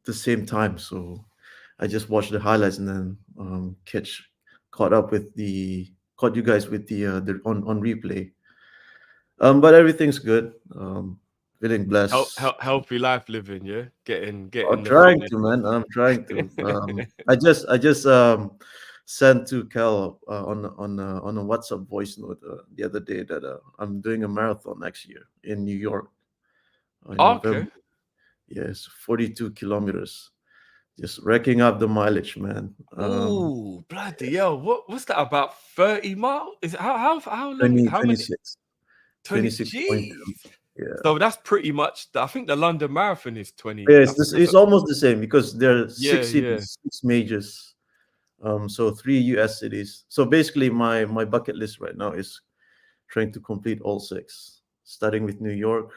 the same time. So I just watched the highlights and then caught up with the caught you guys with the on replay. But everything's good. Feeling blessed. Healthy life living, yeah. I'm Getting the trying fitness. to, man. I'm trying to. I just sent to Cal on a WhatsApp voice note the other day that I'm doing a marathon next year in New York in Okay. November. Yes, 42 kilometers. Just racking up the mileage, man. Oh, bloody hell. What's that about 30 miles? Is it how long? 20, How many? 26, 20. 26.2. Jeez. Yeah. So that's pretty much I think the London Marathon is 20. Yeah, I think that's it's a almost the same because there are yeah, six yeah. cities, six majors. So three US cities. So basically, my bucket list right now is trying to complete all six, starting with New York.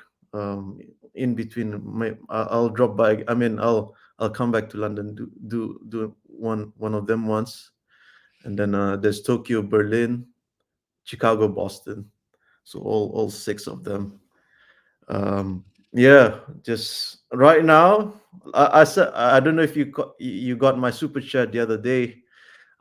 In between, I'll drop by. I mean, I'll come back to London, do one of them once, and then there's Tokyo, Berlin, Chicago, Boston. So all six of them. Yeah, just right now. I said I don't know if you got my super chat the other day.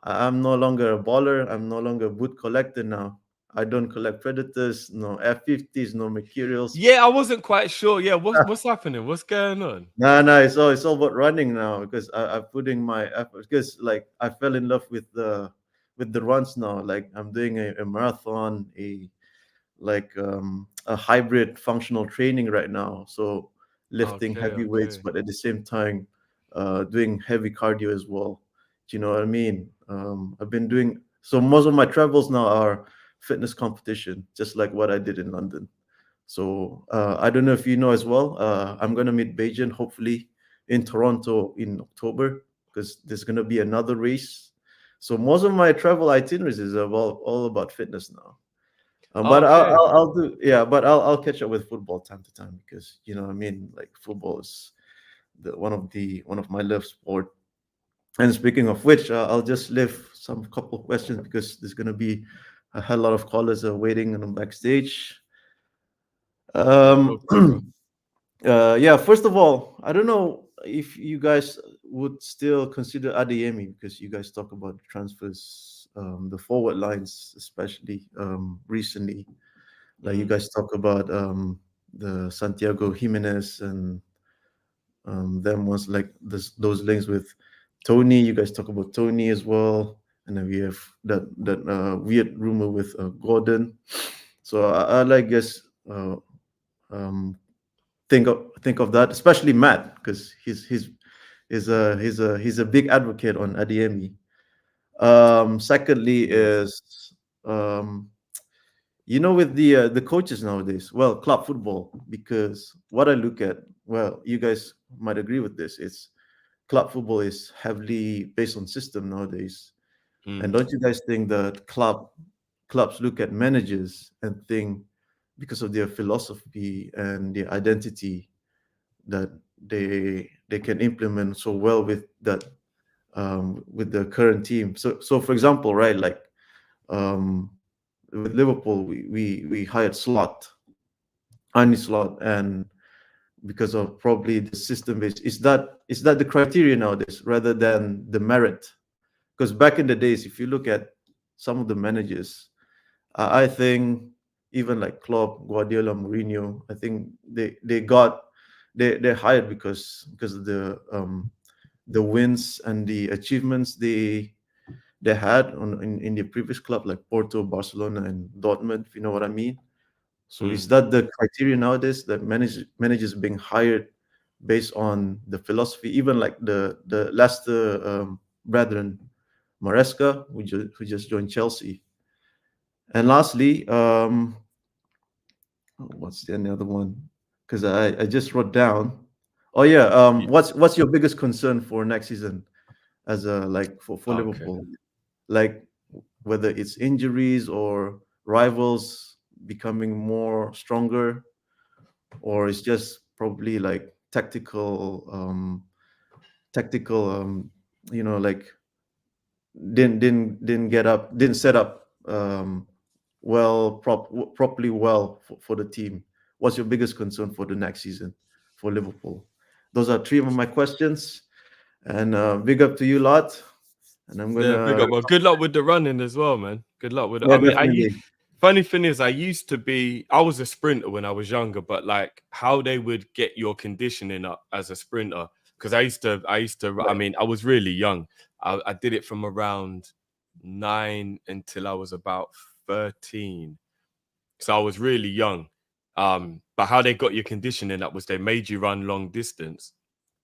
I'm no longer a baller. I'm no longer a boot collector now. I don't collect predators, no F50s, no Mercurials. Yeah, I wasn't quite sure. Yeah, what's happening? What's going on? No, it's all about running now because I'm putting my effort because like I fell in love with the runs now. Like I'm doing a marathon, a hybrid functional training right now. So lifting Okay, heavy weights, okay. but at the same time, doing heavy cardio as well. Do you know what I mean? I've been doing so most of my travels now are fitness competition, just like what I did in London. So I don't know if you know as well. I'm gonna meet Beijing hopefully in Toronto in October because there's gonna be another race. So most of my travel itineraries is about all about fitness now. But Okay. I'll do yeah, but I'll catch up with football time to time because you know what I mean like football is one of my love sport. And speaking of which, I'll just leave some couple of questions because there's gonna be a hell lot of callers waiting on the backstage. No Um, problem. yeah, first of all, I don't know if you guys would still consider Adeyemi because you guys talk about transfers, the forward lines, especially recently. Like you Mm. guys talk about the Santiago Jimenez and them was like those links with Tony. You guys talk about Tony as well, and then we have that weird rumor with Gordon. So I like guess um, think of that, especially Matt, because he's a big advocate on Adiemi. Secondly, Mm. is um, with the coaches nowadays, well, club football, because what I look at, well, you guys might agree with this. It's club football is heavily based on system nowadays, and Mm. don't you guys think that clubs look at managers and think because of their philosophy and their identity that they can implement so well with the current team. So for example, right, like um, with Liverpool, we hired Arne Slot, and because of probably the system base, is that the criteria nowadays rather than the merit? Because back in the days, if you look at some of the managers, I think even like Klopp, Guardiola, Mourinho, I think they're hired because of the wins and the achievements they had in the previous club like Porto, Barcelona, and Dortmund. If you know what I mean. So is Mm. that the criteria nowadays that managers being hired based on the philosophy? Even like the Leicester brethren, Maresca, who just joined Chelsea. And lastly, what's the other one? Because I just wrote down. Oh yeah, Ye- what's your biggest concern for next season as a like for Okay. Liverpool? Like whether it's injuries or rivals becoming more stronger, or it's just probably like tactical like didn't set up properly well for the team. What's your biggest concern for the next season for Liverpool? those are three of my questions. And big up to you lot. And I'm Yeah, big gonna up. Well, good luck with the running as well, man. Good luck with it. yeah, I mean, definitely. funny thing is, I was a sprinter when I was younger, but like how they would get your conditioning up as a sprinter, because I Right. mean, I was really young. I did it from around 9 until I was about 13. So I was really young. But how they got your conditioning up was they made you run long distance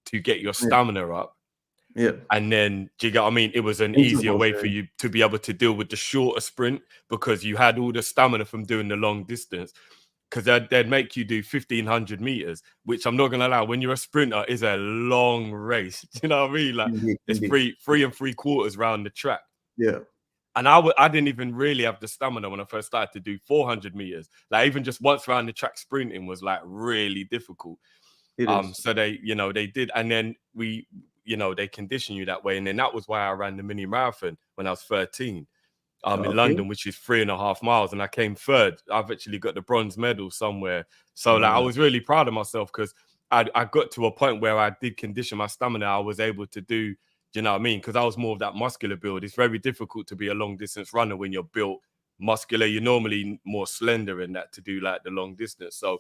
to get your Yeah. stamina up. Yeah. And then, do you get what I mean? It was an easier Intervals. way for you to be able to deal with the shorter sprint because you had all the stamina from doing the long distance. Because they'd make you do 1,500 meters, which I'm not going to lie, when you're a sprinter, is a long race. Do you know what I mean? Like, Indeed. it's Indeed. three and three quarters round the track. Yeah. And I didn't even really have the stamina when I first started to do 400 meters. Like, even just once around the track sprinting was like really difficult. It is. So they did, and then they condition you that way, and then that was why I ran the mini marathon when I was 13, in Okay. London, which is 3.5 miles, and I came third. I've actually got the bronze medal somewhere, so like I Uh, was really proud of myself because I got to a point where I did condition my stamina. I was able to do, you know what I mean? Because I was more of that muscular build. It's very difficult to be a long distance runner when you're built muscular. You're normally more slender in that to do like the long distance. So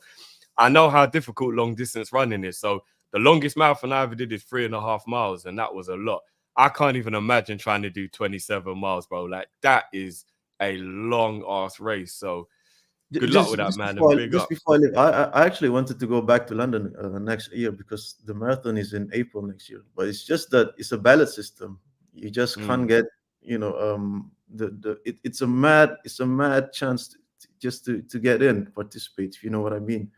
I know how difficult long distance running is. So the longest marathon I ever did is 3.5 miles, and that was a lot. I can't even imagine trying to do 27 miles, bro. Like that is a long ass race. So good luck with that, man, and big just up. before I leave, I actually wanted to go back to London next year because the marathon is in April next year. But it's just that it's a ballot system. You just can't Mm. get, it's a mad chance just to get in, participate. If you know what I mean.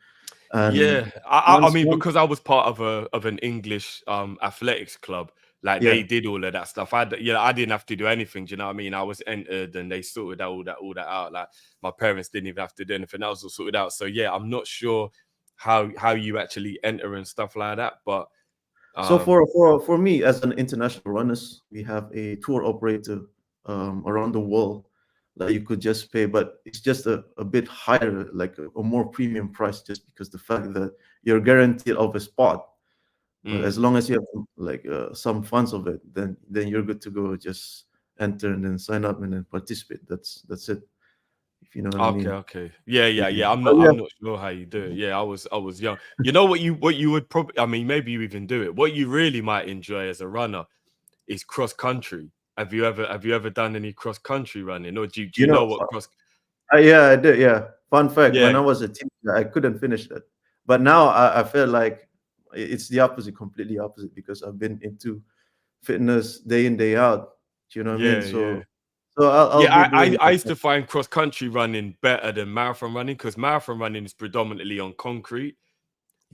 Yeah, And I once mean, once because I was part of an English athletics club, like yeah, they did all of that stuff. I didn't have to do anything. Do you know what I mean? I was entered, and they sorted out all that out. Like my parents didn't even have to do anything. That was all sorted out. So yeah, I'm not sure how you actually enter and stuff like that, but so um, for me as an international runners, we have a tour operator around the world that you could just pay, but it's just a bit higher, like a more premium price, just because the fact that you're guaranteed of a spot. But mm. as long as you have like some funds of it, then you're good to go. Just enter and then sign up and then participate. That's it. If you know what I Okay, mean. okay. Yeah, Yeah. yeah, yeah. I'm But not yeah, I'm not sure how you do it. Yeah, I was young. You know what you would probably, I mean, maybe you even do it. What you really might enjoy as a runner is cross country. Have you ever done any cross country running, or do you you know, know what cross? yeah, I did. Yeah. Fun fact: when Yeah, I was a teenager, I couldn't finish that. But now I feel like it's the opposite, completely opposite, because I've been into fitness day in day out. Do you know what I mean? yeah, So yeah. I'll Yeah, be I, doing I, I used to find cross country running better than marathon running because marathon running is predominantly on concrete.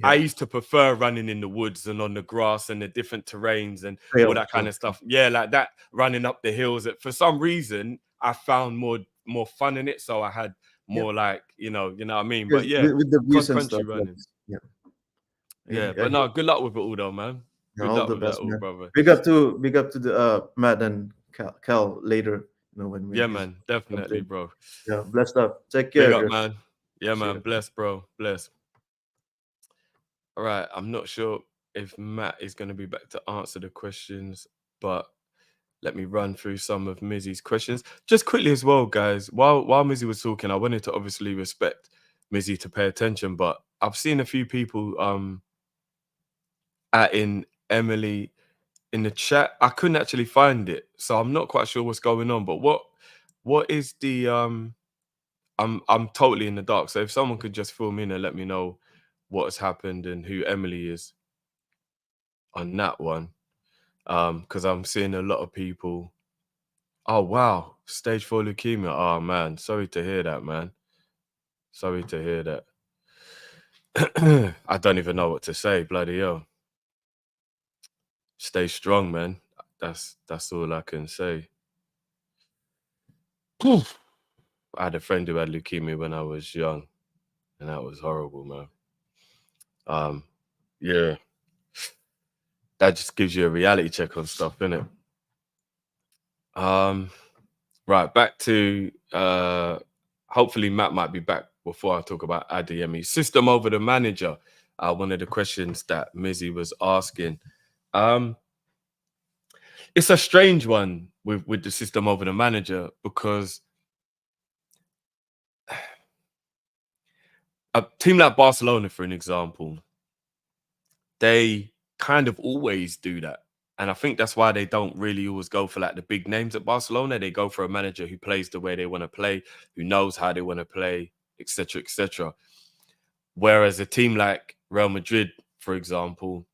I yeah, used to prefer running in the woods and on the grass and the different terrains and all trail, that kind true. of stuff. Yeah, like that, running up the hills. For some reason, I found more fun in it. So I had Yeah, more like, you know what I mean? because But yeah, with the cross views and country stuff, like running. yeah, Yeah, I but hear no, good luck with it all though, man. you. Good All luck the with that best, all, man. brother. Big up to the Matt and Cal later. When Yeah, he's man, comes definitely, in. bro. Yeah, blessed up. Take Big care, up, guys. man. Yeah, See man. ya. Bless, bro. Bless. All right. I'm not sure if Matt is going to be back to answer the questions, but let me run through some of Mizzy's questions. Just quickly as well, guys. While Mizzy was talking, I wanted to obviously respect Mizzy to pay attention, but I've seen a few people in Emily in the chat. I couldn't actually find it, so I'm not quite sure what's going on. But what is the I'm totally in the dark. So if someone could just fill me in and let me know what has happened and who Emily is on that one. Because I'm seeing a lot of people. Oh wow, stage 4 leukemia. Oh man, sorry to hear that, man. Sorry to hear that. I don't even know what to say. Bloody hell. Stay strong, man. That's all I can say. I had a friend who had leukemia when I was young, and that was horrible, man. Um, yeah, that just gives you a reality check on stuff, innit? Um, right, back to hopefully Matt might be back before I talk about Adeyemi. System over the manager. one of the questions that Mizzy was asking. It's a strange one with the system over the manager, because a team like Barcelona, for an example, they kind of always do that. And I think that's why they don't really always go for like the big names at Barcelona. They go for a manager who plays the way they want to play, who knows how they want to play, etc., etc. Whereas a team like Real Madrid, for example,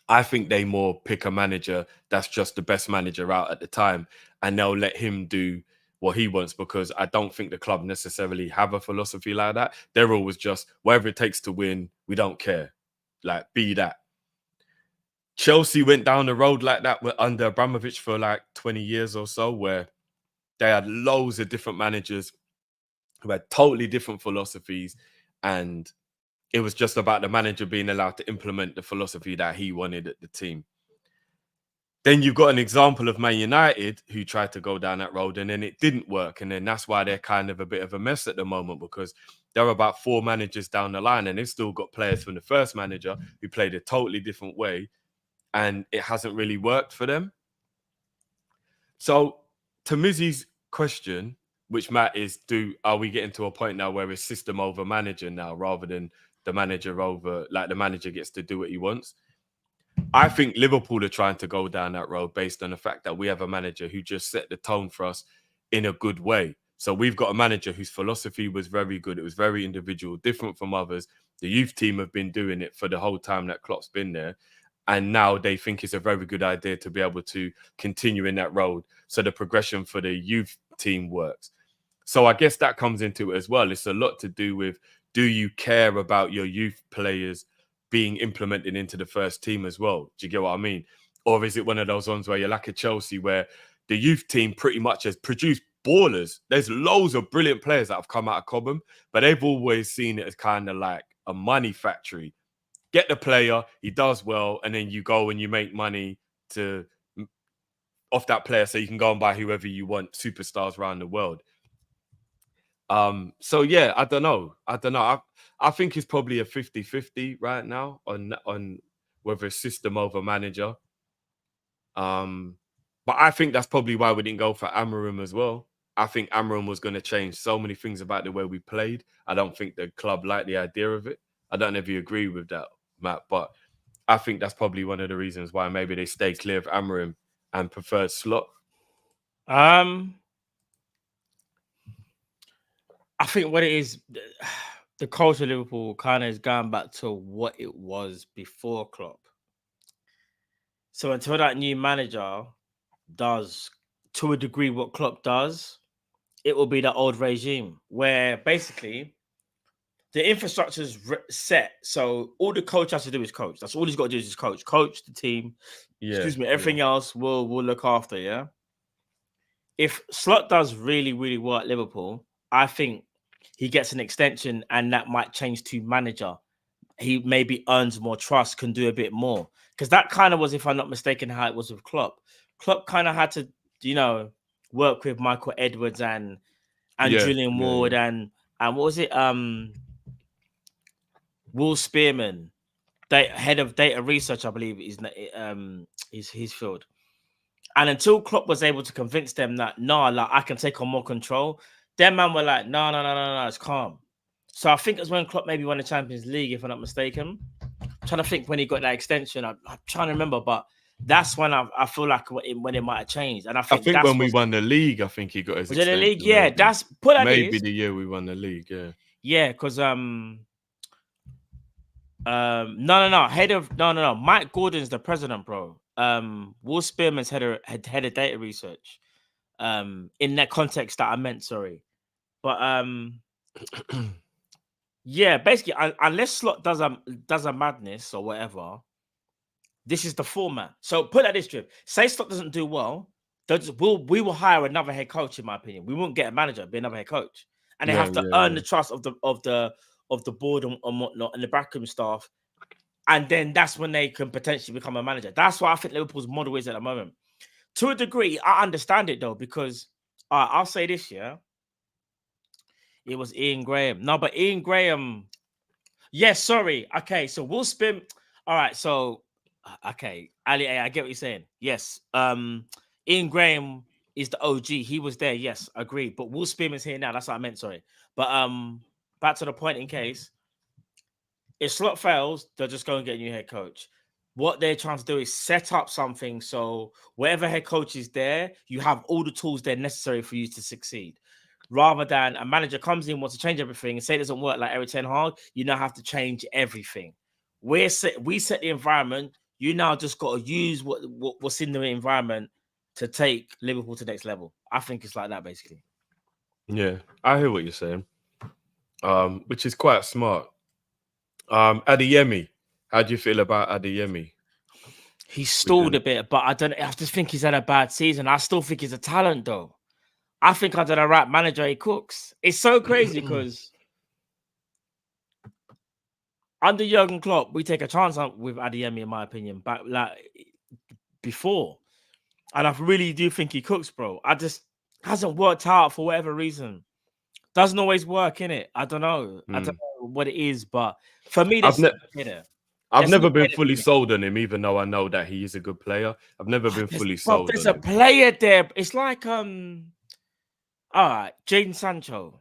I think they more pick a manager that's just the best manager out at the time, and they'll let him do what he wants, because I don't think the club necessarily have a philosophy like that. They're always just whatever it takes to win, we don't care. Like, be that. Chelsea went down the road like that under Abramovich for like 20 years or so, where they had loads of different managers who had totally different philosophies, and it was just about the manager being allowed to implement the philosophy that he wanted at the team. Then you've got an example of Man United who tried to go down that road, and then it didn't work. And then that's why they're kind of a bit of a mess at the moment, because they're about 4 managers down the line, and they've still got players from the first manager who played a totally different way, and it hasn't really worked for them. So to Mizzy's question, which Matt is, are we getting to a point now where it's system over manager now, rather than the manager over, like the manager gets to do what he wants? I think Liverpool are trying to go down that road based on the fact that we have a manager who just set the tone for us in a good way. So we've got a manager whose philosophy was very good. It was very individual, different from others. The youth team have been doing it for the whole time that Klopp's been there. And now they think it's a very good idea to be able to continue in that road. So the progression for the youth team works. So I guess that comes into it as well. It's a lot to do with, do you care about your youth players being implemented into the first team as well? Do you get what I mean? Or is it one of those ones where you're like a Chelsea, where the youth team pretty much has produced ballers? There's loads of brilliant players that have come out of Cobham, but they've always seen it as kind of like a money factory. Get the player, he does well, and then you go and you make money off that player, so you can go and buy whoever you want, superstars around the world. So yeah, I don't know. I think it's probably a 50-50 right now on whether it's system over manager. But I think that's probably why we didn't go for Amorim as well. I think Amorim was going to change so many things about the way we played. I don't think the club liked the idea of it. I don't know if you agree with that, Matt, but I think that's probably one of the reasons why maybe they stay clear of Amorim and prefer Slot. I think what it is, the culture of Liverpool kind of is going back to what it was before Klopp. So until that new manager does, to a degree, what Klopp does, it will be the old regime where basically the infrastructure is set. So all the coach has to do is coach. That's all he's got to do is coach the team. Yeah, excuse me. Everything else we'll look after. Yeah. If Slot does really, really well at Liverpool, I think he gets an extension, and that might change to manager. He maybe earns more trust, can do a bit more. Because that kind of was, if I'm not mistaken, how it was with Klopp. Klopp kind of had to, work with Michael Edwards and Julian Ward and what was it? Will Spearman, head of data research, I believe is his field. And until Klopp was able to convince them that I can take on more control, them man were like, no, it's calm. So I think it was when Klopp maybe won the Champions League, if I'm not mistaken. I'm trying to think when he got that extension. I'm trying to remember, but that's when I feel like when it might have changed. And I think when we won the league, I think he got his extension. Was it the league? Yeah, maybe. That's put that maybe the year we won the league. Yeah. Yeah, because no. Mike Gordon's the president, bro. Will Spearman's head of data research. In that context that I meant, sorry. But yeah, basically, unless Slot does a madness or whatever, this is the format. So put that this trip. Say Slot doesn't do well, we will hire another head coach. In my opinion, we won't get a manager, be another head coach, and they have to earn the trust of the board and whatnot and the backroom staff, and then that's when they can potentially become a manager. That's what I think Liverpool's model is at the moment. To a degree, I understand it though, because I'll say this, yeah. It was Ian Graham. No, but Ian Graham, Yes, sorry. Okay, so Will Spin. All right, so okay, Ali, I get what you're saying. Yes, Ian Graham is the OG. He was there. Yes, agreed. But Will Spearman's here now. That's what I meant. Sorry, but back to the point. In case if Slot fails, they'll just go and get a new head coach. What they're trying to do is set up something so wherever head coach is there, you have all the tools there necessary for you to succeed. Rather than a manager comes in, wants to change everything, and say it doesn't work like Eric Ten Hag, you now have to change everything. We set the environment. You now just got to use what's in the environment to take Liverpool to the next level. I think it's like that basically. Yeah, I hear what you're saying. Which is quite smart. Adeyemi, how do you feel about Adeyemi? He stalled a bit, but I just think he's had a bad season. I still think he's a talent though. I think under the right manager, he cooks. It's so crazy because under Jurgen Klopp, we take a chance with Adeyemi, in my opinion, back like before. And I really do think he cooks, bro. I just hasn't worked out for whatever reason. Doesn't always work, innit? I don't know. I don't know what it is, but for me, I've never been fully sold on him, even though I know that he is a good player. I've never been fully sold on him. There's a player there. It's like all right, Jadon Sancho.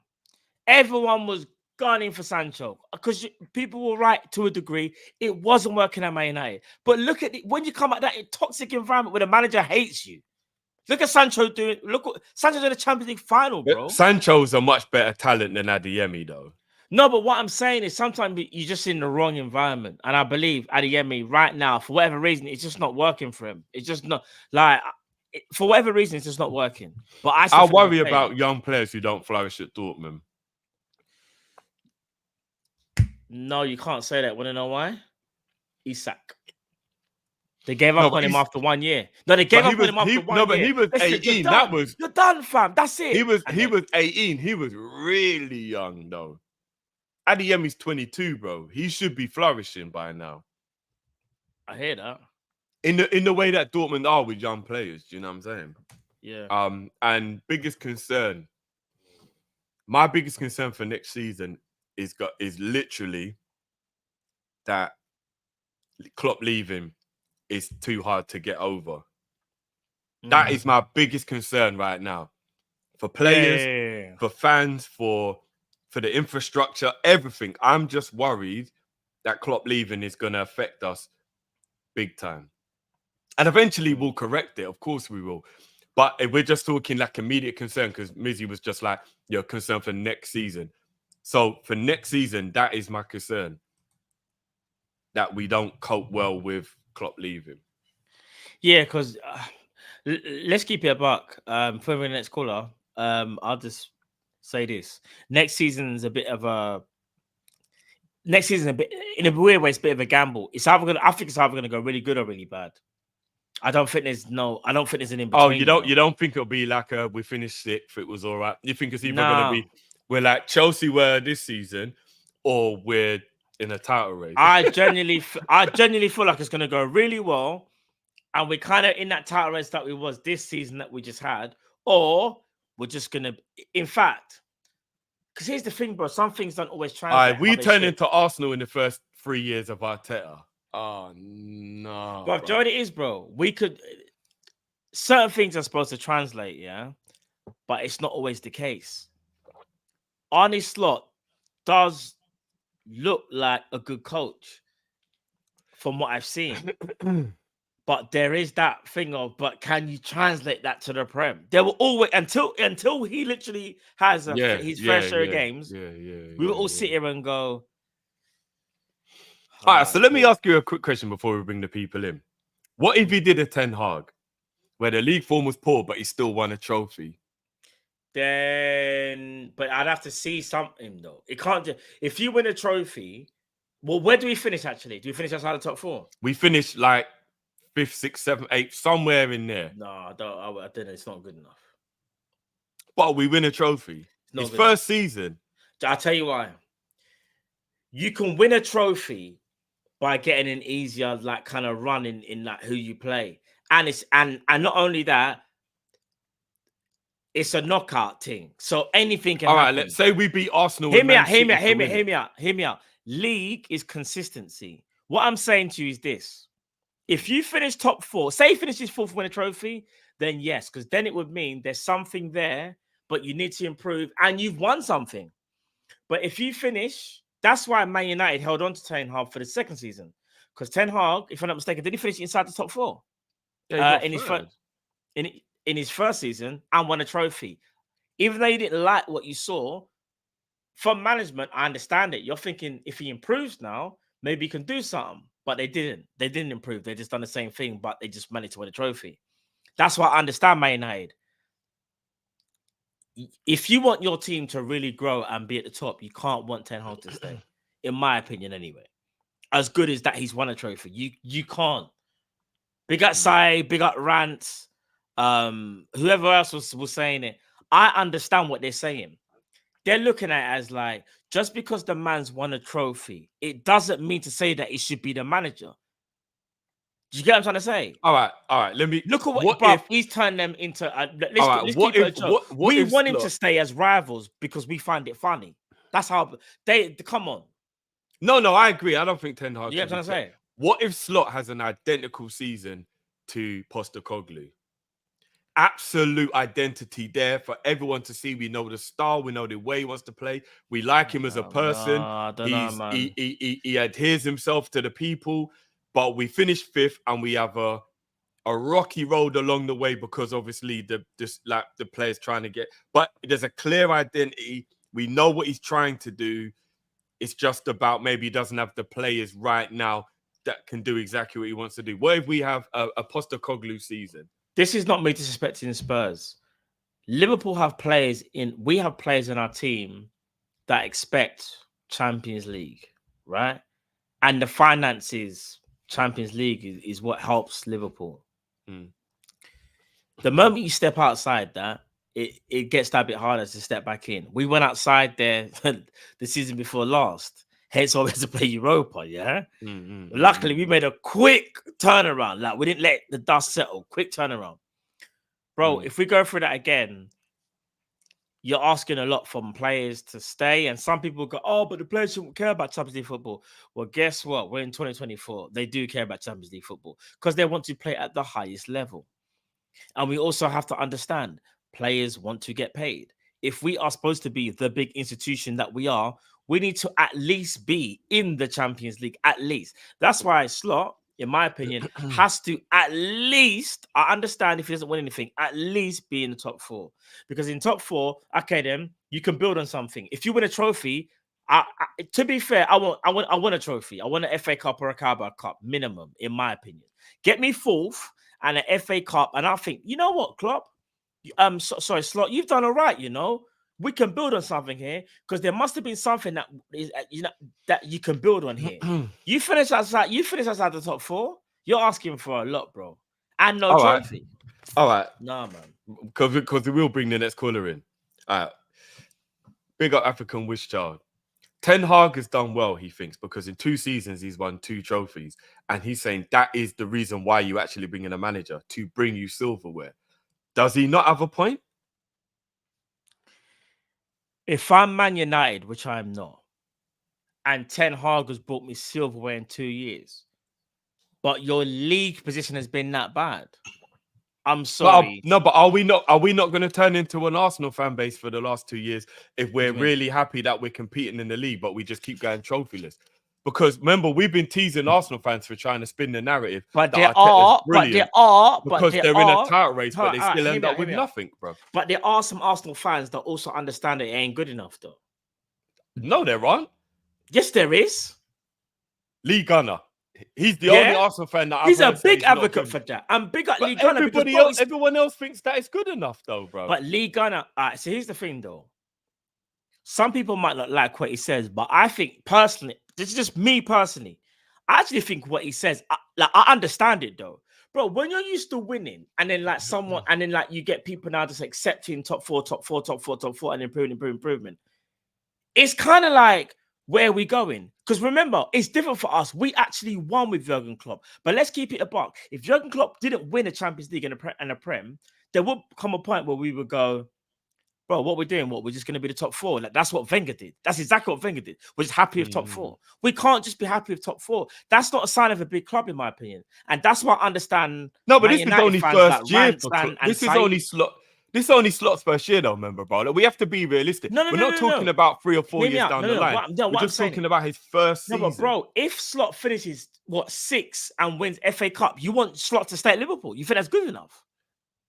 Everyone was gunning for Sancho because people were right to a degree. It wasn't working at Man United. But look at it when you come at that toxic environment where the manager hates you. Look at Sancho doing. Look what Sancho's in the Champions League final, bro. Sancho's a much better talent than Adeyemi, though. No, but what I'm saying is sometimes you're just in the wrong environment, and I believe Adeyemi right now, for whatever reason, it's just not working for him. It's just not like. For whatever reason, it's just not working. But I worry about young players who don't flourish at Dortmund. No, you can't say that. Want to know why? Isak. They gave up on him after 1 year. No, they gave up on him after 1 year. No, but he was 18. You're done, fam. That's it. He was 18. He was really young, though. Adeyemi's 22, bro. He should be flourishing by now. I hear that. In the way that Dortmund are with young players, do you know what I'm saying? Yeah. And my biggest concern for next season is literally that Klopp leaving is too hard to get over. That is my biggest concern right now. For players, for fans, for the infrastructure, everything. I'm just worried that Klopp leaving is going to affect us big time. And eventually we'll correct it. Of course we will. But if we're just talking like immediate concern, because Mizzy was just like, you're concerned for next season. So for next season, that is my concern. That we don't cope well with Klopp leaving. Yeah, because let's keep it a buck. For the next caller, I'll just say this. Next season's a bit of a... Next season, in a weird way, it's a bit of a gamble. I think it's either going to go really good or really bad. I don't think there's an in between. Oh, you don't think it'll be like we finished sixth, it was all right. You think it's either going to be we're like Chelsea were this season, or we're in a title race? I genuinely feel like it's going to go really well, and we're kind of in that title race that we was this season that we just had, or we're just going to, in fact, because here's the thing, bro. Some things don't always translate. We turned into Arsenal in the first 3 years of Arteta. Oh no, but Joe, it is, bro. We could certain things are supposed to translate, yeah, but it's not always the case. Arne Slot does look like a good coach from what I've seen, but there is that thing of, but can you translate that to the Prem? There will always until he literally has his fair share of games. We will all sit here and go. All right, so let me ask you a quick question before we bring the people in. What if he did a Ten Hag, where the league form was poor, but he still won a trophy? Then, but I'd have to see something though. It can't just, if you win a trophy. Well, where do we finish actually? Do we finish outside the top four? We finished like 5th, 6th, 7th, 8th, somewhere in there. No, I don't. It's not good enough. But we win a trophy. It's first season. I'll tell you why. You can win a trophy by getting an easier, like, kind of run in like who you play, and it's and not only that, it's a knockout thing. So anything can happen. All right, let's say we beat Arsenal. Hear me out. League is consistency. What I'm saying to you is this. If you finish top 4, say you finish this 4th, win a trophy, then yes, because then it would mean there's something there, but you need to improve and you've won something. But if you finish, that's why Man United held on to Ten Hag for the second season. Because Ten Hag, if I'm not mistaken, did he finish inside the top 4? Yeah, In his first season and won a trophy. Even though you didn't like what you saw, from management, I understand it. You're thinking if he improves now, maybe he can do something. But they didn't. They didn't improve. They just done the same thing, but they just managed to win a trophy. That's why I understand Man United. If you want your team to really grow and be at the top, you can't want Ten Hag to stay. In my opinion, anyway. As good as that he's won a trophy. You can't. Big up Sai, big up Rant, whoever else was saying it. I understand what they're saying. They're looking at it as like, just because the man's won a trophy, it doesn't mean to say that he should be the manager. Do you get what I'm trying to say? All right. Let me look at what he's turned them into. Let's keep it a joke. We want him to stay as rivals because we find it funny. That's how they come on. No, I agree. I don't think Ten Hag. You get what I'm trying to say? What if Slot has an identical season to Postecoglou? Absolute identity there for everyone to see. We know the style, we know the way he wants to play. We like him as a person. I don't know, man. He adheres himself to the people. But we finished 5th, and we have a rocky road along the way because obviously the players trying to get. But there's a clear identity. We know what he's trying to do. It's just about maybe he doesn't have the players right now that can do exactly what he wants to do. What if we have a Postecoglou season? This is not me disrespecting Spurs. Liverpool have players we have players in our team that expect Champions League, right? And the finances, Champions League is what helps Liverpool. The moment you step outside that, it gets that bit harder to step back in. We went outside there the season before last. Hence why we had to play Europa, yeah? Luckily, we made a quick turnaround. Like, we didn't let the dust settle. Quick turnaround. Bro, if we go through that again, you're asking a lot from players to stay. And some people go, oh, but the players shouldn't care about Champions League football. Well, guess what? We're in 2024. They do care about Champions League football because they want to play at the highest level. And we also have to understand players want to get paid. If we are supposed to be the big institution that we are, we need to at least be in the Champions League, at least. That's why Slot, in my opinion, has to at least, I understand if he doesn't win anything, at least be in the top 4. Because in top 4, okay, then you can build on something. If you win a trophy, to be fair, I want a trophy. I want an FA Cup or a Carabao Cup, minimum, in my opinion. Get me 4th and an FA Cup, and I think, you know what, Klopp? Sorry, Slot, you've done all right, you know. We can build on something here because there must have been something that is, that you can build on here. You finish outside the top 4. You're asking for a lot, bro, and no trophy. All right, nah, man. Because we will bring the next caller in. All right, big up African Wish Child. Ten Hag has done well, he thinks, because in 2 seasons he's won 2 trophies, and he's saying that is the reason why you actually bring in a manager to bring you silverware. Does he not have a point? If I'm Man United, which I'm not, and Ten Hag has brought me silverware in 2 years, but your league position has been that bad, I'm sorry. But are we not going to turn into an Arsenal fan base for the last 2 years if we're really happy that we're competing in the league, but we just keep going trophyless? Because remember, we've been teasing Arsenal fans for trying to spin the narrative. But they're in a title race, but they still end up with nothing, bro. But there are some Arsenal fans that also understand that it ain't good enough, though. No, there aren't. Yes, there is. Lee Gunner. He's the only Arsenal fan that he's a big advocate for that. I'm big at Lee Gunner. Everyone else thinks that it's good enough, though, bro. But Lee Gunner, so here's the thing, though. Some people might not like what he says, but I think personally, this is just me personally. I actually think what he says, I understand it though, bro. When you're used to winning, and then you get people now just accepting top 4, and improvement. It's kind of like, where are we going? Because remember, it's different for us. We actually won with Jurgen Klopp, but let's keep it a buck. If Jurgen Klopp didn't win a Champions League and a Prem, there would come a point where we would go, bro, what we're doing, we're just going to be the top 4. Like, that's what Wenger did. That's exactly what Wenger did. We're just happy with top 4. We can't just be happy with top 4. That's not a sign of a big club, in my opinion. And that's why I understand. No, but Man this is United only fans first like year. rants and This is Saeed. only slot. This is only Slot's first year, though. Remember, bro. Like, we have to be realistic. We're not talking about 3 or 4 years down the line. We're just talking about his first season. No, but bro, if Slot finishes 6th and wins FA Cup, you want Slot to stay at Liverpool? You think that's good enough?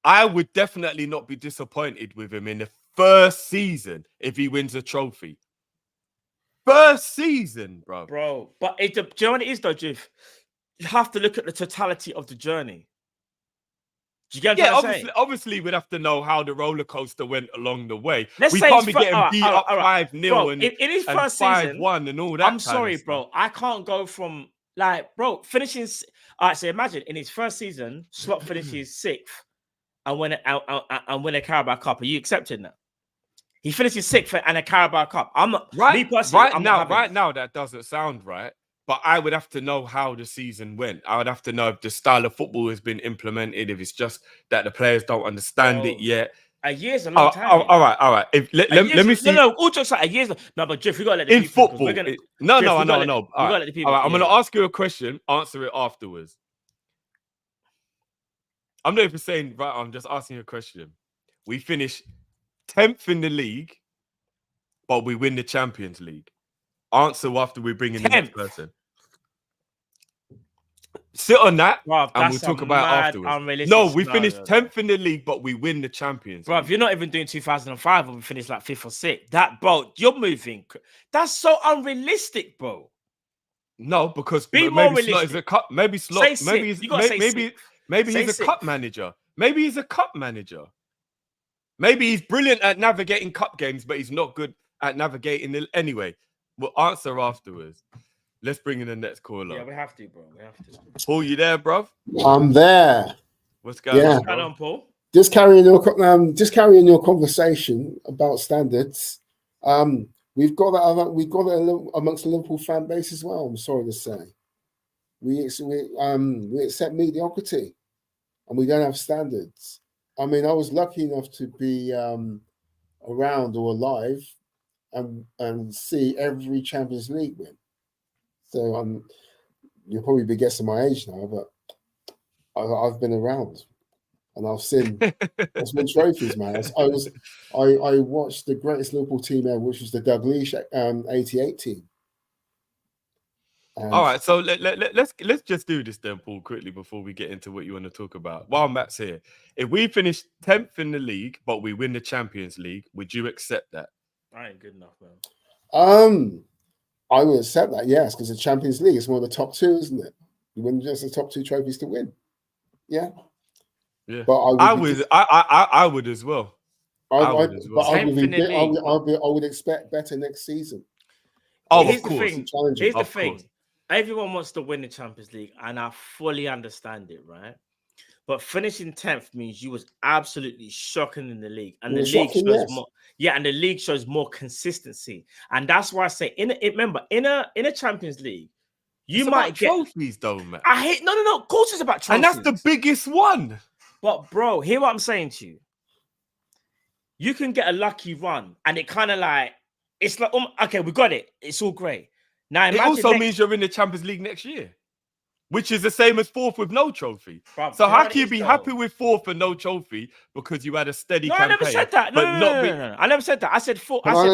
I would definitely not be disappointed with him in the first season if he wins a trophy. First season, bro. Bro, but do you know what it is, though, Jiv? You have to look at the totality of the journey. Do you get what I'm saying? Obviously, we'd have to know how the roller coaster went along the way. We can't be getting beat up 5-0 and in his first 5-1 and all that. I'm sorry, bro. I can't go from finishing. All right, so imagine in his first season, Slot finishes 6th and win a Carabao Cup. Are you accepting that? He finishes 6th and a Carabao Cup. I'm not right now. That doesn't sound right. But I would have to know how the season went. I would have to know if the style of football has been implemented, if it's just that the players don't understand it yet. A year's a long time. All right. Let me see. No, all jokes aside, a year's. No, but Jeff, we got to let the in people. Football. No. All right. Let the people, I'm going to ask you a question. Answer it afterwards. I'm not even saying, right, I'm just asking you a question. We finish 10th in the league, but we win the Champions League. Answer after we bring in the next person. Sit on that, bro, and we'll talk about it afterwards. No, we finished 10th in the league, but we win the Champions League. Bro, if you're not even doing 2005 when we finished like 5th or 6th, that, bro, you're moving. That's so unrealistic, bro. No, because maybe Slot is a cup. Maybe Slot. Maybe he's a cup manager. Maybe he's a cup manager. Maybe he's brilliant at navigating cup games, but he's not good at navigating it. Anyway, we'll answer afterwards. Let's bring in the next caller. Yeah, we have to, bro. We have to. Paul, you there, bro? I'm there. What's going on, bro? On, Paul? Just carrying your conversation about standards. We've got that amongst the Liverpool fan base as well. I'm sorry to say, we accept mediocrity, and we don't have standards. I mean, I was lucky enough to be around or alive and see every Champions League win. So you'll probably be guessing my age now, but I've been around and I've seen trophies, man. I watched the greatest Liverpool team ever, which was the Dalglish 88 team. All right, so let's just do this then, Paul, quickly before we get into what you want to talk about. While Matt's here, if we finish 10th in the league but we win the Champions League, would you accept that? I ain't good enough, man. I would accept that, yes, because the Champions League is one of the top 2, isn't it? You win just the top 2 trophies to win. Yeah. But I would as well. I would expect better next season. Oh, here's of course. Here's the thing. Everyone wants to win the Champions League, and I fully understand it, right? But finishing 10th means you was absolutely shocking in the league, and the league shows more. Yeah, and the league shows more consistency, and that's why I say in a Champions League, you might get trophies, though, man. I hate no. Of course, it's about trophies, and that's the biggest one. But bro, hear what I'm saying to you. You can get a lucky run, and it kind of like it's like okay, we got it. It's all great. Now it also means you're in the Champions League next year, which is the same as 4th with no trophy. Bruv, so how can you be happy with 4th and no trophy because you had a steady campaign? I never said that. No. I never said that. I said 4th. Can I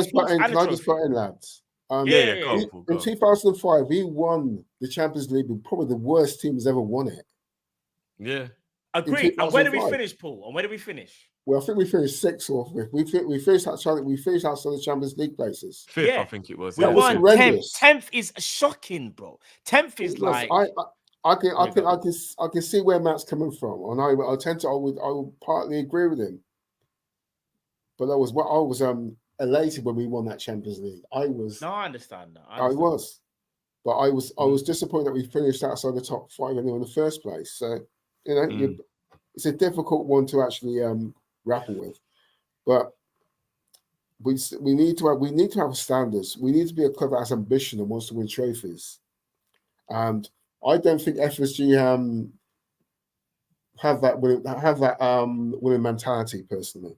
just put in, lads? Go in 2005, we won the Champions League with probably the worst team has ever won it. Yeah. Agreed. And where did we finish, Paul? And where did we finish? Well, I think we finished 6th or 5th. We finished outside the Champions League places. 5th, I think it was. We won 10th. 10th is shocking, bro. 10th is like I can see where Matt's coming from, and I would partly agree with him. But I was elated when we won that Champions League. I understand that. I was, but I was disappointed that we finished outside the top 5 in the first place. So it's a difficult one to actually grapple with. But we need to have standards. We need to be a club that has ambition and wants to win trophies. And I don't think FSG have that winning mentality personally.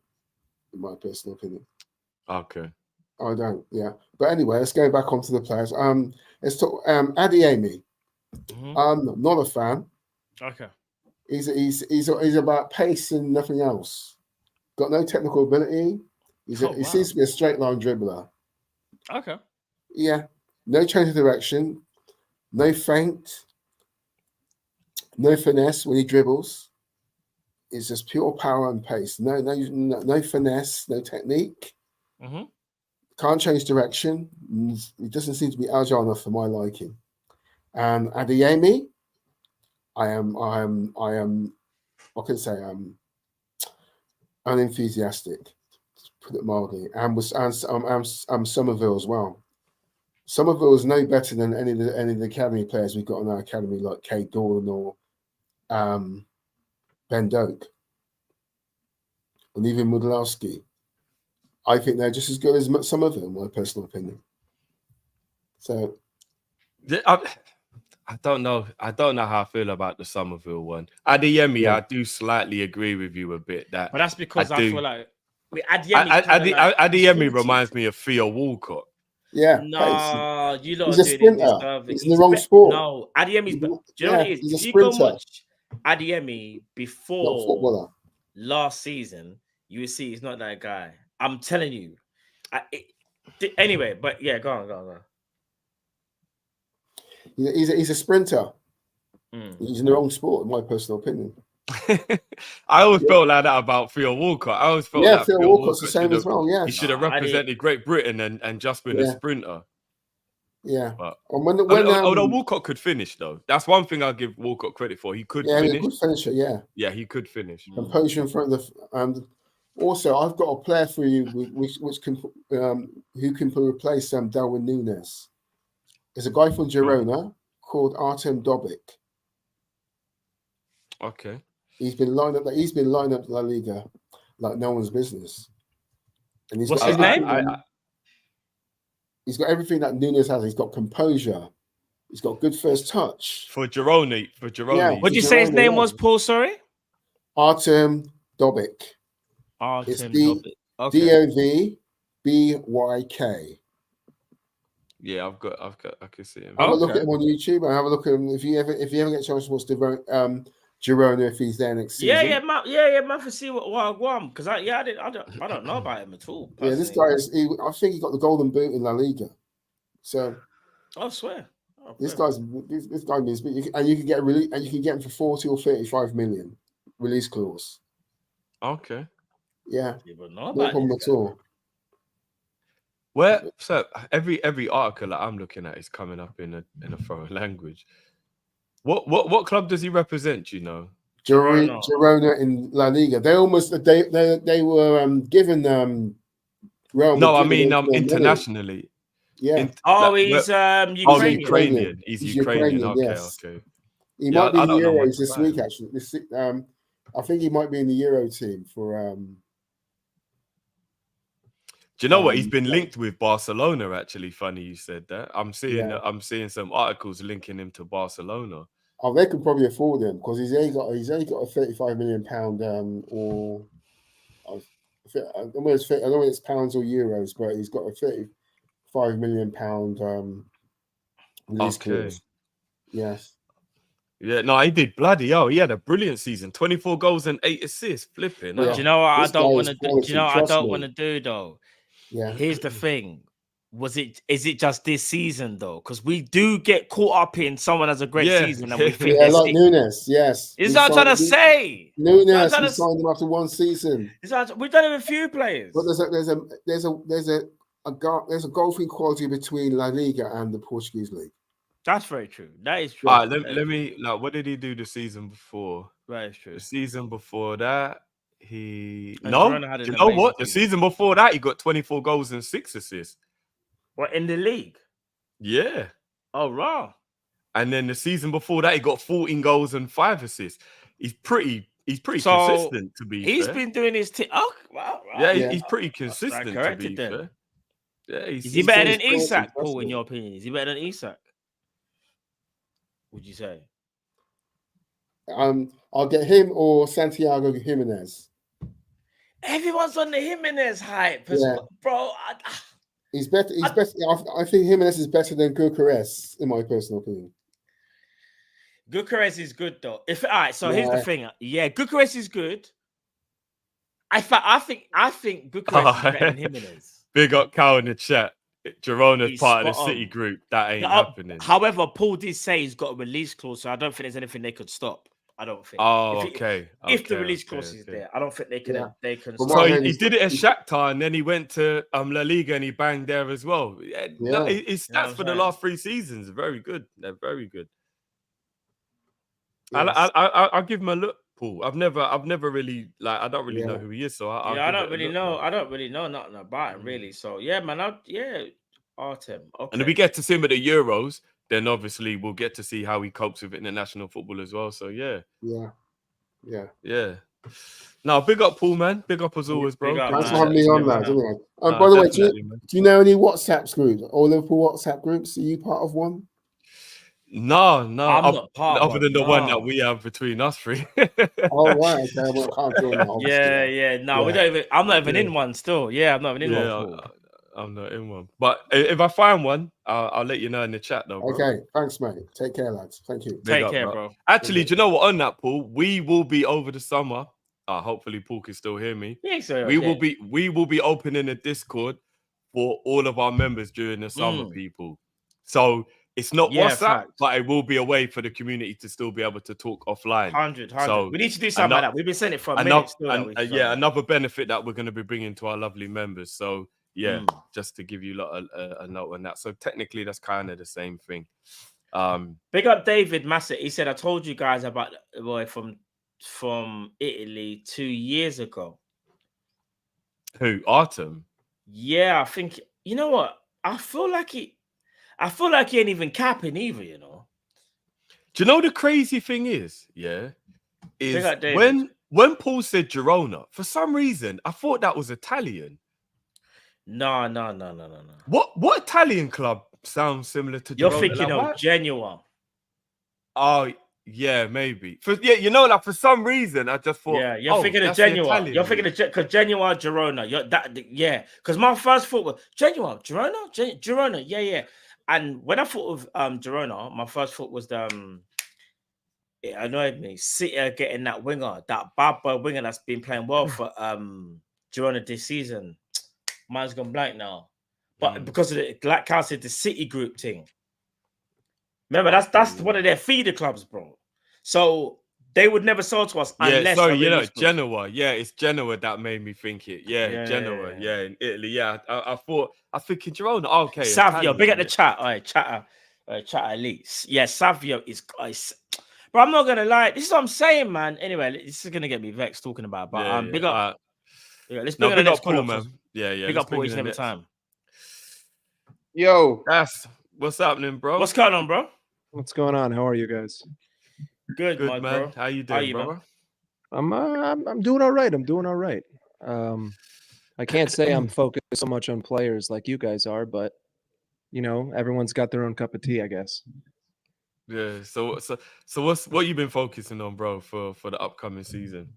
in my personal opinion. Okay. I don't, yeah. But anyway, let's go back onto the players. Let's talk Adeyemi. Mhm. Not a fan. Okay. He's about pace and nothing else. Got no technical ability. He Wow. seems to be a straight line dribbler. Okay. Yeah. No change of direction. No feint. No finesse when he dribbles. It's just pure power and pace. No finesse. No technique. Mm-hmm. Can't change direction. He doesn't seem to be agile enough for my liking. And Adeyemi, I can say unenthusiastic, to put it mildly, and Somerville as well. Somerville is no better than any of the academy players we've got in our academy, like Kay Doran or Ben Doak, and even Mudlowski. I think they're just as good as Somerville, in my personal opinion. So I don't know. I don't know how I feel about the Somerville one. Adeyemi, Yeah. I do slightly agree with you a bit. That, But that's because I feel like with Adeyemi reminds me of Theo Walcott. yeah, pace. No, you lot He's are a doing it sprinter. disservice. He's in the wrong sport. No, Adeyemi's. Do you know what it is? He's a If you go and sprinter. watch Adeyemi Not a before footballer. last season, you will see he's not that guy. I'm telling you. Anyway, but yeah, go on. He's a sprinter. Mm. He's in the wrong sport, in my personal opinion. I always felt like that about Theo Walcott. I always felt that Theo Walcott's the same as well. Yeah, he should have represented Great Britain and just been a sprinter. Yeah. But although Walcott could finish, though. That's one thing I'll give Walcott credit for. He could finish. He could finish it, yeah. Yeah, he could finish. Composure in front of the also I've got a player for you which can who can replace Darwin Núñez. There's a guy from Girona called Artem Dobic. Okay. He's been lined up La Liga like no one's business. And what's his name? He's got everything that Núñez has. He's got composure. He's got good first touch. For Girona. Yeah, what did you say his name was, Paul? Sorry? Artem Dobic. Artem Dobic. Okay. Dovbyk. Yeah, I can see him. Have a look at him on YouTube and have a look at him if you ever get a chance to watch Girona if he's there next season. Man, for see what I want because I don't know about him at all. Personally. Yeah, this guy I think he got the golden boot in La Liga. So I swear. This guy means, and you can get him for 40 or 35 million release clause. Okay. Yeah. No problem at all. So every article that I'm looking at is coming up in a foreign language. What club does he represent? You know, Girona in La Liga. They were given Real Madrid. No, I mean internationally. Yeah. He's Ukrainian. He's Ukrainian. Okay, yes. Okay. He might be in the Euros this week. Actually, I think he might be in the Euro team for. Do you know what? He's been linked with Barcelona. Actually, funny you said that. I'm seeing some articles linking him to Barcelona. Oh, they could probably afford him because he's only got a £35 million or I don't know if it's pounds or euros, but he's got a £35 million release clause. Yes. Yeah, no, he did bloody hell. He had a brilliant season. 24 goals and 8 assists. Flipping. Yeah. Do you know what I don't want to do? Do you know what I don't want to do though? Yeah. Here's the thing. Is it just this season though? Because we do get caught up in someone has a great season and we think like Núñez, yes. Is that what I'm trying to say? Núñez, we signed him after one season. We've done it with a few players. But there's a golfing quality between La Liga and the Portuguese league. That's very true. That is true. All right, let me what did he do the season before? That is true. The season before that, you know what? The season before that, he got 24 goals and 6 assists. What, in the league? Yeah. Oh, wow. And then the season before that, he got 14 goals and 5 assists. He's pretty consistent to be fair. He's been doing his wow. Yeah, he's pretty consistent to be fair. Yeah, is he better than Isak, Paul, in your opinion? Is he better than Isak? Would you say? I'll get him or Santiago Jimenez. Everyone's on the Jimenez hype, Yeah. bro. He's better. He's better. I think Jimenez is better than Gyökeres, in my personal opinion. Gyökeres is good though. All right, so here's the thing. Yeah, Gyökeres is good. I think Gyökeres is better than Jimenez. Big up Cal in the chat. Girona's He's part of the spot City on. group. That ain't happening. However, Paul did say he's got a release clause, so I don't think there's anything they could stop. I don't think. Oh, If the release clause is there, I don't think they can. Yeah. They can. But Stop. So he did it at Shakhtar, and then he went to La Liga and he banged there as well. Yeah, no, his stats for the last 3 seasons are very good. They're very good. Yes. I'll give him a look, Paul. I've never really I don't really know who he is, so I don't really know. I don't really know nothing about him really. So yeah, man. Artem. Okay. And if we get to see him at the Euros, then obviously we'll get to see how he copes with international football as well. So yeah. Now, big up, Paul, man. Big up as always, bro. Thanks for having me on, lads. Anyway, by the way, do you know any WhatsApp groups or Liverpool WhatsApp groups? Are you part of one? No. I'm not part other than the one that we have between us three. Oh, right. Okay, well, I can't join that. Yeah. No, we don't even. I'm not even in one still. Yeah, I'm not even in one. I'm not in one. But if I find one, I'll let you know in the chat, though, bro. Okay, thanks, mate. Take care, lads. Thank you. Take care, bro. Actually, do you know what? On that, Paul, we will be over the summer. Hopefully, Paul can still hear me. Yeah, so, we will be opening a Discord for all of our members during the summer, people. So it's not WhatsApp, but it will be a way for the community to still be able to talk offline. 100. So we need to do something like that. We've been saying it for a minute. Another benefit that we're going to be bringing to our lovely members. So just to give you a note on that. So technically, that's kind of the same thing. Big up David Massett. He said, "I told you guys about the boy from Italy 2 years ago." Who? Artem? Yeah, I think. You know what? I feel like he ain't even capping either. You know. Do you know the crazy thing is? Yeah, is when Paul said Girona, for some reason I thought that was Italian. No. What Italian club sounds similar to Girona? You're thinking of Genoa. Oh, yeah, maybe. For some reason, I just thought. Yeah, you're thinking of Genoa. You're thinking of because Genoa, Girona. Because my first thought was Genoa, Girona. Yeah. And when I thought of Girona, my first thought was it annoyed me. City getting that winger, that bad boy winger that's been playing well for Girona this season. Mine's gone blank now, but because of like Cal said, the City group thing. Remember, that's one of their feeder clubs, bro. So they would never sell to us unless. Genoa. Yeah, it's Genoa that made me think it. Yeah, Genoa. Yeah, in Italy. Yeah, I thinking Girona. Oh, okay, Savio, big at the chat. All right, chatter elites. Yeah, Savio is. But I'm not gonna lie. This is what I'm saying, man. Anyway, this is gonna get me vexed talking about. But big up. Let's bring big up Paul, man. Yeah. Big up Paul each and every time. Yo, what's happening, bro? What's going on, bro? What's going on? How are you guys? Good, man. Bro. How you doing, bro? I'm doing all right. I can't say I'm focused so much on players like you guys are, but everyone's got their own cup of tea, I guess. Yeah. So what you been focusing on, bro, for the upcoming season?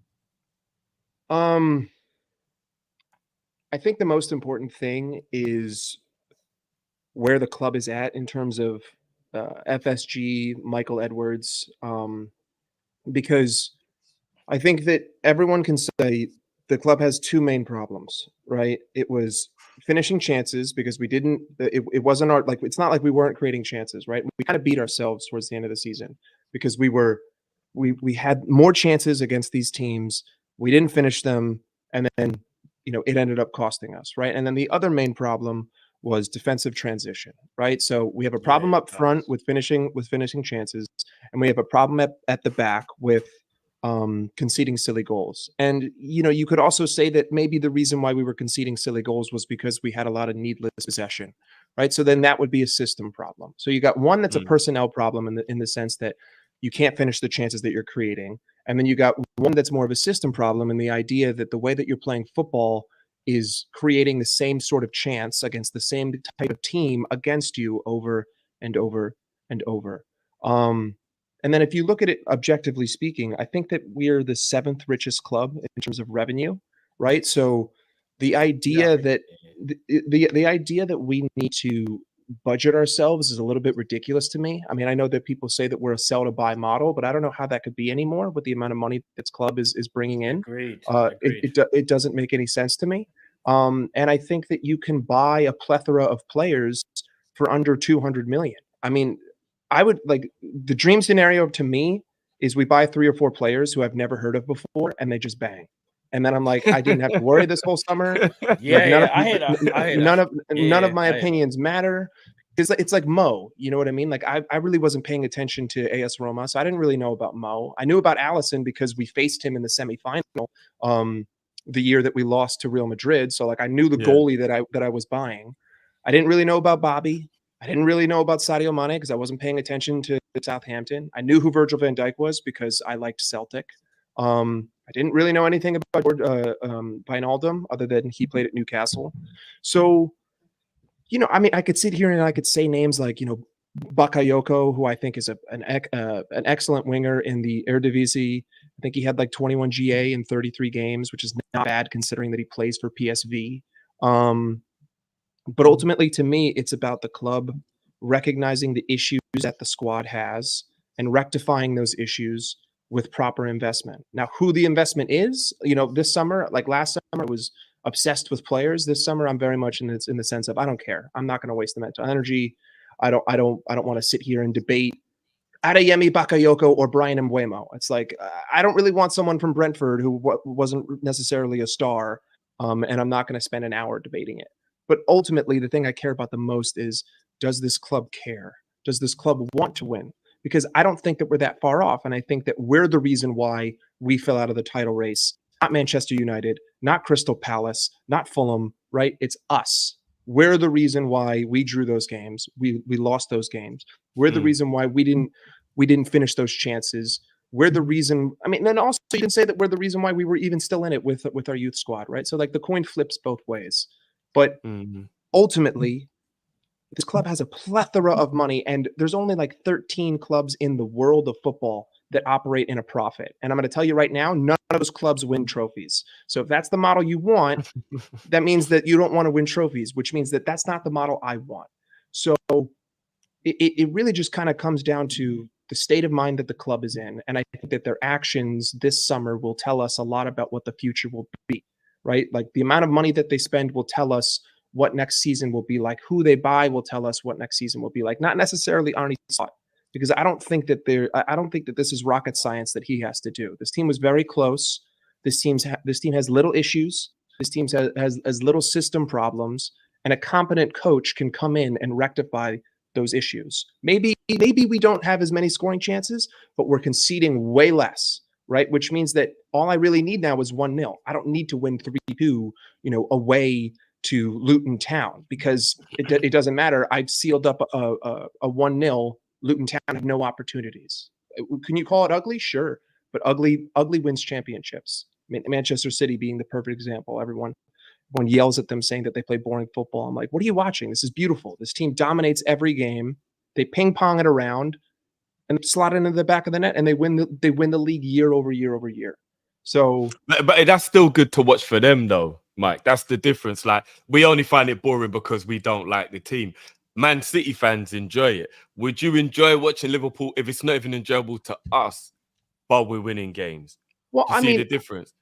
I think the most important thing is where the club is at in terms of FSG, Michael Edwards, because I think that everyone can say the club has two main problems, right? It was finishing chances because we didn't. It wasn't our it's not like we weren't creating chances, right? We kind of beat ourselves towards the end of the season because we had more chances against these teams. We didn't finish them, and then it ended up costing us, right? And then the other main problem was defensive transition, right? So we have a problem up front with finishing chances, and we have a problem at the back with conceding silly goals. And you could also say that maybe the reason why we were conceding silly goals was because we had a lot of needless possession, right? So then that would be a system problem. So you got one that's a personnel problem in the sense that you can't finish the chances that you're creating. And then you got one that's more of a system problem in the idea that the way that you're playing football is creating the same sort of chance against the same type of team against you over and over and over. And then if you look at it objectively speaking, I think that we're the 7th richest club in terms of revenue. right? So the idea that the idea that we need to budget ourselves is a little bit ridiculous to me. I mean, I know that people say that we're a sell to buy model, but I don't know how that could be anymore with the amount of money this club is bringing in. Agreed. It doesn't make any sense to me. And I think that you can buy a plethora of players for under 200 million. I mean, I would like the dream scenario to me is we buy 3 or 4 players who I've never heard of before and they just bang. And then I'm like, I didn't have to worry this whole summer. I hear that. None of my opinions matter. It's like Mo, you know what I mean? Like I really wasn't paying attention to AS Roma, so I didn't really know about Mo. I knew about Allison because we faced him in the semifinal the year that we lost to Real Madrid. So like I knew the goalie that I was buying. I didn't really know about Bobby. I didn't really know about Sadio Mane because I wasn't paying attention to Southampton. I knew who Virgil van Dijk was because I liked Celtic. I didn't really know anything about Wijnaldum other than he played at Newcastle. So, you know, I mean, I could sit here and I could say names like, you know, Bakayoko, who I think is an excellent winger in the Eredivisie. I think he had like 21 GA in 33 games, which is not bad considering that he plays for PSV. But ultimately, to me, it's about the club recognizing the issues that the squad has and rectifying those issues with proper investment. Now, who the investment is, you know, this summer, like last summer, I was obsessed with players. This summer, I'm very much in the sense of I don't care. I'm not going to waste the mental energy. I don't want to sit here and debate Adeyemi Bakayoko or Brian Mbeumo. It's like I don't really want someone from Brentford who wasn't necessarily a star, and I'm not going to spend an hour debating it. But ultimately, the thing I care about the most is, does this club care? Does this club want to win? Because I don't think that we're that far off. And I think that we're the reason why we fell out of the title race. Not Manchester United, not Crystal Palace, not Fulham, right? It's us. We're the reason why we drew those games. We lost those games. We're the reason why we didn't finish those chances. We're the reason. I mean, then also you can say that we're the reason why we were even still in it with our youth squad, right? So like the coin flips both ways. But ultimately, this club has a plethora of money, and there's only like 13 clubs in the world of football that operate in a profit. And I'm going to tell you right now, none of those clubs win trophies. So if that's the model you want, that means that you don't want to win trophies, which means that that's not the model I want. So it really just kind of comes down to the state of mind that the club is in. And I think that their actions this summer will tell us a lot about what the future will be. Right? Like the amount of money that they spend will tell us what next season will be like. Who they buy will tell us what next season will be like. Not necessarily Arne Slot, because I don't think that this is rocket science that he has to do. This team was very close. This team has little issues. This team has little system problems, and a competent coach can come in and rectify those issues. Maybe we don't have as many scoring chances, but we're conceding way less. Right, which means that all I really need now is 1-0. I don't need to win 3-2, you know, away to Luton Town because it doesn't matter. I've sealed up a 1-0. Luton Town have no opportunities. Can you call it ugly? Sure, but ugly wins championships. Manchester City being the perfect example. Everyone yells at them saying that they play boring football. I'm like, what are you watching? This is beautiful. This team dominates every game. They ping pong it around and slot it into the back of the net, and they win the league year over year over year. So, but that's still good to watch for them, though, Mike. That's the difference. Like we only find it boring because we don't like the team. Man City fans enjoy it. Would you enjoy watching Liverpool if it's not even enjoyable to us, but we're winning games? Well, I mean, the difference.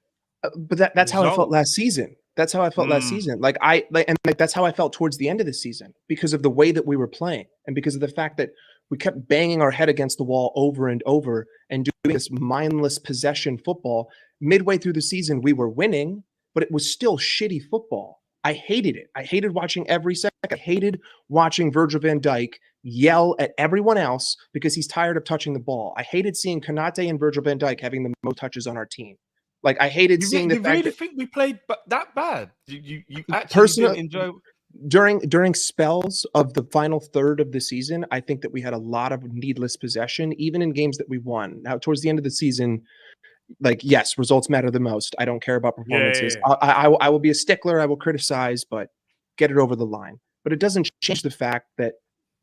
But that's how I felt last season. That's how I felt last season. That's how I felt towards the end of the season because of the way that we were playing and because of the fact that we kept banging our head against the wall over and over and doing this mindless possession football. Midway through the season, we were winning, but it was still shitty football. I hated it. I hated watching every second. I hated watching Virgil van Dijk yell at everyone else because he's tired of touching the ball. I hated seeing Konate and Virgil van Dijk having the most touches on our team. Like I hated seeing the fact really that think we played that bad? You actually didn't enjoy during spells of the final third of the season. I think that we had a lot of needless possession, even in games that we won. Now, towards the end of the season, like yes, results matter the most. I don't care about performances. Yeah. I will be a stickler. I will criticize, but get it over the line. But it doesn't change the fact that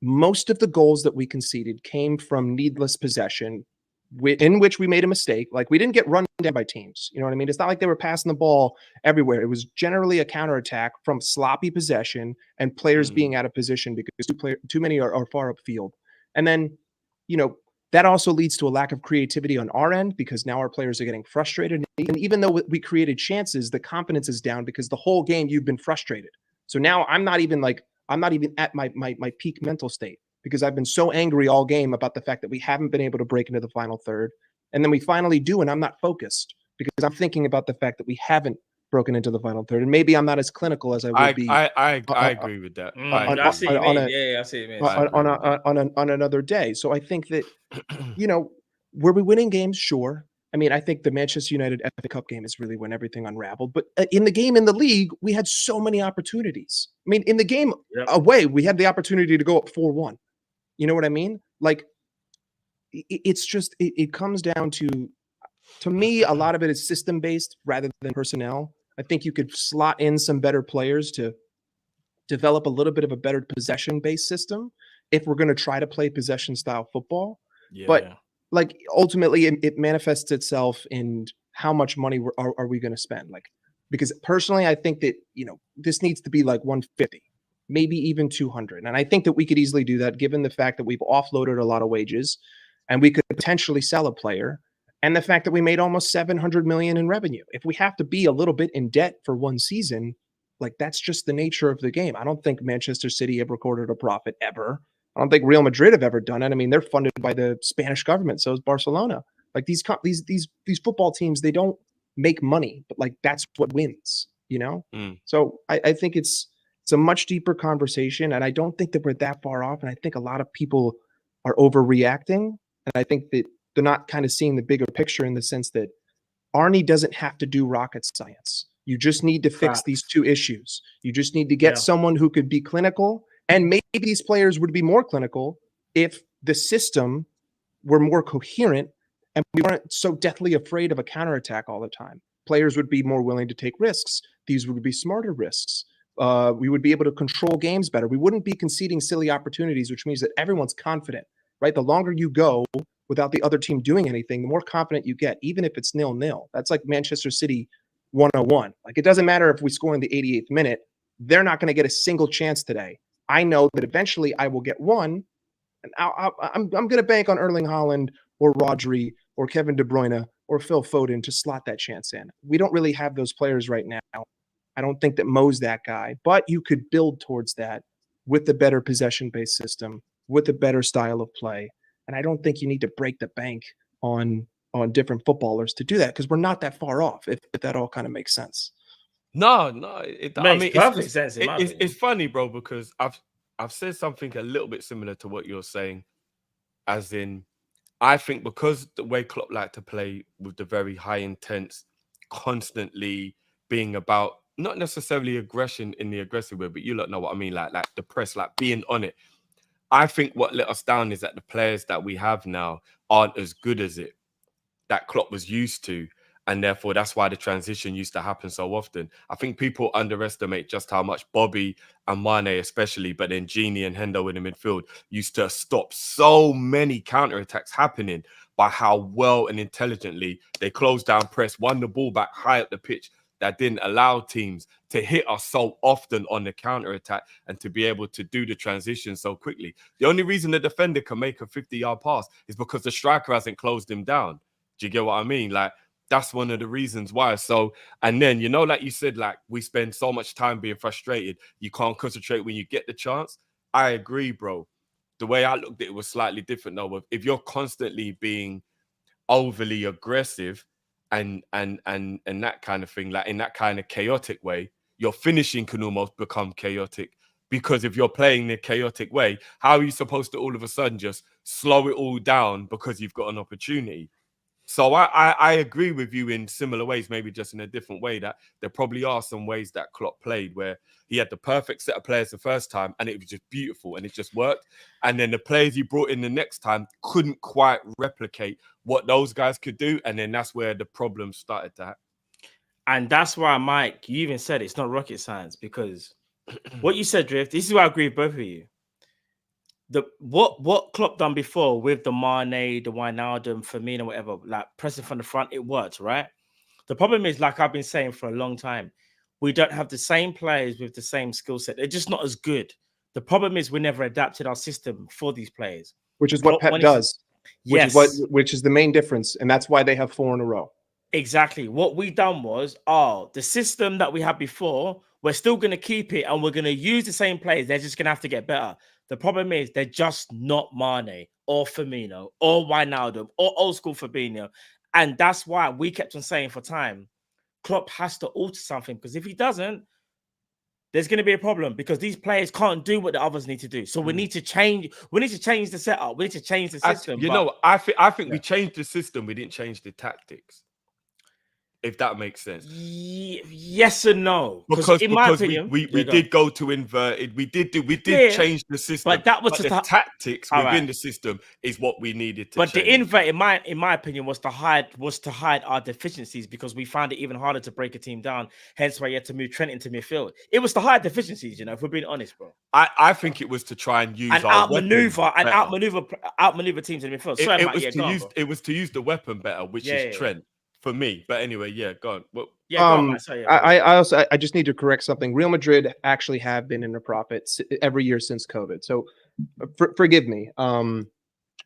most of the goals that we conceded came from needless possession, in which we made a mistake. Like, we didn't get run down by teams. You know what I mean? It's not like they were passing the ball everywhere. It was generally a counterattack from sloppy possession and players being out of position because too many are far upfield. And then, you know, that also leads to a lack of creativity on our end because now our players are getting frustrated. And even though we created chances, the confidence is down because the whole game you've been frustrated. So now I'm not even at my peak mental state because I've been so angry all game about the fact that we haven't been able to break into the final third. And then we finally do, and I'm not focused because I'm thinking about the fact that we haven't broken into the final third. And maybe I'm not as clinical as I would be. I agree with that. I see what you mean. Yeah, I see what you mean. On another day. So I think that, you know, were we winning games? Sure. I mean, I think the Manchester United FA Cup game is really when everything unraveled. But in the game in the league, we had so many opportunities. I mean, in the game away, we had the opportunity to go up 4-1. You know what I mean? Like, it's just, it comes down to me, a lot of it is system-based rather than personnel. I think you could slot in some better players to develop a little bit of a better possession-based system if we're going to try to play possession-style football. Yeah. But like, ultimately, it manifests itself in how much money are we going to spend? Like, because personally, I think that, you know, this needs to be like 150, maybe even 200. And I think that we could easily do that given the fact that we've offloaded a lot of wages and we could potentially sell a player. And the fact that we made almost 700 million in revenue. If we have to be a little bit in debt for one season, like, that's just the nature of the game. I don't think Manchester City have recorded a profit ever. I don't think Real Madrid have ever done it. I mean, they're funded by the Spanish government. So is Barcelona. Like, these football teams, they don't make money, but like, that's what wins, you know? So I think it's a much deeper conversation. And I don't think that we're that far off. And I think a lot of people are overreacting. And I think that they're not kind of seeing the bigger picture in the sense that Arnie doesn't have to do rocket science. You just need to fix these two issues. You just need to get someone who could be clinical, and maybe these players would be more clinical if the system were more coherent and we weren't so deathly afraid of a counterattack all the time. Players would be more willing to take risks. These would be smarter risks. We would be able to control games better. We wouldn't be conceding silly opportunities, which means that everyone's confident, right? The longer you go without the other team doing anything, the more confident you get, even if it's 0-0. That's like Manchester City 101. Like, it doesn't matter if we score in the 88th minute. They're not going to get a single chance today. I know that eventually I will get one, and I'm going to bank on Erling Haaland or Rodri or Kevin De Bruyne or Phil Foden to slot that chance in. We don't really have those players right now. I don't think that Mo's that guy, but you could build towards that with the better possession-based system, with a better style of play. And I don't think you need to break the bank on different footballers to do that, because we're not that far off, if that all kind of makes sense. No, it makes perfect sense. It's funny, bro, because I've said something a little bit similar to what you're saying, as in, I think because the way Klopp like to play with the very high intense, constantly being about, not necessarily aggression in the aggressive way, but you lot know what I mean, like the press, like being on it. I think what let us down is that the players that we have now aren't as good as it that Klopp was used to. And therefore, that's why the transition used to happen so often. I think people underestimate just how much Bobby and Mane especially, but then Gini and Hendo in the midfield used to stop so many counterattacks happening by how well and intelligently they closed down press, won the ball back high up the pitch, that didn't allow teams to hit us so often on the counterattack and to be able to do the transition so quickly. The only reason the defender can make a 50-yard pass is because the striker hasn't closed him down. Do you get what I mean? Like, that's one of the reasons why. So, and then, you know, like you said, like, we spend so much time being frustrated, you can't concentrate when you get the chance. I agree, bro. The way I looked at it was slightly different, though. If you're constantly being overly aggressive and that kind of thing, like in that kind of chaotic way, your finishing can almost become chaotic. Because if you're playing the chaotic way, how are you supposed to all of a sudden just slow it all down because you've got an opportunity? So I agree with you in similar ways, maybe just in a different way, that there probably are some ways that Klopp played where he had the perfect set of players the first time and it was just beautiful and it just worked. And then the players he brought in the next time couldn't quite replicate what those guys could do. And then that's where the problem started to happen. And that's why, Mike, you even said it's not rocket science, because what you said, Drift, this is why I agree with both of you. what Klopp done before with the Mane, the Wijnaldum, Firmino, whatever, like pressing from the front, it worked, right? The problem is, like I've been saying for a long time, we don't have the same players with the same skill set. They're just not as good. The problem is we never adapted our system for these players, which is what Pep does. Yes, which is the main difference, and that's why they have 4 in a row. Exactly. What we done was, the system that we had before, we're still going to keep it and we're going to use the same players. They're just going to have to get better. The problem is they're just not Mane or Firmino or Wijnaldum or old school Fabinho. And that's why we kept on saying for time, Klopp has to alter something, because if he doesn't, there's going to be a problem, because these players can't do what the others need to do. So we need to change. We need to change the setup. We need to change the system. I think we changed the system. We didn't change the tactics. If that makes sense. Yes and no. Because in my opinion, we did go to inverted. We did change the system. But that was but just the tactics within the system is what we needed to change. The invert, in my opinion, was to hide our deficiencies, because we found it even harder to break a team down. Hence why you had to move Trent into midfield. It was to hide deficiencies, if we're being honest, bro. I think it was to try and use and outmaneuver teams in midfield. It was to use the weapon better, which is Trent. For me, but anyway, go on. Well, I just need to correct something. Real Madrid actually have been in a profit every year since COVID. So forgive me.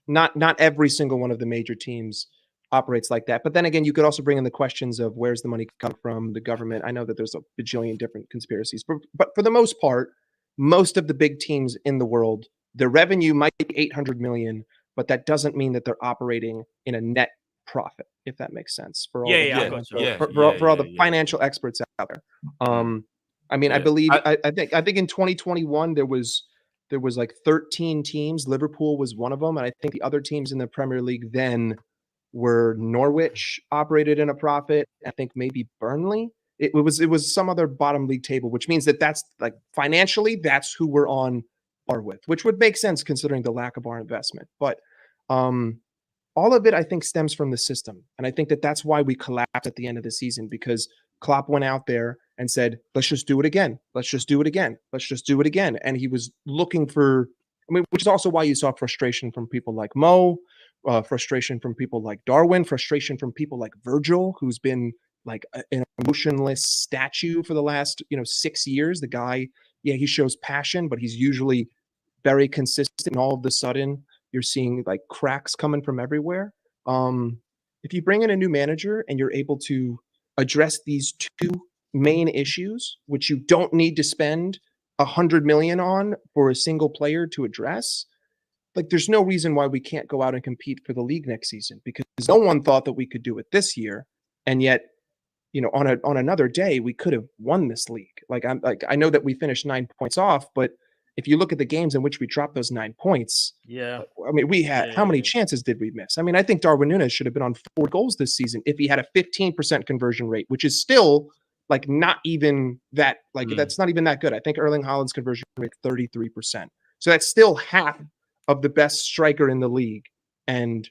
Not every single one of the major teams operates like that. But then again, you could also bring in the questions of where's the money come from, the government. I know that there's a bajillion different conspiracies, but for the most part, most of the big teams in the world, their revenue might be 800 million, but that doesn't mean that they're operating in a net profit, if that makes sense, for all the financial experts out there. I believe I think in 2021 there was like 13 teams. Liverpool was one of them, and I think the other teams in the Premier League then were Norwich operated in a profit. I think maybe Burnley. It was some other bottom league table, which means that's like financially that's who we're on par with, which would make sense considering the lack of our investment. But all of it, I think, stems from the system. And I think that's why we collapsed at the end of the season, because Klopp went out there and said, let's just do it again. Let's just do it again. Let's just do it again. And he was looking for, which is also why you saw frustration from people like Mo, frustration from people like Darwin, frustration from people like Virgil, who's been like an emotionless statue for the last, 6 years. The guy, he shows passion, but he's usually very consistent. And all of a sudden, you're seeing like cracks coming from everywhere. If you bring in a new manager and you're able to address these 2 main issues, which you don't need to spend 100 million on for a single player to address, like there's no reason why we can't go out and compete for the league next season, because no one thought that we could do it this year. And yet, on another day, we could have won this league. I know that we finished 9 points off, but if you look at the games in which we dropped those 9 points, we had how many chances did we miss? I think Darwin Núñez should have been on 4 goals this season if he had a 15% conversion rate, which is still like not even that, that's not even that good. I think Erling Haaland's conversion rate 33%. So that's still half of the best striker in the league. And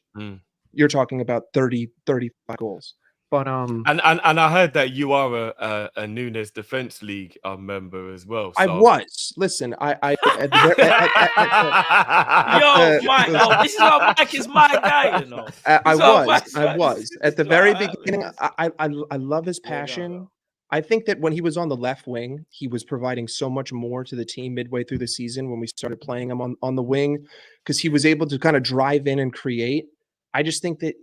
you're talking about 35 goals. But and I heard that you are a Nunes Defense League member as well. So. I was. Listen, this is how Mike is my guy. I was at the very beginning. I love his passion. I think that when he was on the left wing, he was providing so much more to the team midway through the season when we started playing him on the wing, because he was able to kind of drive in and create. I just think that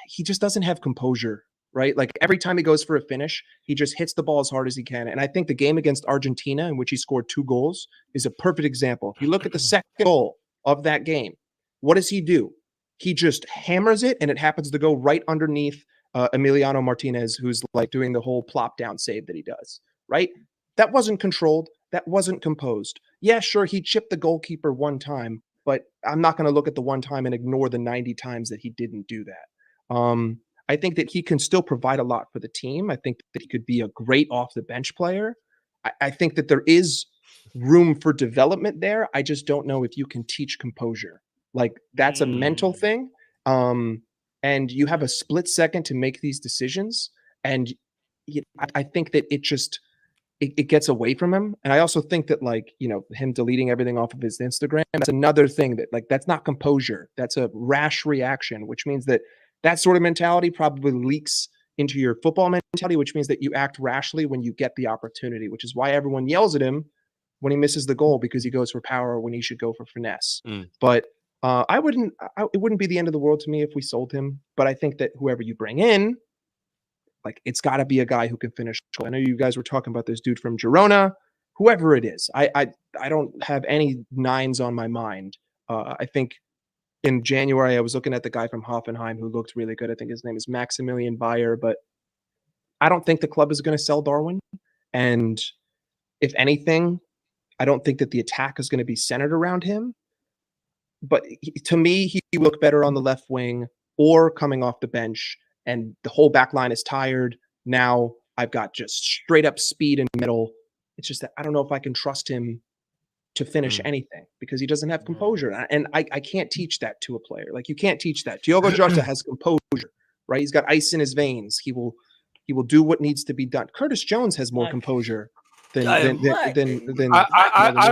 he just doesn't have composure. Right? Like every time he goes for a finish, he just hits the ball as hard as he can. And I think the game against Argentina, in which he scored 2 goals, is a perfect example. If you look at the second goal of that game, what does he do? He just hammers it, and it happens to go right underneath Emiliano Martinez, who's like doing the whole plop down save that he does. Right? That wasn't controlled. That wasn't composed. Yeah, sure, he chipped the goalkeeper one time, but I'm not going to look at the one time and ignore the 90 times that he didn't do that. I think that he can still provide a lot for the team. I think that he could be a great off the bench player. I think that there is room for development there. I just don't know if you can teach composure. Like that's a mental thing. And you have a split second to make these decisions. And I think that it gets away from him. And I also think that, like, you know, him deleting everything off of his Instagram, that's another thing that, like, that's not composure. That's a rash reaction, which means that that sort of mentality probably leaks into your football mentality, which means that you act rashly when you get the opportunity, which is why everyone yells at him when he misses the goal, because he goes for power when he should go for finesse. But it wouldn't be the end of the world to me if we sold him. But I think that whoever you bring in, like, it's got to be a guy who can finish. I know you guys were talking about this dude from Girona, whoever it is. I don't have any nines on my mind. I think in January I was looking at the guy from Hoffenheim who looked really good. I think his name is Maximilian Bayer, but I don't think the club is going to sell Darwin. And if anything, I don't think that the attack is going to be centered around him. But to me, he would look better on the left wing or coming off the bench. And the whole back line is tired. Now I've got just straight up speed in the middle. It's just that I don't know if I can trust him to finish anything because he doesn't have composure. And I can't teach that to a player. Like, you can't teach that. Diogo Jota has composure, right? He's got ice in his veins. He will do what needs to be done. Curtis Jones has more composure than I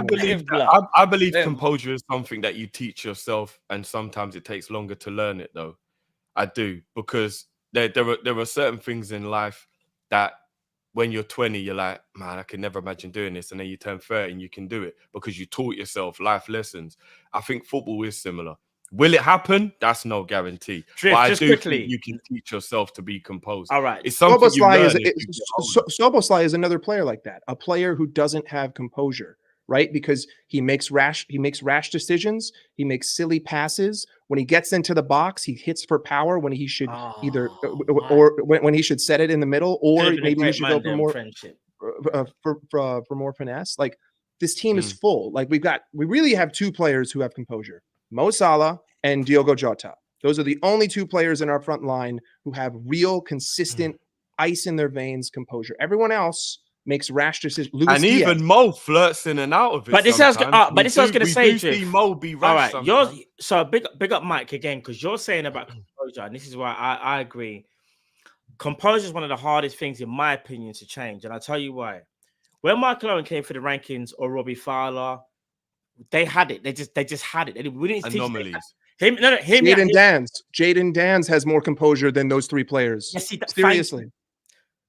believe composure is something that you teach yourself, and sometimes it takes longer to learn it, though. I do, because there are certain things in life that when you're 20, you're like, man, I can never imagine doing this. And then you turn 30 and you can do it because you taught yourself life lessons. I think football is similar. Will it happen? That's no guarantee. Drift, but I just do quickly. think you can teach yourself to be composed. All right. It's something you learn. Soboslai is another player like that, a player who doesn't have composure, right? Because he makes rash decisions. He makes silly passes. When he gets into the box, he hits for power when he should when he should set it in the middle, or maybe he should go for more friendship. For more finesse. Like, this team is full. Like, we really have two players who have composure: Mo Salah and Diogo Jota. Those are the only two players in our front line who have real, consistent ice in their veins composure. Everyone else makes rash decisions. And even Mo flirts in and out of it. But this is what I was going to say. We see Mo be rash. All right, so big up Mike again, because you're saying about composure, and this is why I agree. Composure is one of the hardest things, in my opinion, to change, and I'll tell you why. When Michael Owen came for the rankings, or Robbie Fowler, they had it. They just had it. We didn't anomalies. Jaden Danz has more composure than those three players. Yes, seriously.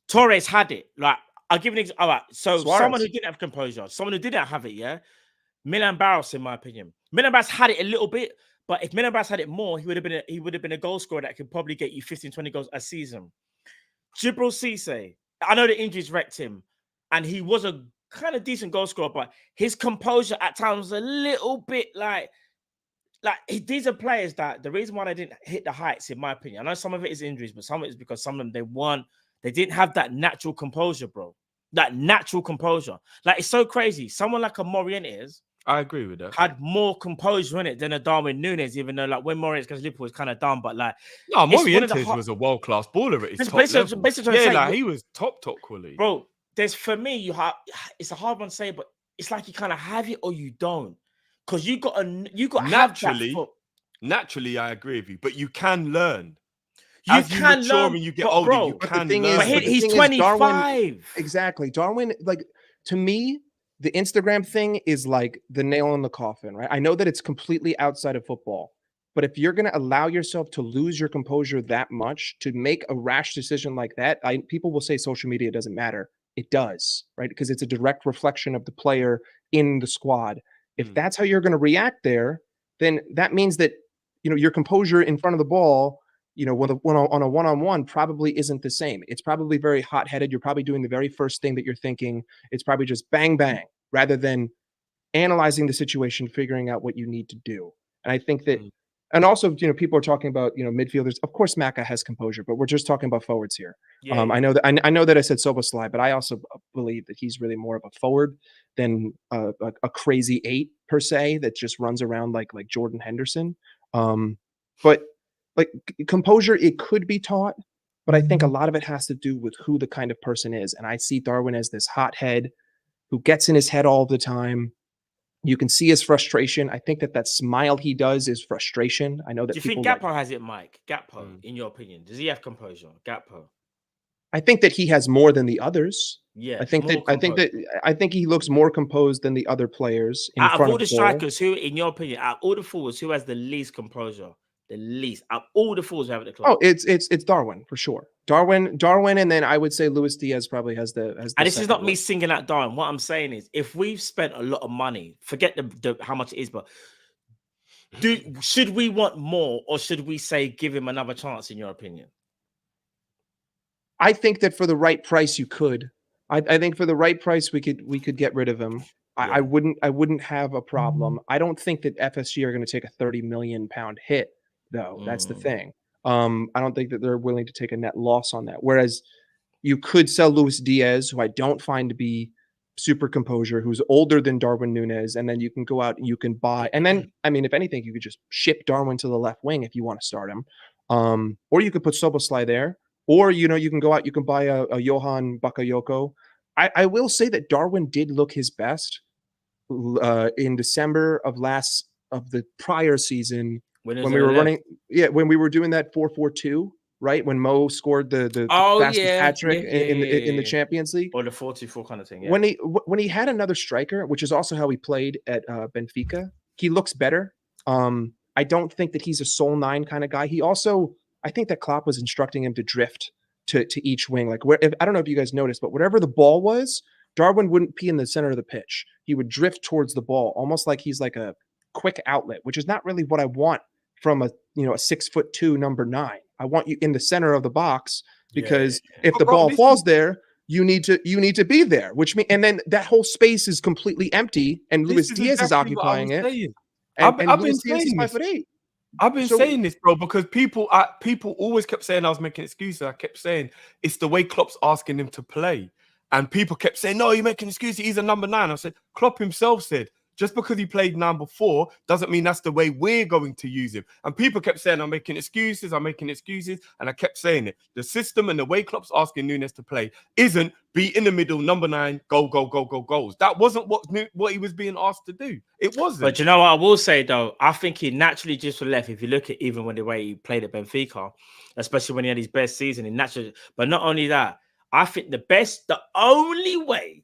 Torres had it. Like, I'll give an example. All right, so Suarez. Someone who didn't have composure, someone who didn't have it, yeah. Milan Barros, in my opinion, Milan Barros had it a little bit, but if Milan Barros had it more, he would have been a goal scorer that could probably get you 15, 20 goals a season. Djibril Cisse, I know the injuries wrecked him, and he was a kind of decent goal scorer, but his composure at times was a little bit like these are players that the reason why they didn't hit the heights, in my opinion, I know some of it is injuries, but some of it is because some of them they didn't have that natural composure, bro. That natural composure. Like, it's so crazy. Someone like a Morientes, I agree with that, had more composure in it than a Darwin Núñez, even though, like, when Morientes goes to Liverpool, is kind of dumb, but like, no, Morientes was a world-class baller at his top level. He was top quality, bro. For me, it's a hard one to say, but it's like you kind of have it or you don't, because you got naturally. Naturally, I agree with you, but you can learn. You can learn, and you get older, bro, you can learn. But he's 25. Darwin, exactly. Darwin, like, to me, the Instagram thing is like the nail in the coffin, right? I know that it's completely outside of football, but if you're going to allow yourself to lose your composure that much, to make a rash decision like that, people will say social media doesn't matter. It does, right? Because it's a direct reflection of the player in the squad. If that's how you're going to react there, then that means that, your composure in front of the ball, on a one-on-one probably isn't the same. It's probably very hot-headed. You're probably doing the very first thing that you're thinking. It's probably just bang, bang, rather than analyzing the situation, figuring out what you need to do. And I think that, and also, people are talking about, midfielders. Of course, Maka has composure, but we're just talking about forwards here. Yeah. I know that I said Soboslai, but I also believe that he's really more of a forward than a crazy 8 per se that just runs around like Jordan Henderson. But like, composure, it could be taught, but I think a lot of it has to do with who the kind of person is. And I see Darwin as this hothead who gets in his head all the time. You can see his frustration. I think that smile he does is frustration. I know that. Do you think Gakpo has it, Mike? Gakpo, in your opinion, does he have composure? Gakpo. I think that he has more than the others. Yeah, I think he looks more composed than the other players in out of front all of the goal. strikers, who, in your opinion, out of all the forwards, who has the least composure? The least out of all the forwards we have at the club. Oh, it's Darwin for sure. Darwin, and then I would say Luis Diaz probably has the. And this is not me singing out Darwin. What I'm saying is, if we've spent a lot of money, forget the how much it is, but should we want more, or should we say give him another chance? In your opinion, I think that for the right price, you could. I think for the right price, we could get rid of him. Yeah. I wouldn't have a problem. I don't think that FSG are going to take a 30 million pound hit, though. That's the thing. I don't think that they're willing to take a net loss on that. Whereas you could sell Luis Diaz, who I don't find to be super composure, who's older than Darwin Núñez, and then you can go out and you can buy. And then, I mean, if anything, you could just ship Darwin to the left wing if you want to start him, or you could put Soboslai there, or you can go out, you can buy a Johan Bakayoko. I will say that Darwin did look his best in December of the prior season when we were running, when we were doing that 4-4-2. Right when Mo scored the fastest hat trick in the Champions League, or the 44 kind of thing. Yeah. When he had another striker, which is also how he played at Benfica, he looks better. I don't think that he's a sole 9 kind of guy. He also, I think that Klopp was instructing him to drift to each wing. Like I don't know if you guys noticed, but whatever the ball was, Darwin wouldn't be in the center of the pitch. He would drift towards the ball, almost like he's like a quick outlet, which is not really what I want from a 6'2" number 9. I want you in the center of the box because if the ball falls there, you need to be there. Which means, and then that whole space is completely empty, and Luis Diaz is occupying it. I've been saying this. I've been saying this, bro, because people always kept saying I was making excuses. I kept saying it's the way Klopp's asking him to play, and people kept saying, "No, you're making excuses. He's a number 9." I said, Klopp himself said, just because he played 9 before doesn't mean that's the way we're going to use him. And people kept saying, I'm making excuses. And I kept saying it. The system and the way Klopp's asking Núñez to play isn't be in the middle, number 9, goals. That wasn't what he was being asked to do. It wasn't. But you know what I will say, though? I think he naturally just left. If you look at even when the way he played at Benfica, especially when he had his best season, he naturally. But not only that, I think the only way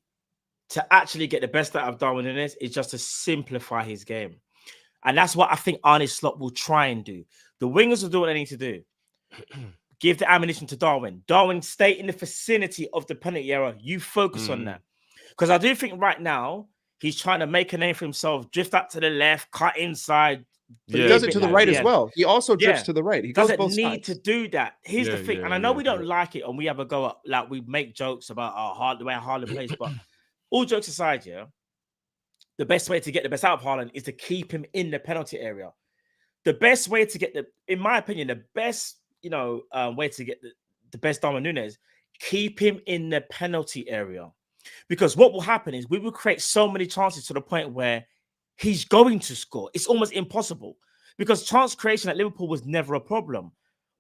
to actually get the best out of Darwin Núñez is just to simplify his game. And that's what I think Arne Slot will try and do. The wingers will do what they need to do. Give the ammunition to Darwin. Darwin, stay in the vicinity of the penalty area. You focus on that. Because I do think right now, he's trying to make a name for himself, drift out to the left, cut inside. But he does it to the right as well. He also drifts to the right. He doesn't need to do that. Here's the thing. And I know we don't like it, and we have a go at, like, we make jokes about the way Haaland plays, but all jokes aside, the best way to get the best out of Haaland is to keep him in the penalty area. The best way to get in my opinion, the best, way to get the best Darwin Núñez, keep him in the penalty area. Because what will happen is we will create so many chances to the point where he's going to score. It's almost impossible because chance creation at Liverpool was never a problem.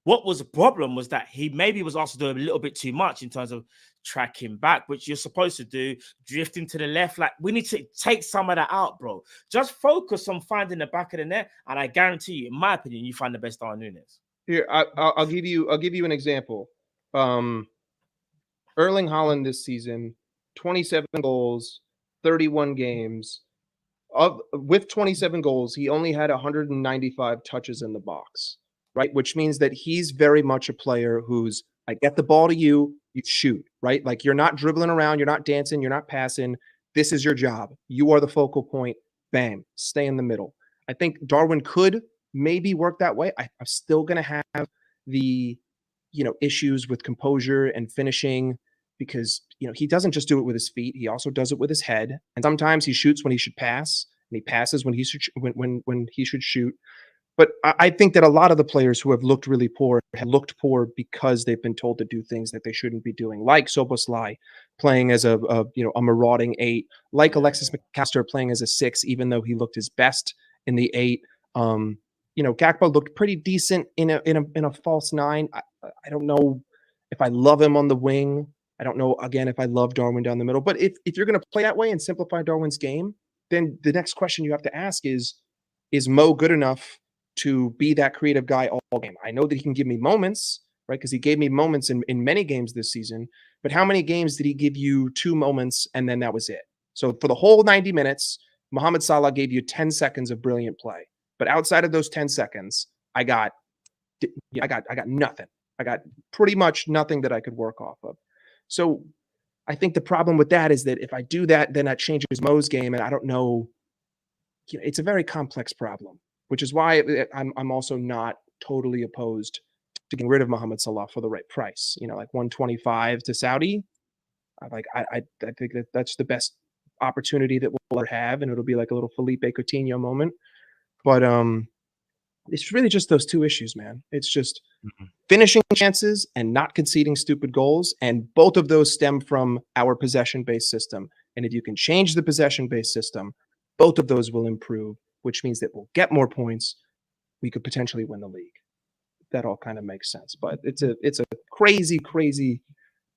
What was a problem was that he maybe was also doing a little bit too much in terms of tracking back, which you're supposed to do, drifting to the left. Like, we need to take some of that out, bro. Just focus on finding the back of the net, and I guarantee you, in my opinion, you find the best Darwin Núñez. Here, I'll give you an example. Erling Haaland this season, 27 goals, 31 games. With 27 goals, he only had 195 touches in the box. Right, which means that he's very much a player who's, I get the ball to you, you shoot, right? Like, you're not dribbling around, you're not dancing, you're not passing. This is your job. You are the focal point. Bam, stay in the middle. I think Darwin could maybe work that way. I'm still going to have the, issues with composure and finishing because, he doesn't just do it with his feet. He also does it with his head. And sometimes he shoots when he should pass, and he passes when he should when he should shoot. But I think that a lot of the players who have looked really poor have looked poor because they've been told to do things that they shouldn't be doing, like Soboslai playing as a marauding 8, like Alexis McAllister playing as a 6, even though he looked his best in the 8. Gakpo looked pretty decent in a false 9. I don't know if I love him on the wing. I don't know, again, if I love Darwin down the middle. But if you're going to play that way and simplify Darwin's game, then the next question you have to ask is Mo good enough to be that creative guy all game? I know that he can give me moments, right? Because he gave me moments in many games this season. But how many games did he give you 2 moments and then that was it? So for the whole 90 minutes, Mohamed Salah gave you 10 seconds of brilliant play. But outside of those 10 seconds, I got nothing. I got pretty much nothing that I could work off of. So I think the problem with that is that if I do that, then that changes Mo's game, and I don't know. It's a very complex problem, which is why I'm also not totally opposed to getting rid of Mohamed Salah for the right price. Like 125 to Saudi. I think that's the best opportunity that we'll ever have, and it'll be like a little Felipe Coutinho moment. But it's really just those two issues, man. It's just finishing chances and not conceding stupid goals. And both of those stem from our possession-based system. And if you can change the possession-based system, both of those will improve, which means that we'll get more points. We could potentially win the league. That all kind of makes sense. But it's a crazy, crazy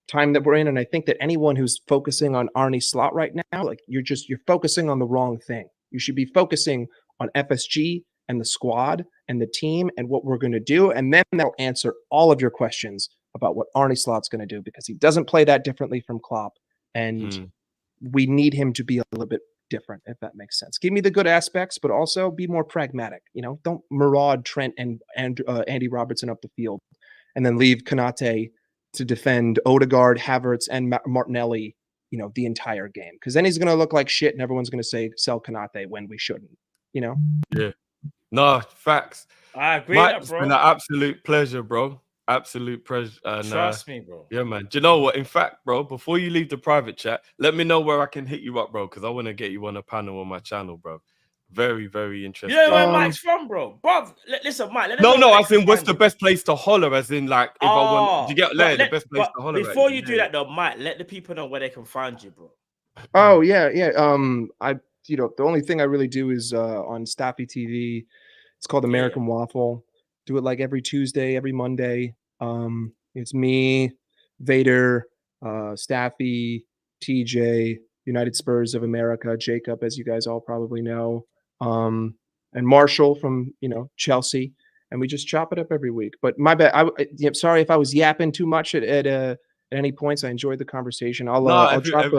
time that we're in. And I think that anyone who's focusing on Arne Slot right now, like you're focusing on the wrong thing. You should be focusing on FSG and the squad and the team and what we're going to do. And then they'll answer all of your questions about what Arne Slot's going to do, because he doesn't play that differently from Klopp. And we need him to be a little bit different, if that makes sense. Give me the good aspects, but also be more pragmatic. Don't maraud Trent and Andy Robertson up the field and then leave Konate to defend Odegaard, Havertz, and Martinelli, the entire game. Because then he's going to look like shit and everyone's going to say, sell Konate when we shouldn't, Yeah. No, facts. I agree Mike, with it's that, bro. been an absolute pleasure, bro. Absolute pleasure. And, Trust me, bro. Yeah, man. Do you know what? In fact, bro, before you leave the private chat, let me know where I can hit you up, bro, because I want to get you on a panel on my channel, bro. Very, very interesting. You know where Mike's from, bro? Bro, listen, Mike. Let us No, know where I think what's the best place to holler? As in, like, if I want, do you get the best place to holler? Before you do that, though, Mike, let the people know where they can find you, bro. Oh yeah. The only thing I really do is on Staffy TV. It's called American Waffle. Do it like every Tuesday, every Monday. It's me, Vader, Staffy, TJ, United Spurs of America, Jacob, as you guys all probably know, and Marshall from Chelsea, and we just chop it up every week. But my bad. I'm sorry if I was yapping too much at any points. I enjoyed the conversation. I'll drop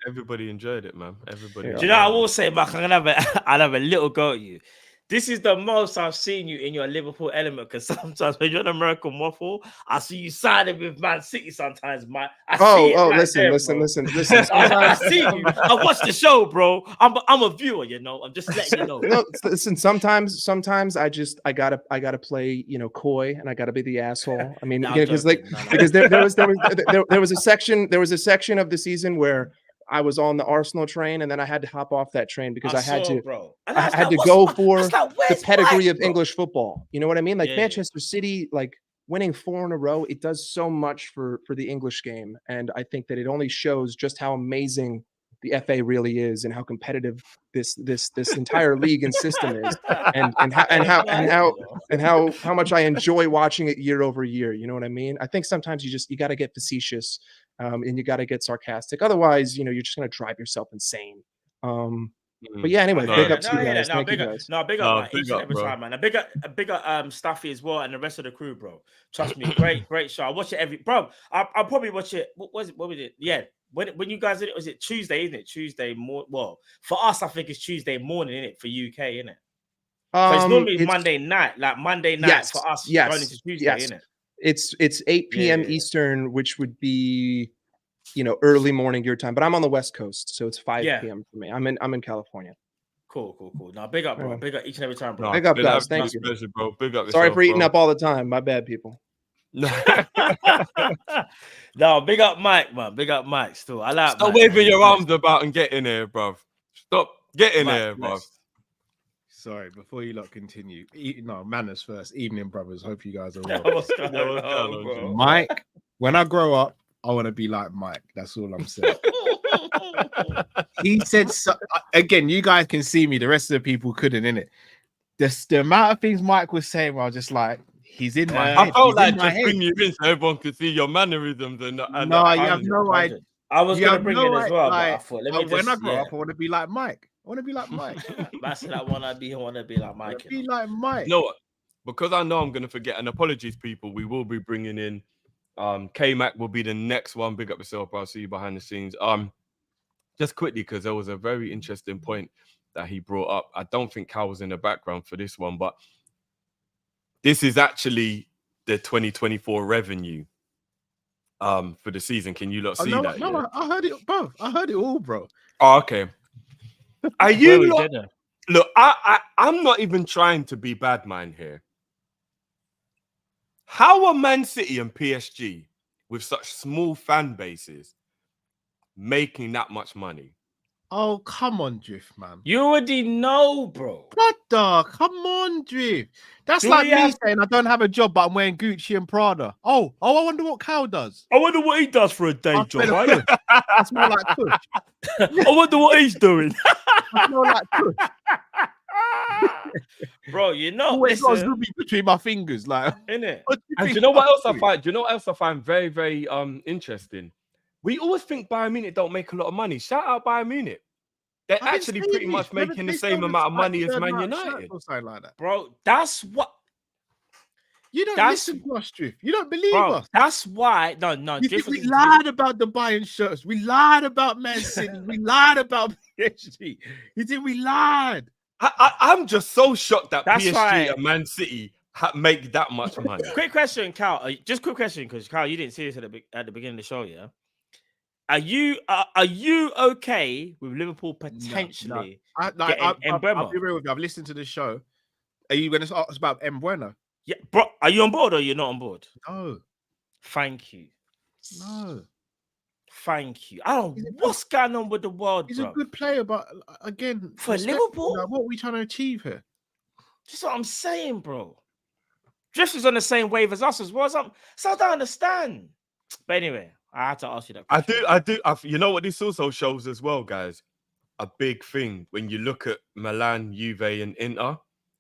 Everybody enjoyed it, man. Everybody. Do you know what I will say, Mark? I'll have a little go at you. This is the most I've seen you in your Liverpool element, because sometimes when you're an American Waffle, I see you siding with Man City sometimes, Mike. Listen. I see you. I watch the show, bro. I'm a viewer, I'm just letting you know. No, listen, sometimes I gotta play, coy, and I gotta be the asshole. I mean, because there was a section of the season where I was on the Arsenal train, and then I had to hop off that train because I had to go for the pedigree of English football. You know what I mean? Like Manchester City, like winning 4 in a row, it does so much for the English game, and I think that it only shows just how amazing the FA really is and how competitive this entire league and system is, and how much I enjoy watching it year over year. You know what I mean? I think sometimes you got to get facetious. And you got to get sarcastic. Otherwise, you're just going to drive yourself insane. But yeah, anyway, big ups to you guys. Thank you guys. Big up, each and every time, man. A big up, Staffy as well, and the rest of the crew, bro. Trust me, great show. I watch it I'll probably watch it. What was it? Yeah. When you guys did it, was it Tuesday, isn't it? Tuesday morning. Well, for us, I think it's Tuesday morning, isn't it? For UK, isn't it? So it's normally Monday night, like Monday night for us going into Tuesday, isn't it? It's 8 p.m. Eastern, which would be, early morning your time. But I'm on the West Coast, so it's 5 p.m. for me. I'm in California. Cool. Now, big up, bro. Big up each and every time, bro. Big up, guys. Thank you, pleasure, bro. Big up. Sorry for eating up all the time. My bad, people. No, big up, Mike, man. Big up, Mike. Still, I like. Stop waving your arms about and get in here, bro. Stop. Get in here, bro. Sorry, before you lot continue, manners first. Evening, brothers. Hope you guys are well. What's going on, bro? Mike, when I grow up, I want to be like Mike. That's all I'm saying. He said, again, you guys can see me. The rest of the people couldn't, innit? The amount of things Mike was saying, where I was just like, he's in my head. I felt like just bring you in so everyone could see your mannerisms. And you have no idea. I was going to bring it as well, but I thought, when I grow up, I want to be like Mike. That's what I want to be like Mike. Be like Mike. You know what? because I know I'm going to forget, and apologies, people, we will be bringing in K-Mac will be the next one. Big up yourself, bro. I'll see you behind the scenes. Just quickly, because there was a very interesting point that he brought up. I don't think Cal was in the background for this one, but this is actually the 2024 revenue for the season. Can you lot see that? No, yeah? I heard it, bro. I heard it all, bro. Oh, okay. Are Well, you we lot, didn't. look, I'm not even trying to be bad man here. How are Man City and PSG with such small fan bases making that much money? Oh, come on, Drift, man. You already know, bro. Brother, come on, Drift. That's Do like we me have- saying I don't have a job, but I'm wearing Gucci and Prada. Oh, I wonder what Cal does. I wonder what he does for a day I smell a kush. I smell like kush. I wonder what he's doing. I smell like kush. Bro, you know, Always got a listen, Zuby between my fingers, like. innit? What do And do think you know what I'm else I doing? find? Do you know what else I find very, very interesting? We always think Bayern Munich don't make a lot of money. Shout out Bayern Munich. They're I've been actually saying pretty this. much making the They same sold amount of like money as third Man round shirts United. or something like that. Bro, that's what, You don't That's- listen to us, Drift. You don't believe bro, us. that's why. No, You think Drift we was- lied about the Bayern shirts. We lied about Man City. We lied about PSG. You think we lied? I'm just so shocked that That's PSG right. and Man City make that much money. Quick question, Cal. Just quick question, because Cal, you didn't see this at the beginning of the show, yeah? Are you okay with Liverpool potentially? Getting I'll Mbeumo. be real with you. I've listened to the show. Are you going to ask about Mbeumo? Yeah, bro. Are you on board or you're not on board? No, Thank you. no. Thank you. I don't He's know a what's going on with the world, He's bro. a good player, but again, For respect, Liverpool? like, what are we trying to achieve here? Just what I'm saying, bro. Drift is on the same wave as us as well. So I don't understand. But anyway, I had to ask you that question. I do. You know what this also shows as well, guys? A big thing when you look at Milan, Juve, and Inter.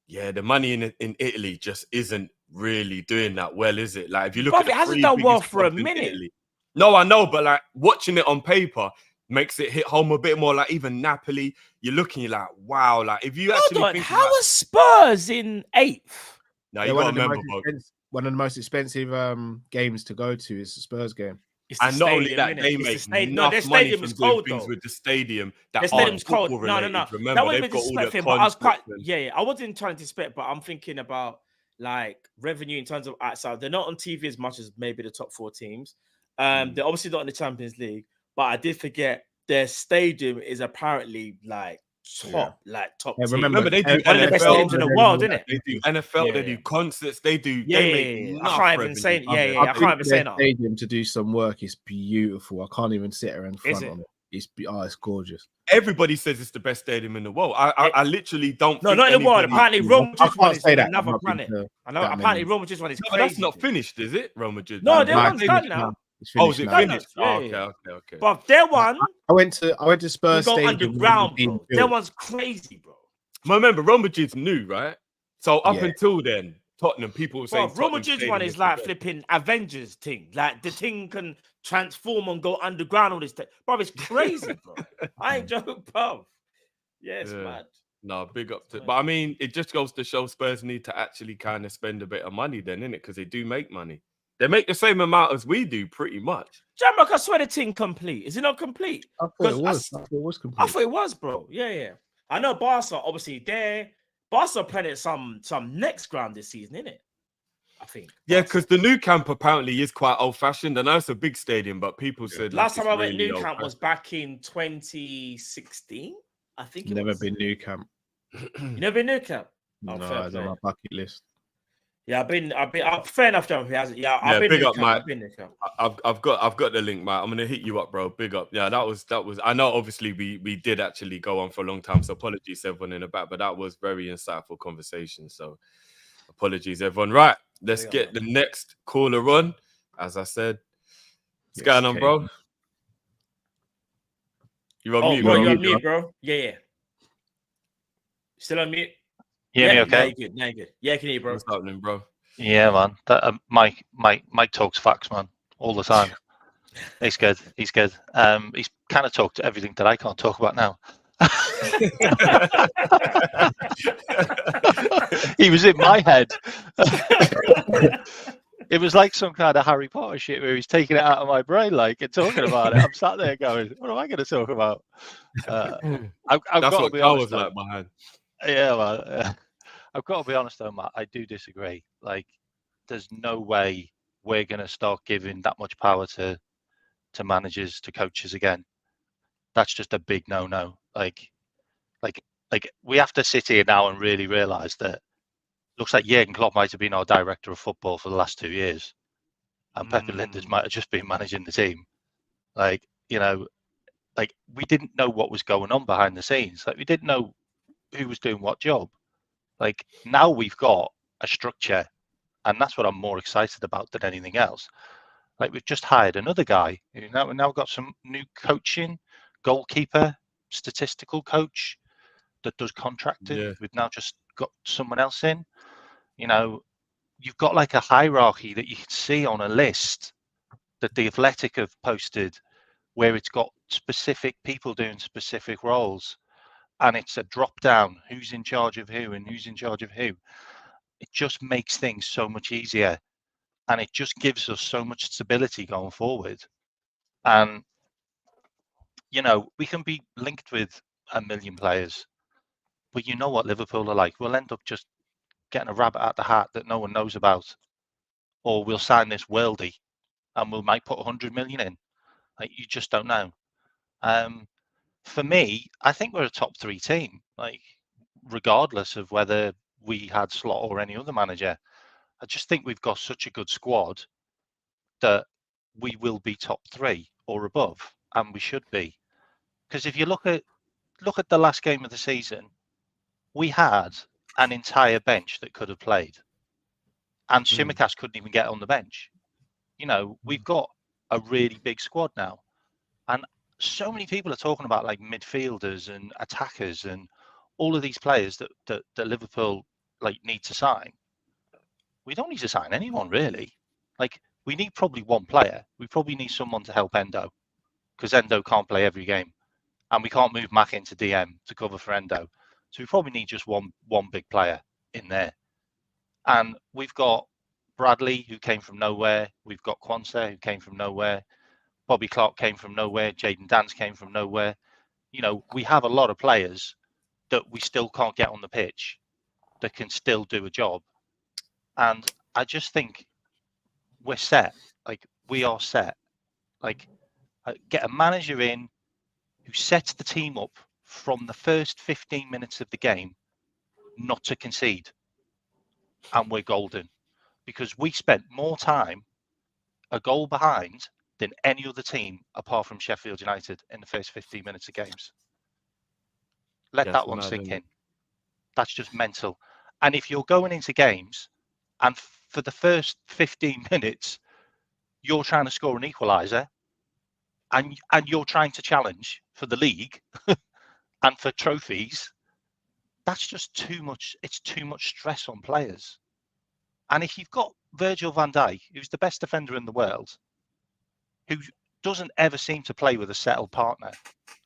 Yeah, the money in Italy just isn't really doing that well, is it? Like if you look Bruv, at the it hasn't three done well biggest for a clubs in minute. Italy. No, I know, but like watching it on paper makes it hit home a bit more. Like even Napoli, you're looking, you're like, wow. Like if you actually Hold on, think how about, are Spurs in 8th? now Yeah, you got to remember, bro. one of the most expensive games to go to is the Spurs game. It's the And not only stadium, that, innit? they It's the make stadium. enough No, their money stadium from is doing cold things though. with the stadium that Their aren't stadium's cold. football No. related. That Remember, wasn't they've even got all the disrespect, but I was quite. conscripts and- Yeah. I wasn't trying to disrespect, but I'm thinking about like revenue in terms of outside. They're not on TV as much as maybe the top 4 teams. They're obviously not in the Champions League, but I did forget their stadium is apparently like top, like top. Yeah, tier. Remember, they do one of the best NFL, stadiums in the world, isn't it? they do NFL, Yeah, they do yeah. concerts, they do. Yeah, they make I enough can't even revenue. say. Yeah, I I've can't been even to say their that. stadium to do some work. It's beautiful. I can't even sit here in front it? of it. It's gorgeous. Everybody says it's the best stadium in the world. I literally don't. No, think not in the world. anybody- Apparently, Rome I just won can't is say that. another I've not been planet. to I know. that Apparently, many. Rome just won is No, but crazy. that's not finished, is it? Real Madrid. No, Man. they No, one's it's done finished now. It's Oh, is finished it now. finished? Yeah, Oh, yeah. okay. But their one, I went to you Spurs go Stadium. underground, being bro. built. Their one's crazy, bro. Remember, Real Madrid's new, right? So up Yeah. until then, Tottenham people were saying Bro, Real Tottenham Madrid's Stadium one is the like best. flipping Avengers thing. Like the thing can transform and go underground. All this, bro, it's crazy, bro. I ain't joking, bro. Yeah, it's Yeah. mad. No, big up to. But I mean, it just goes to show Spurs need to actually kind of spend a bit of money, then, innit? Because they do make money. They make the same amount as we do, pretty much. Jamrock, I swear the thing complete. Is it not complete? I thought 'Cause it was. I thought it was complete. I thought it was, bro. Yeah. I know Barca, obviously, Barca playing at some next ground this season, innit? I think. Yeah, Barca. because the new camp apparently is quite old-fashioned. I know it's a big stadium, but people said Last like, time I it's went really New Camp was old-fashioned. back in 2016. I think it Never was. been New Camp. You never been New Camp? Oh, No, fair it's on play. my bucket list. Yeah, I've been. Fair enough, John. He hasn't. Yeah, I've Yeah, been big New up, Camp. mate. I've been New Camp. I've got the link, mate. I'm gonna hit you up, bro. Big up. Yeah, that was. I know, obviously, we did actually go on for a long time, so apologies everyone in the back, but that was very insightful conversation. So apologies everyone. Right, let's Big up, get man. the next caller on. As I said, what's Yes, going on, Kate. bro? You're on Oh, mute, bro, bro. you're on mute, bro. Yeah. Still on mute? Hear me Now okay? you're good. Now you're good. Yeah, I can hear you, bro. What's happening, bro? Yeah, man. That Mike talks facts, man, all the time. He's good. He's kind of talked everything that I can't talk about now. He was in my head. It was like some kind of Harry Potter shit where he's taking it out of my brain, like, and talking about it. I'm sat there going, "What am I going to talk about?" I've That's got to what be Carl honest. was like behind. Yeah, well, I've got to be honest though, Matt. I do disagree. Like, there's no way we're going to start giving that much power to managers, to coaches again. That's just a big no-no. Like we have to sit here now and really realise that looks like Jurgen Klopp might have been our director of football for the last 2 years, and Pepe Linders might have just been managing the team. Like, you know, like we didn't know what was going on behind the scenes. Like we didn't know who was doing what job. Like now we've got a structure, and that's what I'm more excited about than anything else. Like we've just hired another guy. We've now got some new coaching, goalkeeper, statistical coach that does contracting. Yeah. We've now just got someone else in. You know, you've got like a hierarchy that you can see on a list that the Athletic have posted, where it's got specific people doing specific roles, and it's a drop down who's in charge of who and who's in charge of who. It just makes things so much easier, and it just gives us so much stability going forward. And you know, we can be linked with a million players, but you know what Liverpool are like. We'll end up just getting a rabbit out the hat that no one knows about, or we'll sign this worldie and we might put 100 million in. Like you just don't know. For me, I think we're a top 3 team. Like regardless of whether we had Slot or any other manager, I just think we've got such a good squad that we will be top 3 or above, and we should be. Because if you look at the last game of the season, we had an entire bench that could have played, and Shimikas couldn't even get on the bench. You know, we've got a really big squad now, and so many people are talking about like midfielders and attackers and all of these players that Liverpool like need to sign. We don't need to sign anyone really. Like we need probably one player. We probably need someone to help Endo, because Endo can't play every game, and we can't move Mac into DM to cover for Endo. So we probably need just one big player in there. And we've got Bradley, who came from nowhere. We've got Kwanzaa, who came from nowhere. Bobby Clark came from nowhere. Jaden Dance came from nowhere. You know, we have a lot of players that we still can't get on the pitch that can still do a job. And I just think we're set. Like, we are set. Like, get a manager in who sets the team up from the first 15 minutes of the game not to concede. And we're golden, because we spent more time a goal behind than any other team apart from Sheffield United in the first 15 minutes of games. Let That's that one mad, sink isn't in. it? That's just mental. And if you're going into games and for the first 15 minutes, you're trying to score an equaliser and you're trying to challenge for the league and for trophies, that's just too much. It's too much stress on players. And if you've got Virgil van Dijk, who's the best defender in the world, who doesn't ever seem to play with a settled partner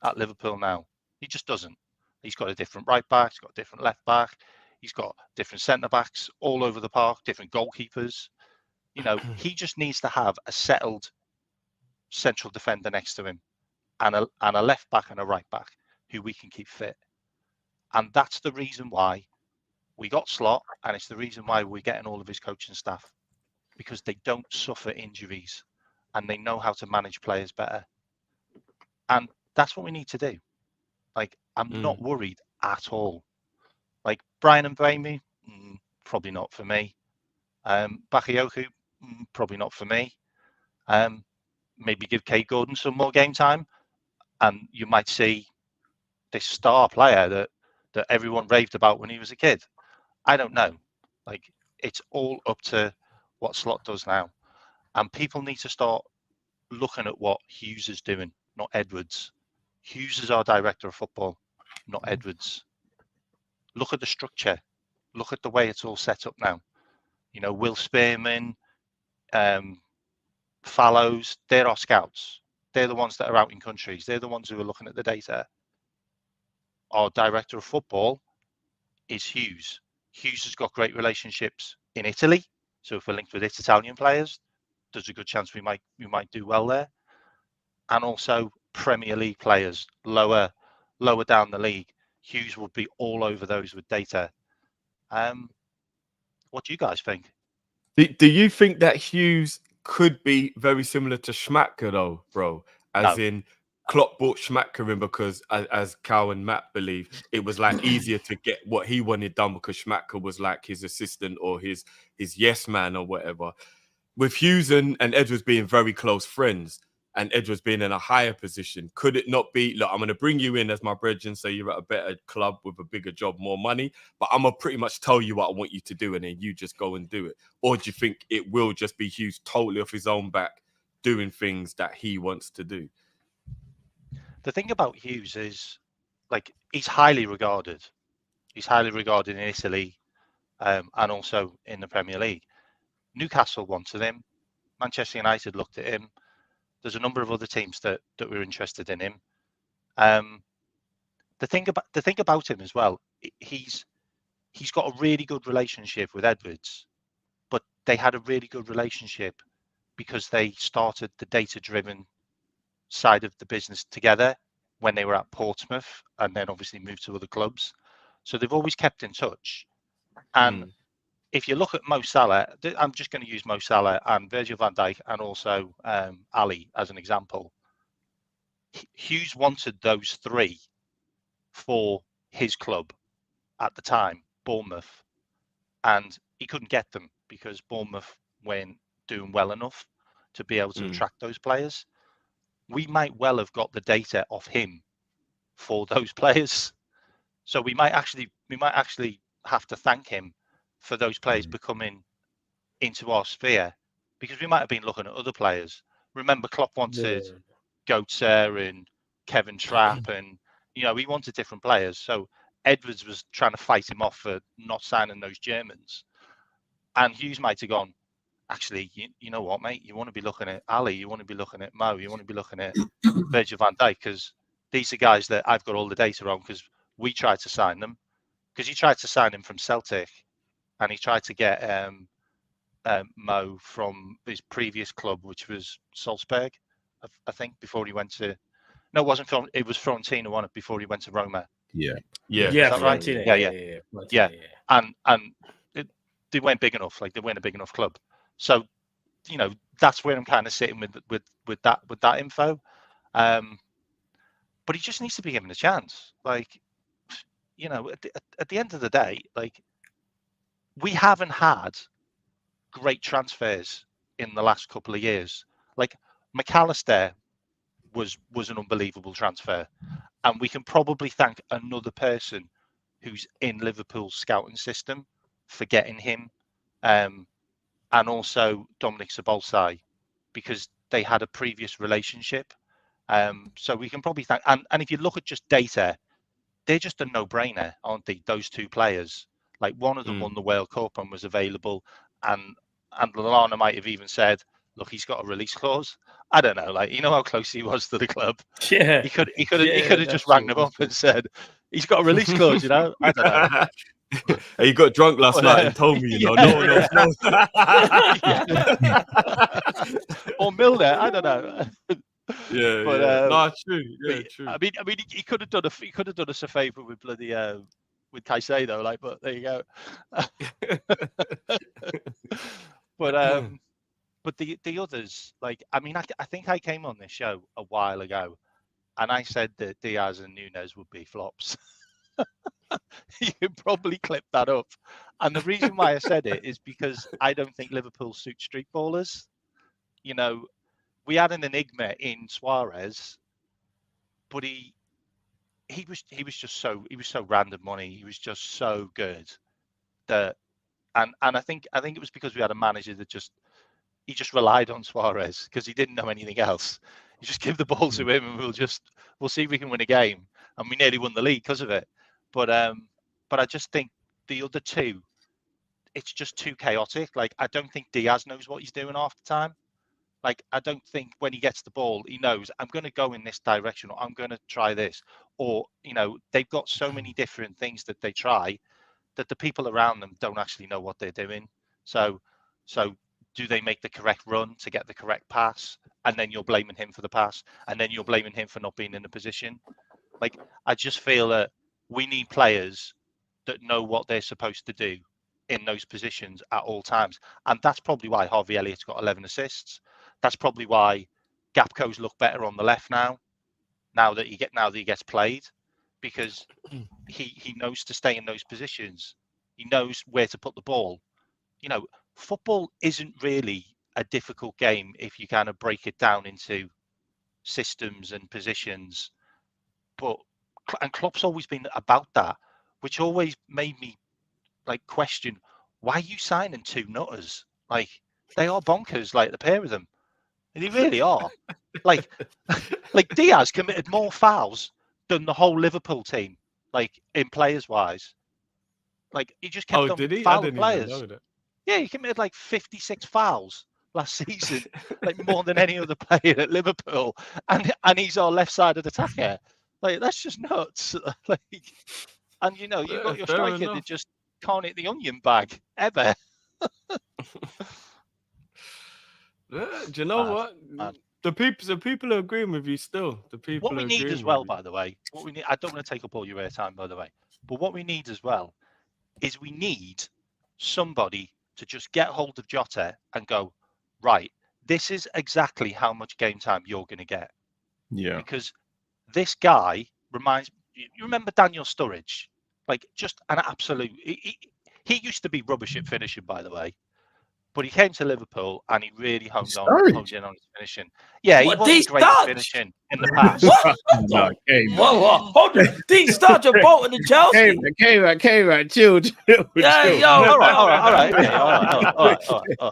at Liverpool now, he just doesn't. He's got a different right back, he's got a different left back, he's got different centre backs all over the park, different goalkeepers. You know, he just needs to have a settled central defender next to him, and a left back and a right back who we can keep fit. And that's the reason why we got Slot, and it's the reason why we're getting all of his coaching staff, because they don't suffer injuries and they know how to manage players better. And that's what we need to do. Like, I'm not worried at all. Like, Brian and Brahmy, probably not for me. Bakayoko, probably not for me. Maybe give Kate Gordon some more game time, and you might see this star player that everyone raved about when he was a kid. I don't know. Like, it's all up to what Slot does now. And people need to start looking at what Hughes is doing, not Edwards. Hughes is our director of football, not Edwards. Look at the structure. Look at the way it's all set up now. You know, Will Spearman, Fallows, they're our scouts. They're the ones that are out in countries. They're the ones who are looking at the data. our director of football is Hughes. Hughes has got great relationships in Italy, so if we're linked with Italian players, there's a good chance we might do well there. And also Premier League players, lower down the league. Hughes would be all over those with data. What do you guys think? Do you think that Hughes could be very similar to Schmatke though, bro? As No. in, Klopp brought Schmatke in because, as Cal and Matt believe, it was like easier to get what he wanted done because Schmatke was like his assistant or his yes man or whatever. With Hughes and Edwards being very close friends, and Edwards being in a higher position, could it not be, look, I'm going to bring you in as my brethren, so you're at a better club with a bigger job, more money, but I'm going to pretty much tell you what I want you to do, and then you just go and do it? Or do you think it will just be Hughes totally off his own back, doing things that he wants to do? The thing about Hughes is, like, he's highly regarded. He's highly regarded in Italy, and also in the Premier League. Newcastle wanted him. Manchester United looked at him. There's a number of other teams that were interested in him. The thing about him as well, he's got a really good relationship with Edwards, but they had a really good relationship because they started the data-driven side of the business together when they were at Portsmouth, and then obviously moved to other clubs. So they've always kept in touch. And if you look at Mo Salah, I'm just going to use Mo Salah and Virgil van Dijk and also Ali as an example. Hughes wanted those three for his club at the time, Bournemouth, and he couldn't get them because Bournemouth weren't doing well enough to be able to attract those players. We might well have got the data off him for those players, so we might actually have to thank him for those players becoming into our sphere, because we might have been looking at other players. Remember, Klopp wanted Goetze and Kevin Trapp, and he wanted different players. So Edwards was trying to fight him off for not signing those Germans, and Hughes might have gone, actually, you know what, mate? You want to be looking at Ali, you want to be looking at Mo, you want to be looking at Virgil van Dijk, because these are guys that I've got all the data on, because we tried to sign them, because he tried to sign him from Celtic, and he tried to get Mo from his previous club, which was Salzburg, I think, before he went to. No, it wasn't. It was Fiorentina, wasn't it, before he went to Roma? Yeah. Is that right? Fiorentina, Yeah. And they weren't big enough. Like, they weren't a big enough club. So, that's where I'm kind of sitting with that info. But he just needs to be given a chance. Like, at the end of the day, like, we haven't had great transfers in the last couple of years. Like, McAllister was an unbelievable transfer, and we can probably thank another person who's in Liverpool's scouting system for getting him, and also Dominic Szoboszlai, because they had a previous relationship. So we can probably thank, and if you look at just data, they're just a no-brainer, aren't they? Those two players. Like, one of them won the World Cup and was available, and Lallana might have even said, "Look, he's got a release clause." I don't know, like, how close he was to the club. Yeah, he could have just rang them up and said, "He's got a release clause." I don't know. He got drunk last night and told me, no one else knows. Or Milner, I don't know. True. Yeah, true. I mean, he could have done us a favour with bloody with Caicedo, like, but there you go. But the others, like, I mean, I think I came on this show a while ago, and I said that Diaz and Nunes would be flops. You can probably clip that up, and the reason why I said it is because I don't think Liverpool suits street ballers. We had an enigma in Suarez, but he was so random money. He was just so good that, and I think it was because we had a manager that just relied on Suarez because he didn't know anything else. You just give the ball to him, and we'll see if we can win a game. And we nearly won the league because of it. But I just think the other two, it's just too chaotic. Like, I don't think Diaz knows what he's doing half the time. Like, I don't think when he gets the ball, he knows, I'm going to go in this direction, or I'm going to try this, or they've got so many different things that they try that the people around them don't actually know what they're doing. So do they make the correct run to get the correct pass, and then you're blaming him for the pass, and then you're blaming him for not being in the position? Like, I just feel that we need players that know what they're supposed to do in those positions at all times. And that's probably why Harvey Elliott's got 11 assists. That's probably why Gapco's look better on the left now that he gets played, because he knows to stay in those positions. He knows where to put the ball. Football isn't really a difficult game if you kind of break it down into systems and positions. And Klopp's always been about that, which always made me question, why are you signing two nutters? Like, they are bonkers, like the pair of them. They really are. like Diaz committed more fouls than the whole Liverpool team, in players wise. He just kept on did he? I fouling didn't even players. know that. Yeah, he committed 56 fouls last season, more than any other player at Liverpool, and he's our left sided attacker. That's just nuts. And you've got your fair striker enough. that just can't hit the onion bag ever. Do you know Mad, what? mad. The people are agreeing with you still. The people What we are need agreeing as well, with by the way, I don't want to take up all your airtime, by the way, but what we need as well is we need somebody to just get hold of Jota and go, right, this is exactly how much game time you're going to get. Yeah. Because this guy reminds you remember Daniel Sturridge? Just an absolute. He used to be rubbish at finishing, by the way, but he came to Liverpool and he really honed Sturridge? in on his finishing. Yeah, he What, wasn't these great at starts? finishing in the past. What? No, came What? Hold on. These start your boat in the Chelsea. Came right. Chill. Yeah, chill. yo. all right, no.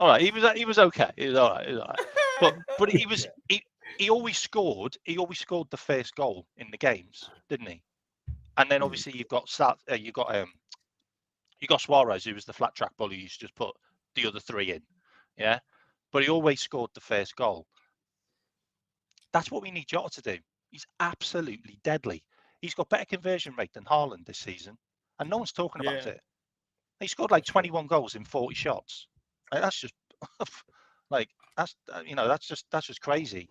all right. He was okay. He was all right. But he always scored. He always scored the first goal in the games, didn't he? And then obviously you got Suarez, who was the flat track bully. You used to just put the other three in, yeah. But he always scored the first goal. That's what we need Jota to do. He's absolutely deadly. He's got better conversion rate than Haaland this season, and no one's talking about it. He scored 21 goals in 40 shots. That's just that's just crazy.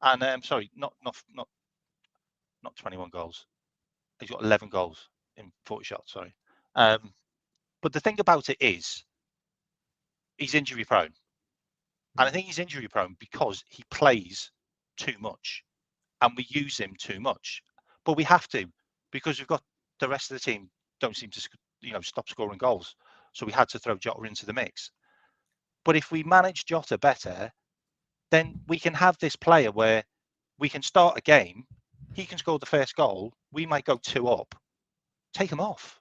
And sorry, not 21 goals. He's got 11 goals in 40 shots. Sorry. But the thing about it is, he's injury prone. And I think he's injury prone because he plays too much and we use him too much. But we have to, because we've got the rest of the team don't seem to stop scoring goals. So we had to throw Jota into the mix. But if we manage Jota better, then we can have this player where we can start a game, he can score the first goal, we might go 2 up, take him off.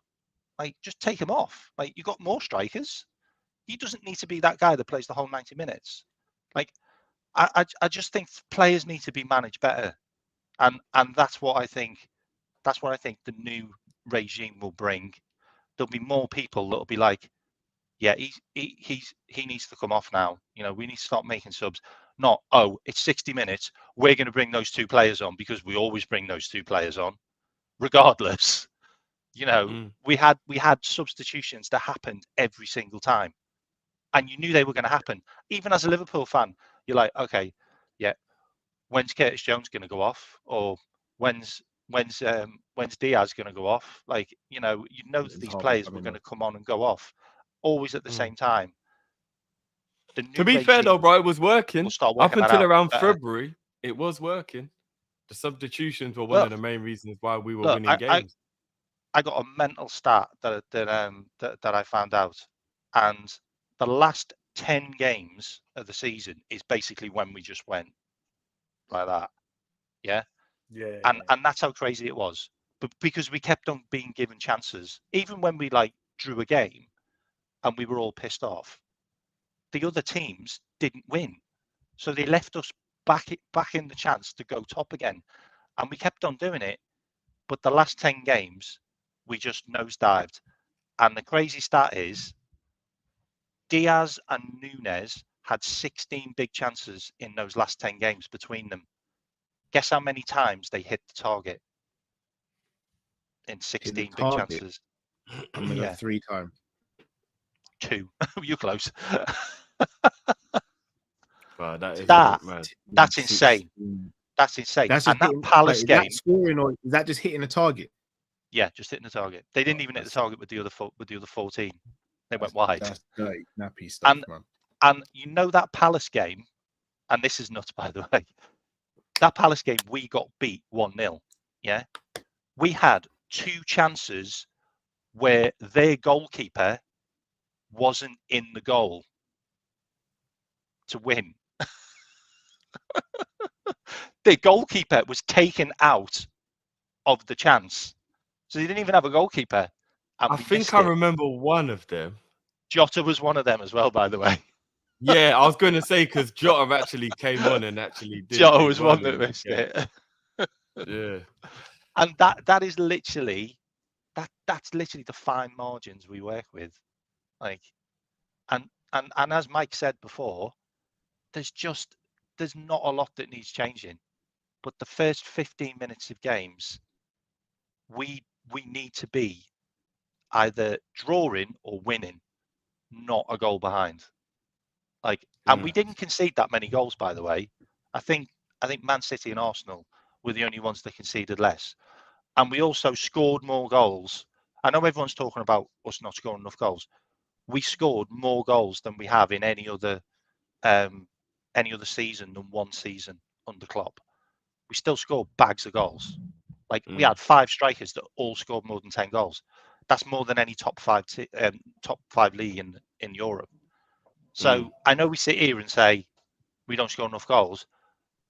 Just take him off. You've got more strikers. He doesn't need to be that guy that plays the whole 90 minutes. I just think players need to be managed better, and that's what I think. That's what I think the new regime will bring. There'll be more people that'll be like, yeah, he needs to come off now. We need to start making subs. Not, oh, it's 60 minutes. We're going to bring those 2 players on because we always bring those 2 players on, regardless. We had substitutions that happened every single time, and you knew they were going to happen. Even as a Liverpool fan, you're like, okay, yeah, when's Curtis Jones going to go off, or when's Diaz going to go off? That these players were going to come on and go off, always at the same time. To be fair though, bro, it was working up until around better. February. It was working. The substitutions were one of the main reasons why we were winning games. I got a mental stat that I found out, and the last 10 games of the season is basically when we just went like that. Yeah. And that's how crazy it was. But because we kept on being given chances, even when we drew a game and we were all pissed off, the other teams didn't win. So they left us back in the chance to go top again. And we kept on doing it. But the last 10 games, we just nosedived. And the crazy stat is Diaz and Núñez had 16 big chances in those last 10 games between them. Guess how many times they hit the target in Hit 16 the big target? chances? I'm gonna Yeah. go 3 times. 2. You're close. Wow, that is That- a bit mad. That's insane. That's insane. That's And just that hitting, Palace is game, that scoring or is that just hitting the target? yeah, just hitting the target. They didn't even hit the target with the other 14. They went wide. That's dirty, snappy stuff, man. And you know that Palace game, and this is nuts, by the way. That Palace game, we got beat 1-0. Yeah, we had 2 chances where their goalkeeper wasn't in the goal to win. Their goalkeeper was taken out of the chance, so they didn't even have a goalkeeper. And I we think missed I it. remember one of them. Jota was one of them as well, by the way. Yeah, I was going to say because Jota actually came on and actually did. Jota did was well one that in the missed game. it. Yeah. And that is literally that's literally the fine margins we work with. Like, and as Mike said before, there's not a lot that needs changing. But the first 15 minutes of games, we need to be either drawing or winning, not a goal behind. Like, and we didn't concede that many goals, by the way. I think Man City and Arsenal were the only ones that conceded less. And we also scored more goals. I know everyone's talking about us not scoring enough goals. We scored more goals than we have in any other season than one season under Klopp. We still scored bags of goals. Like, we had 5 strikers that all scored more than 10 goals. That's more than any top 5 league in Europe. So I know we sit here and say we don't score enough goals,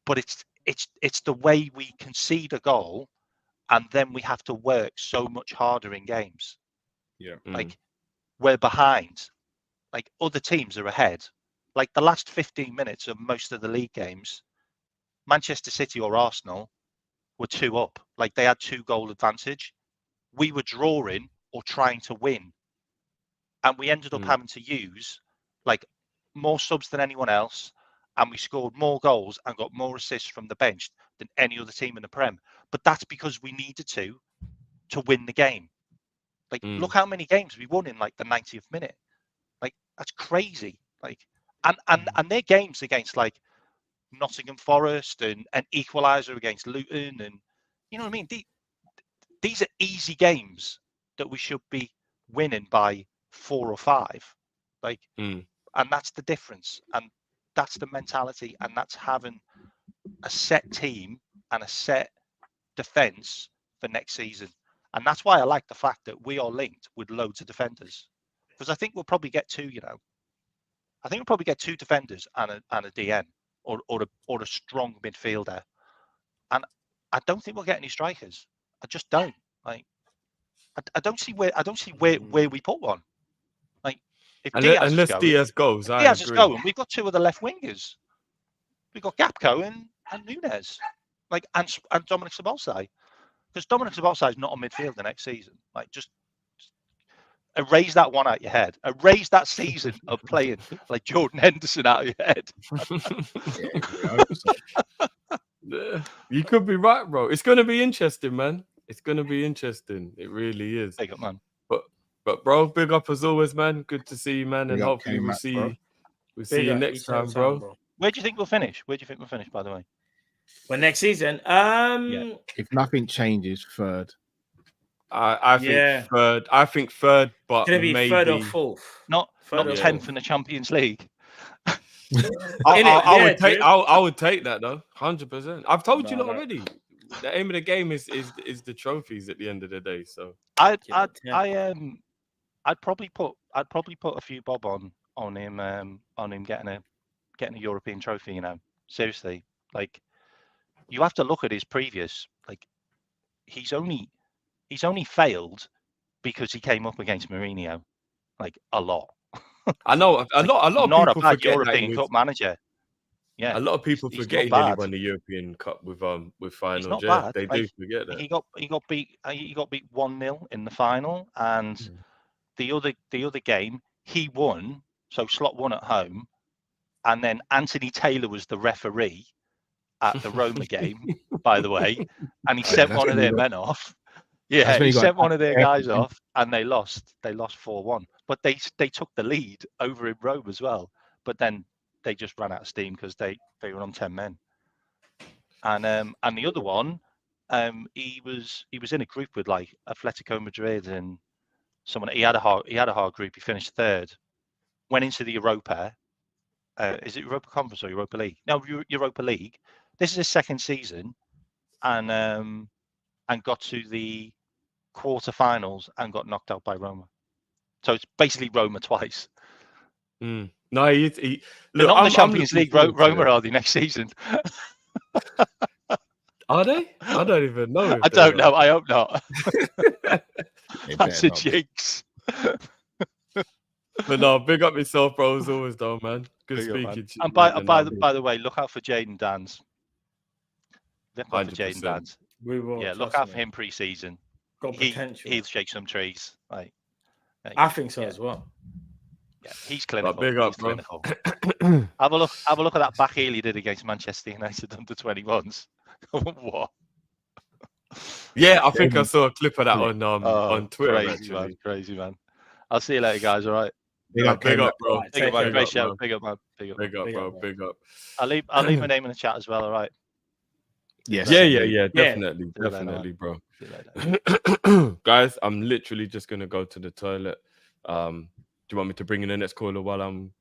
but it's the way we concede a goal, and then we have to work so much harder in games. Yeah. Like, we're behind. Like, other teams are ahead. Like, the last 15 minutes of most of the league games, Manchester City or Arsenal were 2 up. Like, they had 2 goal advantage. We were drawing or trying to win. And we ended up having to use like more subs than anyone else. And we scored more goals and got more assists from the bench than any other team in the Prem. But that's because we needed to win the game. Like, look how many games we won in like the 90th minute. Like, that's crazy. Like, and their games against like Nottingham Forest and an equaliser against Luton, and you know what I mean? These are easy games that we should be winning by 4 or 5. Like, and that's the difference. And that's the mentality. And that's having a set team and a set defense for next season. And that's why I like the fact that we are linked with loads of defenders. Because I think we'll probably get 2, I think we'll probably get 2 defenders and a DN or a strong midfielder. And I don't think we'll get any strikers. I just don't. Like, I don't see where we put one. Like, if Unless Diaz goes, I Diaz is agree. going. We've got 2 of the left wingers. We've got Gapco and Nunes, like, and Dominic Szoboszlai, because Dominic Szoboszlai is not a midfielder next season. Like, just erase that one out your head. Erase that season of playing like Jordan Henderson out of your head. You could be right, bro. It's going to be interesting, man. It's going to be interesting. It really is. Big up, man. But bro, big up as always, man. Good to see you, man. And hopefully we'll see you next time, bro. Where do you think we'll finish? By the way? For next season? If nothing changes, 3rd. I think third. I think third, but gonna be maybe 3rd or 4th. Not 10th in the Champions League. I would take that though, 100%. I've told you already. The aim of the game is the trophies at the end of the day. So I'd probably put a few bob on him getting a European trophy. Seriously, like, you have to look at his previous. Like, he's only failed because he came up against Mourinho, like, a lot. I know a lot of not people a bad forget European Cup manager. Yeah, a lot of people he's forget he not nearly bad. won the European Cup with finals. He's not Yeah, bad. they Like, do forget that. He got beat 1-0 in the final, and the other game he won. So Slot won at home, and then Anthony Taylor was the referee at the Roma game, by the way, and he sent that's one of when their you men off. Yeah, That's when he you got sent one of their guys everything. off, and they lost. They lost 4-1, but they took the lead over in Rome as well. But then they just ran out of steam because they were on 10 men. And the other one, he was in a group with like Atletico Madrid and someone. He had a hard group. He finished third, went into the Europa. Is it Europa Conference or Europa League? No, Europa League. This is his second season, and got to the quarterfinals and got knocked out by Roma. So it's basically Roma twice. No, he They're look. not in the I'm Champions looking League. forward to Roma it. are the next season. Are they? I don't even know. I don't know. I hope not. They That's better a not be. jinx. But no, big up yourself, bro. As always, though, man. Good Big up, man. speaking to you. And man, by the way, look out for Jaden Dans. Look out for 100%. Jaden Dans. We will. Yeah, look trust out for me. him pre-season. Got potential. He'll shake some trees. Like, I think so yeah. as well. Yeah, he's clinical. big up, he's bro. clinical. Have a look at that back heel he did against Manchester United under 21s. What? Yeah, I think I saw a clip of that Oh, on Twitter. crazy Actually, man, crazy man. I'll see you later, guys. All right. Big yeah, up, big Ken. up, bro. Right, Big up, man. Take Great care, show. man. Big up, man. Big up. Big up, Big bro. up, man. Big up. I'll leave my name in the chat as well. All right. Yes. Yeah. Definitely, See you later, definitely, bro. See you later. Guys, I'm literally just gonna go to the toilet. Do you want me to bring in the next caller while I'm?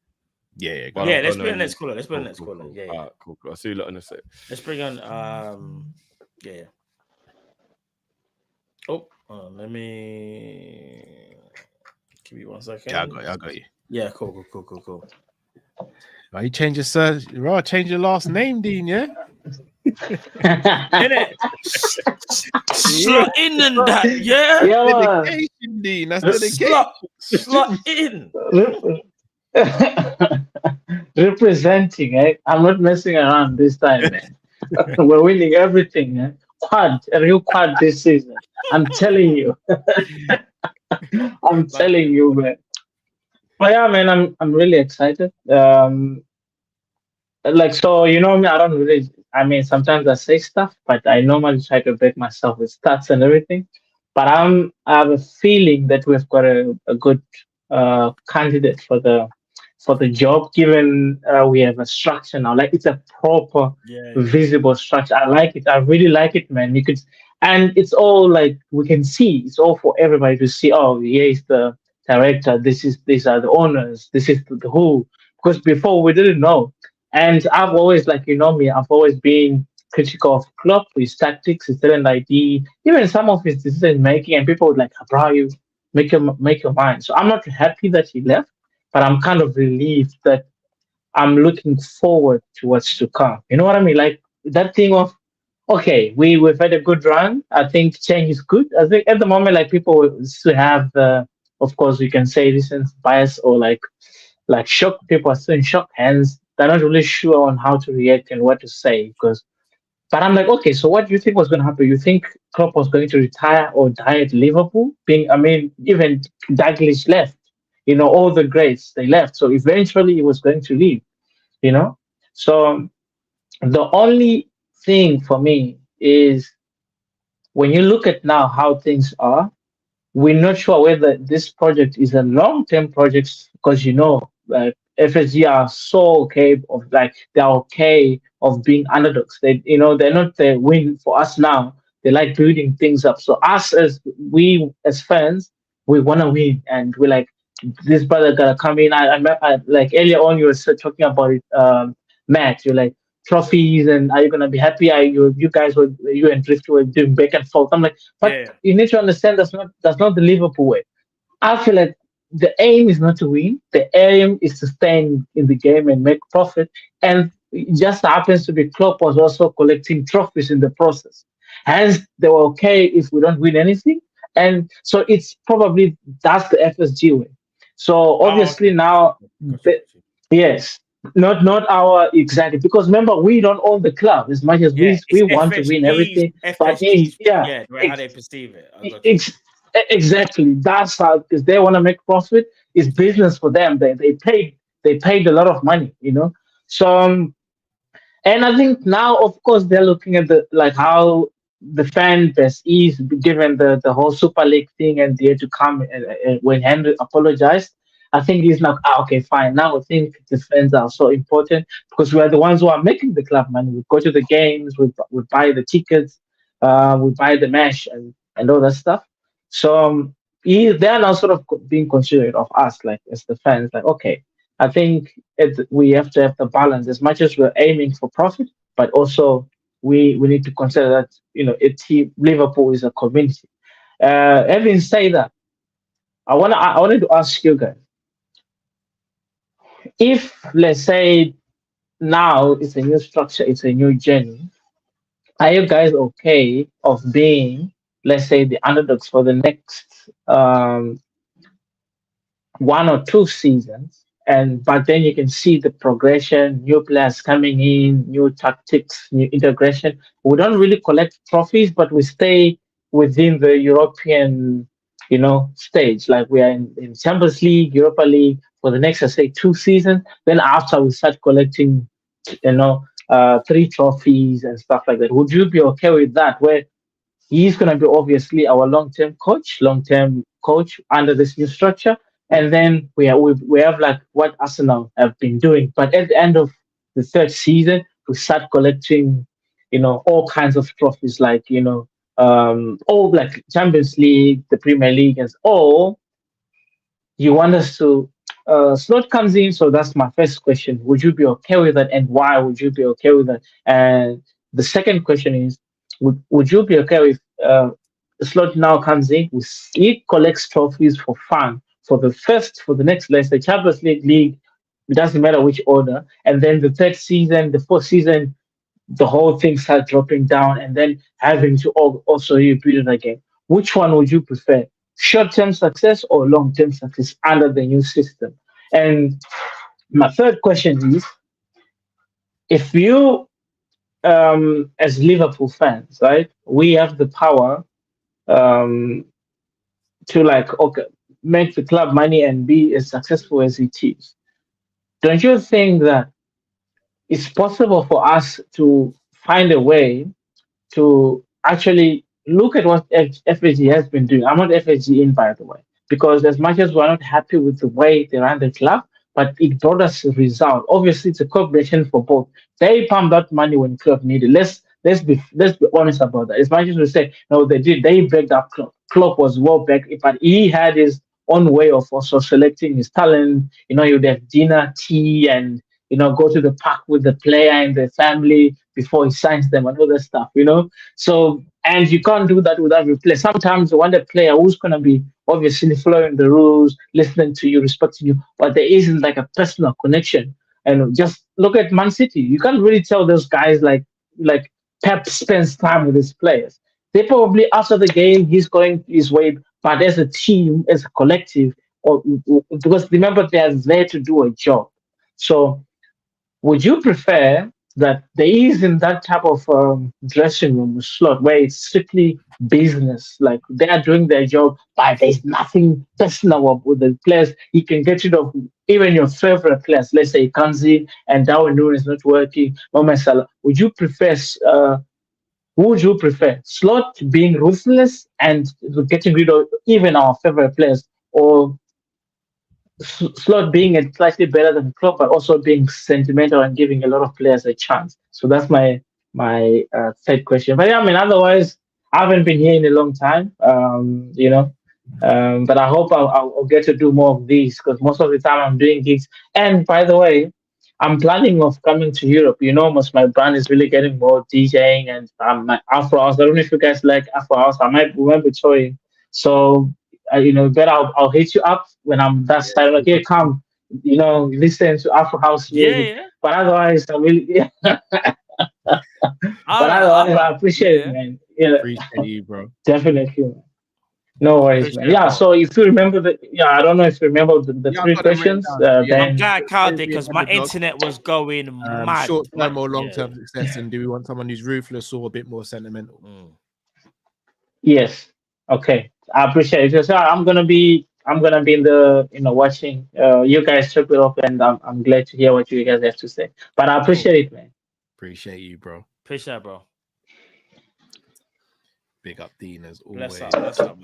Yeah. Well, Yeah, I'm let's gonna- bring the next caller. Let's bring the next Cool, caller. cool. Yeah, yeah. Alright, cool. I'll see you later in a sec. Let's bring on. Yeah. Oh, let me give you 1 second. Yeah, I got you. Yeah, cool. Right, you change your search. Right, change your last name, Dean. Yeah. Innit? Slot in and that, yeah. Yeah, man. Dedication, Dean. That's dedication. Slot in. Representing, eh? I'm not messing around this time, man. We're winning everything, eh? A real quad this season. I'm telling you. I'm telling you, man. But yeah, man, I'm really excited. Like, so, you know me, I mean, sometimes I say stuff, but I normally try to back myself with stats and everything. But I have a feeling that we've got a good candidate for the job, given we have a structure now. Like, it's a proper, visible structure. I like it. I really like it, man. And it's all like we can see. It's all for everybody to see. Oh, here is the director. These are the owners. This is the who. Because before we didn't know. And I've always, like, you know me, I've always been critical of Klopp, his tactics, his talent ID, even some of his decision making. And people would like, bro, you make your mind. So I'm not happy that he left, but I'm kind of relieved that I'm looking forward to what's to come. You know what I mean? Like that thing of, okay, we've had a good run. I think change is good. I think at the moment, like people still have of course, we can say this is bias or like shock. People are still in shock, hence they're not really sure on how to react and what to say. But I'm like, okay, so what do you think was going to happen? You think Klopp was going to retire or die at Liverpool? Even Dalglish left. You know, all the greats, they left. So eventually he was going to leave, you know? So the only thing for me is when you look at now how things are, we're not sure whether this project is a long-term project because, you know, FSG are so okay they're okay of being underdogs. They're not the win for us now. They like building things up. So us as fans, we want to win, and we're like, this brother gotta come in. I like earlier on you were talking about it, Matt. You're like trophies, and are you gonna be happy? You and Drift were doing back and forth. I'm like, but you need to understand that's not the Liverpool way. I feel like the aim is not to win. The aim is to stay in the game and make profit. And it just happens to be Klopp was also collecting trophies in the process. Hence, they were okay if we don't win anything. And so it's probably that's the FSG way. So obviously now, yes, not our exactly, because remember we don't own the club as much as we want to win everything. But how they perceive it. Exactly. That's how, because they want to make profit. It's business for them. They paid a lot of money, you know. So And I think now, of course, they're looking at the like how the fan base is given the whole Super League thing, and they had to come when Henry apologized. I think he's now okay, fine. Now I think the fans are so important because we are the ones who are making the club money. We go to the games, we buy the tickets, we buy the mesh and all that stuff. So they are now sort of being considerate of us, like as the fans. Like, okay, I think we have to have the balance as much as we're aiming for profit, but also we need to consider that Liverpool is a community. Having said that, I wanted to ask you guys if, let's say, now it's a new structure, it's a new journey. Are you guys okay of being, let's say, the underdogs for the next 1 or 2 seasons, and but then you can see the progression, new players coming in, new tactics, new integration. We don't really collect trophies, but we stay within the European, stage. Like we are in Champions League, Europa League for the next, let's say, 2 seasons. Then after we start collecting, 3 trophies and stuff like that. Would you be okay with that? Where he's going to be obviously our long-term coach under this new structure. And then we have like what Arsenal have been doing. But at the end of the third season, we start collecting, all kinds of trophies like, all like Champions League, the Premier League, and all. You want us to slot comes in, so that's my first question. Would you be okay with that, and why would you be okay with that? And the second question is, would you be okay with the slot now comes in, he collects trophies for fun for the next, let's say, Champions League, it doesn't matter which order, and then the third season, the fourth season, the whole thing starts dropping down, and then having to also rebuild it again. Which one would you prefer? Short-term success or long-term success under the new system? And my third question is, if you, as Liverpool fans, right, we have the power to make the club money and be as successful as it is. Don't you think that it's possible for us to find a way to actually look at what FAG has been doing? I'm not FAG in, by the way, because as much as we're not happy with the way they ran the club, but it brought us a result. Obviously, it's a combination for both. They pumped out money when club needed. Let's be honest about that. As much as we say no, they backed up Klopp. Klopp was well backed, but he had his own way of also selecting his talent. He would have dinner, tea, and go to the park with the player and the family before he signs them and all that stuff. So, and you can't do that without replay. Sometimes you want a player who's gonna be obviously following the rules, listening to you, respecting you, but there isn't like a personal connection. And just look at Man City. You can't really tell those guys like Pep spends time with his players. They probably after the game he's going his way, but as a team, as a collective, or because remember they're there to do a job. So would you prefer that there isn't that type of dressing room slot where it's strictly business, like they are doing their job, but there's nothing personal with the players? You can get rid of even your favorite players. Let's say Kanzi and Darwin Nunes is not working, Mohamed Salah. Would you prefer Slot being ruthless and getting rid of even our favorite players, or Slot being slightly better than Klopp, but also being sentimental and giving a lot of players a chance? So that's my third question. But yeah, I mean, otherwise, I haven't been here in a long time, but I hope I'll get to do more of these because most of the time I'm doing gigs. And by the way, I'm planning of coming to Europe. Most my brand is really getting more DJing and my Afro House. I don't know if you guys like Afro House. I might remember touring. So, better I'll hit you up when I'm that side. Like, here, come, listen to Afro House music. Yeah. But otherwise, I really, but otherwise, I appreciate it, man. Appreciate you, bro. Definitely. Man. No worries, man. Appreciate Yeah, it, so if you remember I don't know if you remember the Yeah, I've three got them written questions. down. Yeah. I'm Then glad Carl did because my Underdog. internet was going mad. Short term or Yeah. long term success, and do we want someone who's ruthless or a bit more sentimental? yes, okay, I appreciate it. So I'm gonna be in the watching you guys trip it up, and I'm glad to hear what you guys have to say. But I appreciate it, man. Appreciate you, bro. Appreciate it, bro. Big up Dean as always. Bless up,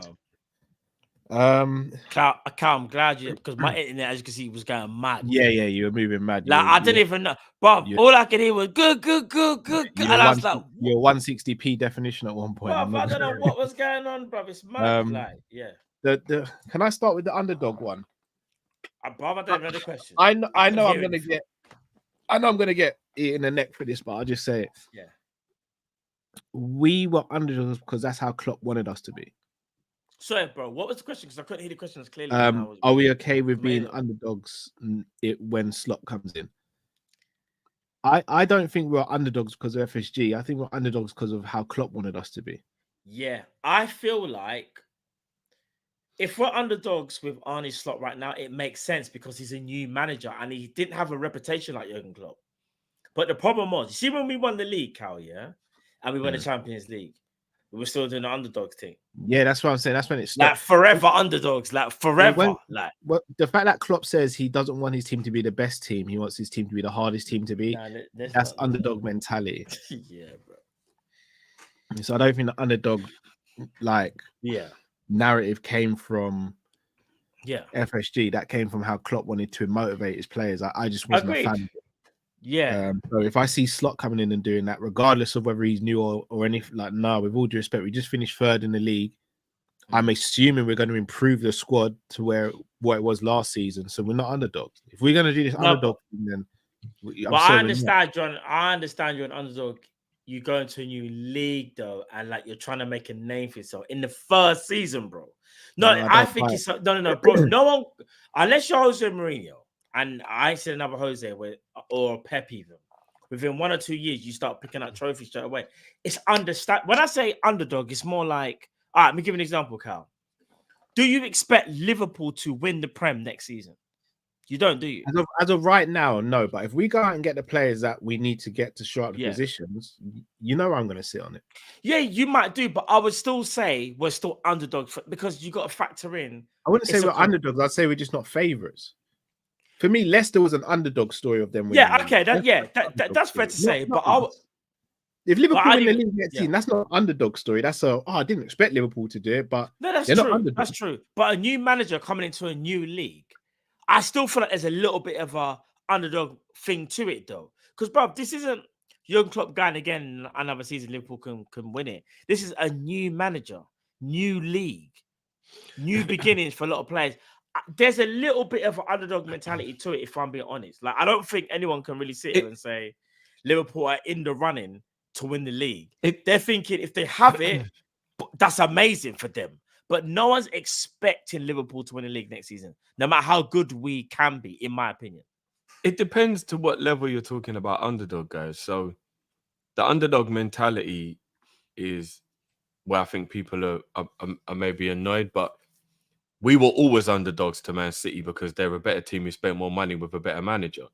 man. Cal, I'm glad you, because my internet, as you can see, was going mad. Yeah, you were moving mad. Like, I didn't even know, bro. All I could hear was good. And I was like, your 160p definition at one point. Bro, I don't know what was going on, bro. It's mad. Like, yeah. The can I start with the underdog one? Bro, I don't know the question. I know I'm gonna get it in the neck for this, but I'll just say it. Yeah. We were underdogs because that's how Klopp wanted us to be. Sorry, bro. What was the question? Because I couldn't hear the question as clearly. Are we okay with being underdogs when Slot comes in? I don't think we're underdogs because of FSG. I think we're underdogs because of how Klopp wanted us to be. Yeah, I feel like if we're underdogs with Arne Slot right now, it makes sense because he's a new manager and he didn't have a reputation like Jurgen Klopp. But the problem was, you see, when we won the league, Cal, yeah, and we won the Champions League, we were still doing the underdogs thing. Yeah, that's what I'm saying. That's when it stopped. Like forever underdogs, like forever. Well, the fact that Klopp says he doesn't want his team to be the best team, he wants his team to be the hardest team to be. That's underdog mentality. Yeah, bro. So I don't think the underdog narrative came from FSG. That came from how Klopp wanted to motivate his players. I just wasn't a fan. Yeah. So if I see Slot coming in and doing that, regardless of whether he's new or anything, like, no, with all due respect, we just finished third in the league. I'm assuming we're going to improve the squad to what it was last season. So we're not underdogs. If we're going to do this underdog thing, then I understand, John. I understand you're an underdog. You go into a new league though, and like you're trying to make a name for yourself in the first season, bro. No, I think it's no, bro. No one, unless you're Jose Mourinho. And I ain't seen another Jose or Pep even. Within 1 or 2 years, you start picking up trophies straight away. It's understand. When I say underdog, it's more like, all right, let me give you an example, Cal. Do you expect Liverpool to win the Prem next season? You don't, do you? As of right now, no. But if we go out and get the players that we need to get to show up the positions, you know I'm going to sit on it. Yeah, you might do, but I would still say we're still underdogs because you got to factor in. I wouldn't say we're underdogs. I'd say we're just not favourites. For me, Leicester was an underdog story of them. Yeah, okay, that's fair to say. But if Liverpool win the league next season, that's not an underdog story. That's I didn't expect Liverpool to do it, but no, that's true. That's true. But a new manager coming into a new league, I still feel like there's a little bit of a underdog thing to it, though. Because, bro, this isn't Jurgen Klopp going again another season. Liverpool can win it. This is a new manager, new league, new beginnings for a lot of players. There's a little bit of an underdog mentality to it, if I'm being honest. Like, I don't think anyone can really sit here and say Liverpool are in the running to win the league. They're thinking if they have it, that's amazing for them. But no one's expecting Liverpool to win the league next season, no matter how good we can be, in my opinion. It depends to what level you're talking about underdog, guys. So the underdog mentality is where I think people are maybe annoyed, but we were always underdogs to Man City because they're a better team who spent more money with a better manager.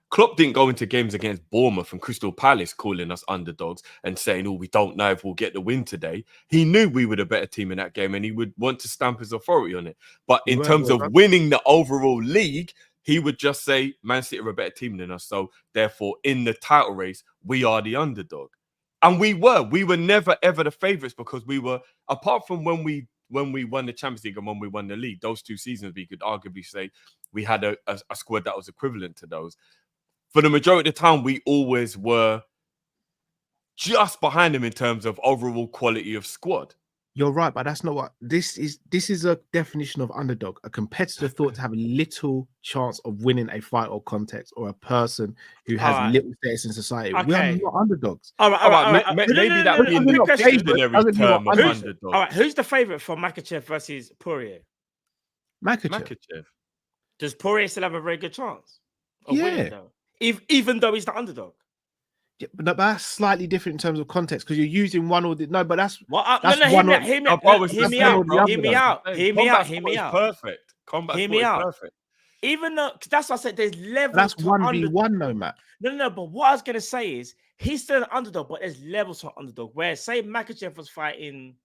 Klopp didn't go into games against Bournemouth and Crystal Palace calling us underdogs and saying, oh, we don't know if we'll get the win today. He knew we were the better team in that game and he would want to stamp his authority on it. But in terms of winning the overall league, he would just say, Man City are a better team than us. So therefore, in the title race, we are the underdog. And we were never, ever the favourites because we were, apart from when we won the Champions League and when we won the league, those 2 seasons, we could arguably say we had a squad that was equivalent to those. For the majority of the time, we always were just behind them in terms of overall quality of squad. You're right, but that's not what this is. This is a definition of underdog. A competitor thought to have little chance of winning a fight or contest, or a person who has little status in society. We are not underdogs. All right. Maybe that would be the dictionary term of underdog. All right, who's the favourite for Makachev versus Poirier? Makachev. Does Poirier still have a very good chance of winning, though? Even though he's the underdog. Yeah, but that's slightly different in terms of context because you're using one or the no, but that's hear me out. Perfect. Hear me out. Perfect. Even though that's what I said, there's levels. That's 1v1, no, Matt. No. But what I was gonna say is he's still an underdog, but there's levels to underdog. Where say Makachev was fighting,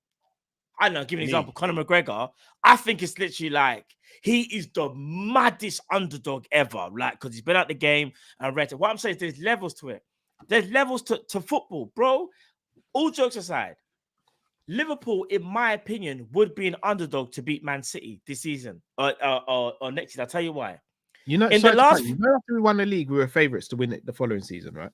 I don't know, give an example, Conor McGregor. I think it's literally like he is the maddest underdog ever, like because he's been out the game and read it. What I'm saying is there's levels to it. There's levels to football, bro. All jokes aside, Liverpool, in my opinion, would be an underdog to beat Man City this season or next season. I'll tell you why. You know, In the last, after we won the league, we were favourites to win it the following season, right?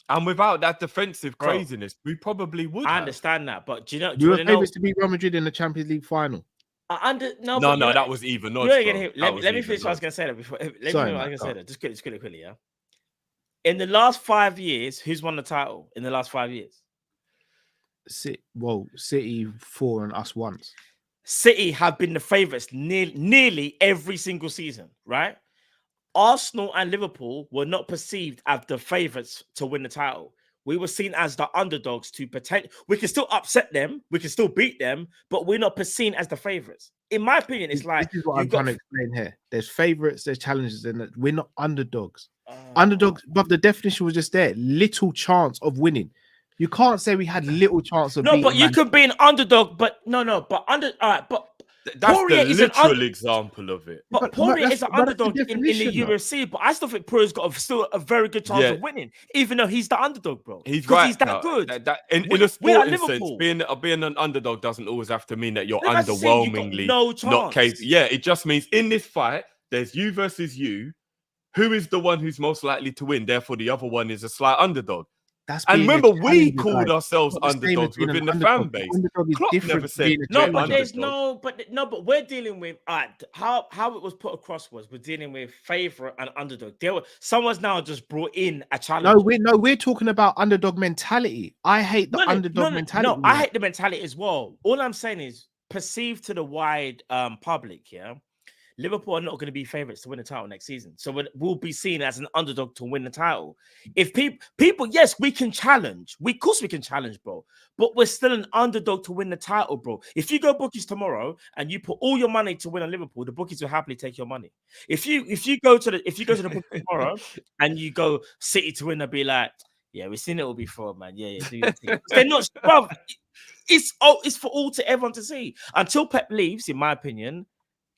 And without that defensive Bro, craziness, we probably would. I understand that, but do you know? We were favourites to beat Real Madrid in the Champions League final. No, that was even. Let me finish what I was going to say that before. Let me finish what I was going to say that. Just quickly, yeah. In the last 5 years, who's won the title in the last 5 years? City 4 and us once. City have been the favourites nearly every single season, right? Arsenal and Liverpool were not perceived as the favourites to win the title. We were seen as the underdogs to pretend. We can still upset them, we can still beat them, but we're not seen as the favourites. In my opinion, it's like this is what I'm trying to explain here. There's favourites, there's challenges, and we're not underdogs. Underdogs, but the definition was just there. Little chance of winning. You can't say we had little chance of no, but you could be an underdog, but but that's Poirier the is literal example of it. But Poirier is an underdog in the UFC, but I still think Poirier's got still a very good chance of winning, even though he's the underdog, bro. He's right. He's that good. In a sporting sense, being an underdog doesn't always have to mean that you're underwhelmingly not capable. Yeah, it just means in this fight, there's you versus you. Who is the one who's most likely to win? Therefore, the other one is a slight underdog. And remember, we called ourselves underdogs within the fan base. Klopp never said but we're dealing with how it was put across was we're dealing with favourite and underdog. Someone's now just brought in a challenge. We're talking about underdog mentality. I hate the underdog mentality. No, I hate the mentality as well. All I'm saying is perceived to the wide public, yeah. Liverpool are not going to be favourites to win the title next season. So we'll be seen as an underdog to win the title. If people, yes, we can challenge. Of course we can challenge, bro. But we're still an underdog to win the title, bro. If you go bookies tomorrow and you put all your money to win on Liverpool, the bookies will happily take your money. If you go to the bookies tomorrow and you go City to win, they'll be like, yeah, we've seen it all before, man. Yeah, do your thing. They're not, bro. It's for everyone to see. Until Pep leaves, in my opinion,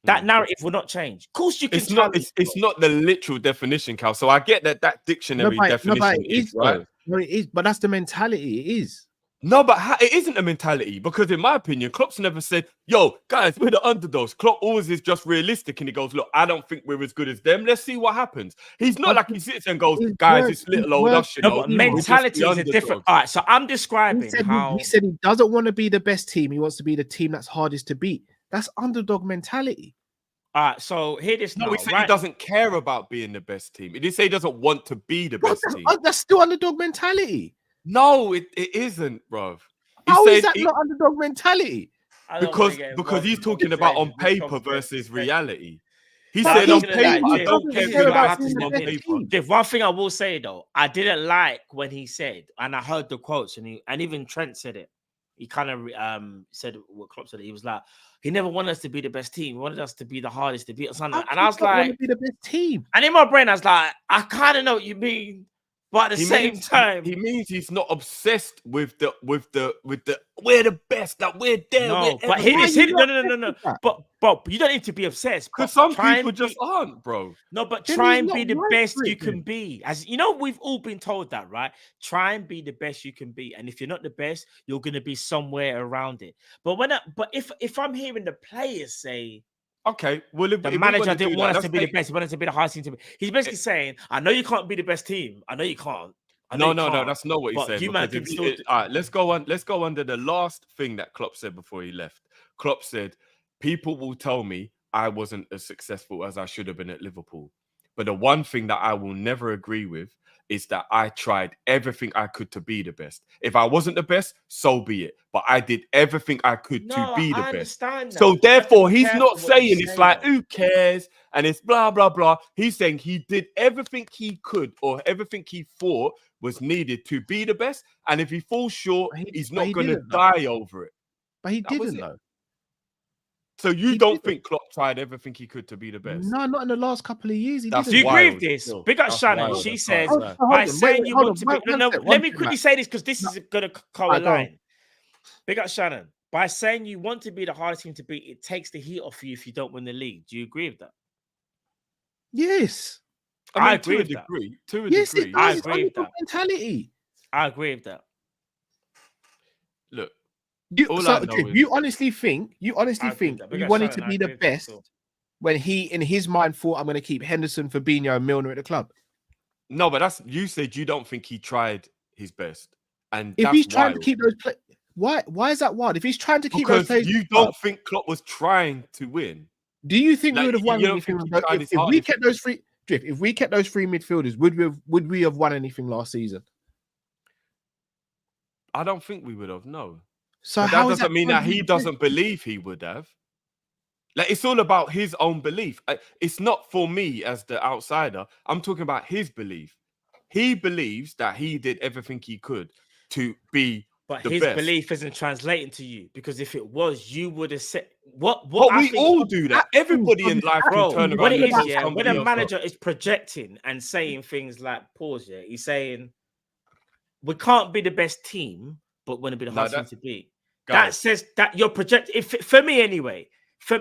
that narrative will not change. Of course, you can. It's not the literal definition, Cal. So I get that dictionary definition is right. No, it is, but that's the mentality. It is. No, but it isn't a mentality because, in my opinion, Klopp's never said, "Yo, guys, we're the underdogs." Klopp always is just realistic, and he goes, "Look, I don't think we're as good as them. Let's see what happens." He's not like he sits and goes, "Guys, it's little old us." Mentality is a different. All right, so I'm describing he said he doesn't want to be the best team. He wants to be the team that's hardest to beat. That's underdog mentality. All right, so hear this. No, he said he doesn't care about being the best team. He didn't say he doesn't want to be the best team. That's still underdog mentality. No, it isn't, bruv. How is that not underdog mentality? Because he's talking about on paper versus reality. He said on paper, I don't care about on paper. If one thing I will say though, I didn't like when he said, and I heard the quotes, and even Trent said it. He kind of said what Klopp said. He was like, he never wanted us to be the best team. He wanted us to be the hardest to beat or something. And I was like, want to be the best team. And in my brain, I was like, I kind of know what you mean, but at the same time, he means he's not obsessed with the we're the best, that we're there. No, but no. But you don't need to be obsessed. Because some people just aren't, bro. No, but try and be the best you can be. As you know, we've all been told that, right? Try and be the best you can be. And if you're not the best, you're gonna be somewhere around it. But if I'm hearing the players say, okay, well, the manager didn't want us to be the best, he wanted to be the hardest team to be. He's basically saying, I know you can't be the best team. I know you can't. No, that's not what he said. All right, let's go under the last thing that Klopp said before he left. Klopp said, people will tell me I wasn't as successful as I should have been at Liverpool. But the one thing that I will never agree with is that I tried everything I could to be the best. If I wasn't the best, so be it. But I did everything I could to be the best. So therefore, he's not saying it's like, who cares? And it's blah, blah, blah. He's saying he did everything he could or everything he thought was needed to be the best. And if he falls short, he's not going to die over it. But he didn't, though. So you don't think Klopp tried everything he could to be the best? No, not in the last couple of years. Do you agree with this? Big up Shannon. She says, by saying you want to be... No, let me quickly say this because this is going to co-align. Big up Shannon. By saying you want to be the hardest team to beat, it takes the heat off you if you don't win the league. Do you agree with that? Yes. I mean, agree to a with that. degree. To a Yes, degree. it I does. It's agree with underdog mentality. I agree with that. Look, You all so I know Drift, is you honestly think I agree with that. he Big up wanted Shannon, to I be agree the with that best still. when he in his mind thought I'm going to keep Henderson, Fabinho, and Milner at the club. no, but that's you said you don't think he tried his best, and If that's he's trying to wild. keep those why is that wild? If he's trying to keep those Because players, you at the club, don't think Klopp was trying to win. do you think we Like, would have won you don't anything think he tried his if we hardest? kept those three? Drift, if we kept those three midfielders, would we have won anything last season? I don't think we would have. No. So But how that is doesn't mean that he 100%? doesn't believe he would have. Like, it's all about his own belief. It's not for me as the outsider. I'm talking about his belief. He believes that he did everything he could to be But the his best. belief isn't translating to you, because if it was, you would have said what But I we think, all do that. Everybody in life can bro. turn What around it and is, tell yeah, when somebody a else. manager is projecting and saying things like, pause, yeah, he's saying we can't be the best team, but we're going to be the No, hardest team that- to beat. That Guys, says that you're projecting. If for me anyway,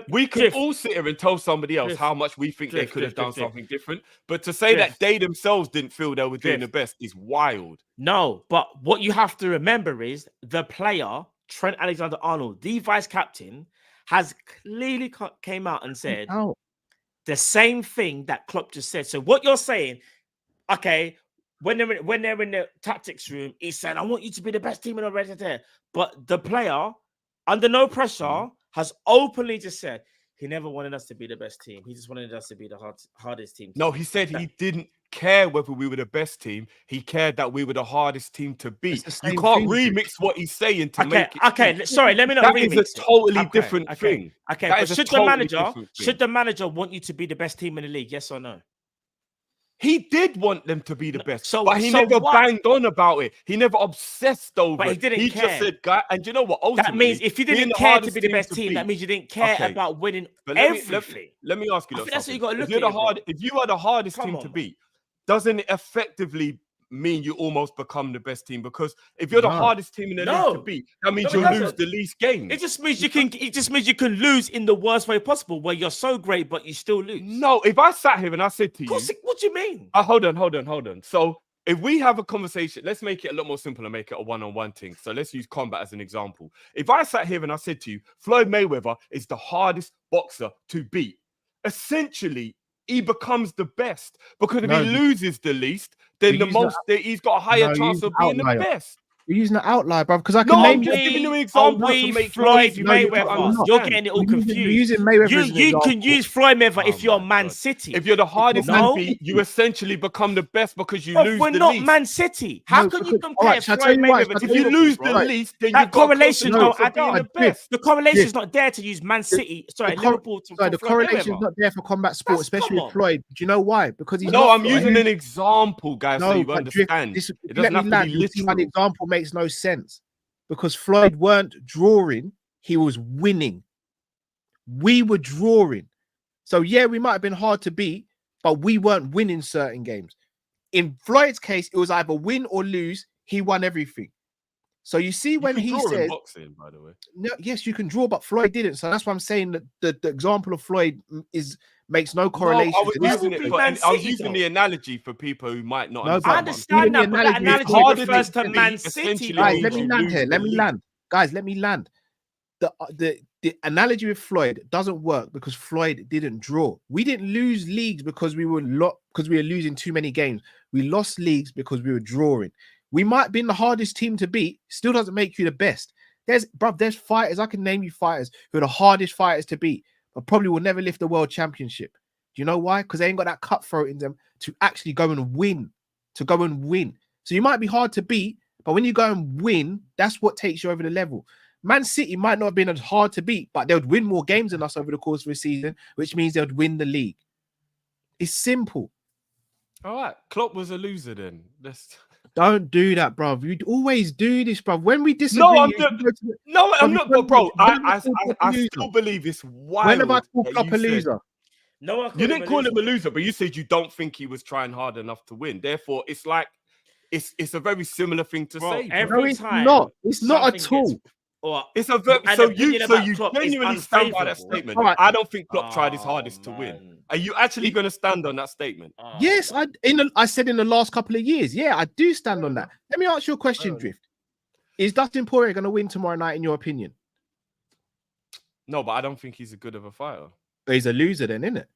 we can Drift, all sit here and tell somebody else Drift, how much we think they Drift, could have Drift, done Drift, Drift. something different. But to say Drift. that they themselves didn't feel they were doing the Drift. best is wild. No, but what you have to remember is the player, Trent Alexander-Arnold, the vice captain, has clearly came out and said How? the same thing that Klopp just said. So what you're saying, okay, when they're in the tactics room, he said, "I want you to be the best team in the red there." But the player, under no pressure, has openly just said he never wanted us to be the best team. He just wanted us to be the hardest team. No, he said he didn't care whether we were the best team. He cared that we were the hardest team to beat. the You same can't thing. remix what he's saying to Okay, make it. okay. Sorry, let me not That remix is a it. totally Okay, different thing. Okay, That but is a should totally the different thing. manager want you to be the best team in the league? Yes or no? He did want them to be the best, so- but he so never what? banged on about it. He never obsessed over But he it. didn't He care. just said, "Guy," and you know what? That Ultimately, means if you being didn't the care to hardest be the best to team, that beat- means you didn't care Okay. about winning But everything. let me ask you I lot think that's what you something. gotta If look you're at the it, bro. if you are the hardest Come team on, to man. beat, doesn't it effectively mean you almost become the best team? Because if you're the No. hardest team in the league No. to beat, that means No, you it lose doesn't. the least games. It just means you can. It just means you can lose in the worst way possible, where you're so great but you still lose. No, if I sat here and I said to Of you, course. What do you mean? hold on. So if we have a conversation, let's make it a lot more simple and make it a one-on-one thing. So let's use combat as an example. If I sat here and I said to you, Floyd Mayweather is the hardest boxer to beat, essentially he becomes the best, because if No, he loses the least, then you're using he's got a higher No, chance you're of being the outlier. best. You're using an outlier, bro. Because I can No, name I'm you. just giving you an Are example we to make Floyd easy for you to Mayweather? understand. You're getting it all You're confused. using Mayweather as an You can example. use Floyd Mayweather if Oh you're my Man God. City. If you're the hardest No. to beat, you essentially become the best because you Bruv, lose we're the not least. Man City. How No, can you because- compare alright, shall I tell Floyd you why? Mayweather to If you Liverpool, lose bro? the least, then That you've got a correlation closer don't chance of add being up. the best. The correlation Yeah. is not there to use Man City. Sorry, The cor- Liverpool to Sorry, the Floyd correlation is Mayweather. not there for combat sport, That's- especially come with on. Floyd. Do you know why? Because he's No, not I'm using an example, guys, so No, you but Drift, understand. this, It if you doesn't let have me to land, be you'll see why the literal. example makes no sense. Because Floyd weren't drawing, he was winning. We were drawing. So yeah, we might have been hard to beat, but we weren't winning certain games. In Floyd's case, it was either win or lose. He won everything. So you see You when can he draw in says, boxing, by the way. no, yes, you can draw, but Floyd didn't. So that's why I'm saying that the example of Floyd makes no correlation. No, I was to this. using would it be for, Man and I was City, using though. the analogy for people who might not No, understand. but I what I'm understand even the that, but that analogy- analogy It's harder refers to to beat, Man City. essentially though. Guys, means let me you land lose here. the Let me league. land. Guys, let me land. The analogy with Floyd doesn't work because Floyd didn't draw. We didn't lose leagues because we were losing too many games. We lost leagues because we were drawing. We might have been the hardest team to beat. Still doesn't make you the best. There's fighters. I can name you fighters who are the hardest fighters to beat, but probably will never lift the world championship. Do you know why? Because they ain't got that cutthroat in them to actually go and win. So you might be hard to beat, but when you go and win, that's what takes you over the level. Man City might not have been as hard to beat, but they would win more games than us over the course of a season, which means they would win the league. It's simple. All right, Klopp was a loser then. Don't do that, bruv. You always do this, bruv. When we disagree, No, I'm you not. go to the- No, I'm not. But bro, When I have I called Klopp a I loser? still believe it's wild. When have I called that Klopp you a said- loser? No, You didn't call him a loser, but you said you don't think he was trying hard enough to win. Therefore, it's like it's a very similar thing to Bro, say. bro. every No, it's time not. It's not something at all. gets- Or It's a very, an so opinion you about you Klopp is genuinely stand by that unfavourable. statement. All right. I don't think Klopp tried his Oh, hardest to win. man. Are you actually going to stand on that statement? Oh, Yes, man. I said in the last couple of years. Yeah, I do stand on that. Let me ask you a question, Drift. Is Dustin Poirier going to win tomorrow night, in your opinion? No, but I don't think he's as good of a fighter. Or he's a loser then, isn't it?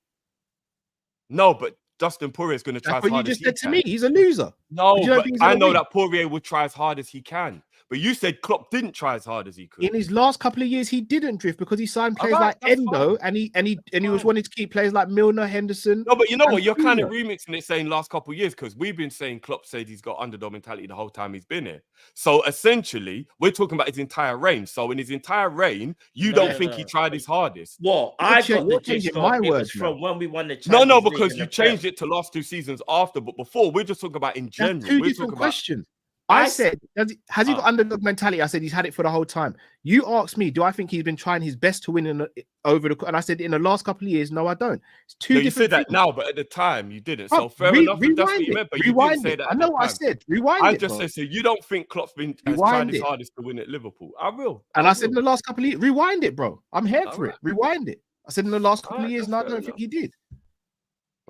No, but Dustin Poirier is going to try That's as what you hard as just he said to can. me. He's a loser. No, But you don't but think he's I gonna know win? that Poirier would try as hard as he can. But you said Klopp didn't try as hard as he could. In his last couple of years, he didn't, Drift, because he signed players Alright, like that's Endo, fine. and he was Fine. wanting to keep players like Milner, Henderson. No, but you know and what? You're kind of Cunha. remixing it, saying last couple of years, because we've been saying Klopp said he's got underdog mentality the whole time he's been here. So essentially, we're talking about his entire reign. So in his entire reign, you don't think he tried his hardest. What? I got the you're gist changing of my it was words from now. when we won the No, Champions League because and you the Prem. changed it to last 2 seasons after. But before, we're just talking about in That's general. two We're different talking about. questions. I said, has he got Oh. underdog mentality? I said he's had it for the whole time. You asked me, do I think he's been trying his best to win and I said in the last couple of years, no, I don't. It's two No, you different said that things. now, but at the time you didn't. Bro, So fair enough if that's what rewind you it. meant, but you didn't Rewind say it. that I at know the what I time. said. Rewind I it, just bro. said, so you don't think Klopp's has tried Rewind his it. hardest to win at Liverpool? I will. And I said in the last couple of years, rewind it, bro. I'm here for Alright. it. Rewind it. I said in the last couple of Alright, years, that's no, I fair don't enough. think he did.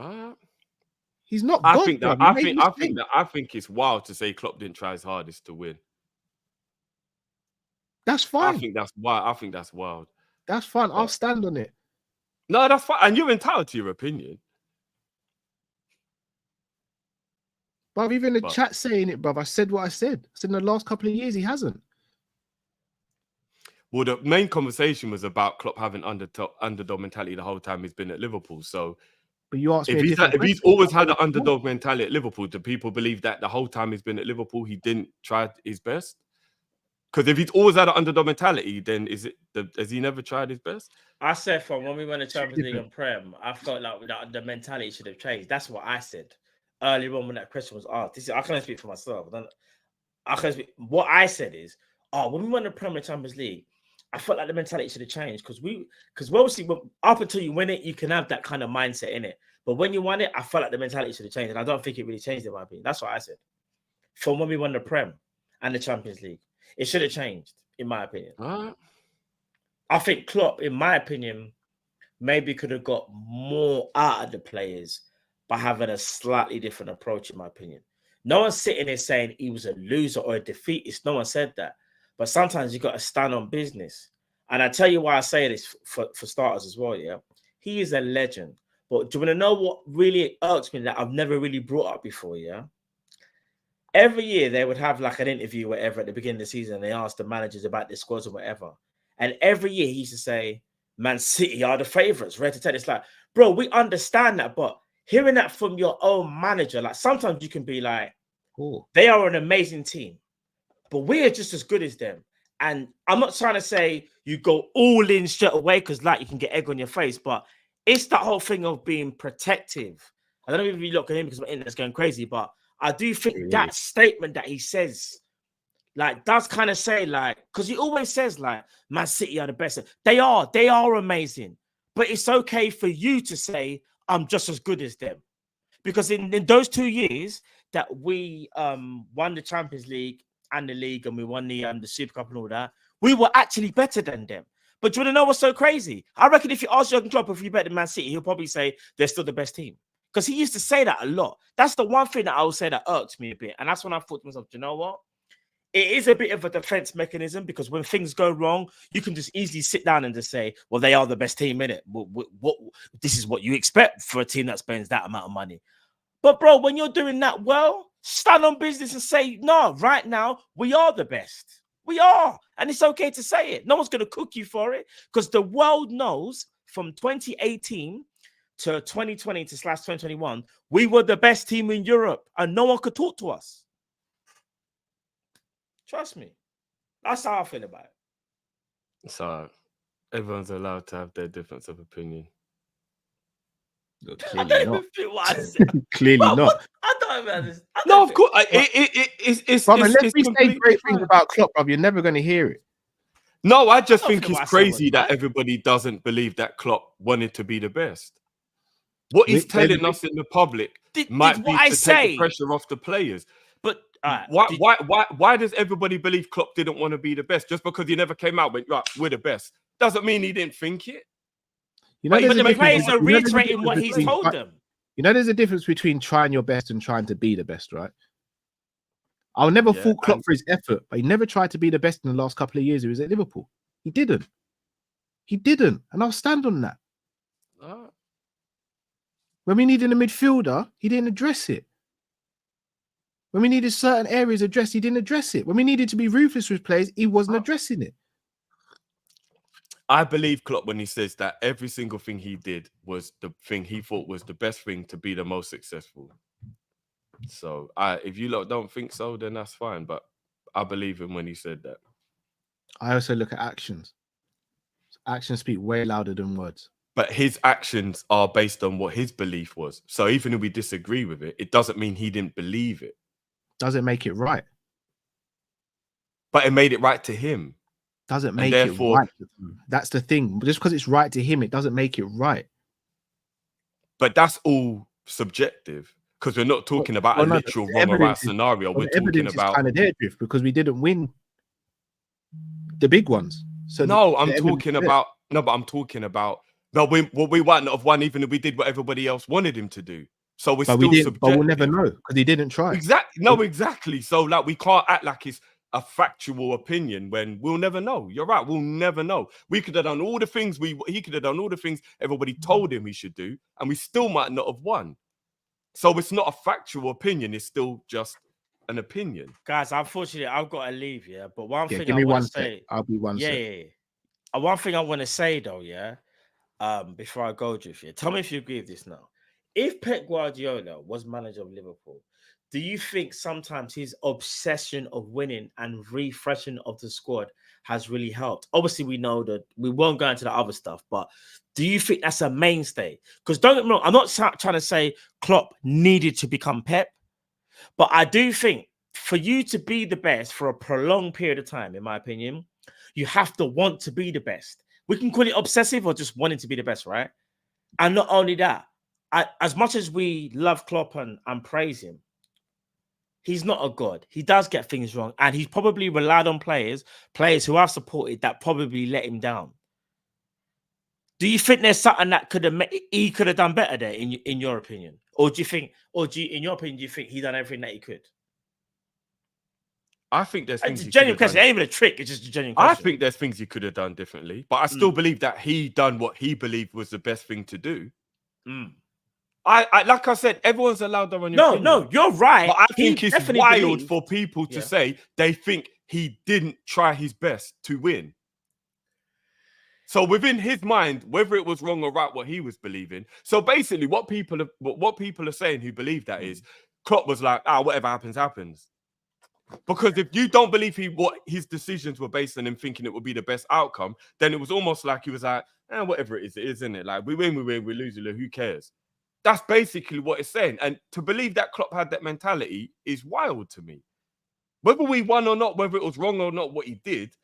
Alright. He's not I God, think bro. that He I made think mistakes. I think it's wild to say Klopp didn't try his hardest to win. That's I fine. think that's wild. I think that's wild. That's fine. I'll But- stand on it. No, that's fine. And you're entitled to your opinion. But even the But- chat saying it, bruv. I said what I said. I said in the last couple of years, he hasn't. Well, the main conversation was about Klopp having underdog mentality the whole time he's been at Liverpool. So But you asked me if a different he's question. always had an underdog mentality at Liverpool, do people believe that the whole time he's been at Liverpool, he didn't try his best? Because if he's always had an underdog mentality, then has he never tried his best? I said from when we won the Champions League different. and Prem, I felt like the mentality should have changed. That's what I said earlier on when that question was asked. I can't speak for myself. I can't speak. What I said is, when we won the Premier Champions League, I felt like the mentality should have changed because obviously up until you win it, you can have that kind of mindset in it. But when you won it, I felt like the mentality should have changed, and I don't think it really changed in my opinion. That's what I said. From when we won the Prem and the Champions League, it should have changed in my opinion. I think Klopp, in my opinion, maybe could have got more out of the players by having a slightly different approach, in my opinion. No one's sitting here saying he was a loser or a defeatist. No one said that. But sometimes you got to stand on business. And I tell you why I say this for starters as well, yeah? He is a legend. But do you want to know what really irks me that I've never really brought up before, yeah? Every year they would have like an interview, whatever, at the beginning of the season. They asked the managers about their squads or whatever. And every year he used to say, Man City are the favourites, right? It's like, bro, we understand that, but hearing that from your own manager, like sometimes you can be like, they are an amazing team, but we are just as good as them. And I'm not trying to say you go all in straight away because like you can get egg on your face, but it's that whole thing of being protective. I don't know if you look at him because my internet's going crazy, but I do think that statement that he says, like, does kind of say, like, because he always says, like, Man City are the best. They are amazing. But it's okay for you to say, I'm just as good as them. Because in those 2 years that we won the Champions League and the league and we won the Super Cup and all that, we were actually better than them. But do you want to know what's so crazy? I reckon if you ask Jurgen Klopp if you bet than Man City, he'll probably say they're still the best team. Because he used to say that a lot. That's the one thing that I would say that irks me a bit. And that's when I thought to myself, do you know what? It is a bit of a defense mechanism because when things go wrong, you can just easily sit down and just say, well, they are the best team in it. What this is what you expect for a team that spends that amount of money. But bro, when you're doing that well, stand on business and say, no, right now, we are the best. We are. And it's okay to say it. No one's going to cook you for it because the world knows from 2018 to 2020 to /2021, we were the best team in Europe and no one could talk to us. Trust me. That's how I feel about it. So everyone's allowed to have their difference of opinion. I don't even feel what I said. Clearly not. I don't even understand. No, of course. It's Unless we say completely great things fine. about Klopp, bruv, you're never going to hear it. No, I just I don't think think it's what I said was crazy that right. everybody doesn't believe that Klopp wanted to be the best. What he's telling us in the public might be what I to take say? the pressure off the players. But Alright, Why does everybody believe Klopp didn't want to be the best just because he never came out and went, right, we're the best? Doesn't mean he didn't think it. You know, But there's a the difference. players are You know, there's a reiterating what difference he's between told try- them. You know, there's a difference between trying your best and trying to be the best, right? I'll never Yeah, fault Klopp and- for his effort, but he never tried to be the best in the last couple of years he was at Liverpool. He didn't. He didn't. And I'll stand on that. When we needed a midfielder, he didn't address it. When we needed certain areas addressed, he didn't address it. When we needed to be ruthless with players, he wasn't addressing it. I believe Klopp when he says that every single thing he did was the thing he thought was the best thing to be the most successful. So if you lot don't think so, then that's fine. But I believe him when he said that. I also look at actions. Actions speak way louder than words. But his actions are based on what his belief was. So even if we disagree with it, it doesn't mean he didn't believe it. Doesn't make it right. But it made it right to him. Doesn't make therefore- it right. That's the thing. Just because it's right to him, it doesn't make it right. But that's all subjective. Because we're not talking about a no, literal the wrong or right evidence is- scenario. We're the talking evidence about... is kind of there, Drift, because we didn't win the big ones. So No, the I'm evidence talking is there. about... No, but I'm talking about... No, we might not have won even if we did what everybody else wanted him to do. So we're But still we didn't. subjective. But we'll never know because he didn't try. Exactly. No, exactly. So like we can't act like it's a factual opinion when we'll never know. You're right. We'll never know. We could have done all the things he could have done all the things everybody told him he should do, and we still might not have won. So it's not a factual opinion. It's still just an opinion. Guys, unfortunately, I've got to leave, yeah. But one Yeah, thing give I me want one to sec. say, I'll be one sec. yeah. One thing I want to say though, yeah. Before I go, Drift, yeah. Tell me if you agree with this now. If Pep Guardiola was manager of Liverpool, do you think sometimes his obsession of winning and refreshing of the squad has really helped? Obviously, we know that we won't go into the other stuff, but do you think that's a mainstay? Because don't get me wrong, I'm not trying to say Klopp needed to become Pep, but I do think for you to be the best for a prolonged period of time, in my opinion, you have to want to be the best. We can call it obsessive or just wanting to be the best, right? And not only that, as much as we love Klopp and praise him, he's not a god. He does get things wrong, and he's probably relied on players who I've supported that probably let him down. Do you think there's something that he could have done better there, in your opinion, or do you think, in your opinion, do you think he done everything that he could? I think there's things It's a he could genuine have question. done. It ain't even a trick. It's just a genuine I question. think there's things he could have done differently, but I still believe that he done what he believed was the best thing to do. I like I said, everyone's allowed their own opinion. No, you're right. But I think He it's definitely wild believed- for people to Yeah. say they think he didn't try his best to win. So within his mind, whether it was wrong or right, what he was believing. So basically, what people are saying who believe that is, Klopp was like, whatever happens, happens. Because if you don't believe what his decisions were based on him thinking it would be the best outcome, then it was almost like he was like, whatever it is, isn't it? Like we win, we lose, who cares? That's basically what it's saying. And to believe that Klopp had that mentality is wild to me. Whether we won or not, whether it was wrong or not, what he did,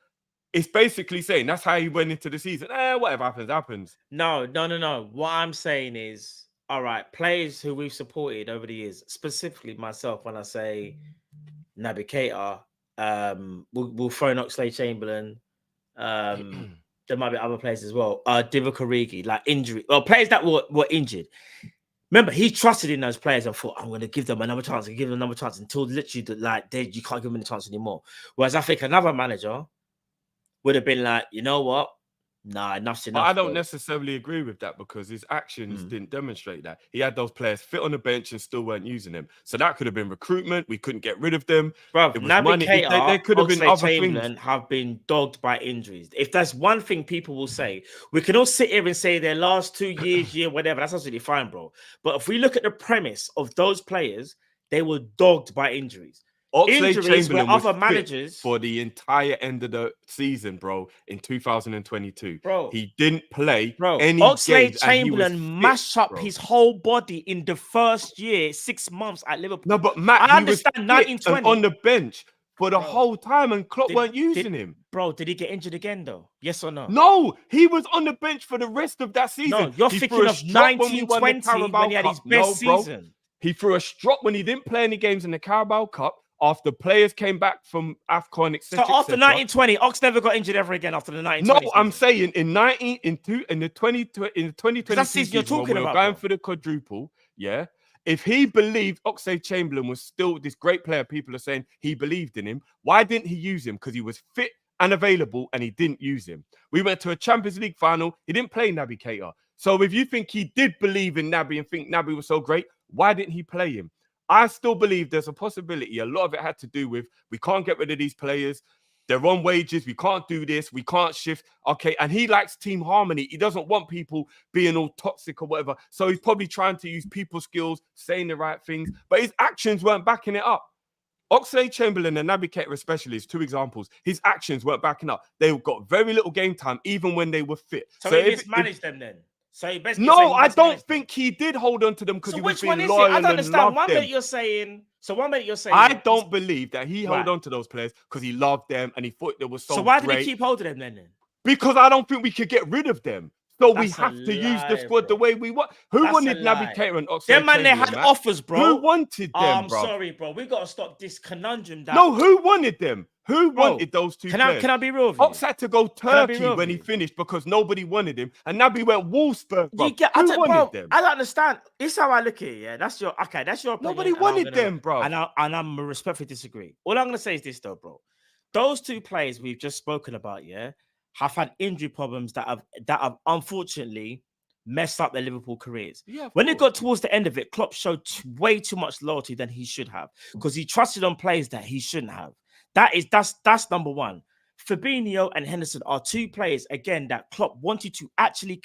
it's basically saying that's how he went into the season. Whatever happens, happens. No. What I'm saying is, all right, players who we've supported over the years, specifically myself, when I say Naby Keita, we'll throw in Oxlade-Chamberlain. There might be other players as well. Divock Origi, like injury. Well, players that were injured. Remember, he trusted in those players and thought, I'm going to give them another chance until literally you can't give them a chance anymore. Whereas I think another manager would have been like, you know what? Nah, enough's enough. But I don't bro. necessarily agree with that because his actions didn't demonstrate that. He had those players fit on the bench and still weren't using them. So that could have been recruitment. We couldn't get rid of them. Bro, It was Naby money. Keita, There could have been other Oxlade-Chamberlain things. have been dogged by injuries. If that's one thing people will say, we can all sit here and say their last 2 years, whatever. That's absolutely fine, bro. But if we look at the premise of those players, they were dogged by injuries. Injuries where Oxlade-Chamberlain was other fit managers for the entire end of the season, bro, in 2022. Bro, he didn't play Bro, any games. and he was Oxlade-Chamberlain fit, mashed up bro. his whole body in the first year, 6 months at Liverpool. No, but Matt, I he was understand fit and 1920. on the bench for the Bro, whole time, and Klopp weren't using him. Bro, did he get injured again, though? Yes or no? No, he was on the bench for the rest of that season. No, you're He thinking threw a of strop when we won the 1920 when he had his Carabao best Cup. No, bro. season. He threw a strop when he didn't play any games in the Carabao Cup. after players came back from AFCON, etc. So after 1920, Ox never got injured ever again after the 1920. No, I'm saying in the 2022 that season you're season when talking we were about, going bro. for the quadruple, yeah. If he believed Oxlade-Chamberlain was still this great player, people are saying he believed in him. Why didn't he use him? Because he was fit and available, and he didn't use him. We went to a Champions League final. He didn't play Naby Keita. So if you think he did believe in Naby and think Naby was so great, why didn't he play him? I still believe there's a possibility. A lot of it had to do with we can't get rid of these players. They're on wages. We can't do this. We can't shift. Okay. And he likes team harmony. He doesn't want people being all toxic or whatever. So he's probably trying to use people skills, saying the right things, but his actions weren't backing it up. Oxlade-Chamberlain and Naby Keita especially is 2 examples. His actions weren't backing up. They got very little game time, even when they were fit. So he mismanaged them then? So he basically no, I don't think he did hold on to them because he was being loyal and loved them. I don't understand. One minute you're saying... So 1 minute you're saying... I don't believe that he held on to those players because he loved them and he thought they were so great. So why did he keep hold of them then? Because I don't think we could get rid of them. So we have to use the squad the way we want. Who wanted Naby Keita and Oxlade-Chamberlain? Them man, they had offers, bro. Who wanted them, I'm bro? sorry, bro. We got to stop this conundrum. No, who wanted them? Who wanted those 2 players? Can I be real with you? Ox had to go Turkey when he finished because nobody wanted him. And Naby went Wolfsburg, bro. Who wanted them? I don't understand. This is how I look at it, yeah? That's your opinion. Nobody wanted them, bro. And I'm respectfully disagree. All I'm going to say is this, though, bro. Those 2 players we've just spoken about, yeah, have had injury problems that have unfortunately messed up their Liverpool careers. Yeah, when it got towards the end of it, Klopp showed way too much loyalty than he should have because he trusted on players that he shouldn't have. That's number one. Fabinho and Henderson are 2 players again that Klopp wanted to actually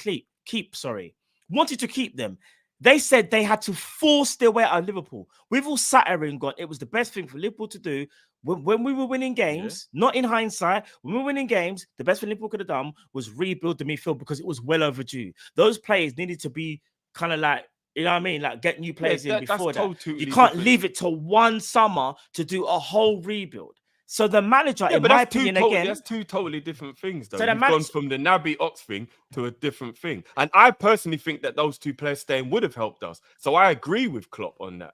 wanted to keep them. They said they had to force their way out of Liverpool. We've all sat here and gone, it was the best thing for Liverpool to do. When we were winning games, not in hindsight, when we were winning games, the best thing Liverpool could have done was rebuild the midfield because it was well overdue. Those players needed to be kind of like, you know what I mean? Like get new players in before that. You can't leave it till one summer to do a whole rebuild. So the manager, in my opinion, that's 2 totally different things, though. So you've gone from the Naby Ox thing to a different thing. And I personally think that those 2 players staying would have helped us. So I agree with Klopp on that.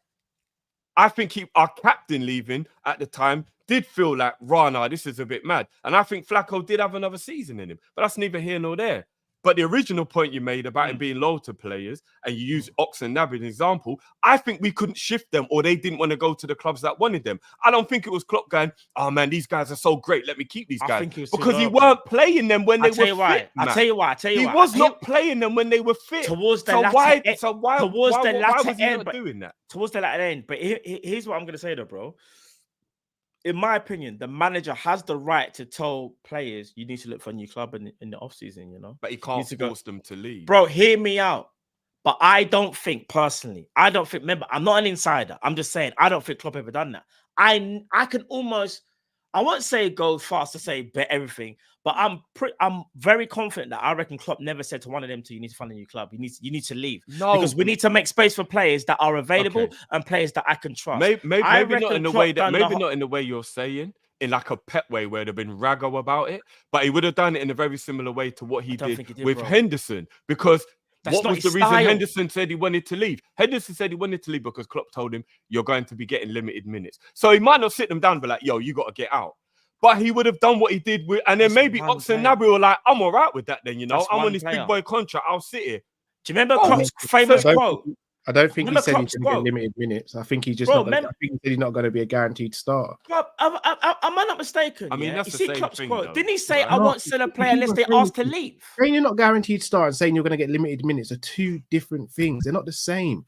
I think our captain leaving at the time did feel like, Rana, this is a bit mad. And I think Flacco did have another season in him. But that's neither here nor there. But the original point you made about him being loyal to players, and you use Ox and Naby as an example, I think we couldn't shift them or they didn't want to go to the clubs that wanted them. I don't think it was Klopp going, oh man, these guys are so great, let me keep these guys. Because he weren't playing them when they were fit. I'll tell you why. He was not playing them when they were fit. Towards the latter end. Why was he not doing that? Towards the latter end. But here's what I'm going to say though, bro. In my opinion, the manager has the right to tell players you need to look for a new club in the offseason, you know? But he can't force them to leave. Bro, hear me out. But I don't think personally, remember, I'm not an insider. I'm just saying, I don't think Klopp ever done that. I can almost, I won't say go fast to say bet everything, but I'm very confident that I reckon Klopp never said to one of them you need to find a new club. You need to leave. No, because we need to make space for players that are available and players that I can trust. Maybe not in the way that not in the way you're saying, in like a pet way where they've been raggo about it, but he would have done it in a very similar way to what he did with Henderson, because what was the reason Henderson said he wanted to leave? Henderson said he wanted to leave because Klopp told him you're going to be getting limited minutes. So he might not sit them down and be like, yo, you got to get out. But he would have done what he did with, and then maybe Ox and Naby were like, I'm all right with that then, you know. I'm on this big boy contract. I'll sit here. Do you remember Klopp's famous quote? I don't think he said he's going to get limited minutes. I think he just I think he said he's not going to be a guaranteed starter. Bro, am I not mistaken? I mean, that's the same Klopp's thing, quote. though. Didn't he say, I won't sell a player unless they ask to leave? Saying you're not guaranteed starter and saying you're going to get limited minutes are 2 different things. They're not the same.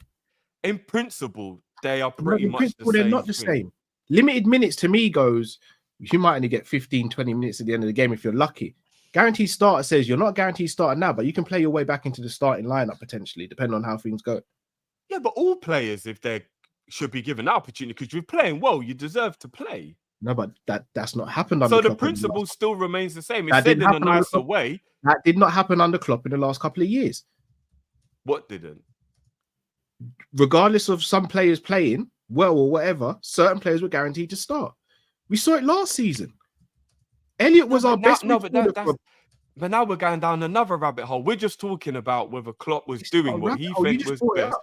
In principle, they are pretty much the same. They're not the same. Limited minutes to me goes, you might only get 15, 20 minutes at the end of the game if you're lucky. Guaranteed starter says you're not guaranteed starter now, but you can play your way back into the starting lineup potentially, depending on how things go. Yeah, but all players, if they should be given that opportunity, because you're playing well, you deserve to play. No, but that's not happened. So the principle still remains the same. It's said in a nicer way. That did not happen under Klopp in the last couple of years. What didn't? Regardless of some players playing well or whatever, certain players were guaranteed to start. We saw it last season. Elliott was our best. But now we're going down another rabbit hole. We're just talking about whether Klopp was doing what he thinks was best.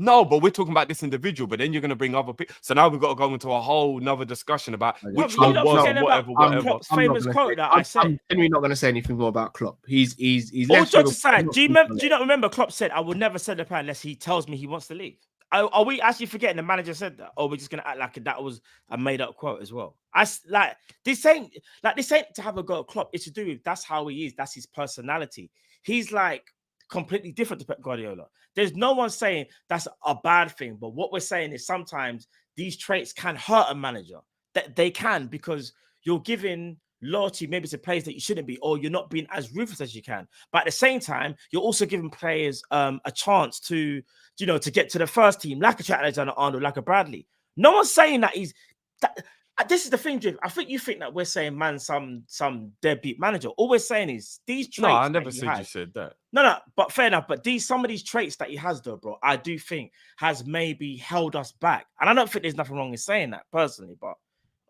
No, but we're talking about this individual, but then you're going to bring other people. So now we've got to go into a whole nother discussion about which you're one not was forgetting and about whatever. Klopp's I'm not famous gonna quote say- that I said. I'm genuinely not going to say anything more about Klopp. He's All left jokes with a- aside, do you not remember Klopp said, "I will never sell the plan unless he tells me he wants to leave"? Are we actually forgetting the manager said that, or we're just gonna act like that was a made-up quote as well? This ain't to have a go at Klopp. It's to do with that's how he is. That's his personality. He's like completely different to Pep Guardiola. There's no one saying that's a bad thing, but what we're saying is sometimes these traits can hurt a manager. That they can, because you're giving loyalty maybe to players that you shouldn't be, or you're not being as ruthless as you can. But at the same time, you're also giving players a chance to get to the first team, like a Trent Alexander-Arnold, like a Bradley. No one's saying that he's that. This is the thing, Drift. I think you think that we're saying, man, some deadbeat manager. All we're saying is these traits. No, I never said you said that. No, but fair enough. But some of these traits that he has, though, bro, I do think has maybe held us back. And I don't think there's nothing wrong in saying that personally, but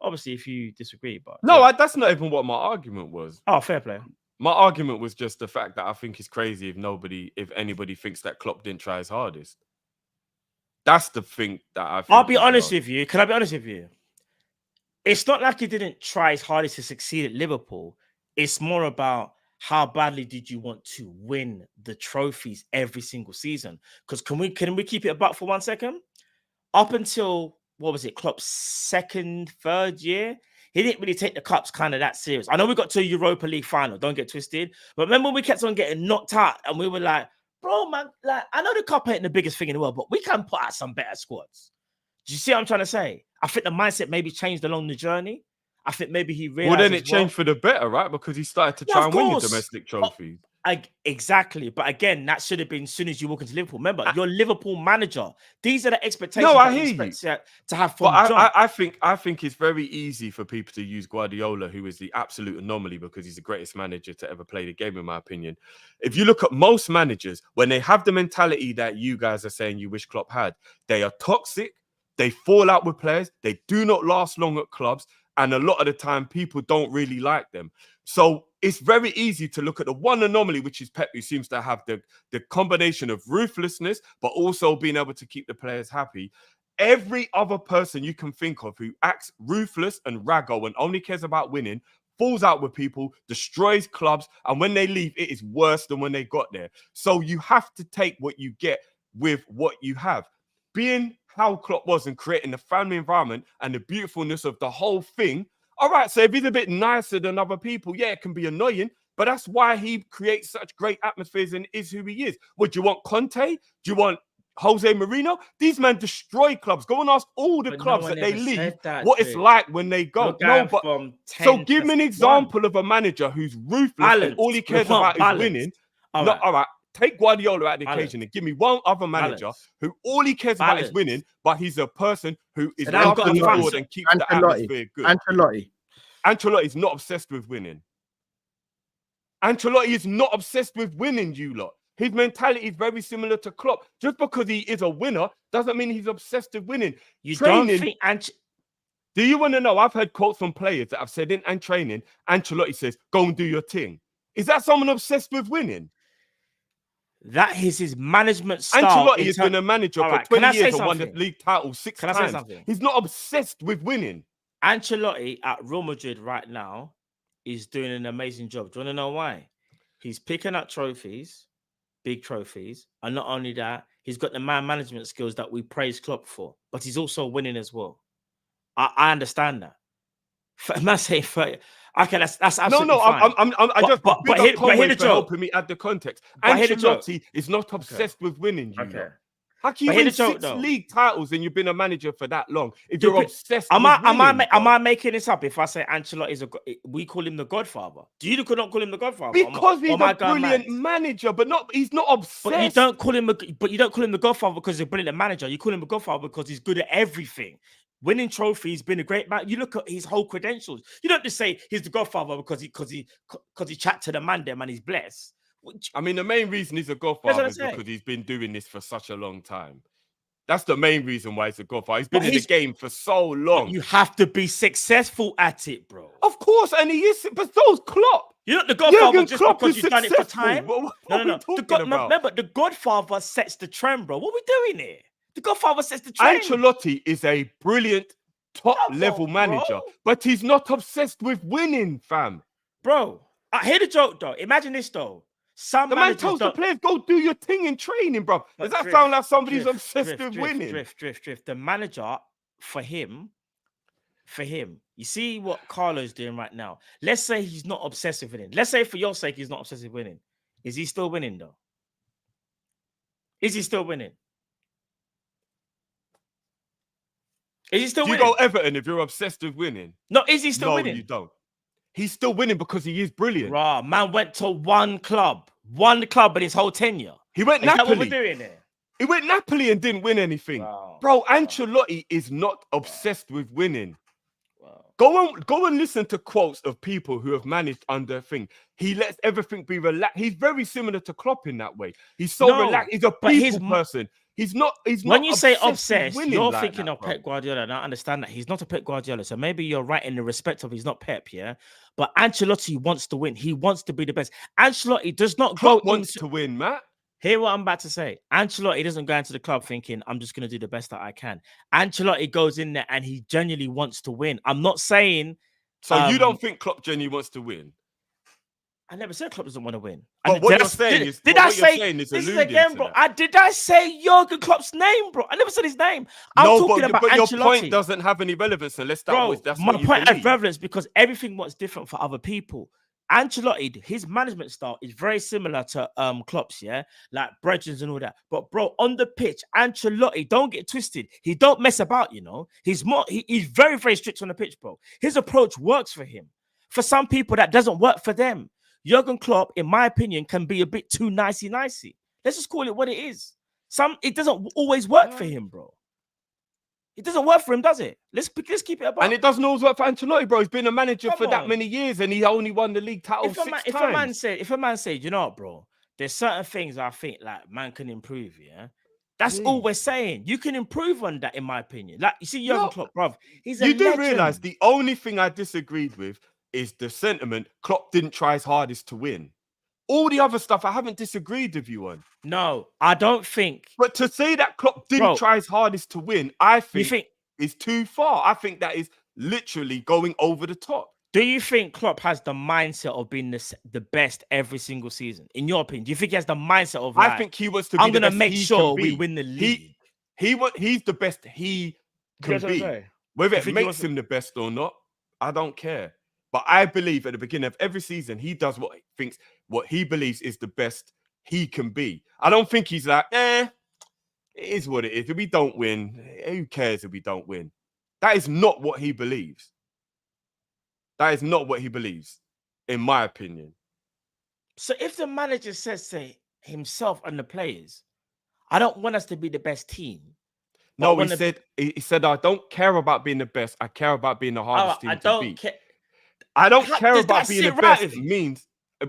obviously if you disagree, but no, that's not even what my argument was. Oh, fair play. My argument was just the fact that I think it's crazy if anybody thinks that Klopp didn't try his hardest. That's the thing that I think. I'll be honest with you. Can I be honest with you? It's not like he didn't try his hardest to succeed at Liverpool. It's more about how badly did you want to win the trophies every single season? Because can we keep it a buck for 1 second? Up until what was it, Klopp's third year, he didn't really take the cups kind of that serious. I know we got to a Europa League final, don't get twisted. But remember when we kept on getting knocked out and we were like, bro, man, like I know the cup ain't the biggest thing in the world, but we can put out some better squads. Do you see what I'm trying to say? I think the mindset maybe changed along the journey. I think maybe he realized. Well, then it changed for the better, right? Because he started to try and win your domestic trophies. Exactly, but again, that should have been as soon as you walk into Liverpool. Remember, you're Liverpool manager. These are the expectations. No, I hear you. To have from but I think it's very easy for people to use Guardiola, who is the absolute anomaly because he's the greatest manager to ever play the game, in my opinion. If you look at most managers, when they have the mentality that you guys are saying you wish Klopp had, they are toxic. They fall out with players. They do not last long at clubs. And a lot of the time, people don't really like them. So it's very easy to look at the one anomaly, which is Pep, who seems to have the combination of ruthlessness, but also being able to keep the players happy. Every other person you can think of who acts ruthless and raggo and only cares about winning, falls out with people, destroys clubs, and when they leave, it is worse than when they got there. So you have to take what you get with what you have. Being how Klopp was and creating the family environment and the beautifulness of the whole thing. All right, so if he's a bit nicer than other people, yeah, it can be annoying, but that's why he creates such great atmospheres and is who he is. What, do you want Conte? Do you want Jose Mourinho? These men destroy clubs. Go and ask all the clubs that they leave what it's like when they go. No, but so give me an example of a manager who's ruthless and all he cares about is winning. All right. Take Guardiola out of the equation and give me one other manager who all he cares about is winning, but he's a person who is looking forward and keeps the atmosphere good. Ancelotti is not obsessed with winning. Ancelotti is not obsessed with winning, you lot. His mentality is very similar to Klopp. Just because he is a winner doesn't mean he's obsessed with winning. You don't think do you want to know? I've heard quotes from players that have said in training, Ancelotti says, go and do your thing. Is that someone obsessed with winning? That is his management style. Ancelotti has been a manager for 20 years and won the league title 6 times. I say something? He's not obsessed with winning. Ancelotti at Real Madrid right now is doing an amazing job. Do you want to know why? He's picking up trophies, big trophies. And not only that, he's got the man management skills that we praise Klopp for. But he's also winning as well. I understand that. Man saying 30. Okay, that's absolutely fine. I just but hear the joke. Helping me add the context. Ancelotti is not obsessed with winning. You know. How can you win 6 league titles and you've been a manager for that long? If you're obsessed, am I making this up? If I say Ancelotti is we call him the Godfather. Do you not call him the Godfather? Because he's a brilliant manager, but he's not obsessed. But you don't call him the Godfather because he's a brilliant manager. You call him a Godfather because he's good at everything. Winning trophies, been a great man. You look at his whole credentials. You don't just say he's the Godfather because he chat to the man there and he's blessed. I mean, the main reason he's a Godfather is because he's been doing this for such a long time. That's the main reason why he's a Godfather. He's been in the game for so long. You have to be successful at it, bro. Of course, and he is. But so's Klopp. You're not the Godfather just Klopp because you've done it for time. What No. Remember, the Godfather sets the trend, bro. What are we doing here? The Godfather sets the trend. Ancelotti is a brilliant top Come level on, manager, bro. but he's not obsessed with winning, fam. Bro, I hear the joke though. Imagine this though. Some The man managers tells the don't. players, go do your thing in training, bro. But Does that drift, sound like somebody's drift, obsessed drift, with drift, winning? drift. The manager, for him, you see what Carlo's doing right now. Let's say he's not obsessed with winning. Let's say for your sake, he's not obsessed with winning. Is he still winning though? Is he still winning? Is he still Do you winning? go Everton if you're obsessed with winning? No, is he still No, winning? you don't. He's still winning because he is brilliant. Rah, man went to one club in his whole tenure. He went Is that what we're Napoli. doing there? He went Napoli and didn't win anything. Wow. Bro, Ancelotti is not obsessed with winning. Wow. Go and listen to quotes of people who have managed under a thing. He lets everything be relaxed. He's very similar to Klopp in that way. He's so No, relaxed. He's a but his people person. He's not. When you say obsessed with obsessed, winning you're like thinking that, of bro. Pep Guardiola, and I understand that he's not a Pep Guardiola. So maybe you're right in the respect of he's not Pep, yeah. But Ancelotti wants to win. He wants to be the best. Ancelotti does not Klopp go wants into. to win, Matt. Hear what I'm about to say. Ancelotti doesn't go into the club thinking, I'm just going to do the best that I can. Ancelotti goes in there and he genuinely wants to win. I'm not saying... So you don't think Klopp genuinely wants to win? I never said Klopp doesn't want to win. But what you're saying is... Did I say... This is again, bro. Did I say Jurgen Klopp's name, bro? I never said his name. I'm talking about but Ancelotti. your point doesn't have any relevance unless that was... That's my what you point has believe. relevance because everything was different for other people. Ancelotti, his management style is very similar to Klopp's, yeah, like Bredgens and all that. But bro, on the pitch, Ancelotti, don't get twisted. He don't mess about, you know. He's very, very strict on the pitch, bro. His approach works for him. For some people, that doesn't work for them. Jurgen Klopp, in my opinion, can be a bit too nicey. Let's just call it what it is. It doesn't always work for him, bro. It doesn't work for him, does it? Let's keep it about. And it doesn't always work for Ancelotti, bro. He's been a manager for that many years, and he only won the league title six times. If a man said, you know what, bro, there's certain things I think like man can improve. Yeah, that's all we're saying. You can improve on that, in my opinion. Like you see, Jurgen Klopp, bro, he's a legend. You do realize the only thing I disagreed with is the sentiment Klopp didn't try his hardest to win. All the other stuff I haven't disagreed with you on. No, I don't think. But to say that Klopp didn't try his hardest to win, I think is too far. I think that is literally going over the top. Do you think Klopp has the mindset of being the best every single season? In your opinion, do you think he has the mindset of I think he wants to be I'm going gonna to make sure we win the league? He's the best he can be. Whether it makes him the best or not, I don't care. But I believe at the beginning of every season, he does what he believes is the best he can be. I don't think he's like, it is what it is. If we don't win, who cares if we don't win? That is not what he believes. That is not what he believes, in my opinion. So if the manager says to himself and the players, I don't want us to be the best team. No, he said, I don't care about being the best. I care about being the hardest team to beat. I don't care about being the best means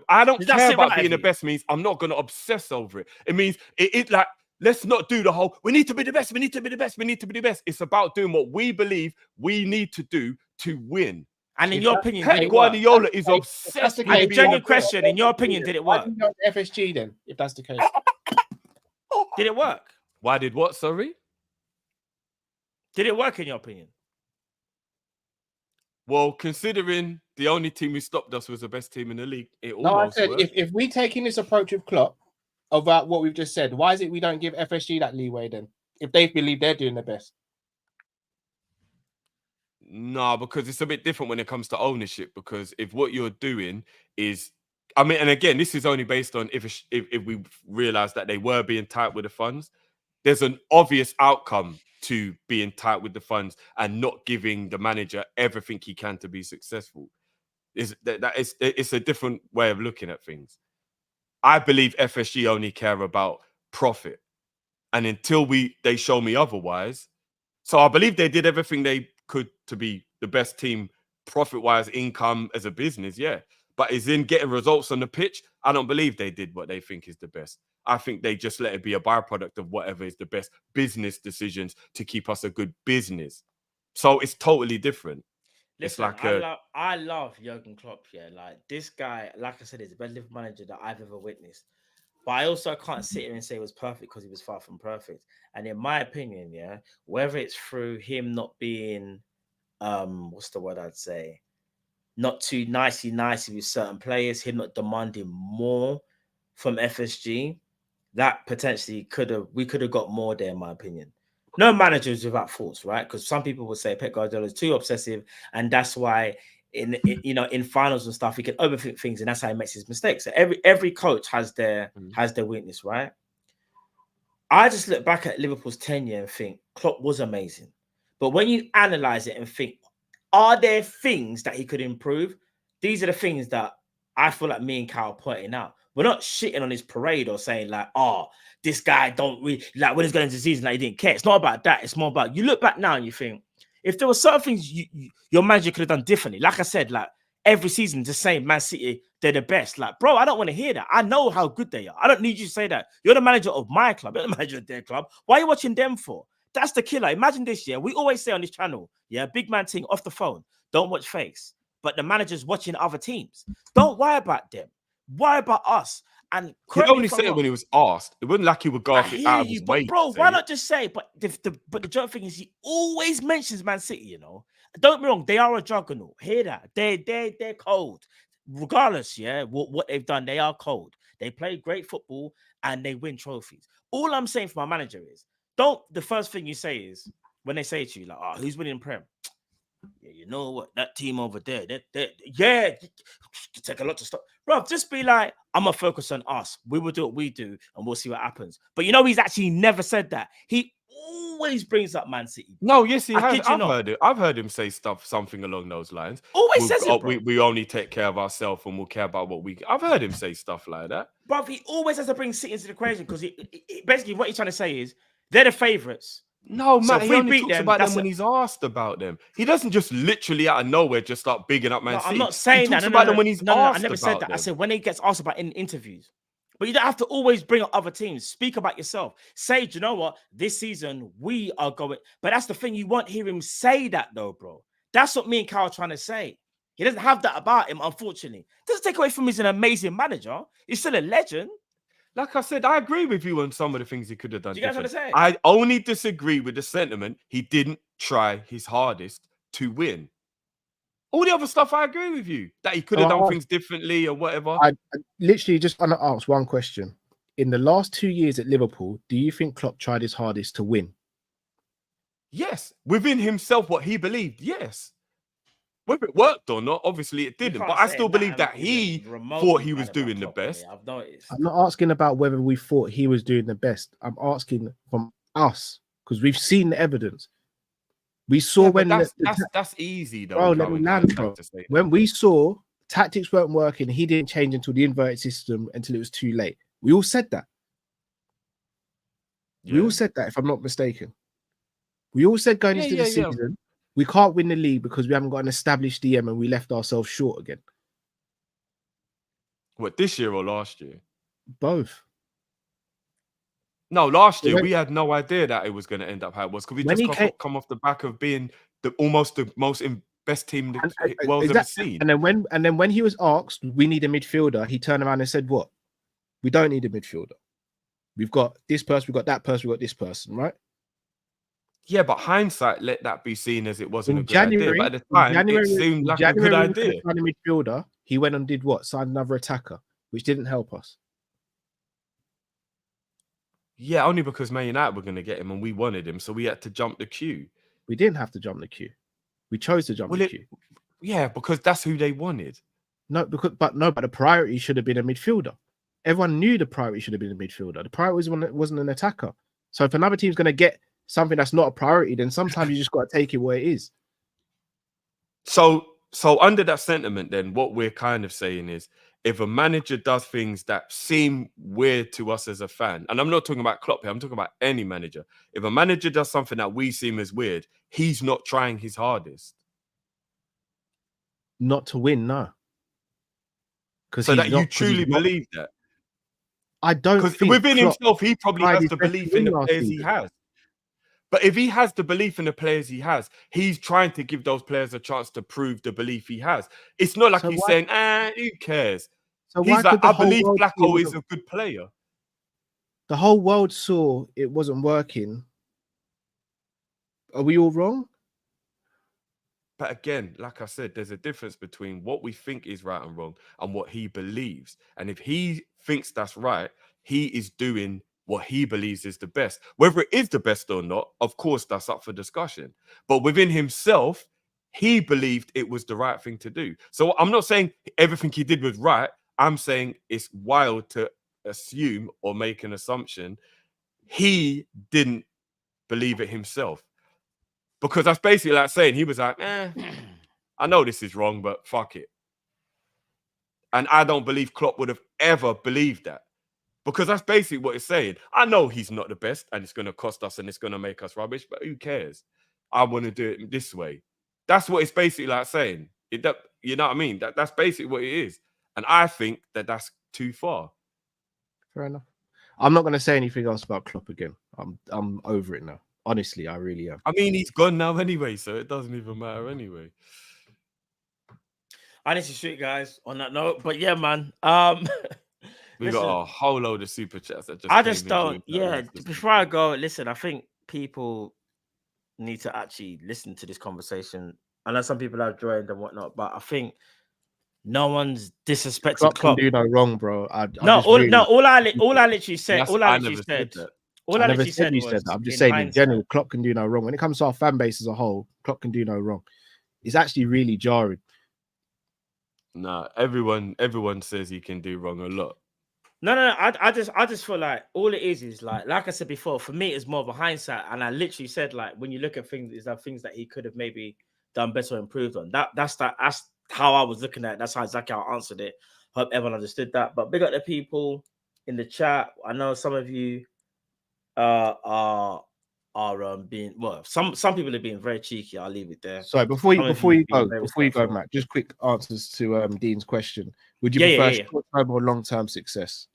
I don't care about being the best means I'm not going to obsess over it. It means it like, let's not do the whole, we need to be the best, we need to be the best, we need to be the best. It's about doing what we believe we need to do to win. And in your opinion, Pep Guardiola is obsessed with being genuine question. In your opinion, did it work? Why didn't you go to FSG then, if that's the case? Did it work? Why did what, sorry? Did it work in your opinion? Well, considering the only team who stopped us was the best team in the league, it almost No, I said worked. if we taking this approach with Klopp about what we've just said, why is it we don't give FSG that leeway then? If they believe they're doing the best. No, because it's a bit different when it comes to ownership. Because if what you're doing is, I mean, and again, this is only based on if we realize that they were being tight with the funds, there's an obvious outcome to being tight with the funds and not giving the manager everything he can to be successful. It's a different way of looking at things. I believe FSG only care about profit, and until they show me otherwise, so I believe they did everything they could to be the best team, profit-wise, income as a business, yeah. But is in getting results on the pitch, I don't believe they did what they think is the best. I think they just let it be a byproduct of whatever is the best business decisions to keep us a good business. So it's totally different. Listen, it's like I love Jurgen Klopp. Yeah, like this guy, like I said, is the best manager that I've ever witnessed. But I also can't sit here and say it was perfect because he was far from perfect. And in my opinion, yeah, whether it's through him not being, what's the word I'd say, not too nicey with certain players, him not demanding more from FSG, that potentially we could have got more there, in my opinion. No managers without faults, right? Because some people would say Pep Guardiola is too obsessive, and that's why in finals and stuff he can overthink things, and that's how he makes his mistakes. So every coach has their weakness, right? I just look back at Liverpool's tenure and think Klopp was amazing, but when you analyze it and think, are there things that he could improve? These are the things that I feel like me and Kyle are pointing out. We're not shitting on his parade or saying like, oh, this guy don't really like when he's going into the season, like he didn't care. It's not about that. It's more about you look back now and you think, if there were certain things your manager could have done differently, like I said, like every season, just saying Man City, they're the best. Like, bro, I don't want to hear that. I know how good they are. I don't need you to say that. You're the manager of my club. You're the manager of their club. Why are you watching them for? That's the killer. Imagine this, yeah. We always say on this channel, yeah, big man thing off the phone. Don't watch face. But the manager's watching other teams. Don't worry about them. Worry about us. And he'd only say it when he was asked. It wasn't like he would go out of his way. Bro, why not just say? But the joke thing is, he always mentions Man City. You know, don't get me wrong, they are a juggernaut. Hear that? They're cold. Regardless, yeah, what they've done, they are cold. They play great football and they win trophies. All I'm saying for my manager is, the first thing you say is when they say to you like, "Oh, who's winning Prem?" Yeah, you know what? That team over there, yeah, take a lot to stop. Bro, just be like, I'm gonna focus on us. We will do what we do and we'll see what happens. But you know, he's actually never said that. He always brings up Man City. No, yes, he has. I've heard it. I've heard him say something along those lines. Always says it, bro. We only take care of ourselves and we'll care about what we. I've heard him say stuff like that. Bro, he always has to bring City into the equation because basically what he's trying to say is they're the favourites. No, man, he only talks about them when he's asked about them. He doesn't just literally out of nowhere just start bigging up Man City. I'm not saying that. He talks about them when he's asked. I never said that. I said when he gets asked about in interviews. But you don't have to always bring up other teams. Speak about yourself. Say, do you know what? This season we are going. But that's the thing. You won't hear him say that though, bro. That's what me and Kyle are trying to say. He doesn't have that about him, unfortunately. Doesn't take away from he's an amazing manager. He's still a legend. Like I said, I agree with you on some of the things he could have done. Do you guys want to say? I only disagree with the sentiment. He didn't try his hardest to win. All the other stuff, I agree with you. That he could have done things differently or whatever. I literally just want to ask one question. In the last 2 years at Liverpool, do you think Klopp tried his hardest to win? Yes. Within himself, what he believed, yes. Whether it worked or not, obviously it didn't. But I still believe that he thought he was doing the best. I've noticed. I'm not asking about whether we thought he was doing the best. I'm asking from us because we've seen the evidence. We saw when that's easy though. Bro, let me land, bro. When we saw tactics weren't working, he didn't change until the inverted system until it was too late. We all said that. Yeah. We all said that, if I'm not mistaken. We all said going into the season, we can't win the league because we haven't got an established DM and we left ourselves short again. What, this year or last year? Both. No, last year we had no idea that it was going to end up how it was because we just come off the back of being almost the most best team the world's ever seen. And then when he was asked, we need a midfielder, he turned around and said, "What? We don't need a midfielder. We've got this person, we've got that person, we've got this person, right?" Yeah, but hindsight let that be seen as it wasn't a good idea. But at the time, it seemed like a good idea. A midfielder, he went and did what? Signed another attacker, which didn't help us. Yeah, only because Man United were going to get him and we wanted him, so we had to jump the queue. We didn't have to jump the queue. We chose to jump the queue. Yeah, because that's who they wanted. But the priority should have been a midfielder. Everyone knew the priority should have been a midfielder. The priority wasn't an attacker. So if another team's going to get something that's not a priority, then sometimes you just got to take it where it is. So under that sentiment, then what we're kind of saying is, if a manager does things that seem weird to us as a fan, and I'm not talking about Klopp here, I'm talking about any manager. If a manager does something that we seem as weird, he's not trying his hardest. Not to win, no. So that you truly believe that? I don't think because within himself, he probably has the belief in the players he has. But if he has the belief in the players he has, he's trying to give those players a chance to prove the belief he has. It's not like he's saying, who cares? So he's like, I believe Flacco is a good player. the whole world saw it wasn't working. Are we all wrong? But again, like I said, there's a difference between what we think is right and wrong and what he believes. And if he thinks that's right, he is doing what he believes is the best. Whether it is the best or not, of course, that's up for discussion. But within himself, he believed it was the right thing to do. So I'm not saying everything he did was right. I'm saying it's wild to assume or make an assumption he didn't believe it himself. Because that's basically like saying he was like, I know this is wrong, but fuck it. And I don't believe Klopp would have ever believed that. Because that's basically what it's saying. I know he's not the best and it's going to cost us and it's going to make us rubbish, but who cares? I want to do it this way. That's what it's basically like saying. You know what I mean? That's basically what it is. And I think that that's too far. Fair enough. I'm not going to say anything else about Klopp again. I'm over it now. Honestly, I really am. I mean, he's gone now anyway, so it doesn't even matter anyway. I need to shoot, guys, on that note. But yeah, man. We listen, got a whole load of super chats that just I came just in don't. during that Yeah, last before I go, listen, I think people need to actually listen to this conversation. I know some people have joined and whatnot, but I think no one's disrespecting Klopp Klopp. can do no wrong, bro. I literally said, all I literally said, that. all I I never literally said said you was, said that. I'm just in saying in hindsight- general, Klopp can do no wrong. When it comes to our fan base as a whole, Klopp can do no wrong. It's actually really jarring. Nah, everyone says he can do wrong a lot. No. I just feel like all it is like I said before, for me, it's more of a hindsight. And I literally said, like, when you look at things, is there things that he could have maybe done better or improved on? That's how I was looking at it. That's how exactly I answered it. Hope everyone understood that. But big up the people in the chat. I know some of you are being, well, some people are being very cheeky. I'll leave it there. Sorry, before you Some of go, being very before you go, respectful. Matt, just quick answers to Dean's question. Would you Yeah, prefer yeah. short-term or long-term success?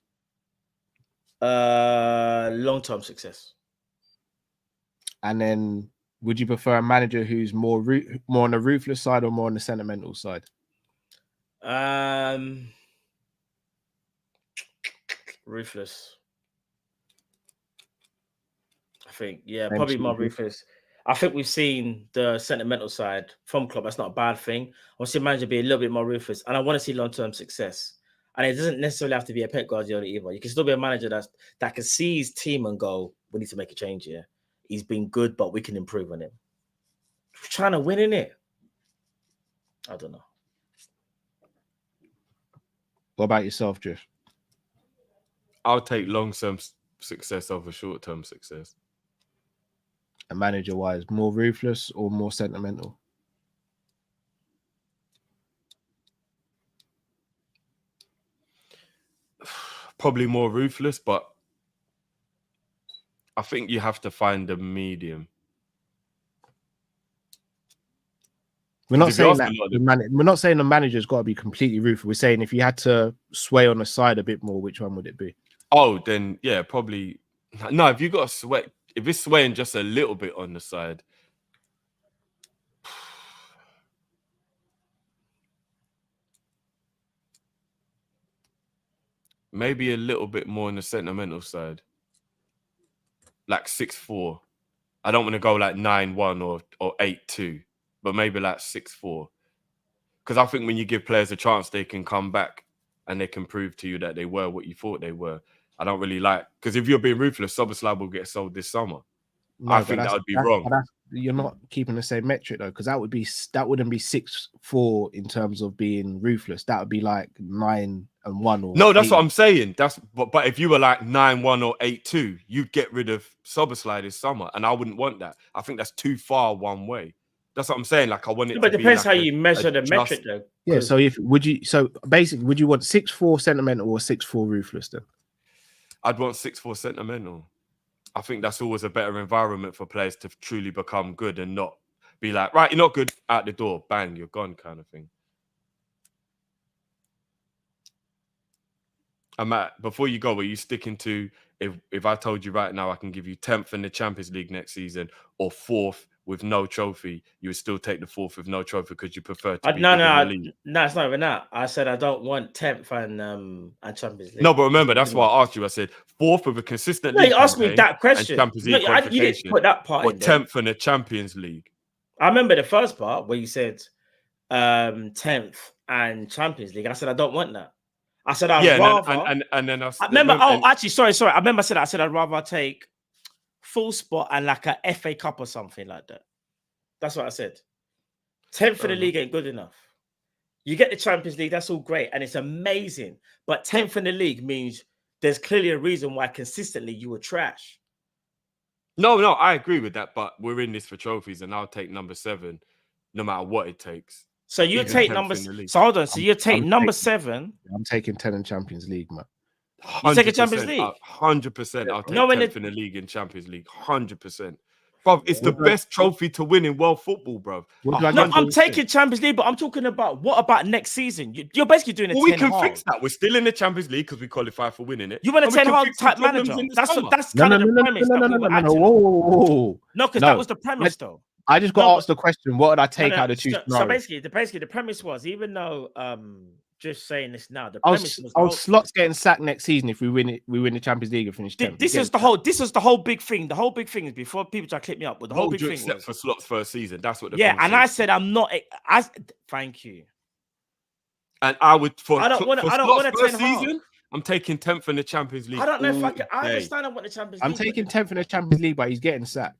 Long-term success. And then would you prefer a manager who's more on the ruthless side or more on the sentimental side? Ruthless. I think, yeah, probably more ruthless. I think we've seen the sentimental side from Klopp. That's not a bad thing. I want to see a manager be a little bit more ruthless, and I want to see long-term success. And it doesn't necessarily have to be a Pep Guardiola either. You can still be a manager that can see his team and go, we need to make a change here. He's been good, but we can improve on him. We're trying to win, innit? I don't know. What about yourself, Jeff? I'll take long-term success over short-term success. A manager-wise, more ruthless or more sentimental? Probably more ruthless, but I think you have to find a medium. We're not saying that we're not saying the manager's got to be completely ruthless. We're saying if you had to sway on the side a bit more, which one would it be? Oh, then yeah, probably. No, if you got to sweat, if it's swaying just a little bit on the side, maybe a little bit more on the sentimental side, like 6-4. I don't want to go like 9-1 or 8-2, but maybe like 6-4. Because I think when you give players a chance, they can come back and they can prove to you that they were what you thought they were. I don't really like, because if you're being ruthless, Soboslai will get sold this summer. No, I think that would be wrong. You're not keeping the same metric though, because that wouldn't be 6-4 in terms of being ruthless. That would be like 9-1 or no, that's 8. what I'm saying. But if you were like 9-1 or 8-2, you'd get rid of Soboslai this summer, and I wouldn't want that. I think that's too far one way. That's what I'm saying. Like I want it. But it depends how you measure the metric, though. Yeah. So basically, would you want 6-4 sentimental or 6-4 ruthless then? I'd want 6-4 sentimental. I think that's always a better environment for players to truly become good and not be like, right, you're not good, out the door, bang, you're gone, kind of thing. And Matt, before you go, are you sticking to if I told you right now I can give you 10th in the Champions League next season or 4th with no trophy, you would still take the 4th with no trophy because you prefer to be No, big in the league? no, it's not even that. I said I don't want 10th and Champions League. No, but remember, that's why I asked you. I said 4th with a consistent No, league you asked me campaign that question. and Champions League No, you didn't qualification, put that part or in there. 10th in the Champions League. I remember the first part where you said 10th and Champions League. I said I don't want that. I said I'd rather. And then I remember. Actually, sorry. I remember I said I'd rather take full spot and like a FA Cup or something like that. That's what I said. 10th for the league ain't good enough. You get the Champions League, that's all great, and it's amazing. But 10th in the league means there's clearly a reason why consistently you were trash. No, I agree with that. But we're in this for trophies, and I'll take number 7, no matter what it takes. So you take number. So hold on. So you take number 7. I'm taking 10 in Champions League, man. You take a Champions League. 100%. I'll take 10th in the league in Champions League. 100%. Bro, it's the best trophy to win in world football, bro. No, I'm taking Champions League, but I'm talking about what about next season? You're basically doing a 10 we can fix that. We're still in the Champions League because we qualify for winning it. You want a 10 hard type manager? That's kind of the premise. No, because that was the premise, though. I just got asked the question: what would I take out of two So basically, the premise was, even though just saying this now, the premise was Slot's getting sacked next season if we win it. We win the Champions League and finish 10th. This is the whole big thing. The whole big thing is, before people try to clip me up, but the whole big thing except was for Slot's first season. That's what. And I said I'm not. Thank you. And I would for. I don't want to first season. I'm taking 10th in the Champions League. I don't know if I can. I understand I want the Champions League. I'm taking 10th in the Champions League, but he's getting sacked.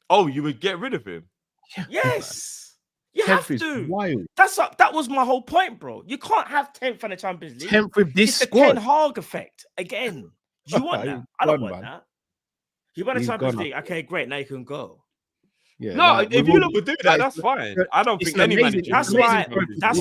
Oh, you would get rid of him? Yes. You have to. Wild. That was my whole point, bro. You can't have 10th in the Champions League. 10th with this it's squad. The Ten Hag effect again. You want that? I don't want that. You want the Champions League? Okay, great. Now you can go. Yeah, no, if you would do that, that's fine. I don't think any manager. That's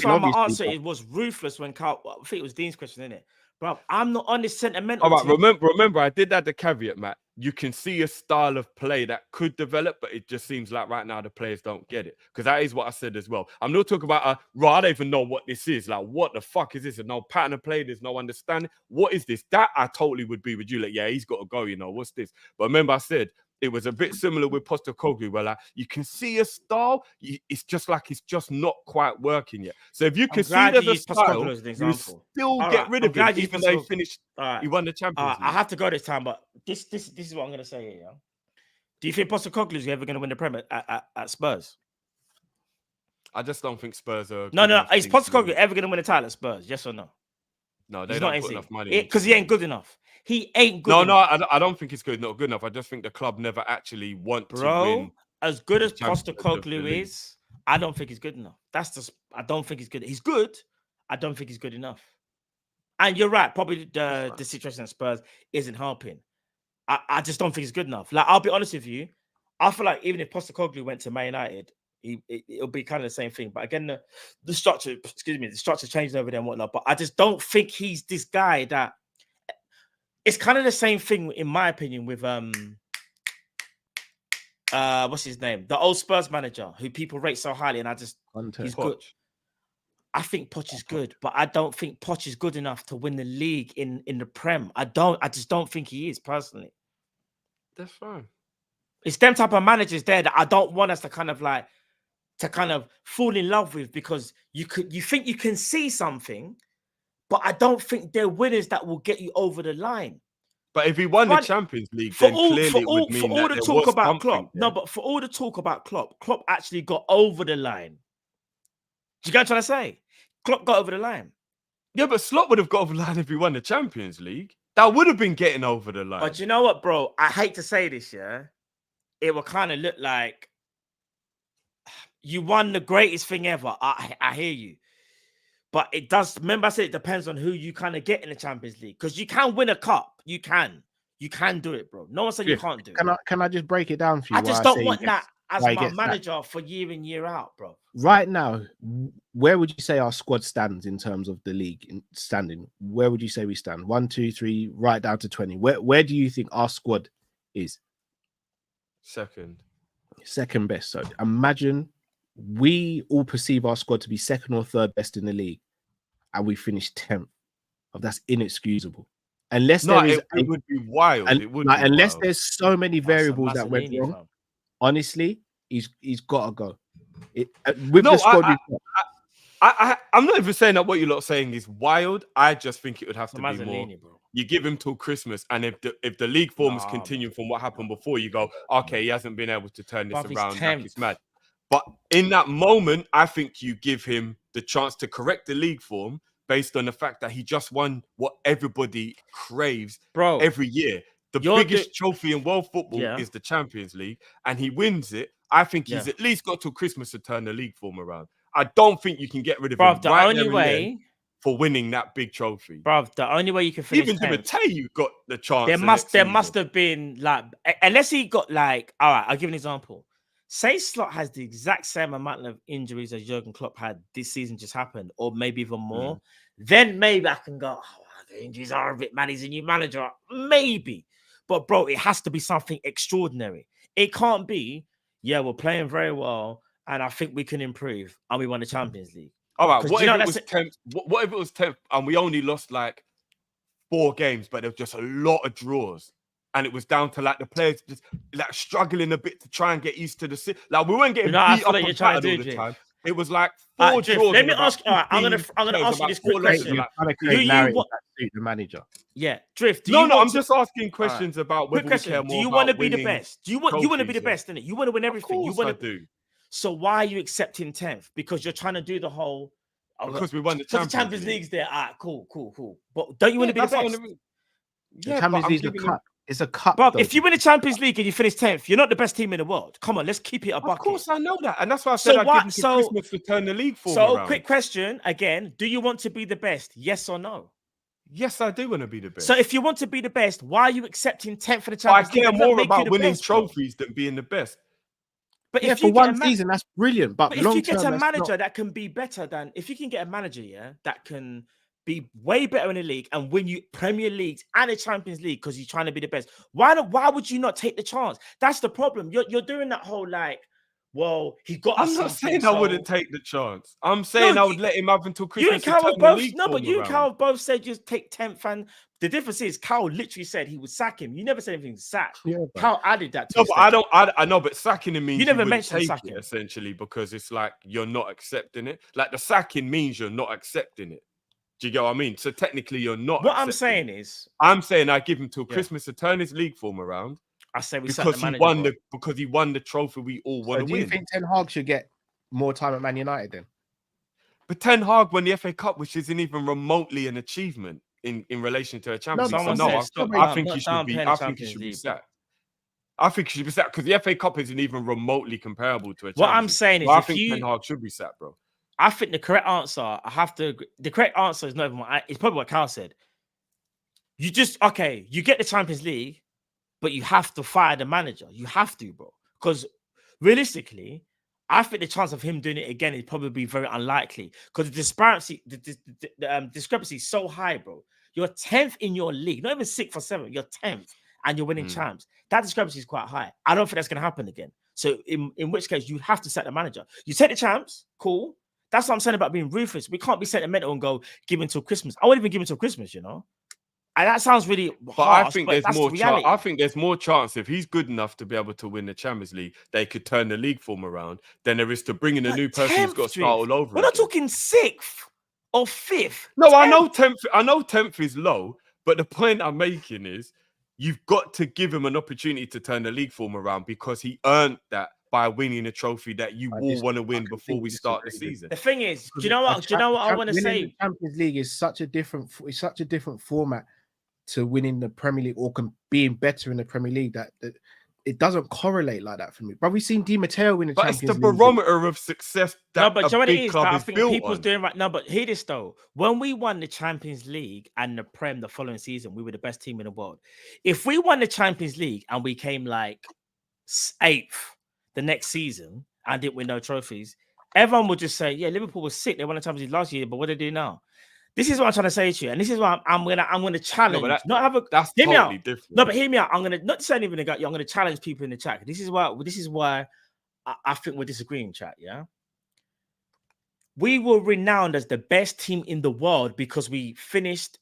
why my answer was ruthless when Carl. I think it was Dean's question, isn't it? Bro, I'm not on this sentimental. All right, remember, I did add the caveat, Matt. You can see a style of play that could develop, but it just seems like right now the players don't get it. Because that is what I said as well. I'm not talking about I don't even know what this is. Like, what the fuck is this? There's no pattern of play. There's no understanding. What is this? That I totally would be with you. Like, yeah, he's got to go. You know, what's this? But remember, I said it was a bit similar with Postecoglou, where like you can see a style. It's just like it's just not quite working yet. So if you can see there's a style, you still get rid of it, even though he finished. He won the Champions League. I have to go this time, but this is what I'm gonna say here. Yeah? Do you think Postecoglou is ever gonna win the Premier at Spurs? I just don't think Spurs are. No. Is Postecoglou ever gonna win a title at Spurs? Yes or no? No, they don't put enough money because he ain't good enough. He ain't good. No, I don't think it's good. Not good enough. I just think the club never actually want to win. As good as Postecoglou is, I don't think he's good enough. That's just. I don't think he's good. He's good. I don't think he's good enough. And you're right. Probably the situation at Spurs isn't helping. I just don't think he's good enough. Like, I'll be honest with you. I feel like even if Postecoglou went to Man United, it'll be kind of the same thing. But again, the structure changed over there and whatnot. But I just don't think he's this guy that. It's kind of the same thing, in my opinion, with what's his name? The old Spurs manager who people rate so highly, and he's good. I think Poch is good, but I don't think Poch is good enough to win the league in the Prem. I just don't think he is, personally. That's fine. It's them type of managers there that I don't want us to kind of fall in love with, because you think you can see something, but I don't think they're winners that will get you over the line. But if he won the Champions League, then clearly it would mean that there was about Klopp. Yeah. No, but for all the talk about Klopp actually got over the line. Do you get what I'm trying to say? Klopp got over the line. Yeah, but Slot would have got over the line if he won the Champions League. That would have been getting over the line. But you know what, bro? I hate to say this, yeah? It will kind of look like you won the greatest thing ever. I hear you. But it does. Remember, I said it depends on who you kind of get in the Champions League, because you can win a cup. You can do it, bro. No one said you can't do it. Can I just break it down for you? I just don't want that as my manager for year in, year out, bro. Right now, where would you say our squad stands in terms of the league standing? Where would you say we stand? 1, 2, 3, right down to 20. Where do you think our squad is? Second best. So imagine we all perceive our squad to be second or third best in the league, and we finish 10th. That's inexcusable. Unless it would be wild. Unless there's so many variables that went wrong honestly, he's got to go. With No, the squad we've got. I'm not even saying that what you're not saying is wild. I just think it would have to be more. Mazzolini, bro. You give him till Christmas, and if the league form is continuing from what happened before, you go, okay, he hasn't been able to turn this Bruv, he's around. Like it's 10th. mad. But in that moment, I think you give him the chance to correct the league form based on the fact that he just won what everybody craves Bro, every year. The you're biggest trophy in world football Yeah. is the Champions League, and he wins it. I think he's Yeah. at least got till Christmas to turn the league form around. I don't think you can get rid of Bruv, him the right only there and way, then for winning that big trophy. bruv, the only way you can finish Even 10th, Timotei, got the chance. there must have been like, unless he got like, all right, I'll give an example. Say Slot has the exact same amount of injuries as Jurgen Klopp had this season just happened, or maybe even more. Then maybe I can go, oh, the injuries are a bit mad. He's a new manager, maybe. But bro, it has to be something extraordinary. It can't be, yeah, we're playing very well, and I think we can improve, and we won the Champions League. All right, 'Cause what you if know it was 10th? What if it was 10th and we only lost like 4 games, but there was just a lot of draws, and it was down to like the players just like struggling a bit to try and get used to the like we weren't getting You know, I beat feel up like you're and trying to battered all do, the Drift. time. It was like 4 Drift, draws. let and me about ask. All right, I'm gonna 15 ask you about this 4 quick losses, question. like, Trying to Do create you narrative want? that suit the manager. Yeah, Drift. Do no, you no, want I'm to- just asking questions about quick whether we question. care Do more you about want to be the winning best? Do you want to be the trophies, best? Innit? You want to win everything. Of You course want I to. do. So why are you accepting 10th? Because you're trying to do the whole. Because we won the Put the Champions Champions League. League's there. Ah, cool. But don't you want to be the that's how I best? never- The Yeah, but Champions I'm League's a giving him. cup. It's a cup. But though. if you win the Champions League and you finish 10th, you're not the best team in the world. Come on, let's keep it a Of bucket. course, I know that, and that's why I So said I what- give him to so- Christmas to turn the league form So, around. quick question again: do you want to be the best? Yes or no? Yes, I do want to be the best. So, if you want to be the best, why are you accepting 10th for the But I Champions League? care It doesn't more make you about the winning best, bro. trophies than being the best. But Yeah, if for you get one a season, that's brilliant. But But if long you get term, a that's manager not. that can be better than, if you can get a manager, yeah, that can be way better in the league and win you Premier Leagues and a Champions League because you're trying to be the best. Why would you not take the chance? That's the problem. You're doing that whole like, well, he got. I'm us not something, saying I wouldn't take the chance. I'm saying I would let him have until You Christmas and to Carol turn the both league no, but form you and around. Carol both said just take 10th, and the difference is Carol literally said he would sack him. You never said anything sack. Yeah, bro. Carol added that to No, his but I statement. don't. I know, but sacking him means You never wouldn't mentioned take sacking. it essentially because it's like you're not accepting it. Like the sacking means you're not accepting it. Do you get what I mean? So technically, you're not. What I'm accepting saying it. is, I'm saying I give him till Yeah. Christmas to turn his league form around I say we sack because the he manager. won bro. because he won the trophy we all want So to do you win. think Ten Hag should get more time at Man United then? But Ten Hag won the FA Cup, which isn't even remotely an achievement in relation to a Champions League. Someone So said no, stop. I think he not should be. downplaying I the think he Champions should be League, bro. sacked. I think he should be sacked because the FA Cup isn't even remotely comparable to a Champions What I'm League. saying is, So I if think you, Ten Hag should be sacked, bro. I think the correct answer, I have to agree. The correct answer is not even what it's probably what Carl said. You just you get the Champions League, but you have to fire the manager. You have to, bro. Because realistically, I think the chance of him doing it again is probably very unlikely. Because the disparity, the discrepancy is so high, bro. You're 10th in your league, not even 6th or 7th. You're 10th, and you're winning champs. That discrepancy is quite high. I don't think that's going to happen again. So in which case, you have to set the manager. You take the champs, cool. That's what I'm saying about being ruthless. We can't be sentimental and go give until Christmas. I won't even give until Christmas, you know. And that sounds really harsh, I think but there's that's more. reality. I think there's more chance if he's good enough to be able to win the Champions League, they could turn the league form around. Than there is to bring in a new person who's got to start all over. We're not again. talking 6th or 5th. No, 10th. I know 10th. I know 10th is low, but the point I'm making is you've got to give him an opportunity to turn the league form around because he earned that by winning a trophy that you all want to win before we start the season. The thing is, do you know what? Do you know what I want to say? The Champions League is such a different. It's such a different format to winning the Premier League or being better in the Premier League that it doesn't correlate like that for me. But we've seen Di Matteo win the Champions League. But it's the barometer of success that no, but a you know what it big is? club That I is think built people's on. doing right now. But hear this though: when we won the Champions League and the Prem the following season, we were the best team in the world. If we won the Champions League and we came like 8th the next season and didn't win no trophies, everyone would just say, "Yeah, Liverpool was sick. They won the Champions League last year, but what do they do now?" This is what I'm trying to say to you, and this is why I'm gonna challenge. That's hear me totally out. different. No, but hear me out. I'm gonna not saying even I'm gonna challenge people in the chat. This is why I think we're disagreeing, chat. Yeah, we were renowned as the best team in the world because we finished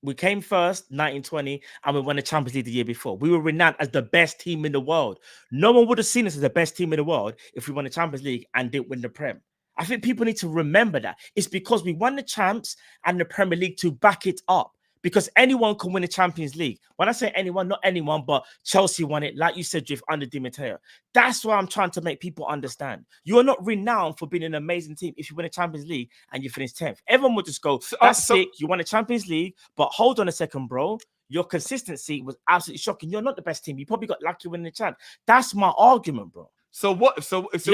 we came first 1920 and we won the Champions League the year before. We were renowned as the best team in the world. No one would have seen us as the best team in the world if we won the Champions League and didn't win the Prem. I think people need to remember that. It's because we won the champs and the Premier League to back it up. Because anyone can win a Champions League. When I say anyone, not anyone, but Chelsea won it, like you said, Drift, under Di Matteo. That's why I'm trying to make people understand. You are not renowned for being an amazing team if you win a Champions League and you finish 10th. Everyone would just go, that's sick, you won a Champions League, but hold on a second, bro. Your consistency was absolutely shocking. You're not the best team. You probably got lucky winning the champ. That's my argument, bro. So what? So if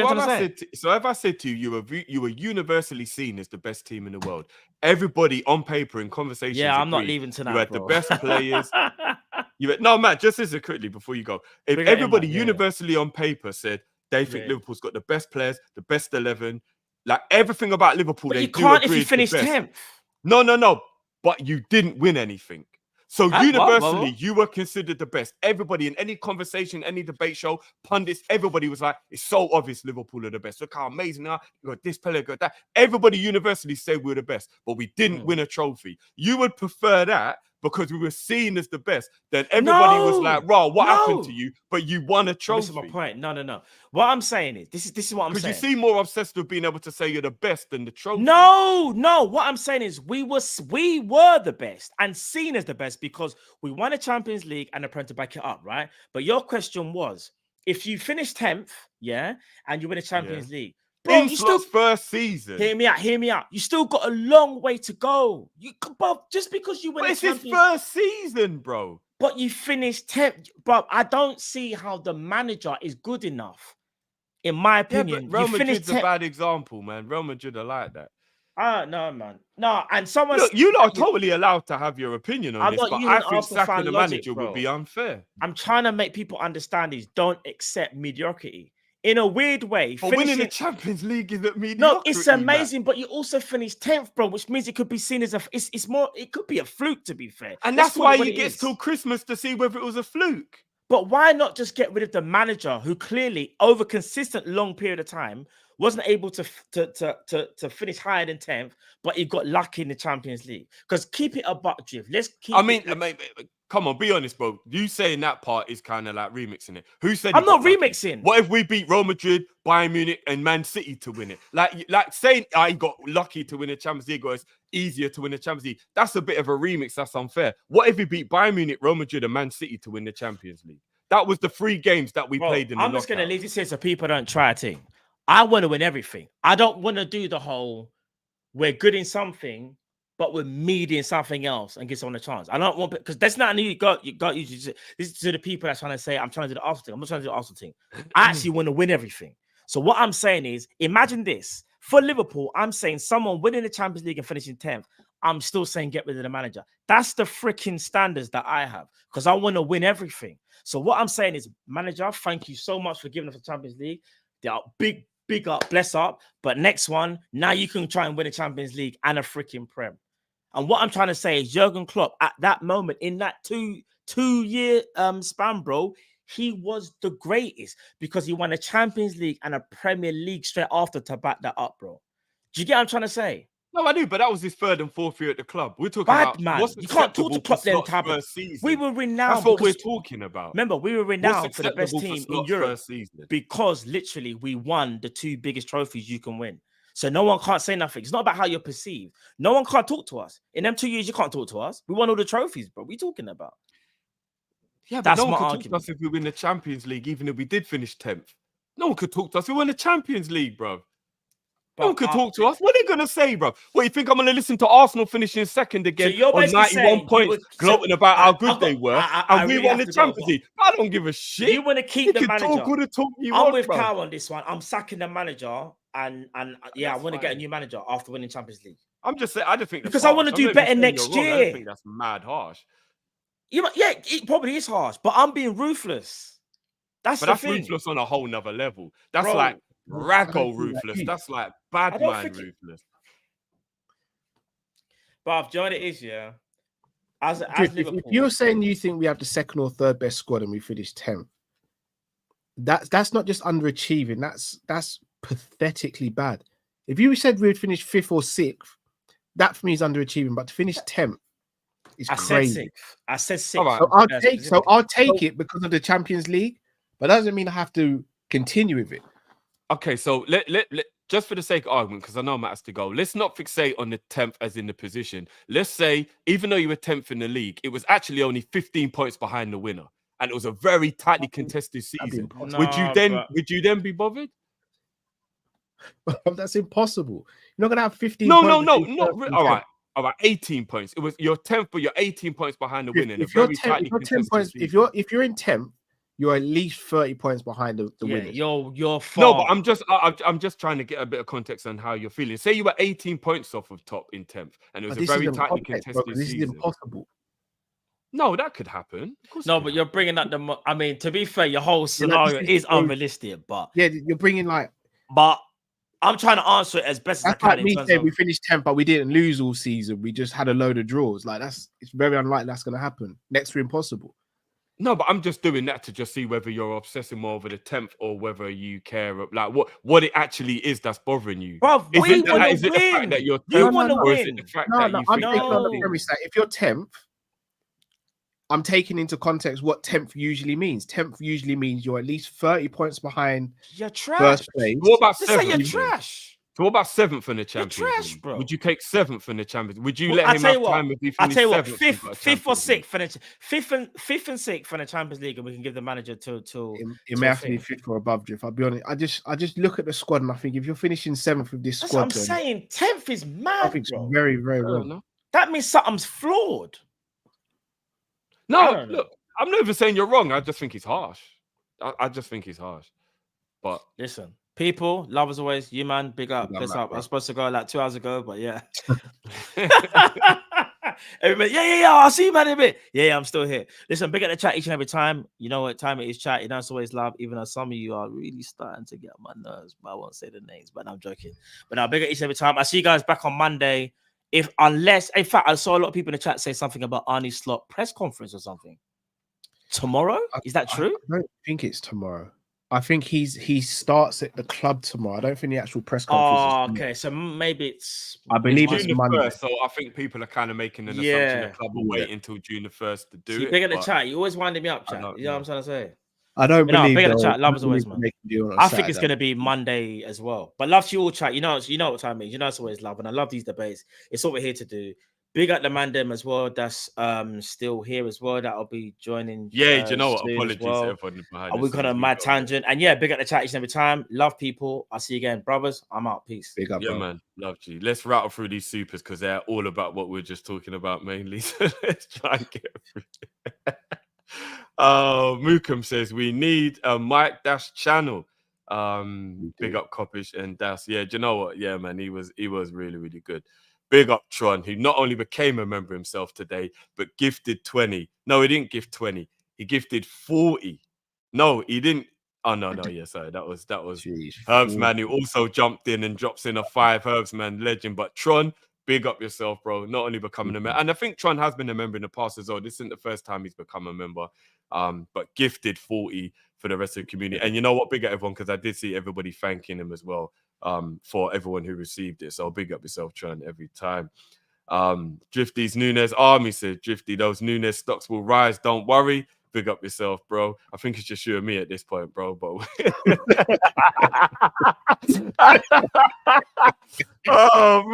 I said to you, you were universally seen as the best team in the world. Everybody on paper in conversations. Yeah, I'm not leaving tonight. You had bro. the best players. No, Matt. Just listen quickly before you go. If everybody universally on paper said they think Liverpool's got the best players, the best 11, like everything about Liverpool, but they you can't if you finish 10th. No. But you didn't win anything. So universally, you were considered the best. Everybody in any conversation, any debate show, pundits, everybody was like, it's so obvious Liverpool are the best. Look how amazing they are. You got this player, got that. Everybody universally said we were the best, but we didn't win a trophy. You would prefer that because we were seen as the best. Then everybody was like, "Raw, what happened to you?" But you won a trophy. This is my point. No. What I'm saying is, this is what I'm saying. Because you seem more obsessed with being able to say you're the best than the trophy. No. What I'm saying is, we were the best and seen as the best because we won a Champions League and a Prem to back it up, right? But your question was, if you finish 10th, and you win a Champions League. Bro, you still first season. Hear me out. You still got a long way to go. Just because you win, it's his first season, bro. But you finished 10th, bro. I don't see how the manager is good enough, in my opinion. Real Madrid's a bad example, man. Real Madrid are like that. No, man. No, and someone. Look, you are totally allowed to have your opinion on this, but I think sacking the manager would be unfair. I'm trying to make people understand is don't accept mediocrity. In a weird way, but winning the Champions League is mediocrity. No, it's amazing, but you also finished 10th, bro, which means it could be seen as it's more. It could be a fluke, to be fair, and that's why you get till Christmas to see whether it was a fluke. But why not just get rid of the manager who clearly, over consistent long period of time, wasn't able to finish higher than 10th, but he got lucky in the Champions League? Because keep it a buck, Jiv. Let's keep. I mean, come on, be honest, bro. You saying that part is kind of like remixing it. Who said I'm not remixing? What if we beat Real Madrid, Bayern Munich, and Man City to win it? Like saying I got lucky to win a Champions League or it's easier to win a Champions League. That's a bit of a remix. That's unfair. What if we beat Bayern Munich, Real Madrid, and Man City to win the Champions League? That was the 3 games that we played in the knockout. I'm just going to leave this here so people don't try a thing. I want to win everything. I don't want to do the whole we're good in something, but we're meaty in something else and give someone a chance. I don't want, because that's not you got this is to the people that's trying to say I'm trying to do the Arsenal thing. I'm not trying to do the Arsenal thing. I actually want to win everything. So what I'm saying is, imagine this. For Liverpool, I'm saying someone winning the Champions League and finishing 10th, I'm still saying get rid of the manager. That's the freaking standards that I have because I want to win everything. So what I'm saying is, manager, thank you so much for giving us the Champions League. They are big up, bless up. But next one, now you can try and win a Champions League and a freaking Prem. And what I'm trying to say is Jurgen Klopp, at that moment, in that two-year span, bro, he was the greatest because he won a Champions League and a Premier League straight after to back that up, bro. Do you get what I'm trying to say? No, I do, but that was his 3rd and 4th year at the club. We're talking about man. What's you can't talk to Klopp then. We were renowned. That's what we're talking about. Remember, we were renowned for the best team in Europe because literally we won the 2 biggest trophies you can win. So no one can't say nothing. It's not about how you're perceived. No one can't talk to us. In them 2 years, you can't talk to us. We won all the trophies, bro. What are you talking about? Yeah, but no one could talk to us if we win the Champions League, even if we did finish 10th. No one could talk to us. We won the Champions League, bro. No one could talk to us. What are they going to say, bro? What, you think I'm going to listen to Arsenal finishing 2nd again on 91 points, gloating about how good they were, and we won the Champions League? I don't give a shit. You want to keep the manager. Talk all the talk you I'm want, with bro. Cow on this one. I'm sacking the manager, and I want to get a new manager after winning Champions League. I'm just saying, I just think because I want to do better next year. I think that's mad harsh. Yeah, it probably is harsh, but I'm being ruthless. That's ruthless on a whole nother level. That's like Raggo ruthless. That's like bad man ruthless. But do you know what it is, yeah? As Liverpool, if you're saying you think we have the 2nd or 3rd best squad and we finished 10th, that's not just underachieving. That's pathetically bad. If you said we'd finish 5th or 6th, that for me is underachieving. But to finish 10th, It's I said crazy. sixth. I said sixth. All right. So I'll take it because of the Champions League, but that doesn't mean I have to continue with it. Okay, so let just for the sake of argument, because I know Matt has to go, let's not fixate on the 10th as in the position. Let's say, even though you were 10th in the league, it was actually only 15 points behind the winner, and it was a very tightly contested season. Would you then be bothered? That's impossible. You're not gonna have 15 No, points. not really. All right, 18 points. It was your 10th, but you're 18 points behind the winner. If you're 10 points, if you're in 10th, you're at least 30 points behind the winners. You're far. No, but I'm just trying to get a bit of context on how you're feeling. Say you were 18 points off of top in 10th, and it was a very tightly contested This season. is impossible. No, that could happen. No, but you're bringing up the. I mean, to be fair, your whole scenario is unrealistic. But yeah, you're bringing like. But I'm trying to answer it as best as I can. Like me saying we finished 10th, but we didn't lose all season. We just had a load of draws. Like it's very unlikely that's going to happen. Next to impossible. No, but I'm just doing that to just see whether you're obsessing more over the 10th or whether you care like what it actually is that's bothering you. Bro, is it the fact that you're 10th, or is it the fact that you I'm think taking on the premise that if you're 10th, I'm taking into context what 10th usually means. 10th usually means you're at least 30 points behind. You're trash. First place. What about Just say 7th? you're trash. So what about 7th in the Champions trash, League? bro. Would you take 7th in the Champions? Would you Well, let him have time if he I finished tell you what, 7th? fifth or sixth for the fifth and sixth for the Champions League, and we can give the manager till it may have to be 5th or above, Jeff. I'll be honest. I just look at the squad and I think if you're finishing 7th with this That's squad, what I'm saying. 10th is mad. I think it's very, very wrong. That means something's flawed. No, look, I'm not even saying you're wrong. I just think he's harsh. I just think he's harsh. But listen, people, love as always. You man, big up, piss up. I was supposed to go like 2 hours ago, but yeah. Everybody, yeah. I'll see you, man, in a bit. Yeah, I'm still here. Listen, big up the chat each and every time. You know what time it is, chat. You know, it's always love, even though some of you are really starting to get on my nerves, but I won't say the names, but I'm joking. But now, big up each and every time. I see you guys back on Monday. In fact, I saw a lot of people in the chat say something about Arnie Slot press conference or something. Tomorrow? Is that true? I don't think it's tomorrow. I think he starts at the club tomorrow. I don't think the actual press conference. Oh, okay. So maybe it's. I believe it's June Monday. 1st, so I think people are kind of making an assumption the club will wait until June the 1st to do it. Big at the chat. You always winding me up, chat. You know what I'm trying to say? I don't believe. Big at the chat. Love as always, man. I think it's going to be Monday as well. But love to you all, chat. You know what time it is. You know it's always love, and I love these debates. It's what we're here to do. Big up the man them as well. That's still here as well. That'll be joining. Yeah, do you know what? Apologies to everyone behind. We've got a mad tangent. And yeah, big up the chat each and every time. Love people. I'll see you again. Brothers, I'm out. Peace. Big up, bro. Man. Love you. Let's rattle through these supers because they're all about what we're just talking about mainly. So let's try and get through. Mookum says we need a Mike Dash channel. Big up Kopish and Das. Yeah, do you know what? Yeah, man, he was really, really good. Big up Tron, who not only became a member himself today, but gifted 20. No, he didn't gift 20. He gifted 40. No, he didn't. Oh, no. Yeah, sorry. That was Herbs, man, who also jumped in and drops in a 5. Herbs, man, legend. But Tron, big up yourself, bro. Not only becoming a member. And I think Tron has been a member in the past as well. This isn't the first time he's become a member. But gifted 40 for the rest of the community. And you know what? Big up everyone, because I did see everybody thanking him as well. For everyone who received it. So big up yourself, Tron, every time. Drifty's Nunes Army says, Drifty, those Nunes stocks will rise. Don't worry. Big up yourself, bro. I think it's just you and me at this point, bro. But oh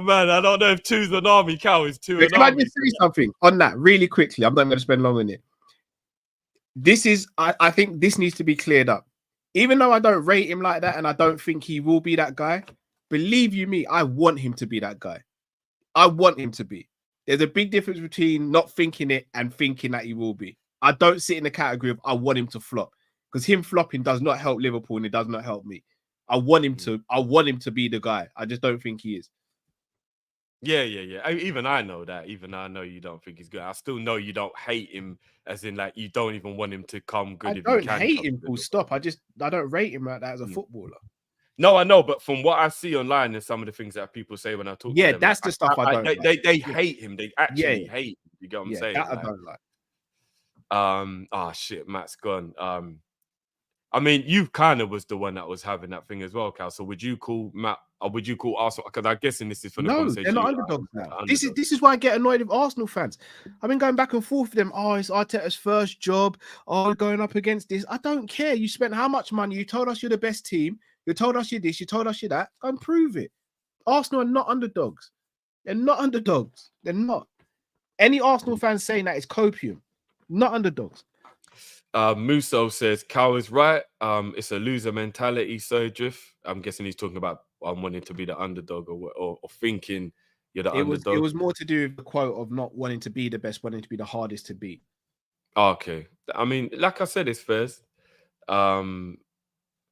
man, I don't know if 2's an army cow is 2. Can I just say something on that really quickly? I'm not going to spend long on it. I think this needs to be cleared up. Even though I don't rate him like that and I don't think he will be that guy, believe you me, I want him to be that guy. I want him to be. There's a big difference between not thinking it and thinking that he will be. I don't sit in the category of I want him to flop, because him flopping does not help Liverpool and it does not help me. I want him to be the guy. I just don't think he is. Yeah. Even I know that. Even I know you don't think he's good. I still know you don't hate him, as in like you don't even want him to come good. I don't hate him. Full stop. I don't rate him like that as a footballer. No, I know, but from what I see online and some of the things that people say when I talk to them, that's the stuff I don't like. They hate him. They actually hate him. You get what I'm saying? That I don't like. Oh shit, Matt's gone. I mean, you kind of was the one that was having that thing as well, Cal. So would you call Matt, or would you call Arsenal? Because I'm guessing this is from the No, conversation. they're not underdogs now. This is why I get annoyed with Arsenal fans. I've been going back and forth with them. Oh, it's Arteta's first job. Oh, going up against this. I don't care. You spent how much money? You told us you're the best team. You told us you're this. You told us you're that. Go and prove it. Arsenal are not underdogs. They're not underdogs. They're not. Any Arsenal fans saying that is copium. Not underdogs. Musso says Cal is right. It's a loser mentality, Sir Drift. I'm guessing he's talking about wanting to be the underdog or thinking you're the underdog. It was more to do with the quote of not wanting to be the best, wanting to be the hardest to beat. Okay. I mean, like I said, it's first. MN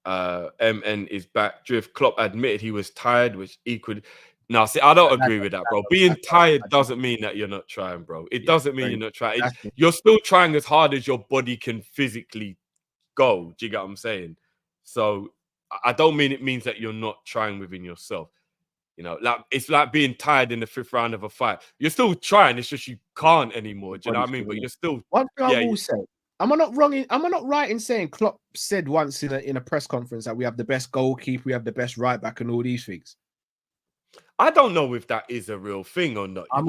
is back. Drift Klopp admitted he was tired, which equally. No, see, I don't agree with that, bro. Being tired doesn't mean that you're not trying, bro. It doesn't mean you're not trying. You're still trying as hard as your body can physically go. Do you get what I'm saying? So I don't mean it means that you're not trying within yourself. You know, like it's like being tired in the 5th round of a fight. You're still trying. It's just you can't anymore. Do you know what I mean? But you're still. One thing I will say. Am I not right in saying Klopp said once in a press conference that we have the best goalkeeper, we have the best right back, and all these things? I don't know if that is a real thing or not. I've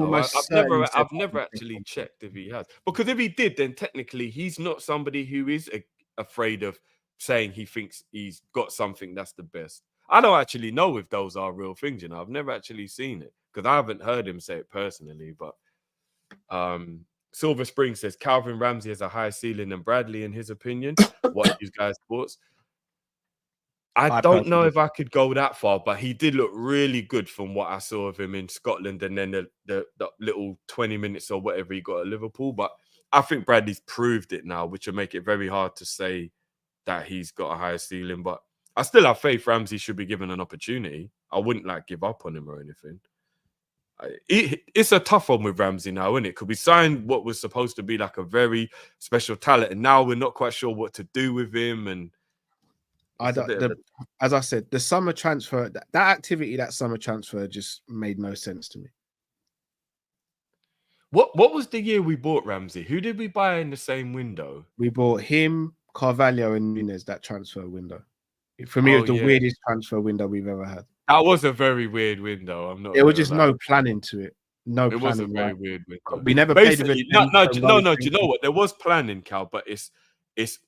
never actually checked if he has. Because if he did, then technically he's not somebody who is afraid of saying he thinks he's got something that's the best. I don't actually know if those are real things, you know. I've never actually seen it because I haven't heard him say it personally. But Silver Spring says Calvin Ramsey has a higher ceiling than Bradley in his opinion. What are you guys' thoughts? I don't know if I could go that far, but he did look really good from what I saw of him in Scotland and then the little 20 minutes or whatever he got at Liverpool. But I think Bradley's proved it now, which will make it very hard to say that he's got a higher ceiling. But I still have faith Ramsey should be given an opportunity. I wouldn't give up on him or anything. It's a tough one with Ramsey now, isn't it? Because we signed what was supposed to be like a very special talent, and now we're not quite sure what to do with him. And as I said, the summer transfer, that activity, that summer transfer just made no sense to me. What was the year we bought Ramsey? Who did we buy in the same window? We bought him, Carvalho, and Nunes, that transfer window. For me, it was the weirdest transfer window we've ever had. That was a very weird window. There was just no planning to it. No, it was a very weird window. We never played with it. No. Do you know what? There was planning, Cal, but it's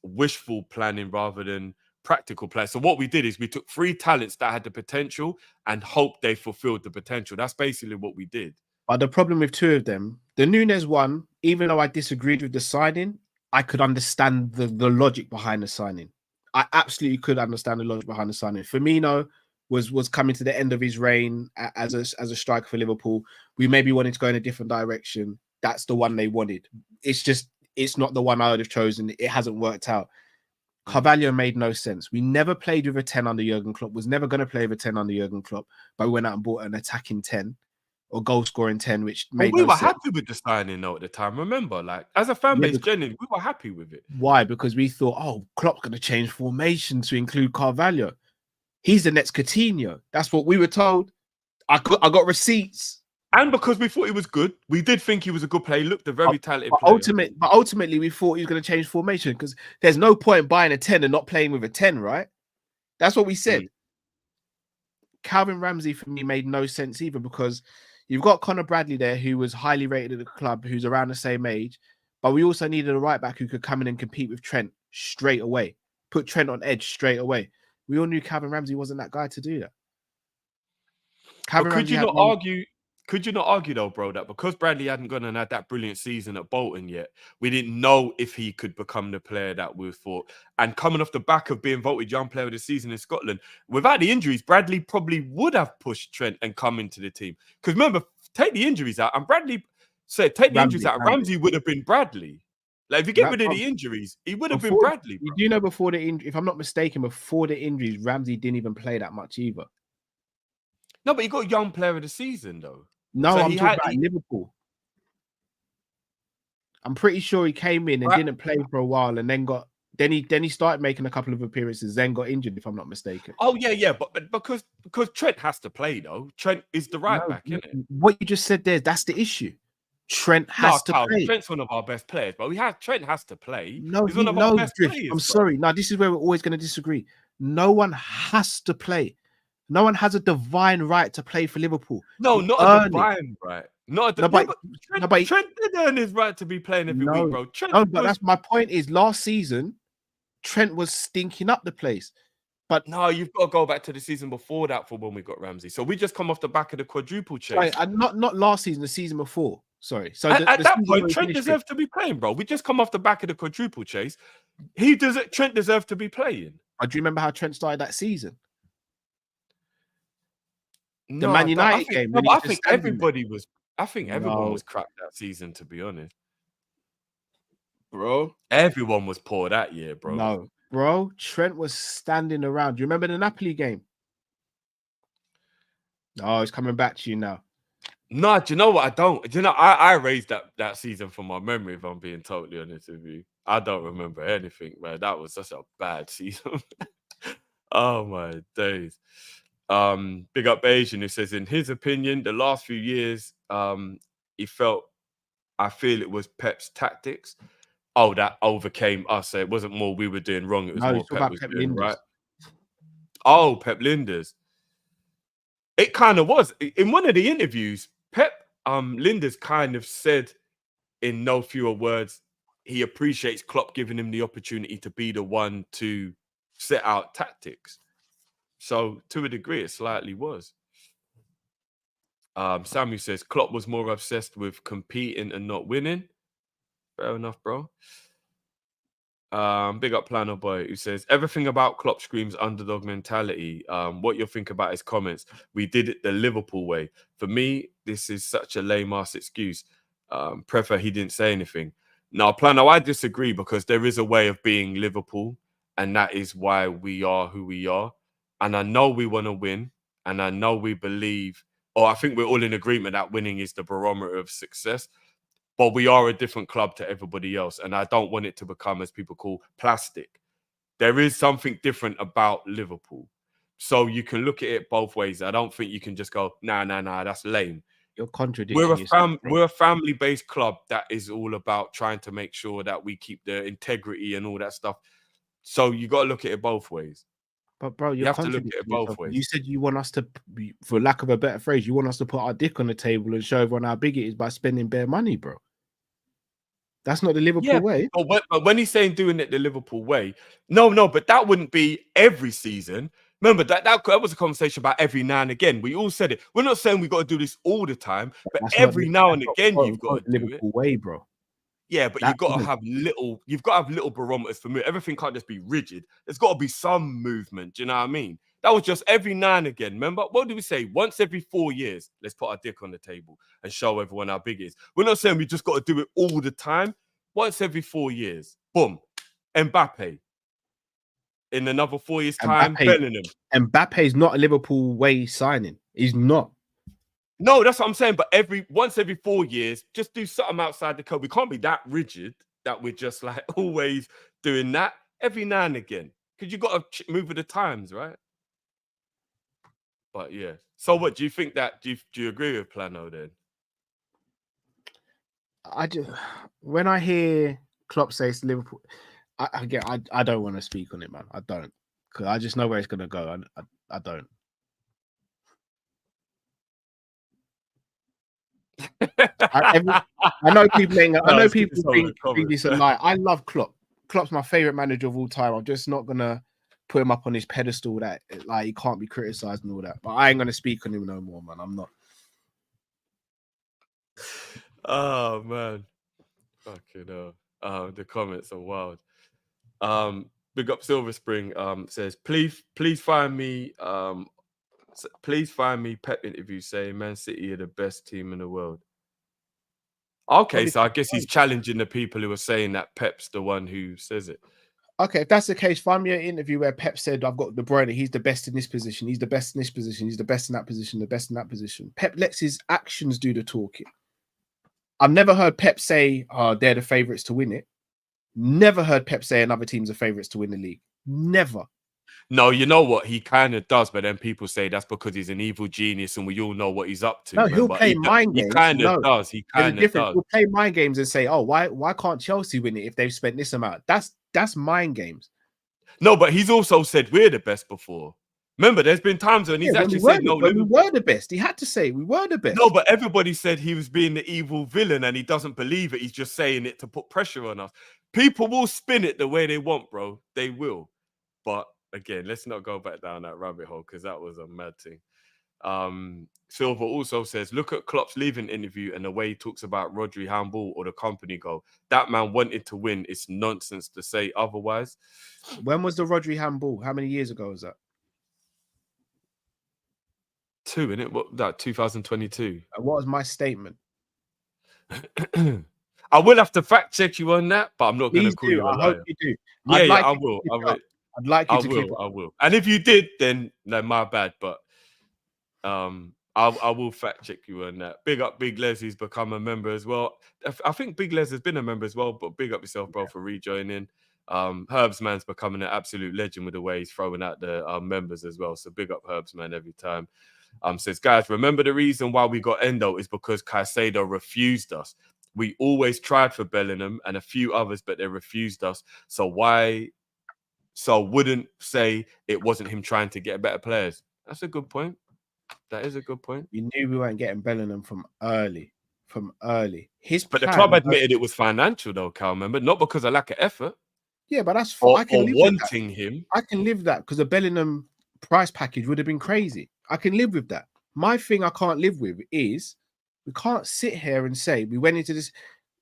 wishful planning rather than practical play. So what we did is we took 3 talents that had the potential and hoped they fulfilled the potential. That's basically what we did. But the problem with 2 of them, the Nunes one, even though I disagreed with the signing, I could understand the logic behind the signing. I absolutely could understand the logic behind the signing. Firmino was coming to the end of his reign as a striker for Liverpool. We maybe wanted to go in a different direction. That's the one they wanted. It's not the one I would have chosen. It hasn't worked out. Carvalho made no sense. We never played with a 10 under Jurgen Klopp. Was never going to play with a 10 under Jurgen Klopp. But we went out and bought an attacking 10 or goal scoring 10, which made we no were sense. happy with the signing though at the time. Remember, as a fan base, genuinely, we were happy with it. Why? Because we thought, oh, Klopp's going to change formation to include Carvalho. He's the next Coutinho. That's what we were told. I got receipts. And because we thought he was good, we did think he was a good player. He looked a very talented player. Ultimately, we thought he was going to change formation because there's no point buying a 10 and not playing with a 10, right? That's what we said. Calvin Ramsey, for me, made no sense either because you've got Conor Bradley there, who was highly rated at the club, who's around the same age. But we also needed a right back who could come in and compete with Trent straight away. Put Trent on edge straight away. We all knew Calvin Ramsey wasn't that guy to do that. Could you not argue though, bro, that because Bradley hadn't gone and had that brilliant season at Bolton yet, we didn't know if he could become the player that we thought. And coming off the back of being voted young player of the season in Scotland, without the injuries, Bradley probably would have pushed Trent and come into the team. Because remember, take the injuries out, and Bradley said, take the injuries out, Ramsey would have been Bradley. Like, if you get rid of the injuries, he would have been Bradley. Bro. You do know before the injury, if I'm not mistaken, before the injuries, Ramsey didn't even play that much either. No, but he got young player of the season, though. No, so I'm talking about Liverpool. I'm pretty sure he came in and didn't play for a while and then he started making a couple of appearances, then got injured, if I'm not mistaken. Oh, yeah, but because Trent has to play, though. Trent is the right back, isn't it? What you just said there, that's the issue. Trent has to play. Trent's one of our best players, but Trent has to play. No, he's one of our best Drift. players. I'm sorry. Now, this is where we're always going to disagree. No one has to play. No one has a divine right to play for Liverpool. No, not a divine right. Not a Trent did earn his right to be playing every week, bro. But that's my point. Is last season, Trent was stinking up the place. But no, you've got to go back to the season before that for when we got Ramsey. So we just come off the back of the quadruple chase. Right, and not last season, the season before. Sorry. So at that point, Trent deserved to be playing, bro. We just come off the back of the quadruple chase. Trent deserved to be playing. Do you remember how Trent started that season? No, the Man United game. I think everybody was. I think everyone was crap that season. To be honest, bro, everyone was poor that year, bro. No, bro, Trent was standing around. Do you remember the Napoli game? Oh, it's coming back to you now. No, do you know what? I don't. Do you know? I raised that season from my memory. If I'm being totally honest with you, I don't remember anything, man. That was such a bad season. Oh my days. Big up Asian, who says, in his opinion, the last few years, I feel it was Pep's tactics. Oh, that overcame us. So it wasn't more we were doing wrong. It was more Pep was doing right. Oh, Pep Linders. It kind of was. In one of the interviews, Pep Linders kind of said in no fewer words, he appreciates Klopp giving him the opportunity to be the one to set out tactics. So to a degree, it slightly was. Samuel says Klopp was more obsessed with competing and not winning. Fair enough, bro. Big up Plano Boy, who says everything about Klopp screams underdog mentality. What you'll think about his comments. We did it the Liverpool way. For me, this is such a lame ass excuse. Prefer he didn't say anything. Now, Plano, I disagree because there is a way of being Liverpool, and that is why we are who we are. And I know we want to win, and I know we believe, or I think we're all in agreement that winning is the barometer of success. But we are a different club to everybody else, and I don't want it to become, as people call, plastic. There is something different about Liverpool. So you can look at it both ways. I don't think you can just go, nah, that's lame. You're contradicting. We're a family-based club that is all about trying to make sure that we keep the integrity and all that stuff. So you got to look at it both ways. But bro, you have to look at it both ways. You said you want us to, for lack of a better phrase, you want us to put our dick on the table and show everyone how big it is by spending bare money, bro. That's not the Liverpool way. But when he's saying doing it the Liverpool way, no, but that wouldn't be every season. Remember, that was a conversation about every now and again. We all said it. We're not saying we got to do this all the time, but every now and again you've got to do Liverpool way, bro. Yeah, but you've got to have little barometers for me. Everything can't just be rigid. There's got to be some movement. Do you know what I mean? That was just every now and again. Remember, what did we say? Once every 4 years, let's put our dick on the table and show everyone how big it is. We're not saying we just got to do it all the time. Once every 4 years, boom, Mbappe. In another 4 years' time, Bellingham. Mbappe's not a Liverpool way signing. He's not. No, that's what I'm saying. But once every 4 years, just do something outside the code. We can't be that rigid that we're just like always doing that every now and again. Because you've got to move with the times, right? But yeah. So what do you think that? Do you agree with Plano then? When I hear Klopp say it's Liverpool, I don't want to speak on it, man. I don't, because I just know where it's gonna go. I don't. I know people think this a lie. I love Klopp. Klopp's my favorite manager of all time. I'm just not gonna put him up on his pedestal that like he can't be criticized and all that. But I ain't gonna speak on him no more, man. I'm not. Oh man, fucking hell. The comments are wild. Big up Silver Spring. Says please find me Pep interview saying Man City are the best team in the world. Okay, so I guess he's challenging the people who are saying that Pep's the one who says it. Okay, if that's the case, find me an interview where Pep said, I've got De Bruyne, he's the best in this position, he's the best in this position, he's the best in that position, the best in that position. Pep lets his actions do the talking. I've never heard Pep say, they're the favourites to win it. Never heard Pep say another team's the favourites to win the league. Never. No, you know what? He kind of does, but then people say that's because he's an evil genius and we all know what he's up to. No, man. he'll But play mind he games. kind of No, does. He there's a kind of difference. does. He'll play mind games and say, "Oh, why can't Chelsea win it if they've spent this amount?" That's mind games. No, but he's also said we're the best before. Remember, there's been times when he's Yeah, actually said no. when we were the best, he had to say we were the best. No, but everybody said he was being the evil villain and he doesn't believe it. He's just saying it to put pressure on us. People will spin it the way they want, bro. They will. But again, let's not go back down that rabbit hole because that was a mad thing. Silver also says, look at Klopp's leaving interview and the way he talks about Rodri handball or the company goal. That man wanted to win. It's nonsense to say otherwise. When was the Rodri handball? How many years ago was that? 2, innit? What that 2022? And what was my statement? I will have to fact check you on that, but I'm not going to call you a liar. I hope you do. Yeah, I will. I'd like you to clip it. I will. And if you did, then no, my bad. But I will fact check you on that. Big up Big Les, who's become a member as well. I think Big Les has been a member as well, but big up yourself, bro, for rejoining. Herbs man's becoming an absolute legend with the way he's throwing out the members as well. So big up Herbs man every time. Says, guys, remember the reason why we got Endo is because Caicedo refused us. We always tried for Bellingham and a few others, but they refused us. So wouldn't say it wasn't him trying to get better players. That's a good point. That is a good point. You knew we weren't getting Bellingham from early. But the club admitted it was financial though, Cal, remember? Not because of lack of effort. Yeah, but that's or, I can or live wanting with that. him. I can live that because the Bellingham price package would have been crazy. I can live with that. My thing I can't live with is we can't sit here and say we went into this.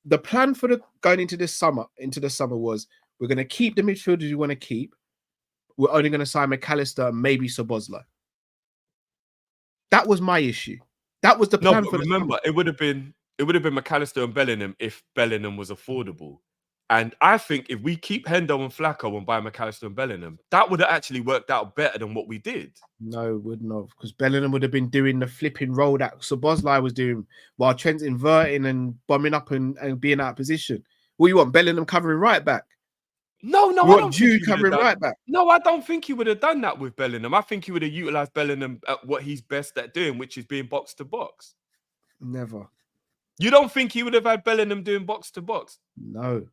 The plan for going into the summer was we're going to keep the midfielders we want to keep. We're only going to sign McAllister and maybe Szoboszlai. That was my issue. That was the plan for the remember, summer. it would have been McAllister and Bellingham if Bellingham was affordable. And I think if we keep Hendo and Flacco and buy McAllister and Bellingham, that would have actually worked out better than what we did. No, it wouldn't have, because Bellingham would have been doing the flipping roll that Szoboszlai was doing while Trent's inverting and bombing up and being out of position. What you want, Bellingham covering right back? No, I don't think you think covering right back. No, I don't think he would have done that with Bellingham. I think he would have utilized Bellingham at what he's best at doing, which is being box to box. Never. You don't think he would have had Bellingham doing box to box? No.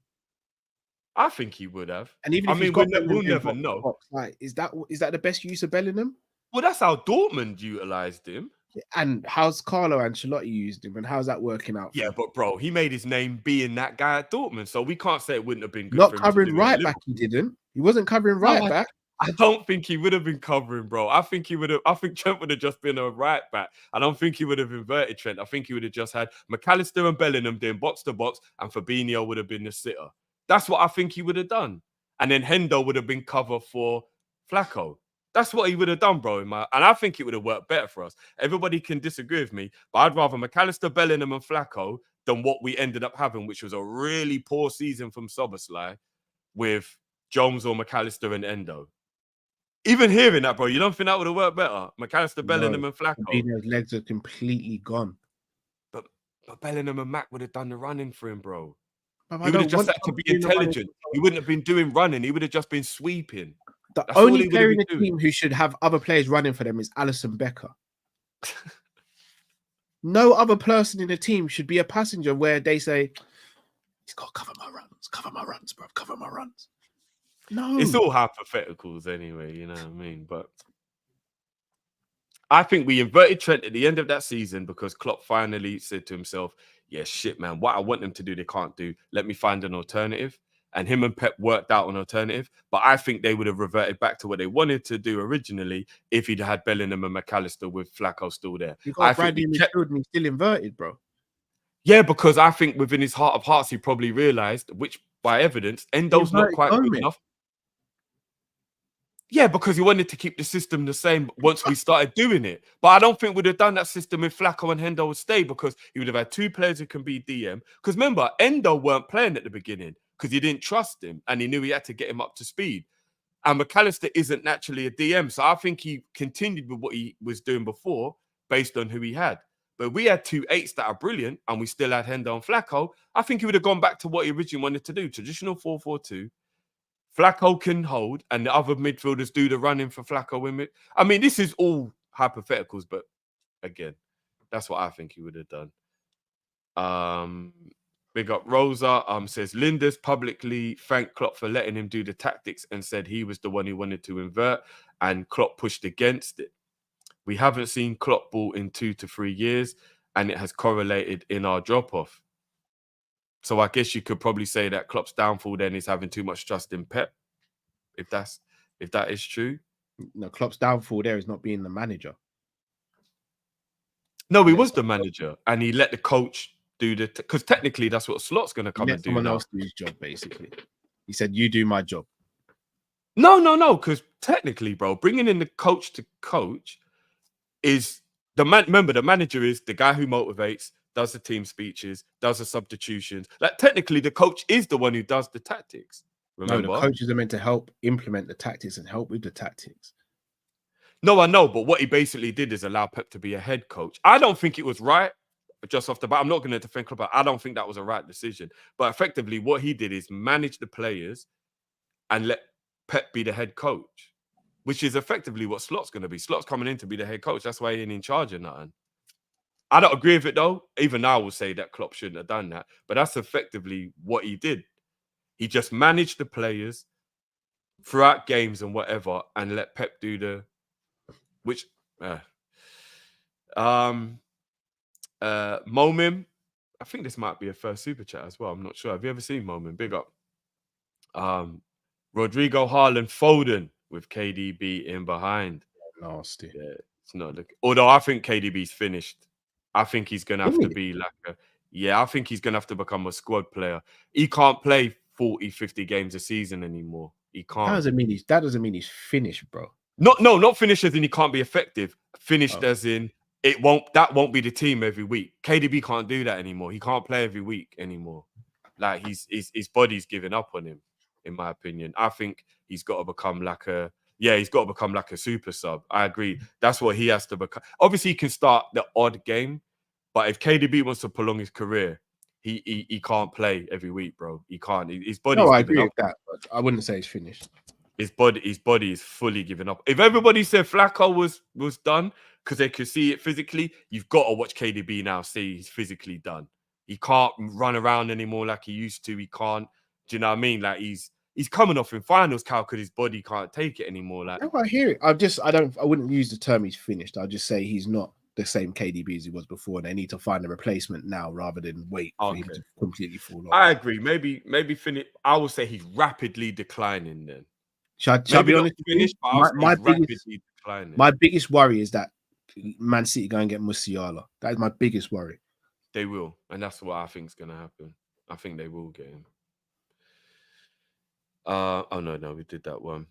I think he would have. And even if we'll never know. Box, like, is that the best use of Bellingham? Well, that's how Dortmund utilized him. And how's Carlo Ancelotti used him, and how's that working out? Yeah, but bro, he made his name being that guy at Dortmund, so we can't say it wouldn't have been good. Not for him covering to do right back. He didn't. He wasn't covering right back. I don't think he would have been covering, bro. I think Trent would have just been a right back. I don't think he would have inverted Trent. I think he would have just had McAllister and Bellingham doing box to box, and Fabinho would have been the sitter. That's what I think he would have done. And then Hendo would have been cover for Flacco. That's what he would have done, bro. And I think it would have worked better for us. Everybody can disagree with me, but I'd rather McAllister, Bellingham, and Flacco than what we ended up having, which was a really poor season from Szoboszlai with Jones or McAllister and Endo. Even hearing that, bro, you don't think that would have worked better? McAllister, Bellingham, and Flacco. Fabinho's legs are completely gone. But Bellingham and Mac would have done the running for him, bro. But He would have just had to be intelligent. He wouldn't have been doing running. He would have just been sweeping. The only player in the team who should have other players running for them is Alisson Becker. No other person in the team should be a passenger where they say, he's got to cover my runs, bro, cover my runs. No. It's all hypotheticals anyway, you know what I mean? But I think we inverted Trent at the end of that season because Klopp finally said to himself, yeah, shit, man, what I want them to do, they can't do. Let me find an alternative. And him and Pep worked out an alternative. But I think they would have reverted back to what they wanted to do originally if he'd had Bellingham and McAllister with Flacco still there. You got Bradley midfield and he's still inverted, bro. Yeah, because I think within his heart of hearts, he probably realised, which by evidence, Endo's not quite good enough. Yeah, because he wanted to keep the system the same once we started doing it. But I don't think we'd have done that system if Flacco and Hendo would stay because he would have had two players who can be DM. Because remember, Endo weren't playing at the beginning because he didn't trust him and he knew he had to get him up to speed. And McAllister isn't naturally a DM. So I think he continued with what he was doing before based on who he had. But we had 2 8s that are brilliant and we still had Hendo and Flacco. I think he would have gone back to what he originally wanted to do. Traditional 4-4-2. Flacco can hold, and the other midfielders do the running for Flacco women. I mean, this is all hypotheticals, but again, that's what I think he would have done. Big up Rosa. Says Linda's publicly thanked Klopp for letting him do the tactics and said he was the one who wanted to invert, and Klopp pushed against it. We haven't seen Klopp ball in 2 to 3 years, and it has correlated in our drop-off. So I guess you could probably say that Klopp's downfall then is having too much trust in Pep, if that is true. No, Klopp's downfall there is not being the manager. No, he was the manager, and he let the coach do the because technically that's what Slot's going to come and do. Someone now. else do his job, basically. He said, "You do my job." No, because technically, bro, bringing in the coach to coach is the man. Remember, the manager is the guy who motivates, does the team speeches, does the substitutions. Like technically, the coach is the one who does the tactics. Remember, No, the coaches are meant to help implement the tactics and help with the tactics. No, I know, but what he basically did is allow Pep to be a head coach. I don't think it was right, just off the bat. I'm not going to defend Klopp, but I don't think that was a right decision. But effectively, what he did is manage the players and let Pep be the head coach, which is effectively what Slot's going to be. Slot's coming in to be the head coach. That's why he ain't in charge of nothing. I don't agree with it, though. Even I will say that Klopp shouldn't have done that. But that's effectively what he did. He just managed the players throughout games and whatever and let Pep do the... Which... Momim, I think this might be a first super chat as well. I'm not sure. Have you ever seen Momim? Big up. Rodrigo, Haaland, Foden with KDB in behind. Nasty. Yeah, it's not looking. Although I think KDB's finished. I think he's gonna have to be like a. Yeah, I think he's gonna have to become a squad player. He can't play 40, 50 games a season anymore. He can't. That doesn't mean he's finished, bro. Not finished as in he can't be effective. Finished as in that won't be the team every week. KDB can't do that anymore. He can't play every week anymore. Like his body's giving up on him, in my opinion. I think he's got to become like a super sub. I agree. That's what he has to become. Obviously, he can start the odd game, but if KDB wants to prolong his career, he can't play every week, bro. He can't. His body's I giving agree up. with that, but I wouldn't say he's finished. His body is fully giving up. If everybody said Flacco was done because they could see it physically, you've got to watch KDB now. See he's physically done. He can't run around anymore like he used to. He can't. Do you know what I mean? Like he's coming off in finals, Cal, because his body can't take it anymore. Like I hear it. I wouldn't use the term he's finished. I'd just say he's not the same KDB as he was before. And they need to find a replacement now rather than wait for him to completely fall off. I agree. Maybe finish. I would say he's rapidly declining then. Shall I be honest? Finished, my biggest worry is that Man City go and get Musiala. That is my biggest worry. They will, and that's what I think is going to happen. I think they will get him. No, we did that one.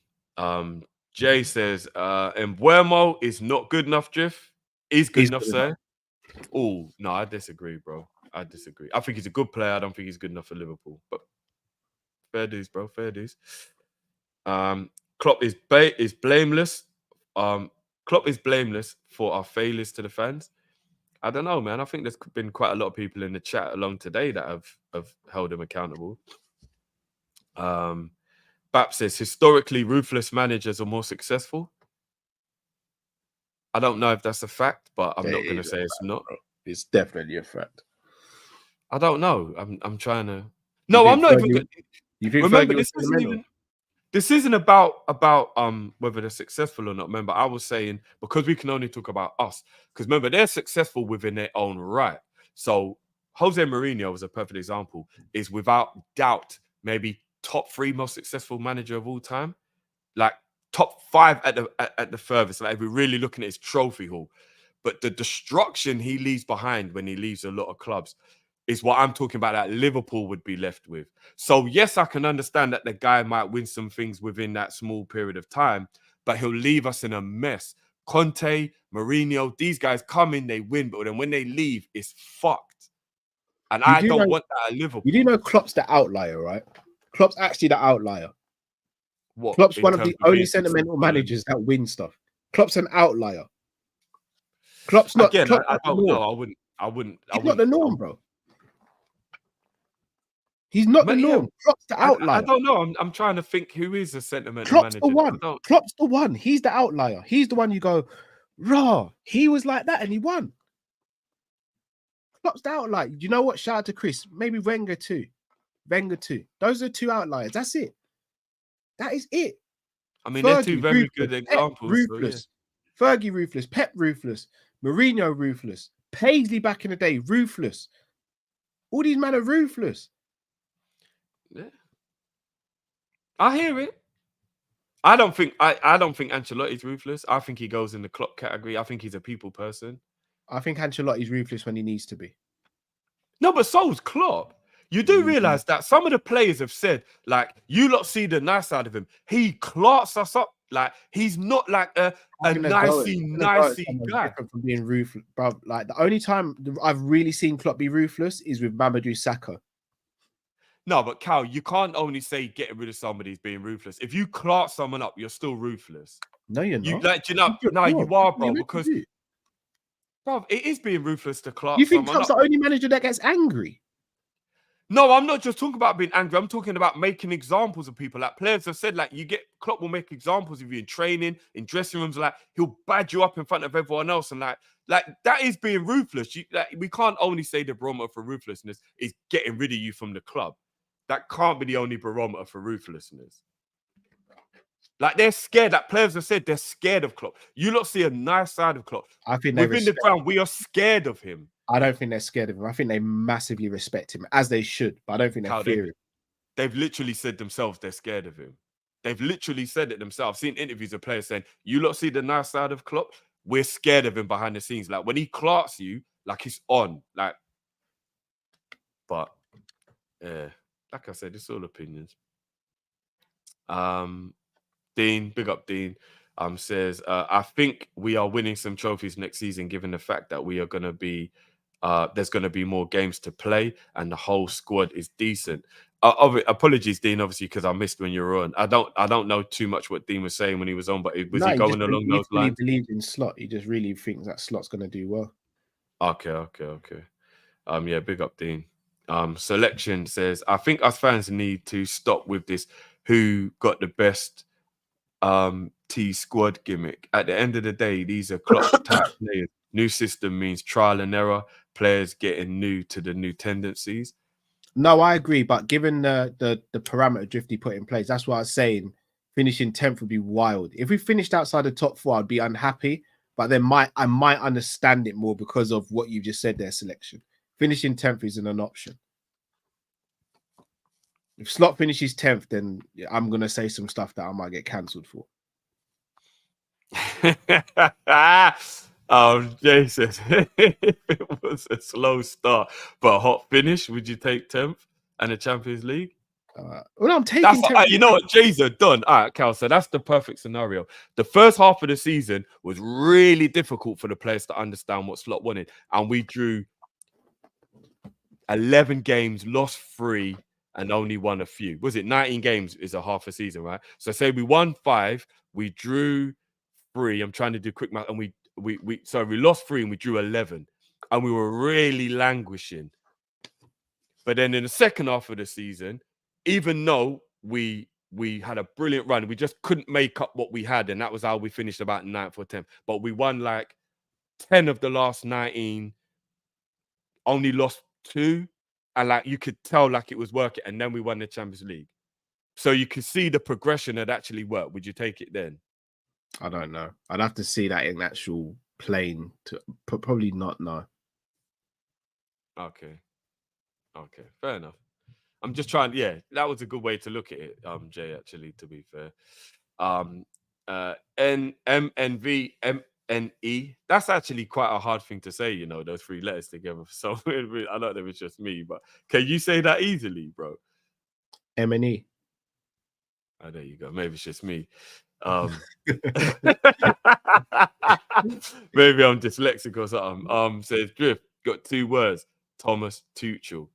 Jay says, Embuemo is not good enough, Jeff. He's good enough, sir. Oh, no, I disagree, bro. I disagree. I think he's a good player. I don't think he's good enough for Liverpool. But fair dues, bro. Fair dues. Klopp is blameless. Klopp is blameless for our failures to the fans. I don't know, man. I think there's been quite a lot of people in the chat along today that have held him accountable. Bap says, historically, ruthless managers are more successful. I don't know if that's a fact, but I'm not going to say it's not. Bro. It's definitely a fact. I don't know. I'm trying to... No, I'm not even... Remember, this isn't about whether they're successful or not. Remember, I was saying, because we can only talk about us, because remember, they're successful within their own right. So Jose Mourinho, as a perfect example, is without doubt maybe top 3 most successful manager of all time, like top 5 at the furthest. Like if we're really looking at his trophy haul, but the destruction he leaves behind when he leaves a lot of clubs is what I'm talking about that Liverpool would be left with. So yes, I can understand that the guy might win some things within that small period of time, but he'll leave us in a mess. Conte, Mourinho, these guys come in, they win, but then when they leave, it's fucked. And I don't want that at Liverpool. You do know Klopp's the outlier, right? Klopp's actually the outlier. What? Klopp's one of the only sentimental managers that win stuff. Klopp's an outlier. Klopp's not. Again, Klopp's I don't know. I wouldn't. He's not the norm, bro. He's not the But yeah, norm. Klopp's the I outlier. don't know. I'm trying to think who is a sentimental Klopp's manager. the one. Klopp's the one. He's the outlier. He's the one you go, raw. He was like that and he won. Klopp's the outlier. You know what? Shout out to Chris. Maybe Wenger too. Those are 2 outliers. That's it. That is it. I mean, they're 2 Fergie, very ruthless. good Pep, examples. ruthless. So, yeah. Fergie ruthless. Pep ruthless. Mourinho ruthless. Paisley back in the day ruthless. All these men are ruthless. Yeah. I hear it. I don't think Ancelotti's ruthless. I think he goes in the Klopp category. I think he's a people person. I think Ancelotti's ruthless when he needs to be. No, but so's Klopp. You do realize that some of the players have said, like, you lot see the nice side of him. He clarks us up. Like, he's not like a nicey guy. Different from being ruthless, bro. Like, the only time I've really seen Klopp be ruthless is with Mamadou Sakho. No, but Cal, you can't only say getting rid of somebody is being ruthless. If you clark someone up, you're still ruthless. No, you're not. You are, bro. Because, bro, it is being ruthless to clark. You think someone Klopp's up. the only manager that gets angry? No, I'm not just talking about being angry. I'm talking about making examples of people. Like, players have said, like, Klopp will make examples of you in training, in dressing rooms. Like, he'll badge you up in front of everyone else, and like that is being ruthless. We can't only say the barometer for ruthlessness is getting rid of you from the club. That can't be the only barometer for ruthlessness. Like, they're scared. That players have said they're scared of Klopp. You lot see a nice side of Klopp. I think within the ground, we are scared of him. I don't think they're scared of him. I think they massively respect him, as they should. But I don't think they're fearing. They've literally said themselves they're scared of him. They've literally said it themselves. I've seen interviews of players saying, you lot see the nice side of Klopp? We're scared of him behind the scenes. Like, when he clarks you, like, he's on. Like, but, yeah, like I said, it's all opinions. Dean, big up Dean, says, I think we are winning some trophies next season, given the fact that we are going to be there's going to be more games to play and the whole squad is decent. Apologies, Dean, obviously, because I missed when you were on. I don't know too much what Dean was saying when he was on, but he going along those lines? He believes in Slot. He just really thinks that Slot's going to do well. Okay. Yeah, big up, Dean. Selection says, I think us fans need to stop with this who got the best T squad gimmick. At the end of the day, these are Klopp type players. New system means trial and error, players getting new to the new tendencies. No, I agree. But given the parameter drift he put in place, that's what I was saying. Finishing 10th would be wild. If we finished outside the top 4, I'd be unhappy. But then I might understand it more because of what you just said there, Selection. Finishing 10th isn't an option. If Slot finishes 10th, then I'm going to say some stuff that I might get cancelled for. Jay says, if it was a slow start but a hot finish, would you take 10th and the Champions League? Well, I'm taking 10th. You know what, Jay's are done. All right, Cal, so that's the perfect scenario. The first half of the season was really difficult for the players to understand what Slot wanted. And we drew 11 games, lost 3, and only won a few. Was it 19 games is a half a season, right? So say we won 5, we drew 3. I'm trying to do quick math, and we lost 3 and we drew 11, and we were really languishing. But then in the second half of the season, even though we had a brilliant run, we just couldn't make up what we had, and that was how we finished about 9th or 10th. But we won like 10 of the last 19, only lost 2, and like you could tell like it was working, and then we won the Champions League. So you could see the progression had actually worked. Would you take it then? I don't know. I'd have to see that in actual playing. Probably not. No. Okay. Fair enough. I'm just trying. Yeah, that was a good way to look at it, Jay. Actually, to be fair, NMNVMNE. That's actually quite a hard thing to say. You know, those 3 letters together. So I know that was just me, but can you say that easily, bro? M&E. Oh, there you go. Maybe it's just me. Maybe I'm dyslexic or something. Says Drift got 2 words. Thomas Tuchel.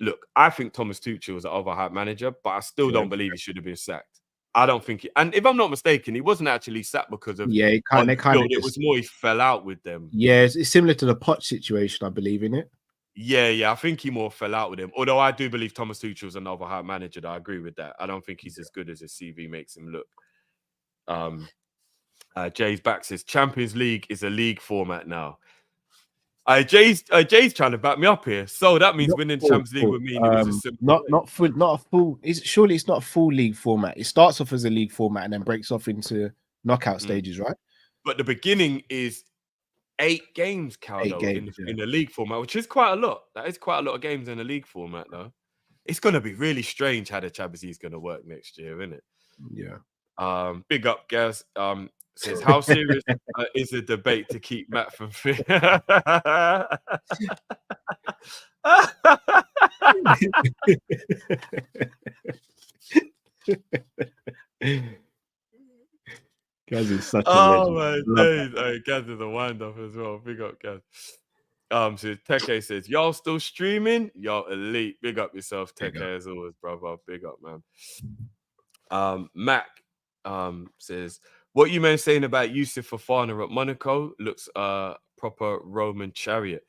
Look, I think Thomas Tuchel is an overhyped manager, but I still don't believe he should have been sacked. I don't think and if I'm not mistaken, he wasn't actually sacked because of it was more he fell out with them. Yeah, it's similar to the Poch situation, I believe, in it. Yeah. I think he more fell out with him. Although I do believe Thomas Tuchel's another high manager. I agree with that. I don't think he's as good as his CV makes him look. Jay's back says Champions League is a league format now. Jay's trying to back me up here. So that means winning Champions League would mean it was a simple not a full. Surely it's not a full league format. It starts off as a league format and then breaks off into knockout stages, right? But the beginning is 8 games, Caldo, in the league format, which is quite a lot. That is quite a lot of games in the league format, though. It's going to be really strange how the Champions League is going to work next year, isn't it? Yeah. Big up, Gaz. Says, how serious is the debate to keep Matt from fit? Gaz is such a legend. My days. Gaz is a wind-up as well. Big up, Gaz. So Teke says, y'all still streaming? Y'all elite. Big up yourself, Teke, as always, brother. Big up, man. Mac says, what you men saying about Yusuf Fofana at Monaco looks proper Roman chariot.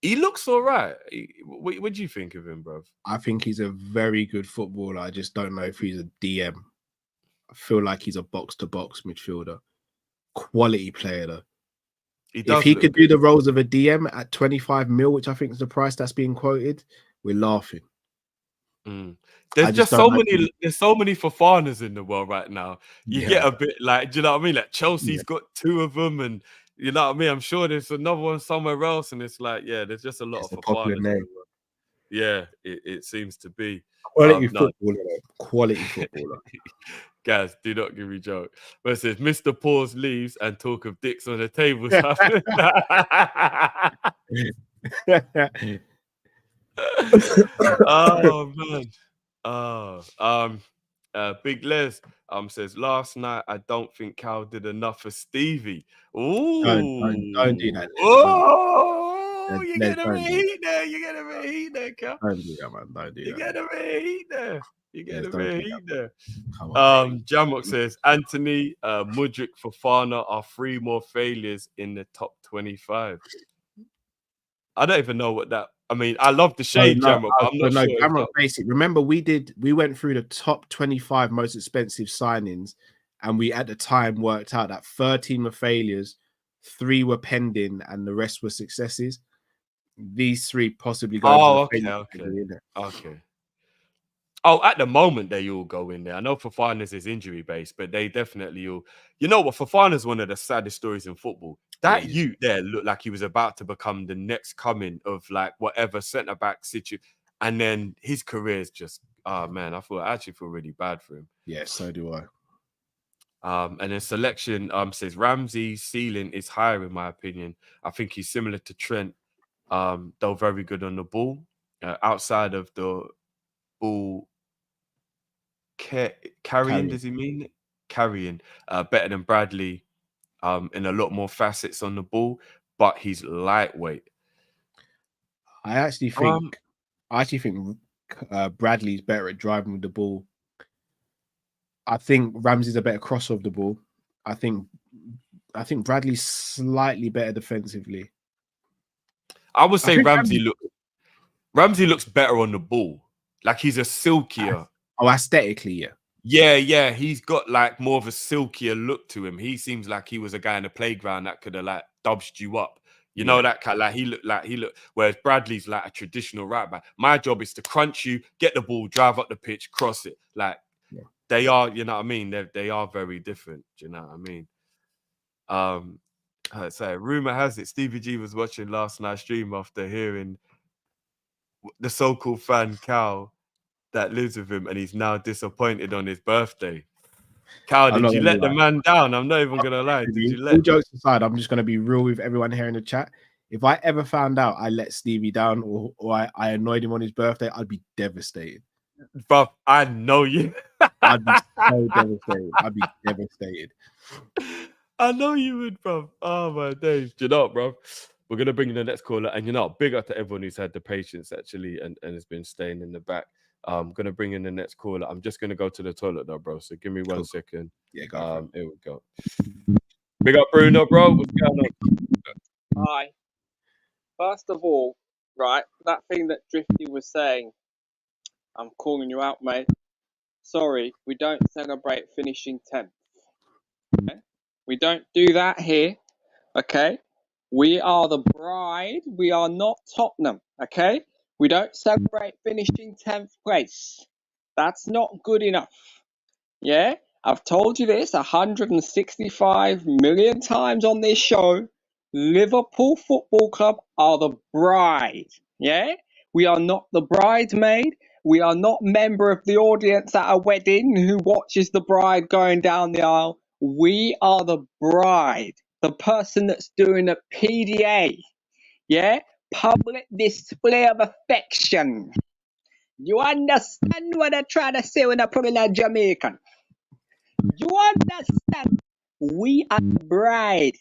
He looks all right. What do you think of him, bro? I think he's a very good footballer. I just don't know if he's a DM. I feel like he's a box-to-box midfielder. Quality player, though. If he could do the roles of a DM at 25 mil, which I think is the price that's being quoted, we're laughing. There's just so many. There's so many Fofanas in the world right now. You get a bit like, do you know what I mean? Like Chelsea's got 2 of them, and you know what I mean. I'm sure there's another one somewhere else, and it's like, there's just a lot of Fofanas. Yeah, it seems to be quality footballer. Quality footballer. Guys, do not give me joke. But it says Mr. Paws leaves and talk of dicks on the table. Oh man. Big Les says last night I don't think Cal did enough for Stevie. Ooh, don't do that. Oh, you're getting a heat there. You're getting a heat there, Cal. Don't do that, man. Don't do that. You're getting a heat there. You get a heat there. Jamok says Anthony, Mudryk, Fofana are 3 more failures in the top 25. I don't even know what that. I mean, I love the shade, Jamok. I'm not sure. Jamok, basic. Remember, we went through the top 25 most expensive signings, and we at the time worked out that 13 were failures, 3 were pending, and the rest were successes. These 3 possibly go. Okay. Oh, at the moment they all go in there. I know Fofana's is injury based, but they definitely all. You know what? Fofana's one of the saddest stories in football. That youth there looked like he was about to become the next coming of like whatever centre back situation, and then his career is just. Oh man, I actually feel really bad for him. Yeah, so do I. And then selection says Ramsey's ceiling is higher in my opinion. I think he's similar to Trent, though very good on the ball. Outside of the ball. Carrying, does he mean carrying better than Bradley in a lot more facets on the ball, but he's lightweight. I actually think Bradley's better at driving with the ball. I think Ramsey's a better crosser of the ball. I think Bradley's slightly better defensively. I would say Ramsey looks better on the ball. Like he's a silkier. Oh, aesthetically, yeah. He's got like more of a silkier look to him. He seems like he was a guy in the playground that could have like dubsed you up. You know that kind. Like he looked. Whereas Bradley's like a traditional right back. My job is to crunch you, get the ball, drive up the pitch, cross it. Like they are. You know what I mean? They are very different. Do you know what I mean? So rumor has it Stevie G was watching last night's stream after hearing the so-called fan Cal that lives with him, and he's now disappointed on his birthday. Cal, did you let the man down? I'm not even gonna lie. Did you let? All jokes aside, I'm just gonna be real with everyone here in the chat. If I ever found out I let Stevie down or I annoyed him on his birthday, I'd be devastated. Bruv, I know you. I'd be so devastated. I'd be devastated. I know you would, bruv. Oh my days. Do you know what, bruv? We're gonna bring in the next caller, and you know, big up to everyone who's had the patience actually and has been staying in the back. I'm gonna bring in the next caller. I'm just gonna go to the toilet though, bro. So give me 1 second. Yeah, go. Here we go. Big up Bruno, bro. What's going on? Hi. First of all, right? That thing that Drifty was saying, I'm calling you out, mate. Sorry, we don't celebrate finishing 10th. Okay? We don't do that here, okay? We are the bride. We are not Tottenham, okay? We don't celebrate finishing 10th place. That's not good enough. Yeah? I've told you this 165 million times on this show. Liverpool Football Club are the bride. Yeah? We are not the bridesmaid. We are not member of the audience at a wedding who watches the bride going down the aisle. We are the bride. The person that's doing a PDA. Yeah? Public display of affection. You understand what I'm trying to say when I put in that Jamaican? You understand? We are the bride.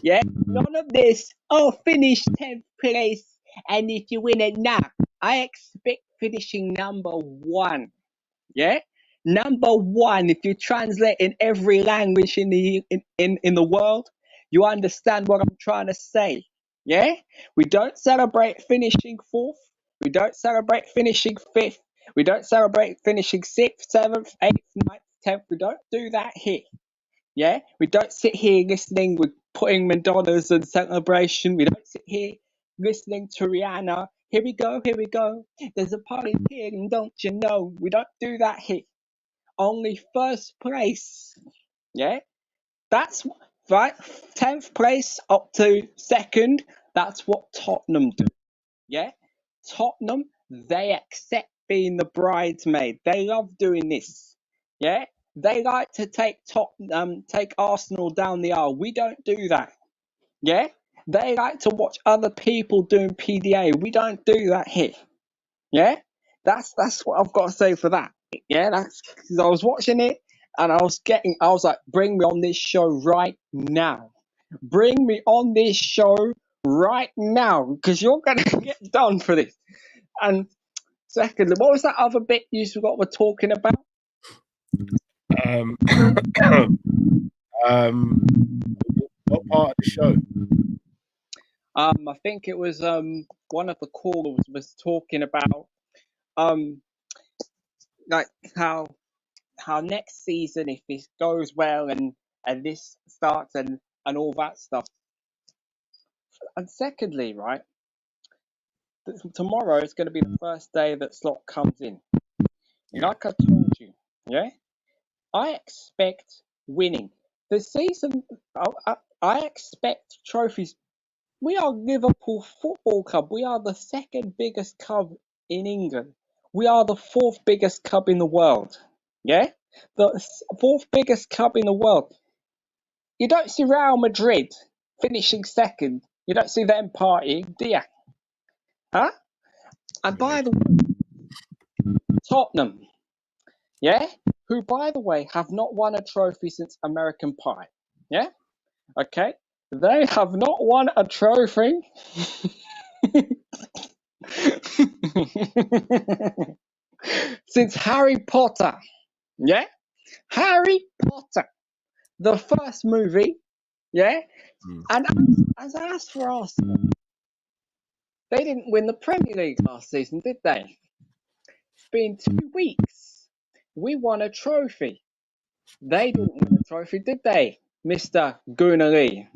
Yeah? None of this, oh, finish 10th place. And if you win it now, I expect finishing number 1. Yeah? Number 1, if you translate in every language in the world, you understand what I'm trying to say. Yeah? We don't celebrate finishing 4th. We don't celebrate finishing 5th. We don't celebrate finishing 6th, 7th, 8th, 9th, 10th. We don't do that here. Yeah? We don't sit here listening with putting Madonnas and celebration. We don't sit here listening to Rihanna. Here we go, here we go. There's a party here, and don't you know? We don't do that here. Only first place. Yeah? That's right. 10th place up to 2nd. That's what Tottenham do. Yeah? Tottenham, they accept being the bridesmaid. They love doing this. Yeah? They like to take Arsenal down the aisle. We don't do that. Yeah? They like to watch other people doing PDA. We don't do that here. Yeah? That's what I've got to say for that. Yeah, that's because I was watching it and I was like, bring me on this show right now. Bring me on this show right now because you're going to get done for this. And secondly, what was that other bit you were talking about? What part of the show? I think it was one of the callers was talking about like how next season, if this goes well and this starts and all that stuff. And secondly, right, tomorrow is going to be the first day that slot comes in. Like I told you, yeah, I expect winning. The season, I expect trophies. We are Liverpool Football Club. We are the 2nd biggest club in England. We are the 4th biggest club in the world. Yeah? The 4th biggest club in the world. You don't see Real Madrid finishing 2nd. You don't see them partying, do you? Huh? And by the way, Tottenham, yeah? Who, by the way, have not won a trophy since American Pie. Yeah? Okay? They have not won a trophy. Since Harry Potter. Yeah? Harry Potter. The first movie. Yeah? And as for Arsenal, they didn't win the Premier League last season, did they? It's been 2 weeks. We won a trophy. They didn't win a trophy, did they, Mr. Goonerly?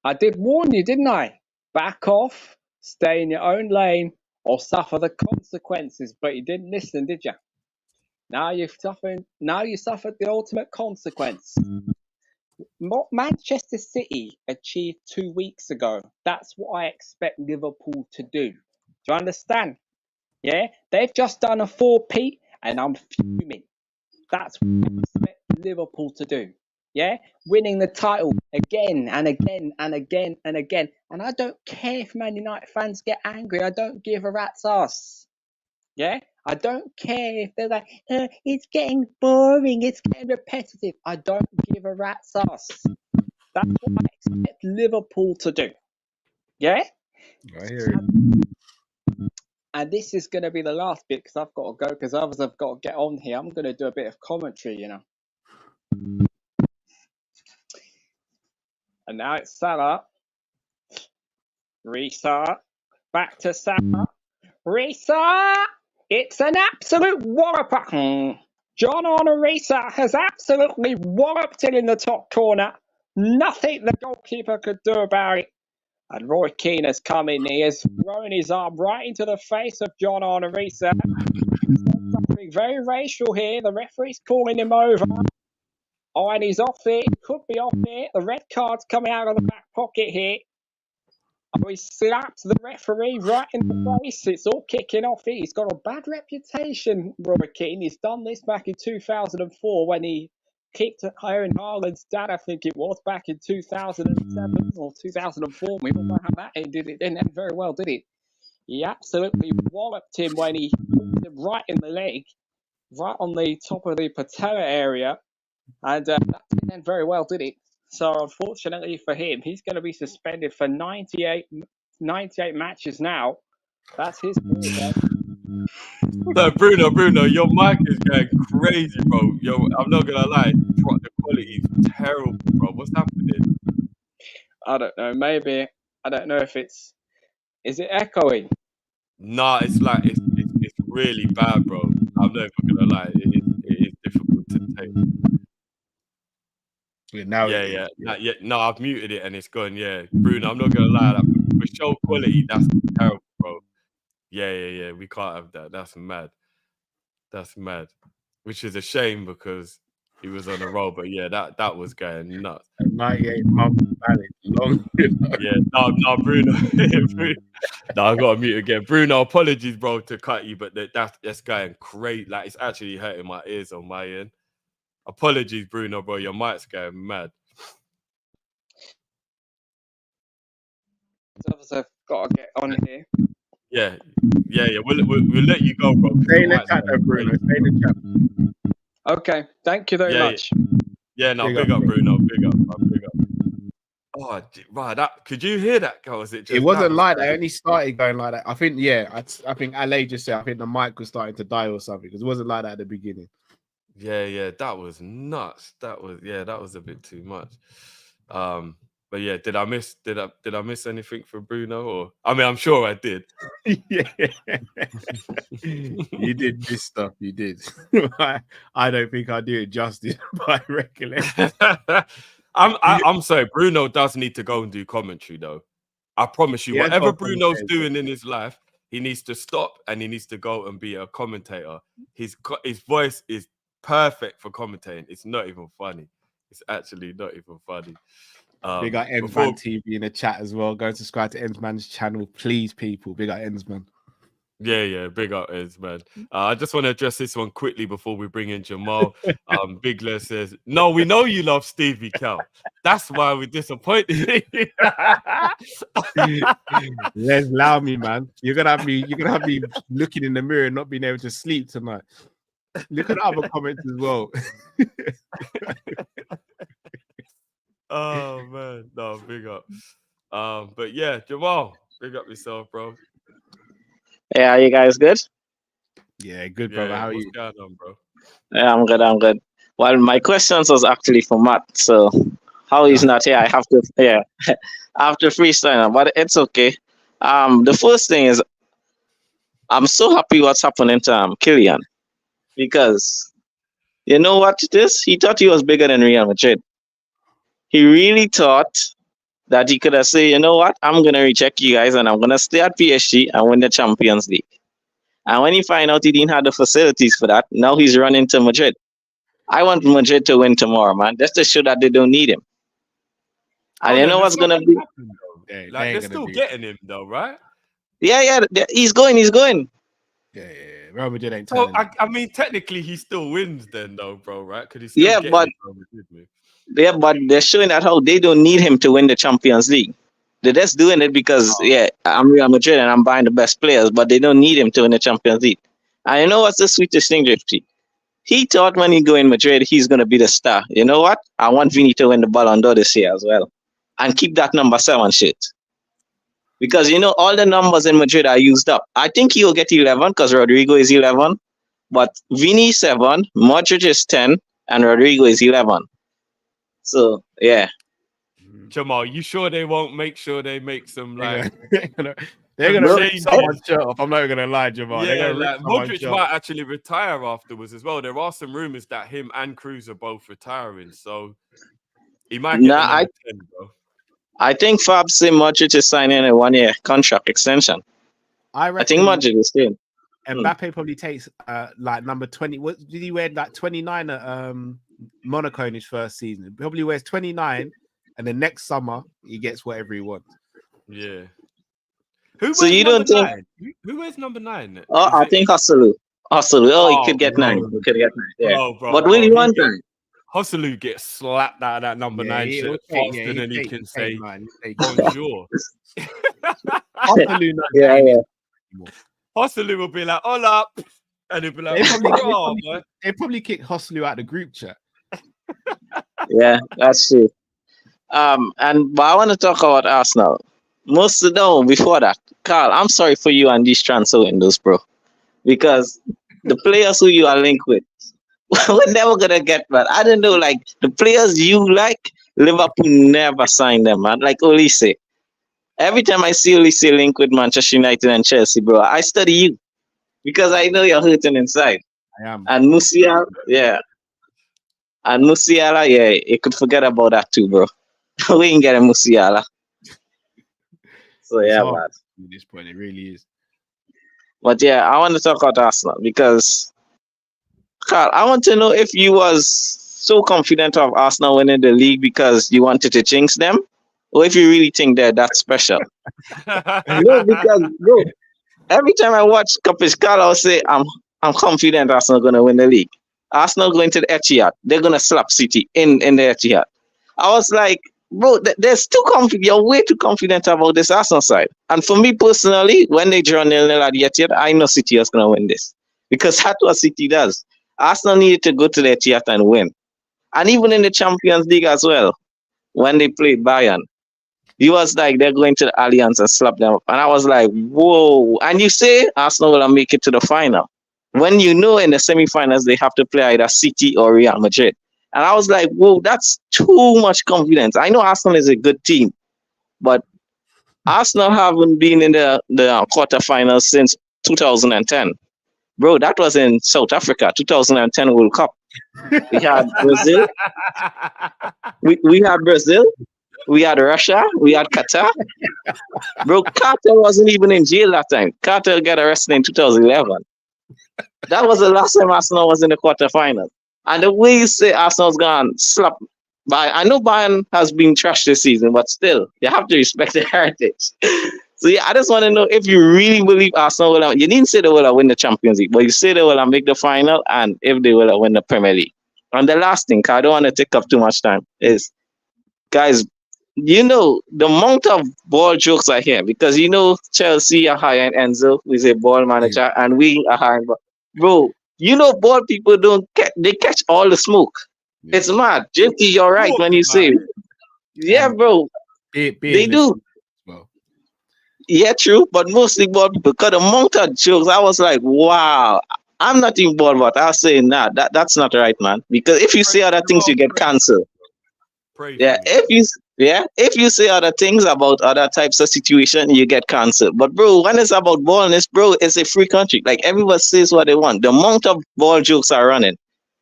I did warn you, didn't I? Back off, stay in your own lane, or suffer the consequences. But you didn't listen, did you? Now you suffered the ultimate consequence. What Manchester City achieved 2 weeks ago, that's what I expect Liverpool to do. Do you understand? Yeah? They've just done a 4P and I'm fuming. That's what I expect Liverpool to do. Yeah? Winning the title again and again and again and again. And I don't care if Man United fans get angry. I don't give a rat's ass. Yeah? I don't care if they're like, it's getting boring, it's getting repetitive. I don't give a rat's ass. That's what I expect Liverpool to do. Yeah? I hear it. And this is going to be the last bit because I've got to go because others have got to get on here. I'm going to do a bit of commentary, you know. And now it's Salah. Restart. back to Sarah. Risa, it's an absolute wallop. John Risa has absolutely walloped it in the top corner. Nothing the goalkeeper could do about it. And Roy Keane has come in. He has thrown his arm right into the face of John Risa. Something very racial here. The referee's calling him over. Oh, and he's off it. He could be off it. The red card's coming out of the back pocket here. Oh, he slapped the referee right in the face. It's all kicking off here. He's got a bad reputation, Robert Keane. He's done this back in 2004 when he kicked Aaron Haaland's dad, I think it was, back in 2007 or 2004. We don't know how that ended. It didn't end very well, did it? He absolutely walloped him when he hooked him right in the leg, right on the top of the patella area. And that didn't end very well, did it? So unfortunately for him, he's going to be suspended for 98 matches now. That's his ball, No, Bruno, your mic is going crazy, bro. Yo, I'm not gonna lie, the quality is terrible, bro. What's happening? I don't know. Maybe I don't know if is it echoing? Nah, it's like it's really bad, bro. I'm not even gonna lie, it is difficult to take. Yeah, No, I've muted it and it's gone. Yeah, Bruno, I'm not gonna lie, that for show quality, that's terrible, bro. Yeah. We can't have that. That's mad. Which is a shame because he was on a roll. But yeah, that was going nuts. 98 months valid, long. Yeah, no, Bruno. No, I gotta mute again. Bruno, apologies, bro, to cut you, but that's going crazy. Like, it's actually hurting my ears on my end. Apologies, Bruno, bro. Your mic's going mad. I've got to get on here. Yeah. We'll let you go, bro. Stay in the chat, though, Bruno. Stay in the chat. Okay, thank you very much. Yeah, no, big up, Bruno. Big up. Oh, right. Could you hear that? Or was it just? It wasn't like that. I only started going like that. I think, I think Ale just said, I think the mic was starting to die or something because it wasn't like that at the beginning. Yeah, that was nuts. That was a bit too much. But yeah, did I miss anything for Bruno? Or I mean, I'm sure I did. Yeah, you did this stuff. You did. I don't think I do it justice by recollection. I'm sorry. Bruno does need to go and do commentary, though. I promise you, Yeah, whatever Bruno's doing in his life, he needs to stop and he needs to go and be a commentator. His voice is perfect for commentating. It's not even funny. It's actually not even funny. Big up Ensman TV in the chat as well. Go and subscribe to Ensman's channel, please, people. Big up Ensman. Yeah, big up Ensman. I just want to address this one quickly before we bring in Jamal. Bigler says, "No, we know you love Stevie Cal. That's why we're disappointed." Les, allow me, man. You're gonna have me looking in the mirror and not being able to sleep tonight. Look at the other comments as well. Oh man, no, big up. But yeah, Jamal, big up yourself, bro. Yeah, are you guys good? Yeah, good, brother. How are you? What's going on, bro? Yeah, I'm good. Well, my questions was actually for Matt, so how he's not here, I have to freestyle, but it's okay. The first thing is, I'm so happy what's happening to Kylian, because you know what it is? He thought he was bigger than Real Madrid. He really thought that he could have said, you know what, I'm going to reject you guys and I'm going to stay at PSG and win the Champions League. And when he find out he didn't have the facilities for that, now he's running to Madrid. I want Madrid to win tomorrow, man. Just to show that they don't need him. And you know what's going to be? Like, they're still getting him, though, right? Yeah, he's going. Yeah. Real Madrid ain't So, telling I mean, technically, he still wins then, though, bro, right? Because he's still getting but Real Madrid move. Yeah, but they're showing that how they don't need him to win the Champions League. They're just doing it because, I'm Real Madrid and I'm buying the best players, but they don't need him to win the Champions League. And you know what's the sweetest thing, Drifty? He thought when he go in Madrid, he's going to be the star. You know what? I want Vini to win the Ballon d'Or this year as well. And keep that number 7 shit. Because, you know, all the numbers in Madrid are used up. I think he will get 11 because Rodrigo is 11. But Vini 7, Modric is 10, and Rodrigo is 11. So, yeah. Jamal, you sure they won't make sure they make some, like... They're gonna rip changes. someone's shirt off. I'm not even gonna lie, Jamal. They're Yeah, gonna rip like someone's Modric shirt might off. actually retire afterwards as well. There are some rumors that him and Cruz are both retiring, so he might get the Nah, number 10, bro. I think Fab said Modric is signing a 1-year contract extension. I I think reckon Modric is staying. Mbappe probably takes like number 20. What did he wear? Like 29 at Monaco in his first season. He probably wears 29, and then next summer he gets whatever he wants. Yeah. Who So wears you number don't think? 9? Who wears number 9? Oh, Is I it- think Hustlu. Oh, he could get bro, 9. He could get 9. Yeah. bro, But will bro, he want gets- 9? Hustlu gets slapped out of that number 9 he'll shit take- faster he'll than he take- can he'll say take 9. He'll take bonjour. Hustlu knows Yeah, that ain't yeah. it anymore. Hustlu will be like, hola, and he'll be like, They probably kick Hustlu out of the group chat. Yeah, that's true. But I want to talk about Arsenal. Before that, Carl, I'm sorry for you and these transfer windows, bro. Because the players who you are linked with, we're never gonna get that. I don't know, like the players you like, Liverpool never signed them, man. Like Olise. Every time I see Olise linked with Manchester United and Chelsea, bro, I study you. Because I know you're hurting inside. I am. And Musiala, yeah. And Musiala, yeah, you could forget about that too, bro. We ain't getting Musiala. So It's yeah, hard man. at this point, it really is. But yeah, I want to talk about Arsenal because Carl, I want to know if you was so confident of Arsenal winning the league because you wanted to jinx them, or if you really think they're that special. No, because bro, every time I watch Kopish, Carl, I'll say I'm confident Arsenal gonna win the league. Arsenal going to the Etihad, they're gonna slap City in the Etihad. I was like, bro, there's too confident. You're way too confident about this Arsenal side. And for me personally, when they draw 0-0 at the Etihad, I know City is gonna win this because that's what City does. Arsenal needed to go to the Etihad and win, and even in the Champions League as well, when they played Bayern, he was like they're going to the Allianz and slap them up, and I was like, whoa! And you say Arsenal will make it to the final when you know in the semi-finals they have to play either City or Real Madrid. And I was like, whoa, that's too much confidence. I know Arsenal is a good team, but Arsenal haven't been in the quarterfinals since 2010. Bro, that was in South Africa, 2010 World Cup. We had Brazil. We had Brazil. We had Russia. We had Qatar. Bro, Carter wasn't even in jail that time. Carter got arrested in 2011. That was the last time Arsenal was in the quarterfinals. And the way you say Arsenal's gone slap by, I know Bayern has been trashed this season, but still, you have to respect the heritage. So yeah, I just want to know if you really believe Arsenal will. You didn't say they will win the Champions League, but you say they will make the final, and if they will win the Premier League. And the last thing, 'cause I don't want to take up too much time, is guys, you know the amount of ball jokes I hear because you know Chelsea are hiring Enzo, who is a ball manager, and we are hiring. Bro, you know ball people don't they catch all the smoke. Yeah. It's mad. JP, you're right when you say, yeah, bro, they do. Well, Yeah, true, but mostly ball people. Because the amount of jokes, I was like, wow. I'm not even ball, but I'll say, nah, that's not right, man. Because if you say other things, you get cancelled. Yeah, if you say other things about other types of situation, you get cancelled. But bro, when it's about ballness, bro, it's a free country. Like everyone says what they want. The amount of ball jokes are running,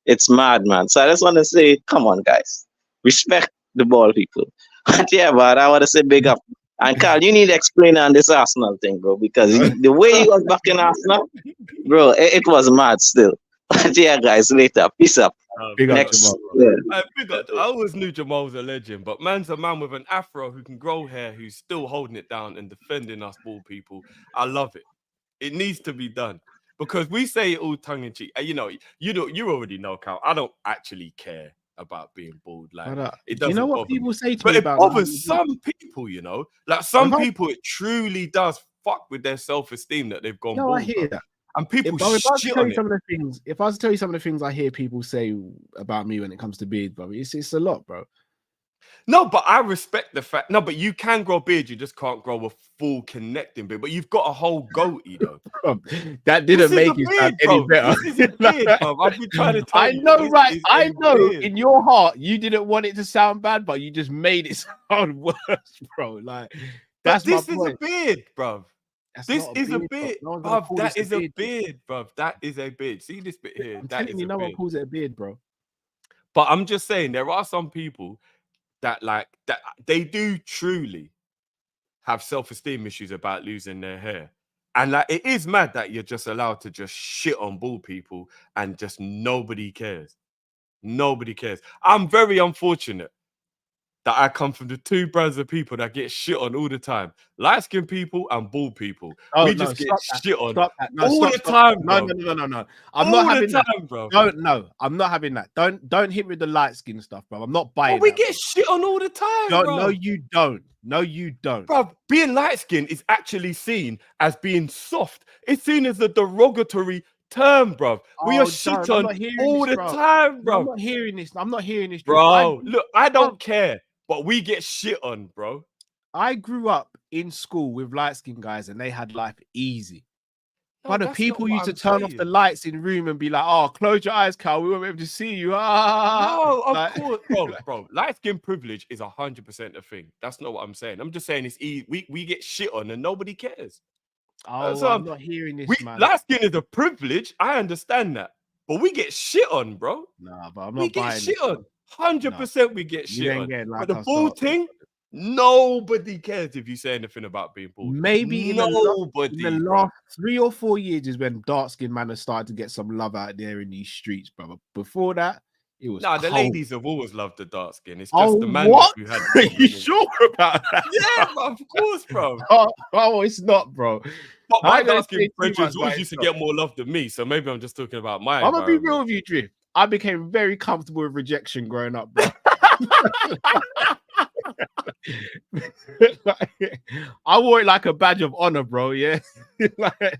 it's mad, man. So I just want to say, come on, guys, respect the ball people. But yeah, but I want to say big up. And Carl, you need to explain on this Arsenal thing, bro, because the way you was back in Arsenal, bro, it was mad still. But yeah, guys, later. Peace up. big up Next. Jamal. Yeah. I always knew Jamal was a legend, but man's a man with an afro who can grow hair, who's still holding it down and defending us ball people. I love it. It needs to be done because we say it all tongue in cheek. You already know, Cal. I don't actually care about being bald. Like it doesn't. You know what bother people me. say to But me it about bothers some people. Like some Have I- people, it truly does fuck with their self-esteem that they've gone No, bald. I hear that. And people If I was to shit tell on you it. some of the things, if I was to tell you some of the things I hear people say about me when it comes to beard, bro, it's a lot, bro. No, but I respect the fact. No, but you can grow a beard. You just can't grow a full connecting beard. But you've got a whole goatee, though. Bro, that didn't make you sound any better. This is a beard, bro. I've been trying to tell I you. know, this right? is I a know. beard. In your heart, you didn't want it to sound bad, but you just made it sound worse, bro. Like But that's my this is point. a beard, bro. That's This not is a beard, bro. beard, No one's gonna bruv. call That this is a beard. beard, bruv. That is a beard. See this bit here? I'm That telling is you, a no one beard. calls it a beard, bro. But I'm just saying, there are some people that like that they do truly have self-esteem issues about losing their hair. And like it is mad that you're just allowed to just shit on bald people and just nobody cares. Nobody cares. I'm very unfortunate that I come from the two brands of people that get shit on all the time. Light-skinned people and bald people. Oh, We no, just get stop that. shit on Stop that. No, all stop, the stop. time, No, bro. no. I'm all not the having that. time, bro. No, I'm not having that. Don't hit me with the light skin stuff, bro. I'm not buying But we that, get bro. shit on all the time, No, bro. no, you don't. No, you don't. Bro, being light-skinned is actually seen as being soft. It's seen as a derogatory term, bro. We are Oh, shit Darren, I'm on not hearing all this, the bro. time, No, I'm bro. not hearing this. I'm not hearing this, Bro, look, I don't care, but we get shit on, bro. I grew up in school with light skinned guys and they had life easy. No, But the that's people not what used to I'm turn off saying. the lights in room and be like, "Oh, close your eyes, Carl. We won't be able to see you." Ah, No, of like, course, bro. Light skin privilege is 100% a thing. That's not what I'm saying. I'm just saying it's easy. We get shit on and nobody cares. Oh, So I'm not hearing this, man. light skin is a privilege. I understand that, but we get shit on, bro. Nah, but I'm We not get buying shit it. on. 100% we get You shit ain't on. getting But like the us bald dark. thing, nobody cares if you say anything about being bald. Maybe in the nobody, bro. last 3 or 4 years is when dark skinned man has started to get some love out there in these streets, brother. Before that, it was Nah, the cold. ladies have always loved the dark skin. It's just the man what? who had. Are you sure about that? Yeah, bro, of course, bro. Oh, it's not, bro. But I my ain't gonna dark skin say too friends much, always but used to it's get more love than me, so maybe I'm just talking about my I'm gonna be environment. real with you, Drift. I became very comfortable with rejection growing up, bro. I wore it like a badge of honor, bro. Yeah, like,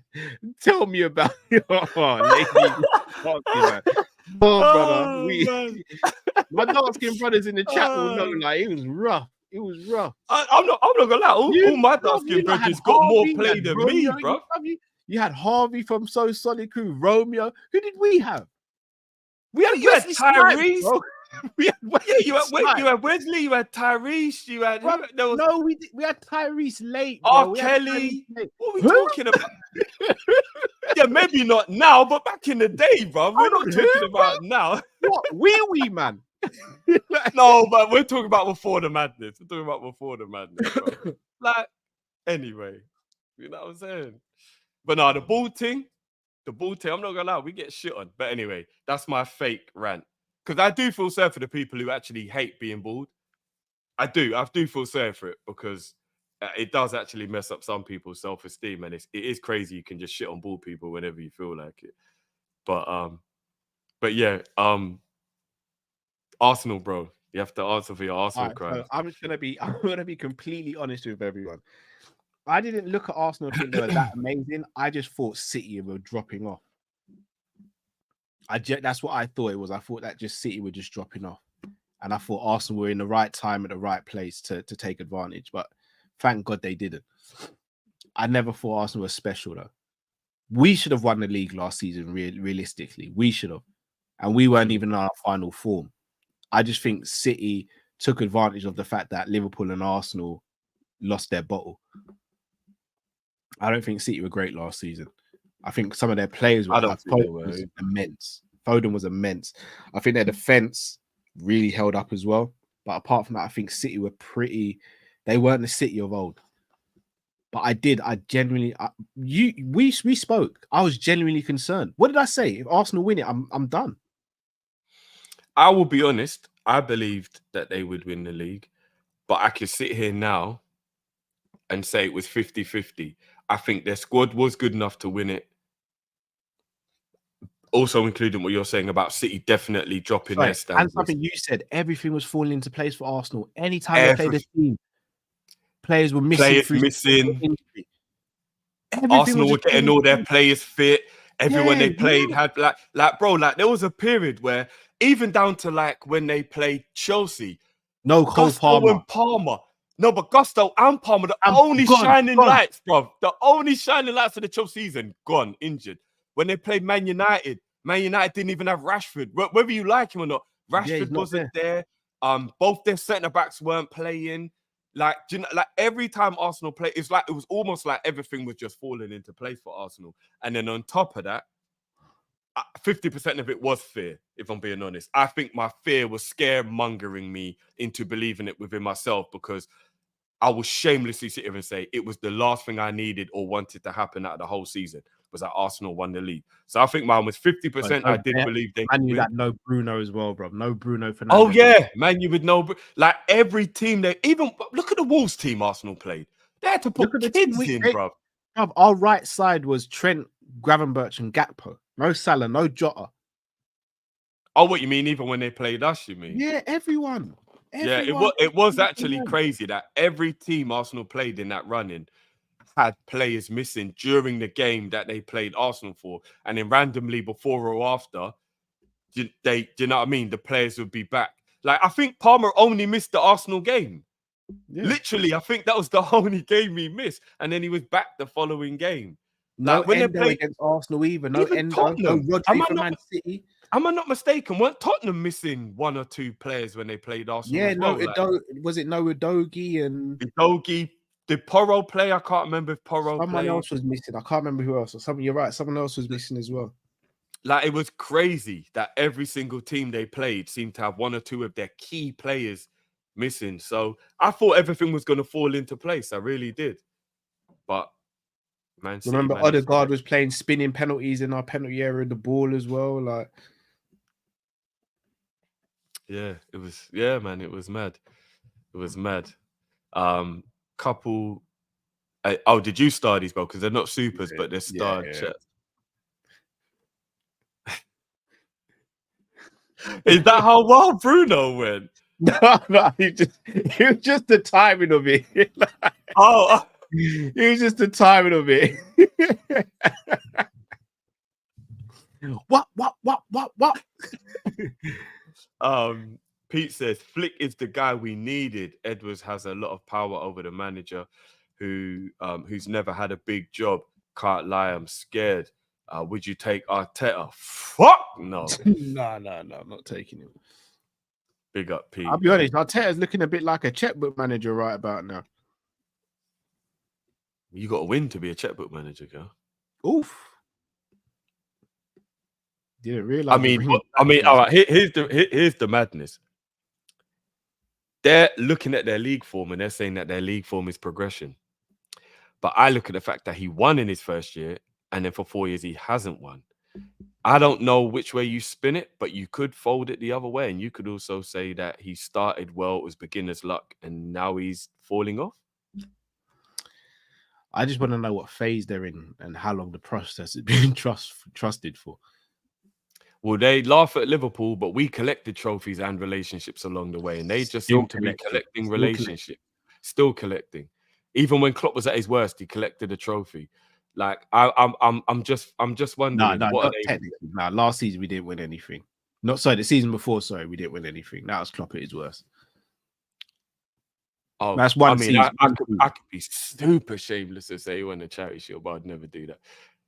tell me about it. Oh, man. Oh, brother, my dark skin brothers in the chat will know. Like, it was rough. It was rough. I'm not gonna lie. All my dark skin brothers got more play than me, bro. You had Harvey from So Solid Crew, Romeo. Who did we have? You had Wesley Snipes, Tyrese. bro. We had You had Wesley. You had Tyrese. You had bro, no, we had Tyrese late. R. Bro. Kelly. What are we talking about? Yeah, maybe not now, but back in the day, bro. We're not talking about now. What? Wee man. No, but we're talking about before the madness. We're talking about before the madness, bro. Like, anyway, you know what I'm saying? But no, the bald thing, I'm not gonna lie, we get shit on. But anyway, that's my fake rant. Because I do feel sorry for the people who actually hate being bald. I do feel sorry for it because it does actually mess up some people's self-esteem, and it is crazy. You can just shit on bald people whenever you feel like it. But yeah, Arsenal, bro. You have to answer for your Arsenal crimes. So I'm gonna be completely honest with everyone. I didn't look at Arsenal and think they were that amazing. I just thought City were dropping off. That's what I thought it was. I thought that just City were just dropping off. And I thought Arsenal were in the right time at the right place to take advantage. But thank God they didn't. I never thought Arsenal was special, though. We should have won the league last season, realistically. We should have. And we weren't even in our final form. I just think City took advantage of the fact that Liverpool and Arsenal lost their bottle. I don't think City were great last season. I think some of their players were immense. Foden was immense. I think their defense really held up as well. But apart from that, I think City were they weren't the City of old. But we spoke. I was genuinely concerned. What did I say? If Arsenal win it, I'm done. I will be honest. I believed that they would win the league. But I could sit here now and say it was 50-50. I think their squad was good enough to win it. Also, including what you're saying about City definitely dropping their standards. And something you said, everything was falling into place for Arsenal. Anytime they played a team, players were missing. Arsenal were getting all their players fit. Everyone they played had bro, there was a period where even down to like when they played Chelsea, Cole Palmer. No, but Gusto and Palmer, the only shining lights, bro. The only shining lights of the Chelsea season, gone, injured. When they played Man United didn't even have Rashford. Whether you like him or not, Rashford wasn't there. Both their centre-backs weren't playing. Like, do you know, like every time Arsenal play, it was almost like everything was just falling into place for Arsenal. And then on top of that, 50% of it was fear, if I'm being honest. I think my fear was scaremongering me into believing it within myself, because I will shamelessly sit here and say it was the last thing I needed or wanted to happen out of the whole season, was that Arsenal won the league. So I think mine was 50%. I did believe they Man, could you win. that no Bruno as well, bro. No Bruno Fernandes. Oh yeah, man, you would know. Like every team, even look at the Wolves team Arsenal played. They had to put kids in, bro. Our right side was Trent, Gravenberch, and Gakpo. No Salah, no Jota. Oh, what you mean? Even when they played us, you mean? Yeah, everyone. Yeah, it was actually crazy that every team Arsenal played in that run-in had players missing during the game that they played Arsenal for, and then randomly before or after, do you know what I mean? The players would be back. Like, I think Palmer only missed the Arsenal game. Yeah. Literally, I think that was the only game he missed, and then he was back the following game. No, like when Endo they played against Arsenal either. No even Endo. Tottenham. No Rodri for Man City. Am I not mistaken? Weren't Tottenham missing one or two players when they played Arsenal? Yeah, as well? Was it no Udogie and Udogie? Did Porro play? I can't remember if Porro played. Someone else was missing. I can't remember who else. You're right. Someone else was missing as well. Like, it was crazy that every single team they played seemed to have one or two of their key players missing. So I thought everything was going to fall into place. I really did. But Man City, remember, Odegaard was playing spinning penalties in our penalty area of the ball as well. Like, yeah, it was. Yeah, man, it was mad. It was mad. Couple. Oh, did you star these, bro? Because they're not supers, but they're starred. Yeah. Is that how well Bruno went? No, it was just the timing of it. It was just the timing of it. What? Pete says Flick is the guy we needed. Edwards has a lot of power over the manager, who's never had a big job. Can't lie, I'm scared. Would you take Arteta? Fuck no. No, I'm not taking him. Big up, Pete. I'll be honest, Arteta's looking a bit like a checkbook manager right about now. You got to win to be a checkbook manager, girl. Oof. Didn't realize. I mean, all right. Here's the madness. They're looking at their league form and they're saying that their league form is progression. But I look at the fact that he won in his first year, and then for 4 years he hasn't won. I don't know which way you spin it, but you could fold it the other way, and you could also say that he started well, it was beginner's luck, and now he's falling off. I just want to know what phase they're in and how long the process has been trusted for. Well, they laugh at Liverpool, but we collected trophies and relationships along the way, and they just seem to be collecting relationships, still collecting. Even when Klopp was at his worst, he collected a trophy. Like, I'm just wondering. No, technically. No, last season we didn't win anything. The season before. Sorry, we didn't win anything. That was Klopp at his worst. Oh, that's one season. I could be super shameless to say he won the Charity Shield, but I'd never do that.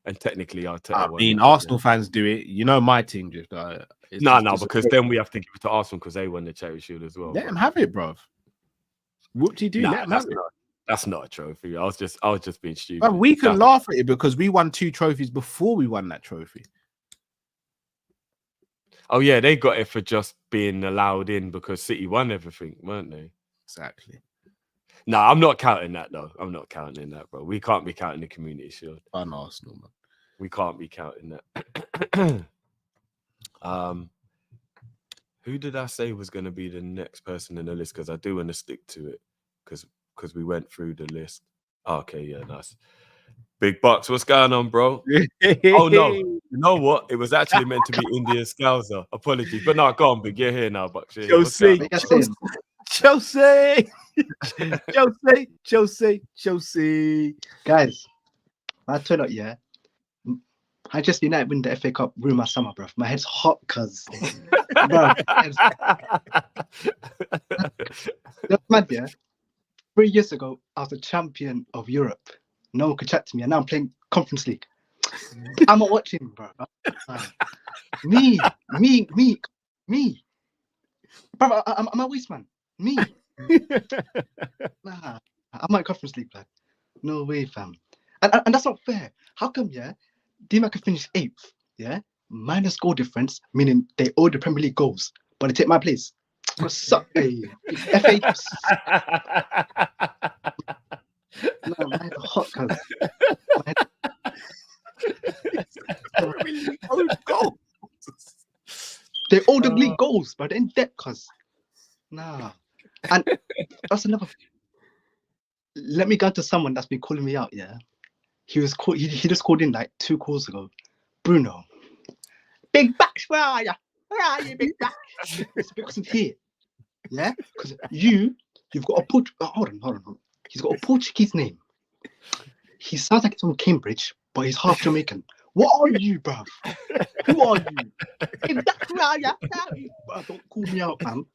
And technically, Arsenal fans do it. You know, my team just because then we have to give it to Arsenal because they won the Charity Shield as well. Let them have it, bro. What do you do? That's not a trophy. I was just being stupid. But we can laugh at it because we won 2 trophies before we won that trophy. Oh yeah, they got it for just being allowed in because City won everything, weren't they? Exactly. No, I'm not counting that though. I'm not counting that, bro. We can't be counting the Community Shield. On Arsenal, man. We can't be counting that. Who did I say was going to be the next person in the list? Because I do want to stick to it. Because we went through the list. Okay, yeah, nice. Big Bucks, what's going on, bro? Oh no, you know what? It was actually meant to be Indian Scouser. Apologies, but no, go on, Big. You're here now, Bucks. Chelsea. Guys, I turn up, yeah. Manchester United win the FA Cup, ruin my summer, bro. My head's hot, cuz. That's mad, yeah. 3 years ago, I was the champion of Europe. No one could chat to me, and now I'm playing Conference League. I'm not watching, bro. Me. Bro, I'm a waste man. Me. Nah, I'm not in Conference League, lad. No way, fam. And that's not fair. How come, yeah, D-Mac can finish 8th, yeah, minus goal difference, meaning they owe the Premier League goals, but they take my place. What's suck, hey, FA. No, man, hot, cuz. They owe the league goals, but they're in debt, cuz. Nah. And that's another. Let me go to someone that's been calling me out, yeah. He was called. He just called in like 2 calls ago. Bruno, big backs, where are you? Where are you, big back? It's because of here, yeah. Because you've got a hold on. He's got a Portuguese name. He sounds like he's from Cambridge, but he's half Jamaican. What are you, bruv? Who are you? Big back, where are you? Don't call me out, fam.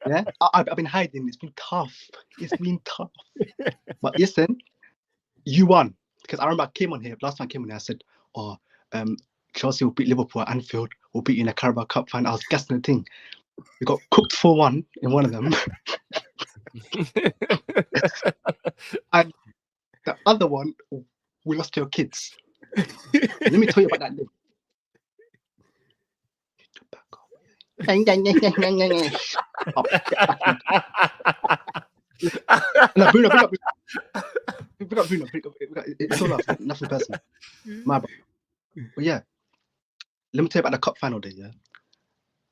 Yeah, I've been hiding. It's been tough. But listen, you won. Because I remember I came on here, last time I came on here, I said, Chelsea will beat Liverpool at Anfield, will beat you in a Carabao Cup final. I was guessing the thing. We got cooked 4-1 in one of them. And the other one, we lost to your kids. Let me tell you about that day. No, Bruno. It's all love, nothing personal. My bad. But yeah, let me tell you about the cup final day. Yeah,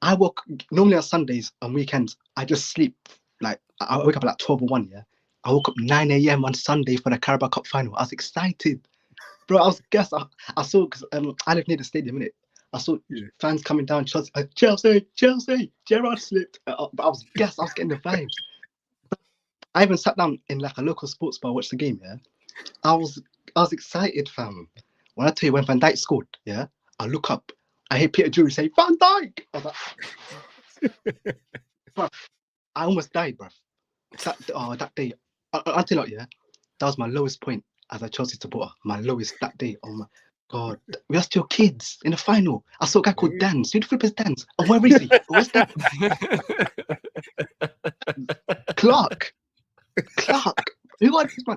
I woke normally on Sundays and weekends. I just sleep like I wake up at like 12 or 1. Yeah, I woke up 9 a.m. on Sunday for the Carabao Cup final. I was excited, bro. I saw because I live near the stadium, innit? I saw fans coming down. Chelsea. Gerrard slipped. But I was getting the vibes. I even sat down in like a local sports bar, watched the game. Yeah, I was excited, fam. When I tell you when Van Dijk scored, yeah, I look up. I hear Peter Drury say Van Dijk. I was like, bruv, I almost died, bruv. That day, until like, yeah, that was my lowest point as a Chelsea supporter. My lowest that day. Oh my God, we lost to your kids in the final. I saw a guy called Dan. Who the flip is Dan? Oh, where is he? Where's Dan? Clark. Who are these man?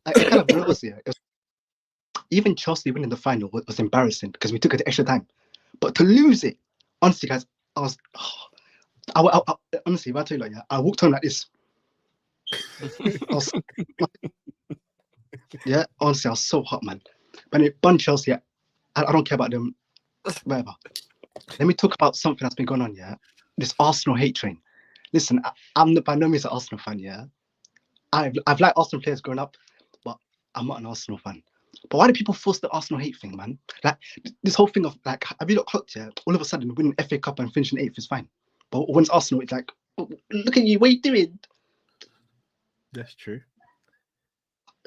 It kind of blows here. Even Chelsea winning the final was embarrassing because we took it to extra time. But to lose it, honestly, guys, honestly, if I tell you like, yeah, I walked home like this. Yeah, honestly, I was so hot, man. But it bun Chelsea. I don't care about them. Whatever. Let me talk about something that's been going on. Yeah, this Arsenal hate train. Listen, I'm by no means an Arsenal fan. Yeah, I've liked Arsenal players growing up, but I'm not an Arsenal fan. But why do people force the Arsenal hate thing, man? Like this whole thing of like, have you not clocked? Yeah, all of a sudden winning FA Cup and finishing 8th is fine, but when it's Arsenal, it's like, oh, look at you, what are you doing? That's true.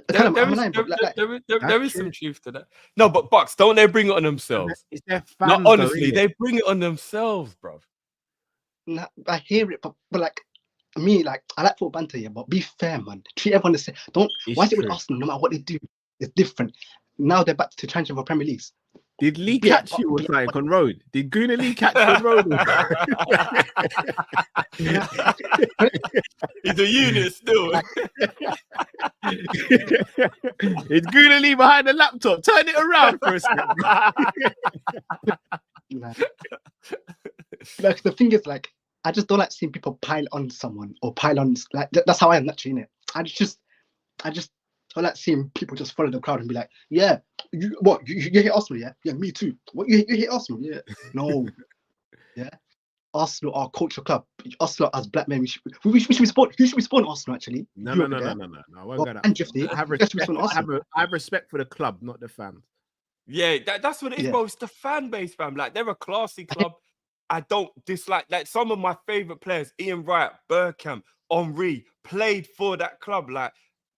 There is some truth to that. No, but Bucks, don't they bring it on themselves? It's their fans, no, honestly, they bring it on themselves, bro. Nah, I hear it, but like me, like I like football banter, yeah, but be fair, man. Treat everyone the same. Why is it with Arsenal? No matter what they do, it's different. Now they're back to challenging for Premier Leagues. Did Lee catch you or something on road? Did Guna Lee catch you on road? He's a unit still. Is Guna Lee behind the laptop? Turn it around for a second. Like the thing is, like, I just don't like seeing people pile on someone or pile on. Like that's how I am naturally, innit? I just I like seeing people just follow the crowd and be like, yeah, you hate Arsenal, yeah? Yeah, me too. What, you hate Arsenal? Yeah. No. Yeah. Arsenal are a culture club. Arsenal as black men, we should be supporting. Who should we support Arsenal, actually? No. I have respect for the club, not the fans. Yeah, that's what it is, bro. It's the fan base, fam. Like, they're a classy club. I don't dislike, like, some of my favorite players, Ian Wright, Bergkamp, Henry, played for that club. Like,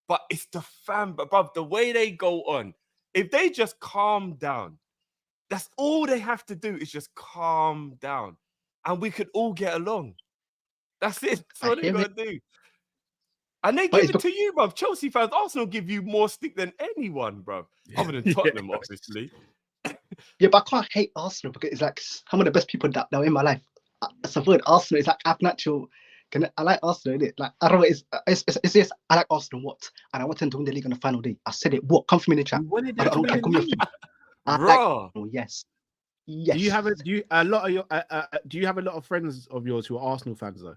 but it's the fan, above the way they go on. If they just calm down, that's all they have to do is just calm down, and we could all get along. That's it. That's all they gotta do. And they give it to you, bruv. Chelsea fans, Arsenal give you more stick than anyone, bruv. Other than Tottenham, obviously. Yeah, but I can't hate Arsenal because it's like some of the best people that were in my life. As a word, Arsenal is like I've natural I like Arsenal, innit? Like, I don't know, it's just, I like Arsenal, what? And I want them to win the league on the final day. I said it, what? Come from in the chat. You wanted I them to don't win care, the call me a league. fan. I like Bro. Arsenal, yes. Do Yes. you have a lot of your do you have a lot of friends of yours who are Arsenal fans though?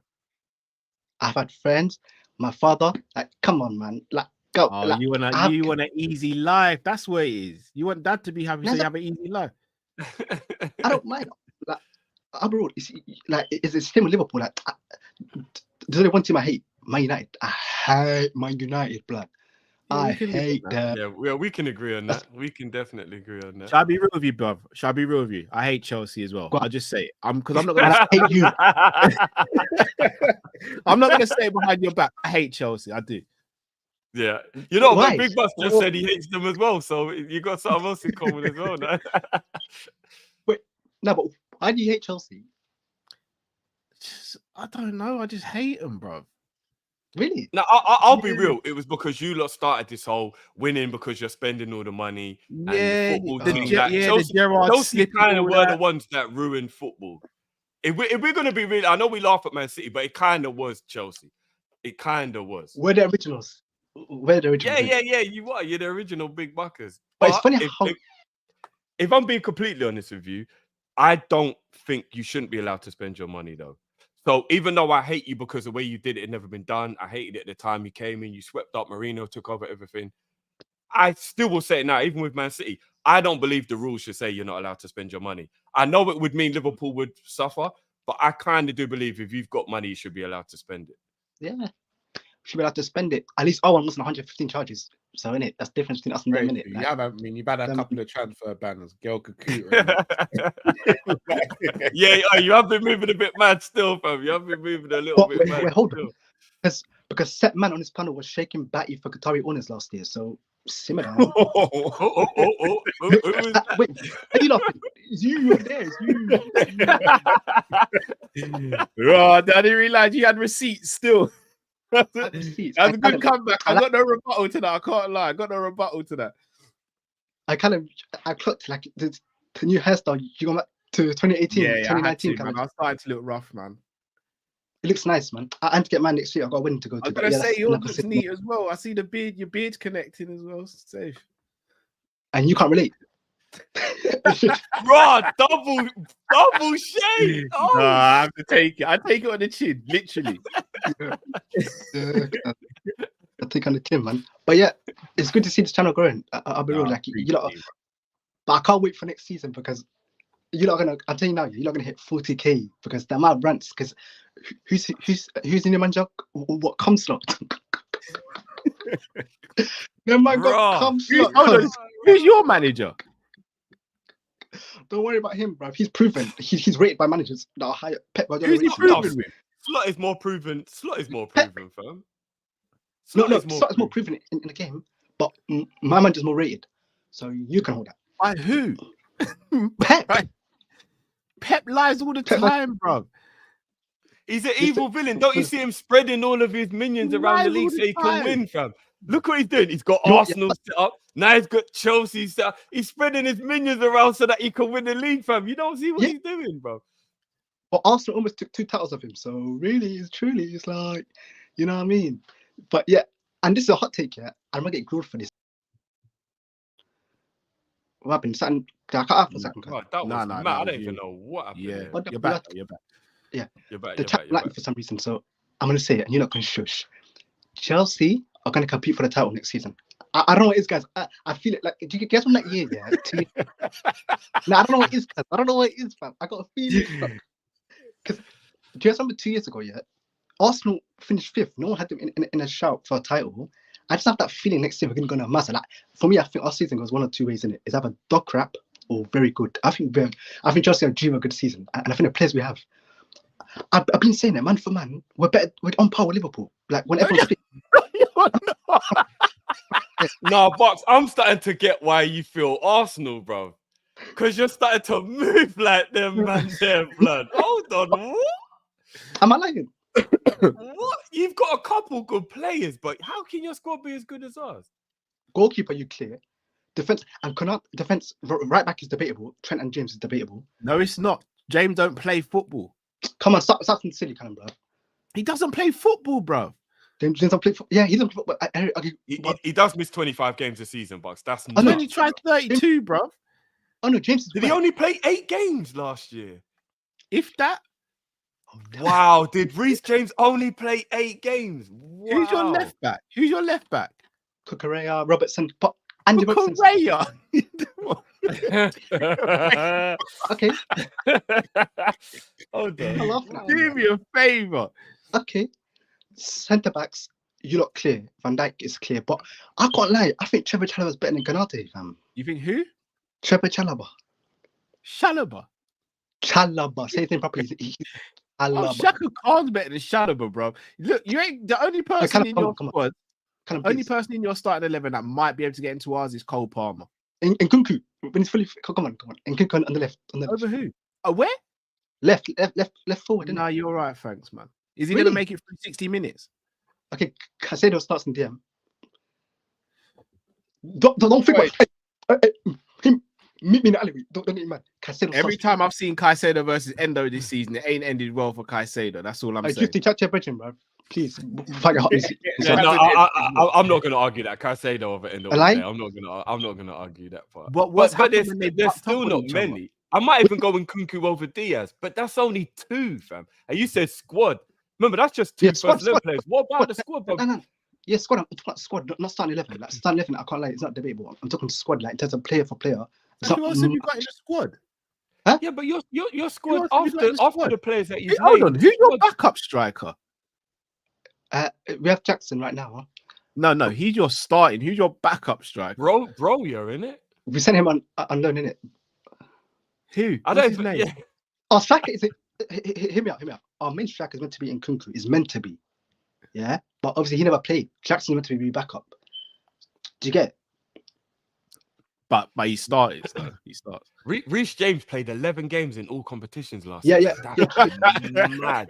I've had friends, my father, like, come on, man. Like, go. Oh, like, you want an easy life. That's what it is. You want dad to be happy, so you have an easy life. I don't mind. Like, abroad, it's the same with Liverpool. Like, there's only one team I hate, Man United. I hate Man United, blood. Yeah, I we can live with hate that. them. Yeah, we can agree on that. We can definitely agree on that. Shall I be real with you, bruv? Shall I be real with you? I hate Chelsea as well. Go on. I'll just say it. Because I'm not And gonna I hate you. I'm not gonna say it behind your back. I hate Chelsea. I do. Yeah, you know, Why? but Big Bus just said he hates them as well, so you got something else in common as well. No? Wait, no, but why do you hate Chelsea? I don't know. I just hate them, bruv. Really? Now, I'll be real. It was because you lot started this whole winning because you're spending all the money and the football thing. the Gerrard Chelsea kind of all were that. the ones that ruined football. If we're going to be real, I know we laugh at Man City, but it kind of was Chelsea. It kind of was. We're the originals. We're the originals. Yeah. You are. You're the original big buckers. But it's funny how... If I'm being completely honest with you, I don't think you shouldn't be allowed to spend your money, though. So even though I hate you because the way you did it had never been done, I hated it at the time you came in, you swept up, Mourinho took over everything. I still will say it now, even with Man City, I don't believe the rules should say you're not allowed to spend your money. I know it would mean Liverpool would suffer, but I kind of do believe if you've got money, you should be allowed to spend it. Yeah. Should be allowed to spend it. At least Owen wasn't 115 charges. So, innit? That's the difference between us and them, innit? Like, you've had a couple of transfer banners. Girl Kakuta. You have been moving a bit mad still, fam. You have been moving a little bit mad. Wait, hold on. Because Set Man on his panel was shaking Batty for Qatari owners last year. So, simmer down. Wait, are you laughing? It's you, you're there. It's you. Oh, I didn't realize you had receipts still. That's a good comeback. I got no rebuttal to that. I can't lie. I got no rebuttal to that. I clocked like the new hairstyle. You go back to 2018, 2019. I was starting to look rough, man. It looks nice, man. I had to get mine next year. I got a wedding to go to. I was gonna say yours looks neat as well. I see the beard, your beard's connecting as well. Safe. And you can't relate. Bro, double shade. Oh. No, I have to take it. I take it on the chin, literally. I take on the chin, man. But yeah, it's good to see this channel growing. I'll be real, like you lot. But I can't wait for next season because you're not gonna. I'm telling you now, you're not gonna hit 40k because the amount of rants. Because who's in your manager? What cum slot? The man got cum slot. Who's your manager? Don't worry about him, bro. He's proven. He's rated by managers that are higher. Pep Who's he proven with? Slot is more proven, fam. Slot is more proven in the game, but my manager's more rated. So you can hold that. By who? Pep. Pep lies all the time, bro. He's an evil villain. Don't you see him spreading all of his minions around the league so he can win, fam? Look what he's doing. He's got Arsenal set up. Now he's got Chelsea set up. He's spreading his minions around so that he can win the league, fam. You don't see what he's doing, bro. But Arsenal almost took 2 titles of him. So really, it's like, you know what I mean? But yeah, and this is a hot take, yeah. I'm going to get grilled for this. What happened? Something, I cut off for a second. No, that was mad. I don't even know what happened. Yeah, there. you're back. Yeah, you're back. The chat liked me for some reason, so I'm going to say it, and you're not going to shush. Chelsea are going to compete for the title next season. I don't know what it is, guys. I feel it like, do you guys from that year? Yeah. No, I don't know what it is, guys. I don't know what it is, fam. I got a feeling. Because do you guys remember 2 years ago? Yeah, Arsenal finished 5th. No one had them in a shout for a title. I just have that feeling next year we're going to go on a massive. Like for me, I think our season goes one or two ways in it. It's either dog crap or very good. I think Chelsea have dreamed a good season, and I think the players we have. I've been saying it, man for man. We're better. We're on par with Liverpool. Like when everyone's fit. No, Box, I'm starting to get why you feel Arsenal, bro. Because you're starting to move like them, man, there, blood. Hold on, what? Am I lying? What? You've got a couple good players, but how can your squad be as good as ours? Goalkeeper, you clear. Defense and defense right back is debatable. Trent and James is debatable. No, it's not. James don't play football. Come on, stop something silly, kind of, bro. He doesn't play football, bro. James doesn't play. Yeah, he doesn't play football. He does miss 25 games a season, Bucks. That's I know. He only tried 32, bro. Oh no, James is Did he only play 8 games last year? If that. Wow, did Reece James only play 8 games? Wow. Who's your left back? Who's your left back? Kukurea, Robertson, but Andy Robertson. Kukurea. Okay. Hold on. I'm laughing at Do me a favor. Okay. Centre backs, you look clear. Van Dijk is clear, but I can't lie. I think Trevor Chalobah's better than Konate, fam. You think who? Trevor Chalobah. Chalobah. Chalobah. Say his name properly. Oh, Chalobah. Shaka Khan's better than Chalobah, bro. Look, you ain't the only person in your squad. Only person in your starting 11 that might be able to get into ours is Cole Palmer. And Kunku, when he's fully, come on. And Kunku on the left. Over who? Oh, where? Left forward. No, you're all right, thanks, man. Is he Really? going to make it through 60 minutes? Okay, Caicedo starts in DM. Don't think about him. Meet me in the alleyway. Don't get mad. Caicedo Every time I've seen Caicedo versus Endo this season, it ain't ended well for Caicedo. That's all I'm saying. Just to catch your bridging, bro. Please. I'm not going to argue that Caicedo over Endo. I'm not going to argue that part. But there's still not many. I might even go in Kunku over Diaz, but that's only 2, fam. And you said squad. Remember, that's just 2 first 11 players. What about the squad, bro? No. Yeah, squad. I'm talking about squad, not starting 11. Like starting 11, I can't lie, it's not debatable. I'm talking squad, like in terms of player for player. Who else have you got in the squad? Huh? Yeah, but your squad after the players that you've Hold made. on, who's your backup striker? We have Jackson right now. Huh? No, he's your starting. Who's your backup striker? Bro, you're in it. We sent him on loan, innit? Who? I don't What's his name? Yeah. Our striker is hear me out. Our main striker is meant to be in Kunku. Is meant to be, yeah. But obviously he never played. Jackson's meant to be backup. Do you get it? But he started. So he starts. Reece James played 11 games in all competitions last year. Yeah. That's mad.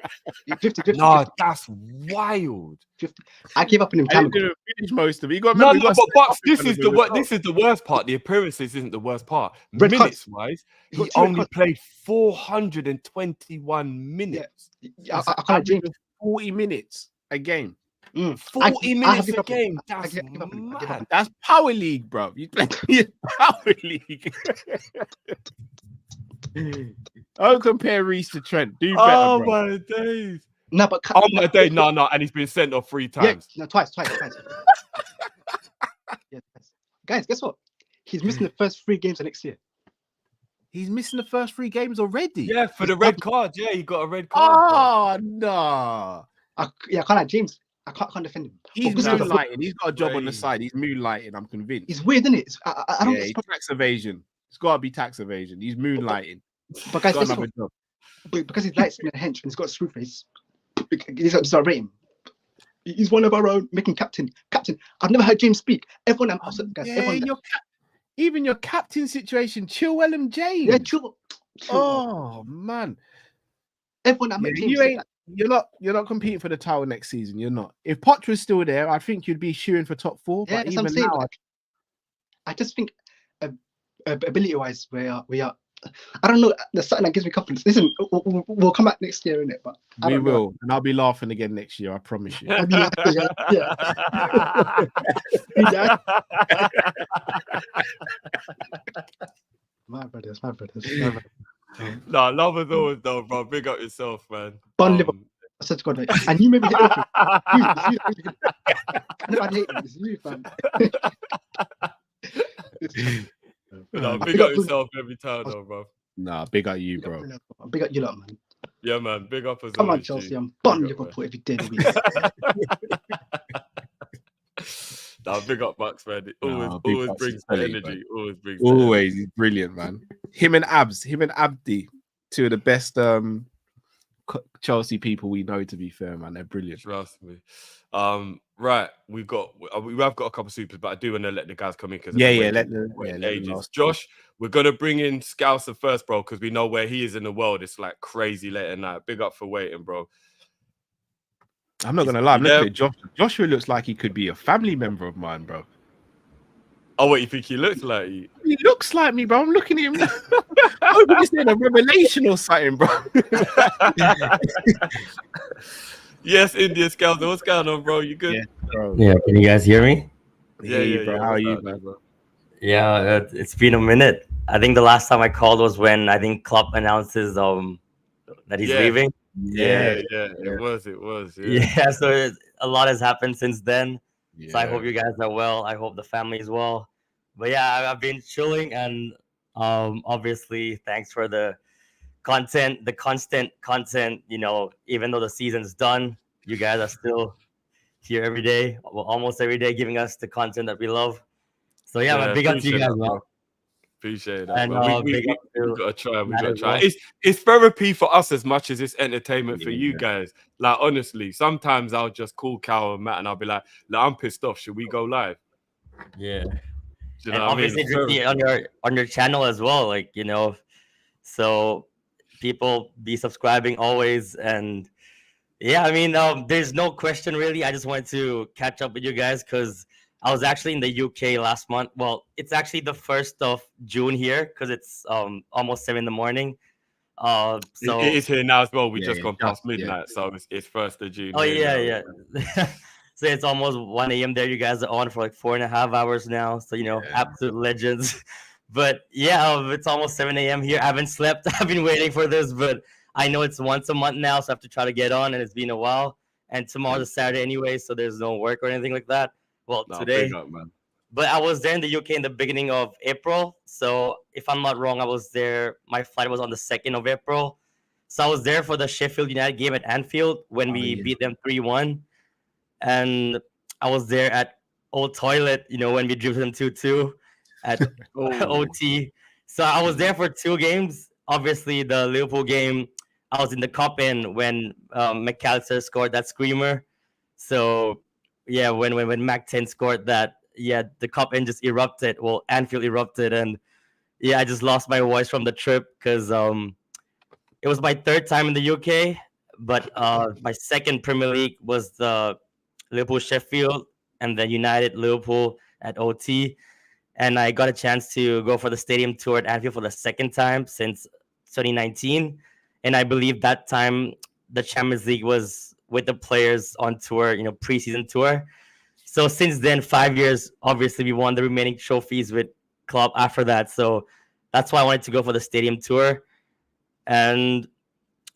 50. No, that's wild. 50. I gave up on him. I didn't finish most of it. But Bucks, this is the worst part. The appearances isn't the worst part. Minutes wise, he only played 421 minutes. Yeah. I can't drink 40 minutes a game. 40 minutes a game. That's mad. That's power league, bro. You play power league. I'll compare Reece to Trent. Do better, oh bro. My days. No, but oh my days. No, and he's been sent off 3 times. Yeah, no, twice. Yeah, twice. Guys, guess what? He's missing the first 3 games of next year. He's missing the first 3 games already. Yeah, for the red card. Yeah, he got a red card. Oh no. I can't like James. I can't defend him. He's moonlighting. He's got a job on the side. He's moonlighting. I'm convinced. It's weird, isn't it? I don't. Yeah, tax evasion. It's got to be tax evasion. He's moonlighting. But guys, because he's light skinned and hench and he's got a screw face, he's got to start rating. He's one of our own, making captain. I've never heard James speak. Everyone, guys. Yeah, everyone, even your captain situation, Chilwell James. Yeah, Chill. Oh man. Everyone, You're not competing for the title next season. You're not. If Poch was still there, I think you'd be shooing for top 4. Yeah, but that's even what I'm saying. now, I just think ability-wise, we are. I don't know. There's something that gives me confidence. Listen, we'll come back next year, innit? But we will, and I'll be laughing again next year. I promise you. I'll be laughing, yeah. My brothers. No, love is always though, bro. Big up yourself, man. Liverpool. I said to God, and you maybe hit it. I hate it. It's you, fam. No, big up yourself every time, though, bro. Nah, big up you, bro. Big up you lot, man. Yeah, man. Big up as Come always. on, Chelsea. I'm butting Liverpool every day of the week. Nah, big up Bucks, man. It always brings the energy. Man. Always, he's brilliant, man. Him and Abdi, 2 of the best Chelsea people we know. To be fair, man, they're brilliant. Trust me. Right, we have got a couple of supers, but I do want to let the guys come in because let them Josh, we're gonna bring in Scouser first, bro, because we know where he is in the world. It's like crazy late at night. Big up for waiting, bro. I'm not gonna lie. I'm looking at Josh. Joshua looks like he could be a family member of mine, bro. Oh, what you think he looks like? He looks like me, bro. I'm looking at him. Hoping he's in a revelation or something, bro. Yes, India Scouser. What's going on, bro? You good? Yeah, bro. Yeah, can you guys hear me? Yeah, Hear you, bro. How are What's you, happening, man? bro? Yeah, it's been a minute. I think the last time I called was when I think Klopp announces that he's Yeah, leaving. yeah, Yeah, yeah. Yeah. It was. Yeah. yeah. So a lot has happened since then. So I hope Yeah. you guys are well. I hope the family is well. But yeah, I've been chilling, and obviously thanks for the content, the constant content. Even though the season's done, you guys are still here every day, well, almost every day, giving us the content that we love. So yeah, man, Yeah, big up to you appreciate guys, that, man. bro. Appreciate that, And bro. We we big we, up we to gotta try. We Matt gotta as try. well. It's therapy for us as much as it's entertainment for you Yeah. guys. Like honestly, sometimes I'll just call Cal and Matt and I'll be like, I'm pissed off. Should we go live? Yeah, Do you and know what I mean? obviously It's Drifty therapy. on your channel as well, so people be subscribing always. And yeah, I mean, there's no question really. I just wanted to catch up with you guys because I was actually in the UK last month. Well, it's actually the 1st of June here because it's almost 7 in the morning. It So is here now as well. We Yeah, just yeah, gone just, past midnight, so it's 1st of June oh here yeah, now. yeah. So it's almost 1 a.m. there. You guys are on for like 4.5 hours now. So absolute legends. But yeah, it's almost 7 a.m. here. I haven't slept. I've been waiting for this, but I know it's once a month now, so I have to try to get on, and it's been a while. And tomorrow's a Saturday anyway, so there's no work or anything like that. Well, No, big today. up, man. But I was there in the UK in the beginning of April. So if I'm not wrong, I was there. My flight was on the 2nd of April. So I was there for the Sheffield United game at Anfield when we beat them 3-1. And I was there at Old Toilet, when we drew them 2-2 at Oh, OT. So I was there for 2 games. Obviously, the Liverpool game, I was in the cup end when McAllister scored that screamer. So yeah, when Mac 10 scored that, yeah, the cup end just erupted. Well, Anfield erupted, and yeah, I just lost my voice from the trip because it was my 3rd time in the UK, but my second Premier League was the Liverpool Sheffield and then United Liverpool at OT. And I got a chance to go for the stadium tour at Anfield for the 2nd time since 2019. And I believe that time the Champions League was with the players on tour, preseason tour. So since then, 5 years, obviously we won the remaining trophies with club after that. So that's why I wanted to go for the stadium tour. And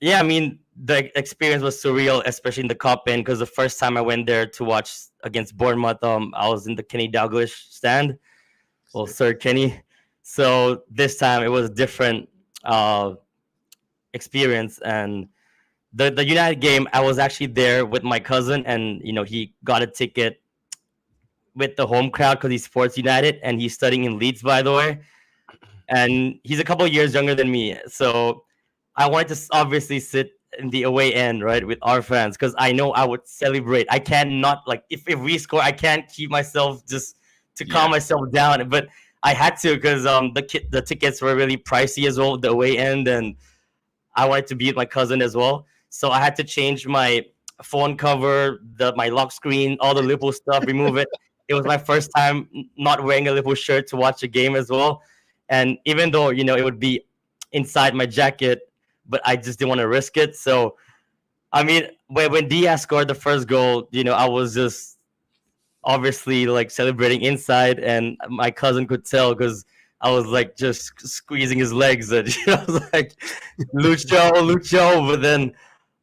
yeah, I mean, the experience was surreal, especially in the cup end, because the first time I went there to watch against Bournemouth, I was in the Kenny Dalglish stand, well, Sir Kenny. So this time it was a different experience. And the United game, I was actually there with my cousin, and he got a ticket with the home crowd because he supports United, and he's studying in Leeds, by the way. And he's a couple of years younger than me, so I wanted to obviously sit in the away end, right, with our fans, because I know I would celebrate. I cannot, like, if we score, I can't keep myself just to calm myself down. But I had to because the tickets were really pricey as well, the away end, and I wanted to be with my cousin as well. So I had to change my phone cover, my lock screen, all the Liverpool stuff, remove it. It was my first time not wearing a Liverpool shirt to watch a game as well. And even though, it would be inside my jacket, but I just didn't want to risk it. So, I mean, when Diaz scored the first goal, I was just obviously like celebrating inside, and my cousin could tell because I was like just squeezing his legs, and I was like, Lucho. But then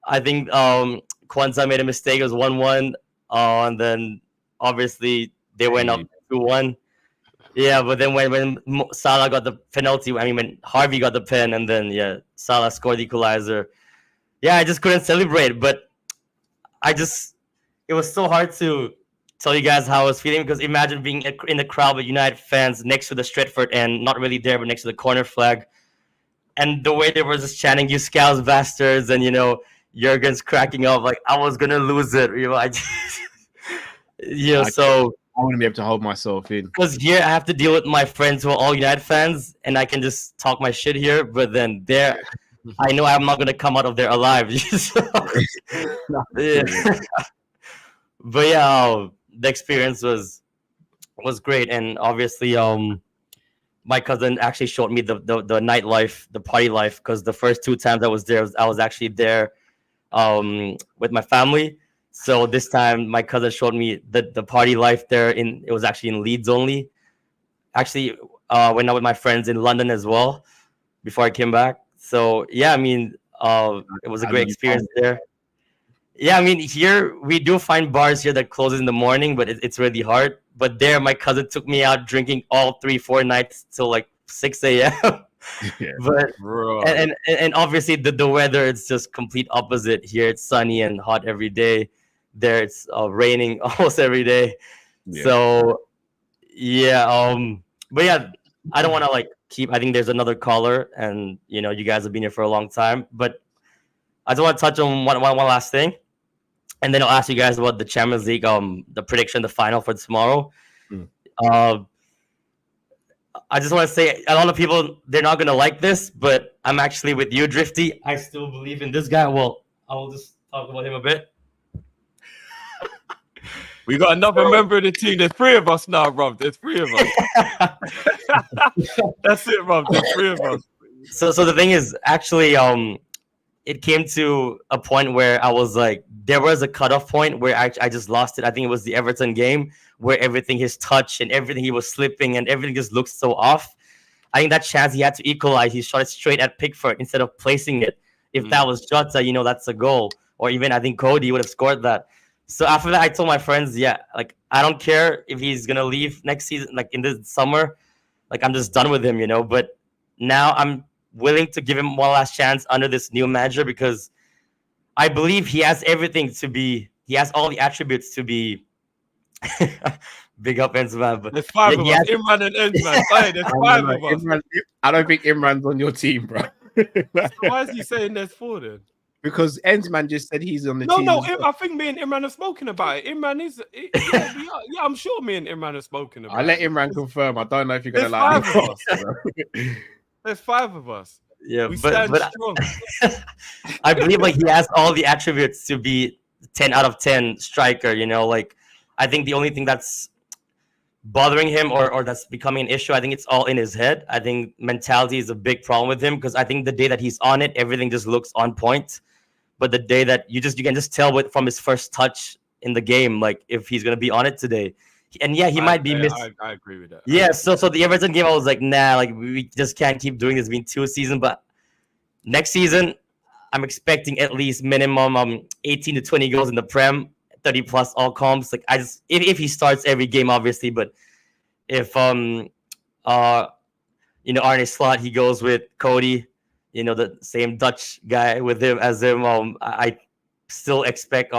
I think Kwanzaa made a mistake. It was 1-1, and then obviously they went up 2-1. Yeah, but then when Salah got the penalty, I mean, when Harvey got the pen, and then Salah scored the equalizer. Yeah, I just couldn't celebrate, but it was so hard to tell you guys how I was feeling, because imagine being in the crowd with United fans next to the Stretford end, not really there, but next to the corner flag, and the way they were just chanting "You Scouse bastards," and Jurgen's cracking up like I was gonna lose it. So. I wouldn't be able to hold myself in. Because here I have to deal with my friends who are all United fans, and I can just talk my shit here. But then there, I know I'm not gonna come out of there alive. Yeah. But yeah, the experience was great, and obviously, my cousin actually showed me the nightlife, the party life, because the first 2 times I was there, I was actually there with my family. So this time my cousin showed me the party life there. It was actually in Leeds only. Actually, went out with my friends in London as well before I came back. So yeah, I mean, it was a great experience there. Yeah, I mean, here we do find bars here that closes in the morning, but it's really hard. But there, my cousin took me out drinking all 3-4 nights till like 6 a.m. But Bro. and obviously the weather it's just complete opposite. Here it's sunny and hot every day. There it's raining almost every day. Yeah. So yeah, but yeah, I don't want to like keep. I think there's another caller, and you guys have been here for a long time, but I just want to touch on one last thing, and then I'll ask you guys about the Champions League, the prediction, the final for tomorrow. I just want to say a lot of people they're not gonna like this, but I'm actually with you, Drifty. I still believe in this guy. Well, I will just talk about him a bit. We got another member of the team. There's 3 of us now, bro. There's 3 of us. That's it, bro. There's 3 of us. So the thing is, actually, it came to a point where I was like, there was a cutoff point where I just lost it. I think it was the Everton game where everything, his touch and everything, he was slipping and everything just looked so off. I think that chance he had to equalize, he shot it straight at Pickford instead of placing it. If that was Jota, that's a goal. Or even I think Cody would have scored that. So after that, I told my friends, like I don't care if he's gonna leave next season, like in the summer, like I'm just done with him, But now I'm willing to give him one last chance under this new manager because I believe he has everything to be. He has all the attributes to be. Big up Enzman, but there's 5 of us. Imran and Enzman. Hey, there's 5 of us. I don't think Imran's on your team, bro. So why is he saying there's 4 then? Because Enzman just said he's on the team. No, I think me and Imran have spoken about it. Imran is, yeah, I'm sure me and Imran have spoken about it. I'll let Imran confirm. I don't know if you're going to like 5 of us. There's 5 of us. Yeah, we stand strong. I believe like he has all the attributes to be 10 out of 10 striker, like I think the only thing that's bothering him or that's becoming an issue, I think it's all in his head. I think mentality is a big problem with him because I think the day that he's on it, everything just looks on point. But the day that you can just tell from his first touch in the game, like if he's gonna be on it today. And yeah, he might be missing. I agree with that. Yeah, so the Everton game, I was like, nah, like we just can't keep doing this. It's been 2 seasons, but next season, I'm expecting at least minimum 18 to 20 goals in the Prem, 30 plus all comps. Like if he starts every game, obviously, but if Arne Slot, he goes with Cody, the same Dutch guy with him as him. I still expect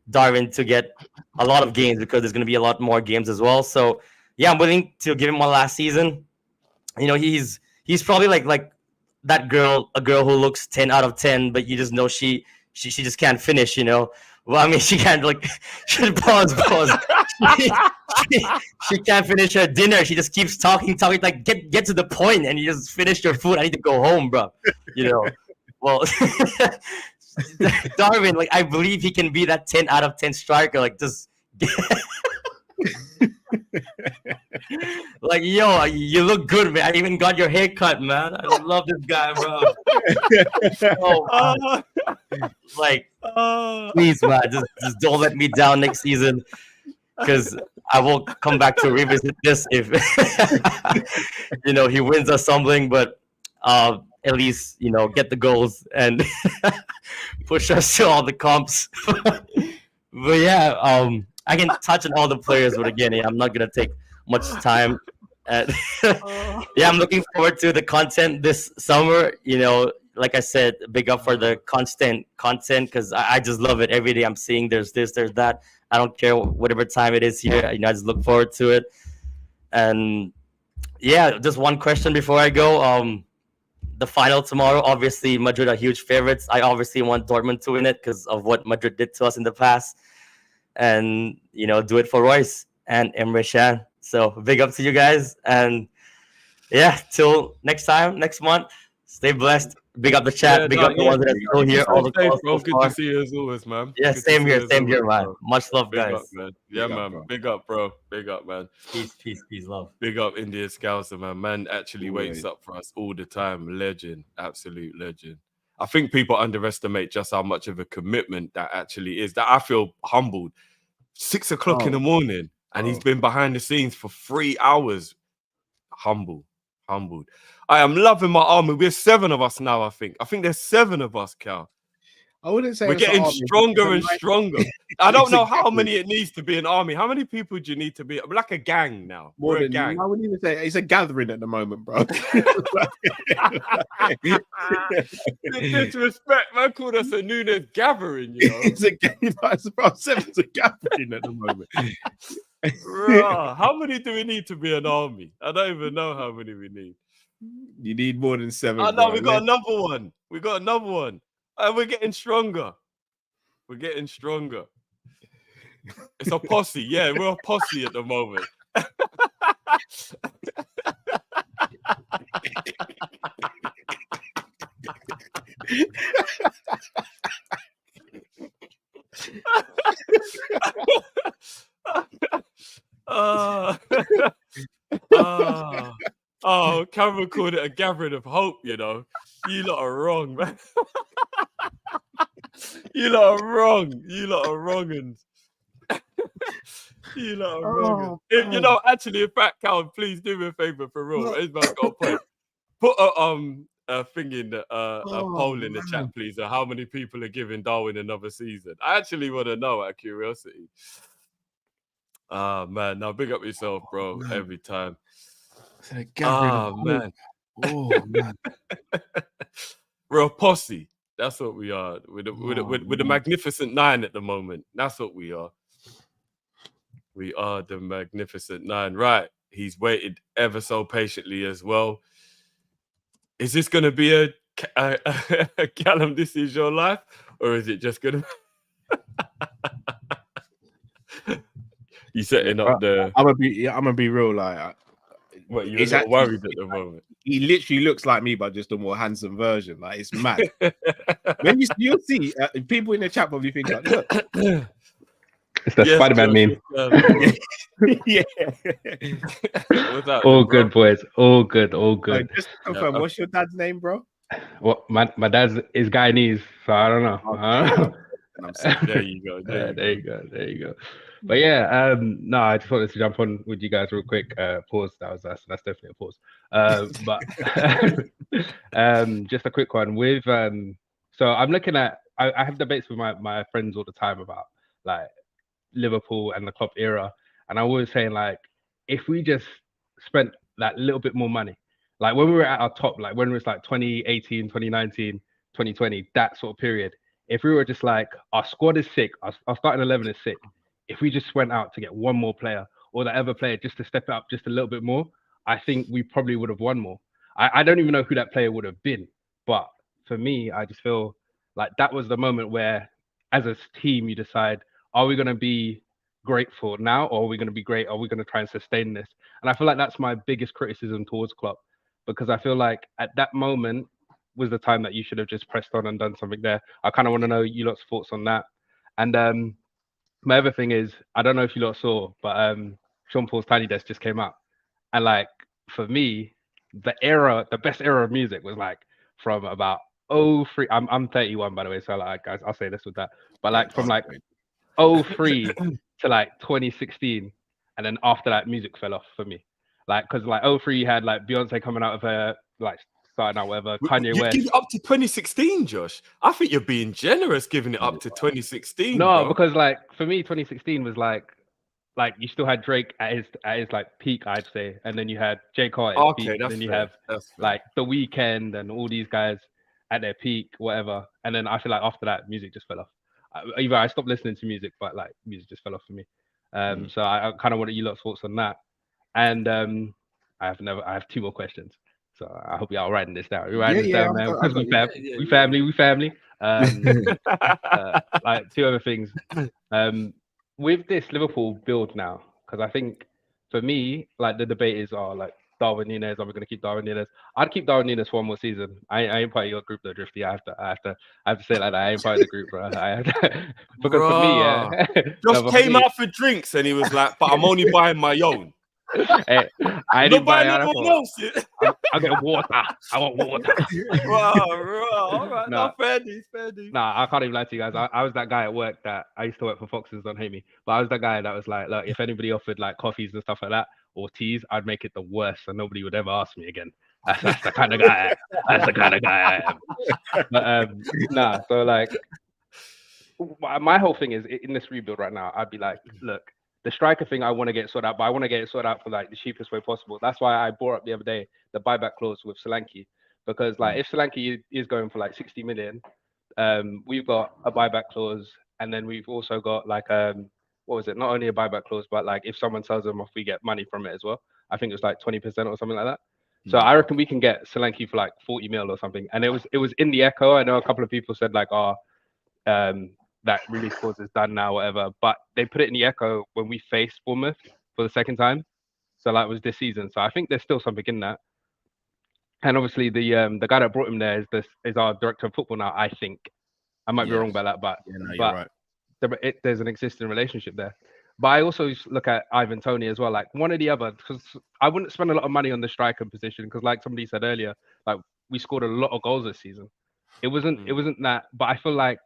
Darwin to get a lot of games because there's going to be a lot more games as well. So yeah, I'm willing to give him one last season. He's probably like that girl, a girl who looks 10 out of 10, but you just know she just can't finish. Well, I mean, she can't pause. She can't finish her dinner. She just keeps talking. Like get to the point, and you just finish your food. I need to go home, bro. Well, Darwin, like I believe he can be that 10 out of 10 striker. Like just, like yo, you look good, man. I even got your hair cut, man. I love this guy, bro. Please, man, just don't let me down next season, because I won't come back to revisit this if he wins us something. But at least get the goals and push us to all the comps. But yeah, I can touch on all the players, but again, I'm not gonna take much time. Yeah, I'm looking forward to the content this summer. Like I said, big up for the constant content because I just love it. Every day I'm seeing there's this, there's that. I don't care whatever time it is here. I just look forward to it. And yeah, just one question before I go. The final tomorrow, obviously Madrid are huge favorites. I obviously want Dortmund to win it because of what Madrid did to us in the past. And, do it for Royce and Emre Can. So big up to you guys. And yeah, till next time, next month, stay blessed. Big up the chat. Big up the ones that are still here. All the calls so good far. to see you as always, man. Yeah, Good same here, always, man. bro. Much love, Big guys. up, man. Yeah, man. bro. Big up, bro. Big up, man. Peace, love. Big up India Scouser, man. Man actually Always. wakes up for us all the time. Legend. Absolute legend. I think people underestimate just how much of a commitment that actually is. That I feel humbled. 6 o'clock in the morning, and he's been behind the scenes for 3 hours. Humbled. I am loving my army. We're 7 of us now, I think. I think there's 7 of us, Cal. I wouldn't say we're it's an getting army, stronger and stronger. I don't know how gathering. many it needs to be an army. How many people do you need to be? We're like a gang now. More We're a than gang. I wouldn't even say it's a gathering at the moment, bro. Disrespect, man. Called us a Nunes gathering, you know. It's a game. It's about 7's a gathering at the moment. How many do we need to be an army? I don't even know how many we need. You need more than 7. Oh no, we got another one. And we're getting stronger. It's a posse. Yeah, we're a posse at the moment. Cameron called it a gathering of hope, you know. You lot are wrong, man. You lot are wrong. You lot are wrong. You lot are wrong. You know, actually, in fact, Cal, please do me a favor for real. Ismail's got a point. Put a thing in a poll in the chat, please. How many people are giving Darwin another season? I actually want to know out of curiosity. Man, now big up yourself, bro. Every time. Man. Oh man. We're a posse. That's what we are. With the Magnificent 9 at the moment. That's what we are. We are the Magnificent 9. Right. He's waited ever so patiently as well. Is this going to be a Callum, this is your life? Or is it just going to... You setting up the... I'm gonna be real, like... What, you're not worried at the moment? He literally looks like me, but just a more handsome version. Like, it's mad. When you'll see people in the chat probably think like, look. It's the Spider-Man meme. Yeah. All good, boys. All good. Just to confirm, what's your dad's name, bro? Well, my dad's is Guyanese, so I don't know. There you go. There you go. But yeah, no, I just wanted to jump on with you guys real quick. Pause. That's definitely a pause. But just a quick one with so I'm looking at I have debates with my friends all the time about like Liverpool and the Klopp era, and I was saying like if we just spent that little bit more money, like when we were at our top, like when it was like 2018, 2019, 2020, that sort of period, if we were just like our squad is sick, our starting 11 is sick, if we just went out to get one more player or that other player just to step it up just a little bit more, I think we probably would have won more. I don't even know who that player would have been, but for me, I just feel like that was the moment where as a team you decide, are we going to be grateful now, or are we going to be great? Are we going to try and sustain this? And I feel like that's my biggest criticism towards Klopp, because I feel like at that moment was the time that you should have just pressed on and done something there. I kind of want to know you lot's thoughts on that. And my other thing is, I don't know if you lot saw, but Sean Paul's Tiny Desk just came out. And like, for me, the best era of music was like from about 03. I'm 31, by the way, so like, guys, I'll say this with that. But like from like 03 to like 2016, and then after that, music fell off for me. Like, because like 03 you had like Beyonce coming out of her like starting out whatever. Kanye You West. give it up to 2016, Josh. I think you're being generous giving it up to 2016. No, bro. because like for me, 2016 was like you still had Drake at his like peak, I'd say, and then you had J. Cole at his peak, and then you have like The Weeknd and all these guys at their peak, whatever. And then I feel like after that, music just fell off. Either I stopped listening to music, but like music just fell off for me. So I kind of wanted you lot's thoughts on that. And I have 2 more questions. So I hope y'all writing this down. You're writing this down, man. Because we family. Like 2 other things. With this Liverpool build now, because I think for me, like the debate is, like Darwin Núñez, are we going to keep Darwin Núñez? I'd keep Darwin Núñez for 1 more season. I ain't part of your group though, Drifty. I have to say it like that. I ain't part of the group, bro. Because for me, Josh came out for drinks and he was like, "But I'm only buying my own." Hey, I didn't buy anyone else. I get water. I want water. All Nah. fair dues, fair dues. Nah, I can't even lie to you guys. I was that guy at work that I used to work for Foxes, don't hate me. But I was that guy that was like, look, if anybody offered like coffees and stuff like that or teas, I'd make it the worst and nobody would ever ask me again. That's the kind of guy I am. That's the kind of guy I am. But nah, so like my whole thing is in this rebuild right now, I'd be like, look, the striker thing I want to get sorted out, but I want to get it sorted out for like the cheapest way possible. That's why I brought up the other day the buyback clause with Solanke. Because like if Solanke is going for like 60 million, we've got a buyback clause, and then we've also got like what was it? Not only a buyback clause, but like if someone sells them off, we get money from it as well. I think it was like 20% or something like that. So I reckon we can get Solanke for like 40 mil or something. And it was in the Echo. I know a couple of people said like, that release clause is done now, whatever. But they put it in the Echo when we faced Bournemouth for the second time. So like it was this season. So I think there's still something in that. And obviously the guy that brought him there is our director of football now. I think I might be wrong about that, but you're right. There's an existing relationship there. But I also look at Ivan Toney as well, like one or the other, because I wouldn't spend a lot of money on the striker position because, like somebody said earlier, like we scored a lot of goals this season. It wasn't that, but I feel like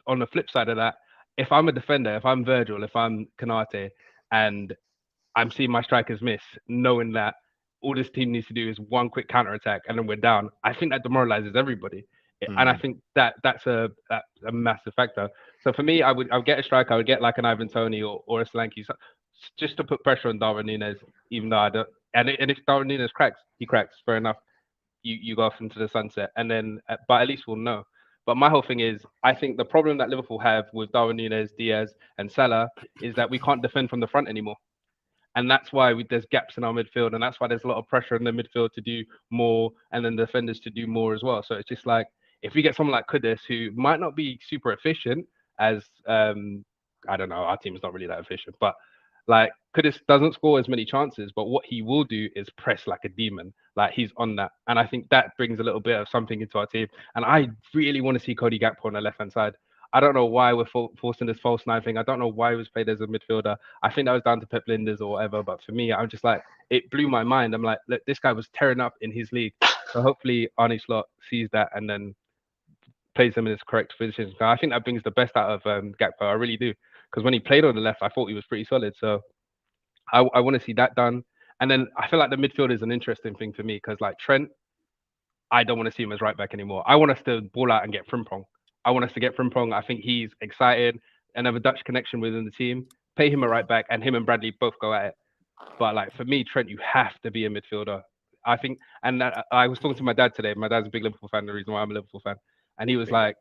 on the flip side of that, if I'm a defender, if I'm Virgil, if I'm Kanate, and I'm seeing my strikers miss, knowing that all this team needs to do is one quick counter attack and then we're down, I think that demoralizes everybody. And I think that's a massive factor. So for me, I would get a striker. I would get like an Ivan Toney or a Solanke, just to put pressure on Darwin Núñez. Even though I don't, and if Darwin Núñez cracks, he cracks. Fair enough. You go off into the sunset, and then but at least we'll know. But my whole thing is, I think the problem that Liverpool have with Darwin Núñez, Diaz, and Salah is that we can't defend from the front anymore. And that's why there's gaps in our midfield, and that's why there's a lot of pressure in the midfield to do more, and then the defenders to do more as well. So it's just like, if we get someone like Kudus, who might not be super efficient, as I don't know, our team is not really that efficient, but like Kudus doesn't score as many chances, but what he will do is press like a demon. Like he's on that, and I think that brings a little bit of something into our team. And I really want to see Cody Gakpo on the left hand side. I don't know why we're forcing this false nine thing. I don't know why he was played as a midfielder. I think that was down to Pep Linders or whatever. But for me, I'm just like, it blew my mind. I'm like, look, this guy was tearing up in his league. So hopefully Arne Slot sees that and then plays him in his correct position. I think that brings the best out of Gakpo. I really do. Because when he played on the left, I thought he was pretty solid. So I want to see that done. And then I feel like the midfield is an interesting thing for me because like Trent, I don't want to see him as right back anymore. I want us to ball out and get Frimpong. I want us to get Frimpong. I think he's excited and have a Dutch connection within the team. Pay him a right back, and him and Bradley both go at it. But like for me, Trent, you have to be a midfielder. I think, and I was talking to my dad today. My dad's a big Liverpool fan. The reason why I'm a Liverpool fan, and he was like,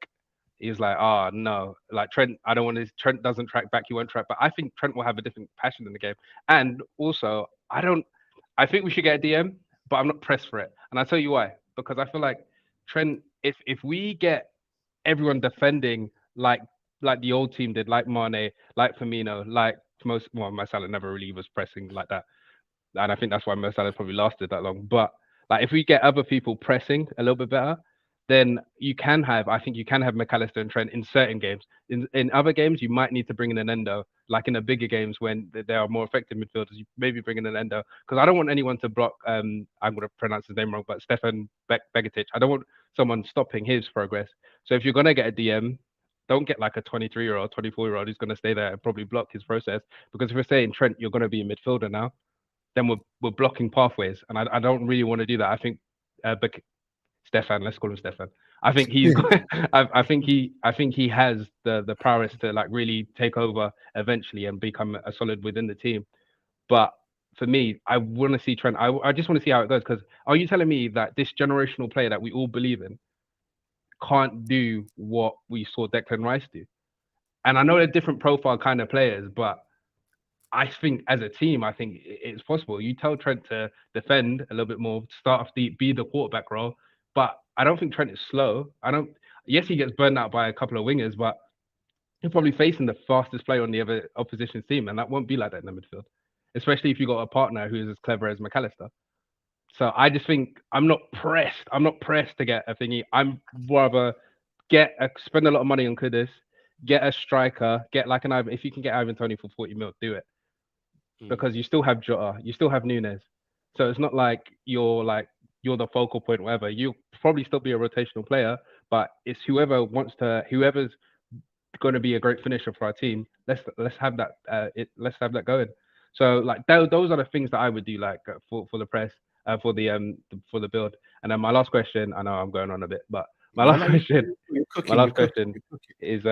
oh no, like Trent, I don't want to. Trent doesn't track back. He won't track back. I think Trent will have a different passion in the game. And also, I think we should get a DM, but I'm not pressed for it. And I'll tell you why. Because I feel like Trent, if we get everyone defending like the old team did, like Mane, like Firmino, like Mo Salah never really was pressing like that, and I think that's why Mo Salah probably lasted that long. But like if we get other people pressing a little bit better, then I think you can have McAllister and Trent in certain games. In other games, you might need to bring in an Endo, like in the bigger games when there are more effective midfielders. You maybe bring in an Endo because I don't want anyone to block. I'm going to pronounce his name wrong, but Stefan Begatic. I don't want someone stopping his progress. So if you're going to get a DM, don't get like a 23-year-old, 24-year-old who's going to stay there and probably block his process. Because if we're saying Trent, you're going to be a midfielder now, then we're blocking pathways, and I don't really want to do that. I think Stefan, let's call him Stefan. I think he's I think he has the prowess to like really take over eventually and become a solid within the team. But for me, I want to see Trent. I just want to see how it goes. Because are you telling me that this generational player that we all believe in can't do what we saw Declan Rice do? And I know they're different profile kind of players, but I think as a team, I think it's possible. You tell Trent to defend a little bit more, start off deep, be the quarterback role. But I don't think Trent is slow. Yes, he gets burned out by a couple of wingers, but he's probably facing the fastest player on the other opposition's team, and that won't be like that in the midfield, especially if you've got a partner who's as clever as McAllister. So I just think I'm not pressed. I'm not pressed to get a thingy. I'm rather spend a lot of money on Kudus, get a striker, get like an Ivan. If you can get Ivan Toney for 40 mil, do it. Because you still have Jota, you still have Núñez. So it's not like you're the focal point, whatever. You'll probably still be a rotational player, but it's whoever's going to be a great finisher for our team. Let's have that. Let's have that going. So like those are the things that I would do like for the press, for the build. And then my last question. I know I'm going on a bit, but my last question. My last question is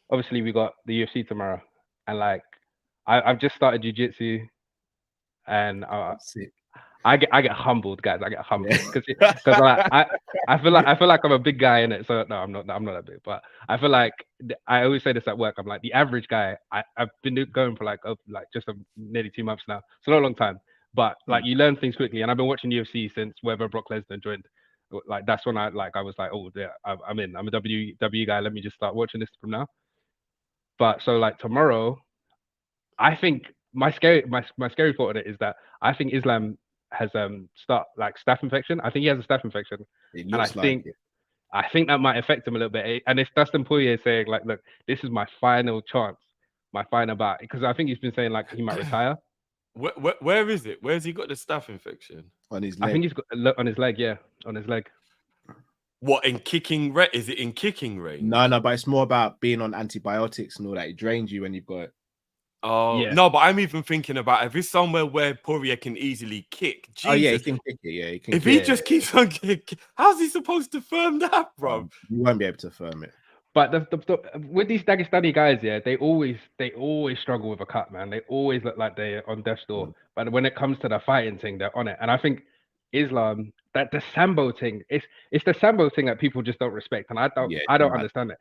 obviously we got the UFC tomorrow, and like I've just started jiu-jitsu, and I get humbled, guys. I get humbled because like, I feel like I'm a big guy in it. So no, I'm not that big, but I feel like I always say this at work. I'm like the average guy. I've been going for just nearly 2 months now. So not a long time, but like you learn things quickly. And I've been watching UFC since whenever Brock Lesnar joined. Like that's when I was like, oh yeah, I'm in. I'm a WWE guy. Let me just start watching this from now. But so like tomorrow, I think my scary thought on it is that I think Islam has staph infection. I think he has a staph infection, and I think that might affect him a little bit. And if Dustin Poirier is saying like, look, this is my final chance, my final bout, because I think he's been saying like he might retire. Where is it? Where's he got the staph infection? On his leg. I think he's got on his leg. Yeah, on his leg. What, in kicking? Is it in kicking range? No, but it's more about being on antibiotics and all that. It drains you when you've got it. Oh Yeah. no, but I'm even thinking about if it's somewhere where Poirier can easily kick. Jesus. Oh yeah, he can kick it. Yeah, he can. If he just keeps on kicking, how's he supposed to firm that, bro? You won't be able to firm it. But with these Dagestani guys, yeah, they always struggle with a cut, man. They always look like they're on death's door. But when it comes to the fighting thing, they're on it. And I think Islam, that the Sambo thing, it's the Sambo thing that people just don't respect, and I don't understand it.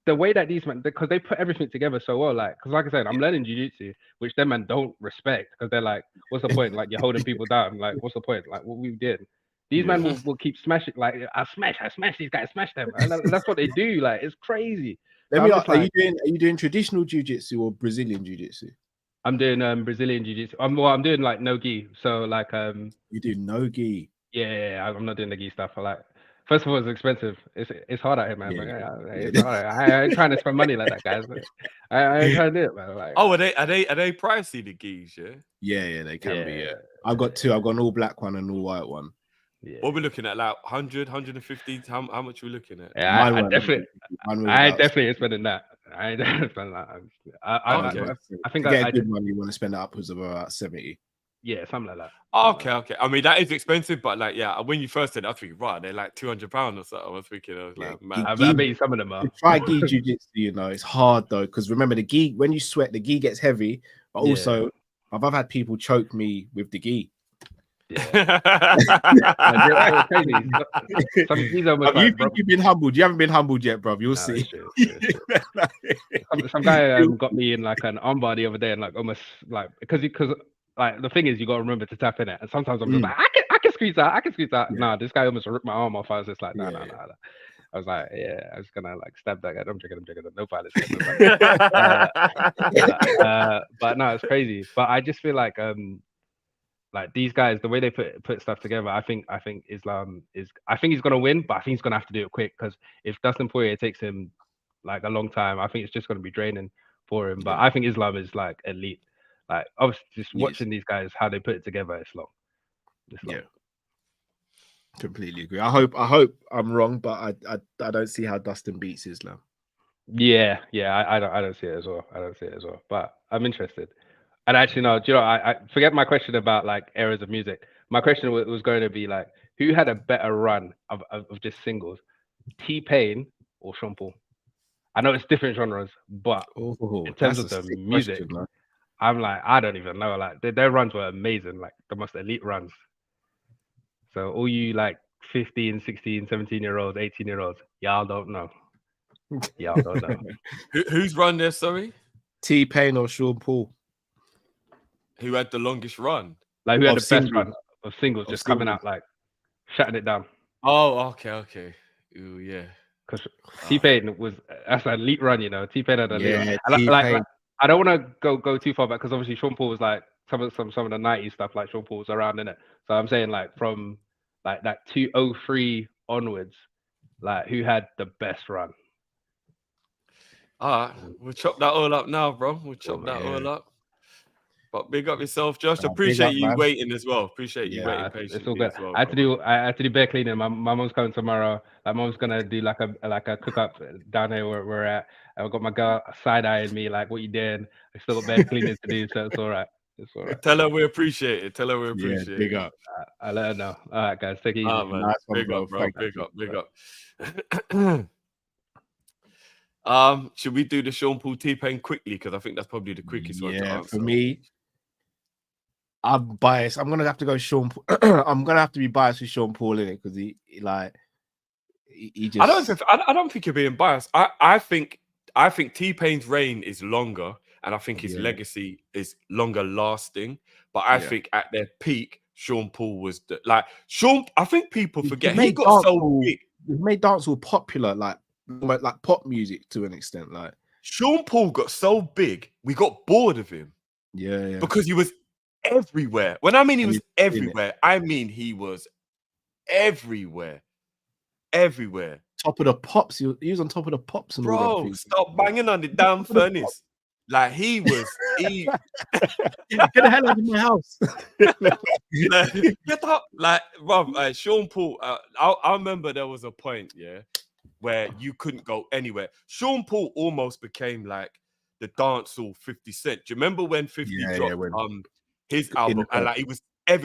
The way that these men, because they put everything together so well, because like I said, I'm learning jiu-jitsu, which them men don't respect, because they're like, what's the point? Like, you're holding people down. Like, what's the point? Like, what we did. These men will keep smashing. Like, I smash these guys, smash them. And that's what they do. Like, it's crazy. Let me ask, are you doing traditional jiu-jitsu or Brazilian jiu-jitsu? I'm doing Brazilian jiu-jitsu. I'm doing like no gi. So like you do no gi. Yeah, I'm not doing the gi stuff. First of all, it's expensive. It's hard out here, man. Yeah. It's hard. I ain't trying to spend money like that, guys. I ain't trying to do it, man. Like, are they pricey, the gis? Yeah, they can be. Yeah, I've got two. I've got an all black one and an all white one. Yeah. What we're looking at, like 100, 150. How much are we looking at? Yeah, I definitely spending that. I definitely spend that. I think to get a good one, you want to spend upwards of about 70. Yeah, something like that. Okay. I mean, that is expensive, but like, when you first said it, I was thinking, right, they're like £200 or so. I was like, man. I bet some of them are. Try gi jiu-jitsu, it's hard though, because remember the gi, when you sweat, the gi gets heavy, but also I've had people choke me with the gi. Yeah. You've been humbled. You haven't been humbled yet, bro. You'll see. Some guy got me in like an armbar the other day, and like almost like because like the thing is you got to remember to tap in it, and sometimes I'm just like I can squeeze out. Yeah. Nah, this guy almost ripped my arm off. I was just like no. I was like, I was gonna like stab that guy. I'm joking. No violence. But no, it's crazy. But I just feel like these guys, the way they put stuff together, I think Islam is. I think he's gonna win, but I think he's gonna have to do it quick, because if Dustin Poirier takes him like a long time, I think it's just gonna be draining for him. But I think Islam is like elite. Like obviously, just watching these guys how they put it together, it's long. Yeah, completely agree. I hope I'm wrong, but I don't see how Dustin beats Islam. Yeah, I don't see it as well. But I'm interested. And actually, no, do you know, I forget my question about like eras of music. My question was going to be like, who had a better run of just singles, T-Pain or Sean Paul? I know it's different genres, but in terms of the music, question, I'm like, I don't even know. Like their runs were amazing, like the most elite runs. So all you like 15, 16, 17-year-olds, 18-year-olds, y'all don't know. Who's run there, sorry? T-Pain or Sean Paul? Who had the longest run? Like who had the best run of singles, just coming out like shutting it down. Oh, okay. Ooh, yeah. Because T-Pain that's an elite run, you know. T-Pain had an elite run. Like, I don't want to go too far back, because obviously Sean Paul was like some of the 90s stuff, like Sean Paul was around in it. So I'm saying like from like that 2003 onwards, like who had the best run? All right, we'll chop that all up now, bro. We'll chop that all up. But big up yourself, Josh. Big Appreciate up, you man. waiting as well. Appreciate you Yeah, waiting It's all patiently good. as well. I had to brother. do bare cleaning. My mom's coming tomorrow. My mom's gonna do like a cook up down there where we're at. I've got my girl side eyeing me like, "What you doing?" I still got bare cleaning to do, so it's all right. It's all right. Tell her we appreciate it. Tell her we Yeah, appreciate big it. up. I let her know. All right, guys, take it easy. Man. Nice one, Big bro. up, bro. Thank Big you. up, big up. Should we do the Sean Paul T-Pain quickly? Because I think that's probably the quickest one to Yeah, answer. for me, I'm biased. I'm gonna have to go Sean Paul. I'm gonna have to be biased with Sean Paul in it because he just. I don't think you're being biased. I think T-Pain's reign is longer, and I think his legacy is longer lasting. But I think at their peak, Sean Paul was Sean. I think people forget he got so big. He made dancehall popular, like pop music to an extent. Like Sean Paul got so big, we got bored of him. Yeah. Because he was everywhere. When I mean he was everywhere, I mean he was everywhere. Everywhere. Top of the pops. He was on top of the pops and all that. Bro, stop banging on the damn furnace. Like he was Get the hell out of my house. Get up. Like, bro, Sean Paul, I remember there was a point, where you couldn't go anywhere. Sean Paul almost became like the dancehall 50 Cent. Do you remember when 50 dropped his album? And like it was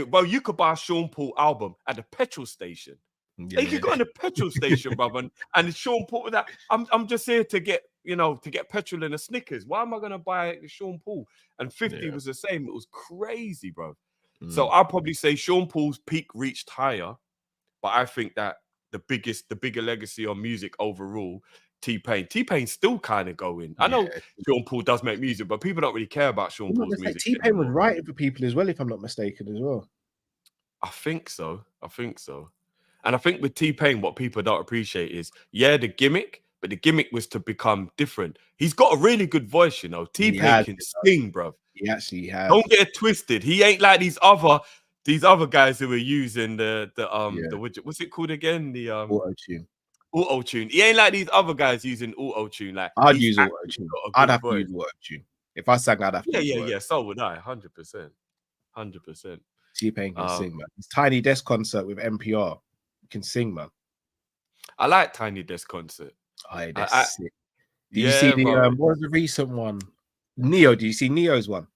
well, you could buy a Sean Paul album at the petrol station. Yeah. You could go in the petrol station, brother, and Sean Paul with that. I'm just here to get petrol and a Snickers. Why am I gonna buy Sean Paul? And 50 was the same. It was crazy, bro. So I'll probably say Sean Paul's peak reached higher, but I think that the bigger legacy on music overall, T-Pain. T-Pain's still kind of going. I know Sean Paul does make music, but people don't really care about Sean Paul's music. T-Pain was writing for people as well, if I'm not mistaken, as well. I think so. And I think with T-Pain, what people don't appreciate is, the gimmick, but the gimmick was to become different. He's got a really good voice, you know. T-Pain can sing, bro. He actually has. Don't get it twisted. He ain't like these other guys who are using the widget. What's it called again? The auto-tune. Auto-tune. He ain't like these other guys using auto-tune. Like I'd use auto-tune. I'd have to use auto-tune. If I sang, I'd have to use yeah. So would I, 100%. 100%. T-Pain can sing, man. His Tiny Desk concert with NPR. Can sing, man. I like Tiny Desk concert. Oh, that's sick. Did you see what was the recent one? Neo. Do you see Neo's one?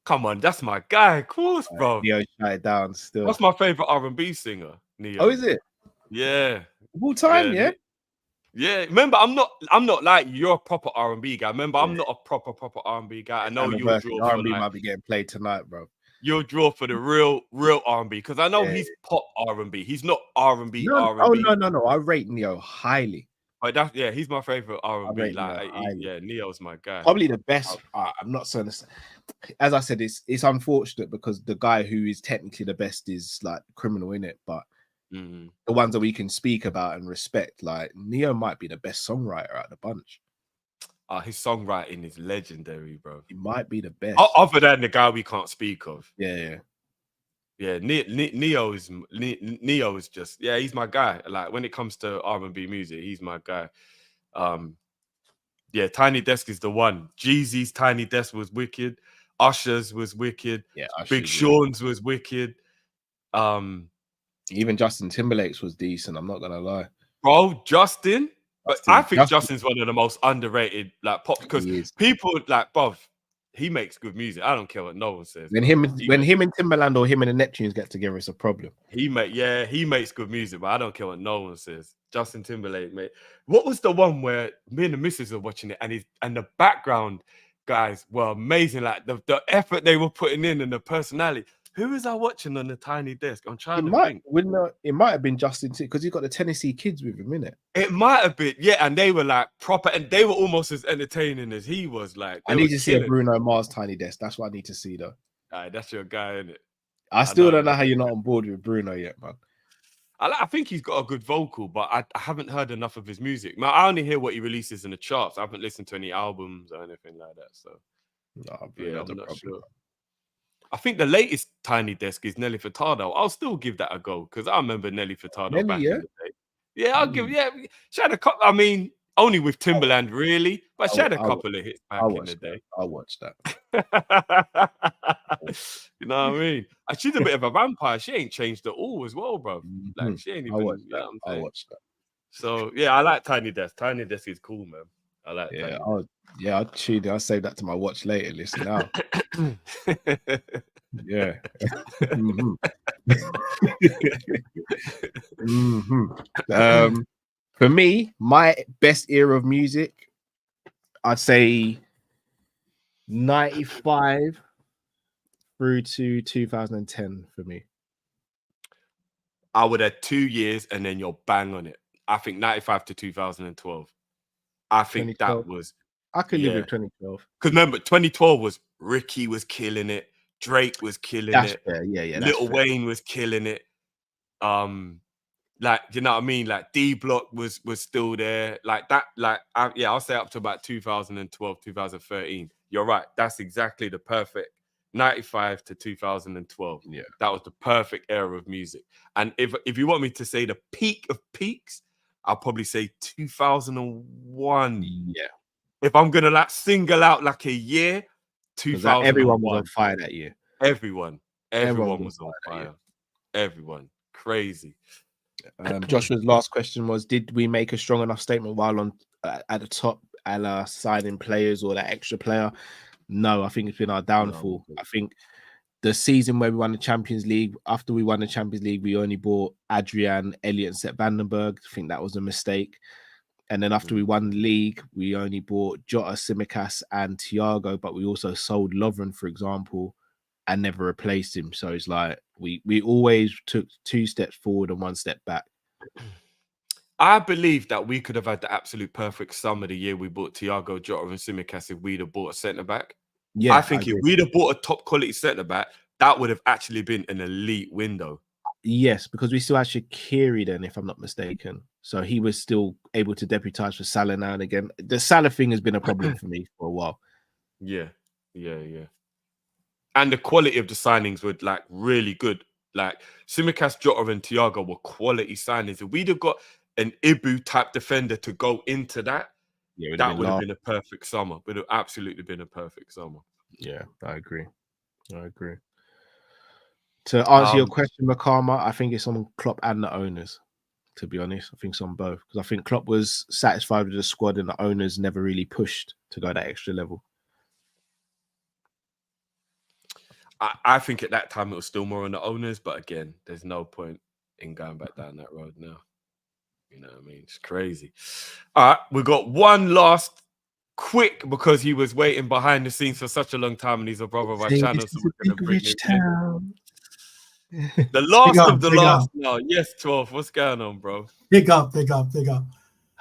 Come on, that's my guy, of course, bro. Neo shut it down still. That's my favorite R&B singer, Neo. Oh, is it? Yeah. All time, yeah. Yeah. Remember, I'm not like your proper R&B guy. Remember, I'm not a proper R&B guy. I know you'll draw R&B might be getting played tonight, bro. You'll draw for the real R&B because I know he's pop R&B. He's not R&B. No. R&B. Oh no. I rate Neo highly. But he's my favorite R&B. Neo's my guy. Probably the best. I'm not saying this. As I said, it's unfortunate because the guy who is technically the best is like criminal in it, but the ones that we can speak about and respect, like Neo might be the best songwriter out of the bunch. His songwriting is legendary, bro. He might be the best. Other than the guy we can't speak of. Yeah. Neo is just he's my guy. Like when it comes to R&B music, he's my guy. Tiny Desk is the one. Jeezy's Tiny Desk was wicked. Usher's was wicked. Big Sean's was wicked. Even Justin Timberlake's was decent. I'm not gonna lie, bro. Justin. But I think Justin's one of the most underrated pop because people bro, he makes good music. I don't care what no one says. When him and Timbaland or him and the Neptunes get together, it's a problem. He makes good music, but I don't care what no one says. Justin Timberlake, mate. What was the one where me and the missus are watching it and the background guys were amazing, like the effort they were putting in and the personality. Who was I watching on the Tiny Desk? I'm trying to think. It might have been Justin because he's got the Tennessee Kids with him, innit? It might have been, and they were like proper, and they were almost as entertaining as he was. Like, I need to see a Bruno Mars Tiny Desk. That's what I need to see, though. That's your guy, innit? I still don't know how you're not on board with Bruno yet, man. I think he's got a good vocal, but I haven't heard enough of his music. Man, I only hear what he releases in the charts. I haven't listened to any albums or anything like that. So, I'm not sure. I think the latest Tiny Desk is Nelly Furtado. I'll still give that a go because I remember Nelly Furtado back in the day. Yeah, I'll give. Yeah, she had a couple. I mean, only with Timbaland, really, but she had a couple of hits back in the day. I'll watch that. You know what I mean? And she's a bit of a vampire. She ain't changed at all as well, bro. Like she ain't even. I watched You know that. what I'm I saying? watched that. So yeah, I like Tiny Desk. Tiny Desk is cool, man. I like Yeah, Tiny I'll tune it. I'll save that to my watch later list now. Desk. Yeah. Mhm. Mhm. For me, my best era of music, I'd say 95 through to 2010 for me. I would add 2 years and then you're bang on it. I think 95 to 2012. I think 2012. that was I could live yeah. with 2012. Because remember, 2012 was Ricky was killing it, Drake was killing That's it, fair. Yeah, that's Lil fair. Wayne was killing it. Like you know what I mean? Like D Block was still there. Like that, I'll say up to about 2012, 2013. You're right. That's exactly the perfect 95 to 2012. Yeah. That was the perfect era of music. And if you want me to say the peak of peaks, I'll probably say 2001. Yeah. If I'm gonna like single out like a year, Because everyone was 2001. on fire that year. Everyone Everyone was was on that year. fire. Everyone. Crazy. Joshua's last question was: did we make a strong enough statement while on at the top, a la signing players or that extra player? No, I think it's been our downfall. I think the season where we won the Champions League, after we won the Champions League, we only bought Adrian, Elliot, and Sepp Vandenberg. I think that was a mistake. And then after we won the league, we only bought Jota, Tsimikas, and Thiago, but we also sold Lovren, for example, and never replaced him. So it's like we always took 2 steps forward and 1 step back. I believe that we could have had the absolute perfect summer the year we bought Thiago, Jota, and Tsimikas if we'd have bought a centre back. Yeah, I think if we'd have bought a top quality centre back, that would have actually been an elite window. Yes, because we still had Shaqiri then, if I'm not mistaken. So he was still able to deputise for Salah now and again. The Salah thing has been a problem for me for a while. Yeah. And the quality of the signings were like really good. Like Tsimikas, Jota, and Thiago were quality signings. If we'd have got an Ibu type defender to go into that, that would have been a perfect summer. Would have absolutely been a perfect summer. Yeah, I agree. To answer your question, Makama, I think it's on Klopp and the owners. To be honest, I think it's on both because I think Klopp was satisfied with the squad and the owners never really pushed to go that extra level. I think at that time it was still more on the owners, but again, there's no point in going back down that road now. You know what I mean? It's crazy. All right, we got one last quick because he was waiting behind the scenes for such a long time and he's a brother of our channel. So we're going to bring him in. The last of the last now. Yes, 12. What's going on, bro? Big up.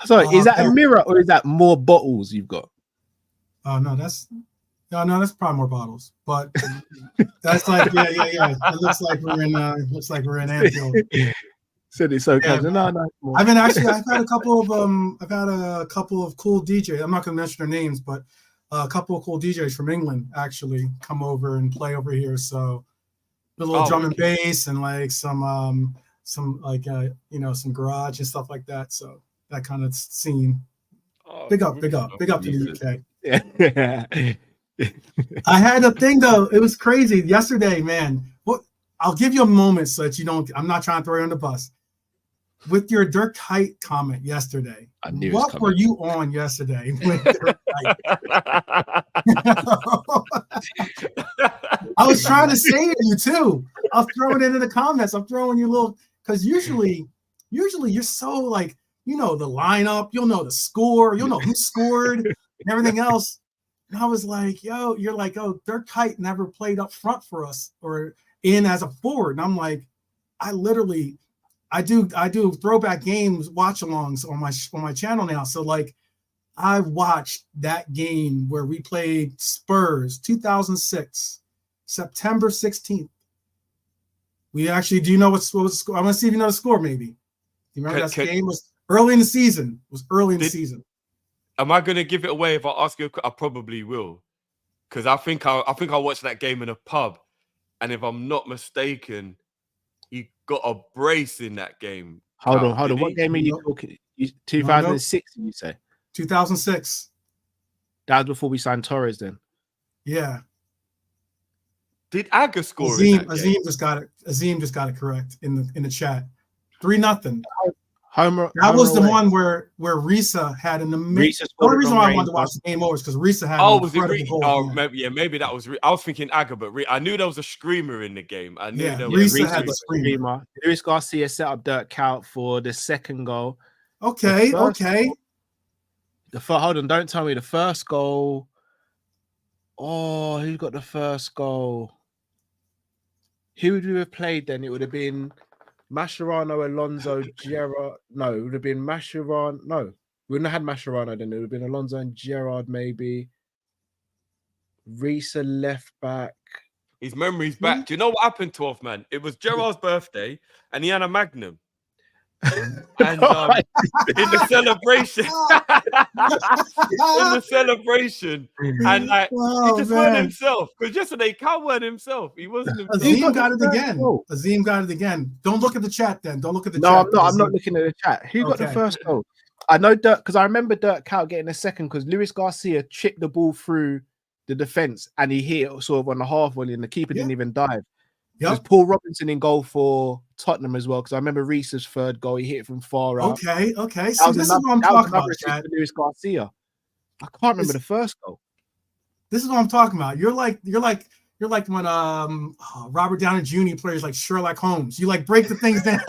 Sorry, is that a mirror or is that more bottles you've got? No, that's probably more bottles. But that's like yeah. It looks like we're in Anfield. Said it so casual. No. I've had a couple of cool DJs. I'm not gonna mention their names, but a couple of cool DJs from England actually come over and play over here. So a little drum and bass and like some some garage and stuff like that. So that kind of scene. Big up to the UK. I had a thing though. It was crazy yesterday, man. I'll give you a moment so that you don't. I'm not trying to throw you on the bus. With your Dirk Kuyt comment yesterday, what were you on yesterday? With Dirk Kuyt? I was trying to say to you too. I'll throw it into the comments. I'm throwing you little because usually you're so like the lineup. You'll know the score. You'll know who scored and everything else. And I was like, yo, you're like, oh, Dirk Kuyt never played up front for us or in as a forward. And I'm like, I do throwback games watch-alongs on my channel now. So like I watched that game where we played Spurs 2006, September 16th. We actually do you know what was the score? I want to see if you know the score maybe. Do you remember that game was early in the season? Am I going to give it away if I ask you? I probably will. Because I think I watched that game in a pub. And if I'm not mistaken, he got a brace in that game. Hold on. What game are you talking? 2006, you say? 2006. That was before we signed Torres then? Yeah. Did Aga score Azim, in that game? Azim just got it correct in the chat. 3-0. Homer. That was the away. one where Risa had an amazing. Risa The scored only it reason on why I range, wanted to watch huh? the game over is because Risa had Oh, an was it? incredible goal. Oh, Yeah. maybe that was. I was thinking Aga, but I knew there was a screamer in the game. I knew Yeah, there Yeah, was. Risa Risa had got the the screamer. screamer. Luis Garcia set up Dirk Kuyt for the second goal. Okay, okay. Hold on, don't tell me the first goal. Oh, who got the first goal? Who would we have played then? It would have been Mascherano, Alonso, Gerrard. No, it would have been Mascherano. No, we wouldn't have had Mascherano then. It would have been Alonso and Gerrard, maybe. Risa left back. His memory's back. Do you know what happened, 12th man? It was Gerard's birthday, and he had a Magnum. And in the celebration, and like he just weren't himself. Because yesterday, Cal weren't himself. He wasn't himself. Azim got it again. Azim got it again. Don't look at the chat then. Don't look at the No, chat. I'm not. I'm not looking at the chat. Who got the first goal? I know Dirk because I remember Dirk Kuyt getting a second because Luis Garcia chipped the ball through the defense and he hit it sort of on the half volley and the keeper didn't even dive. There's Paul Robinson in goal for Tottenham as well because I remember Risa's third goal. He hit it from far out. Okay. So this is what I'm talking about, Chad. Luis Garcia. I can't remember the first goal. This is what I'm talking about. You're like when Robert Downey Jr. plays like Sherlock Holmes. You like break the things down.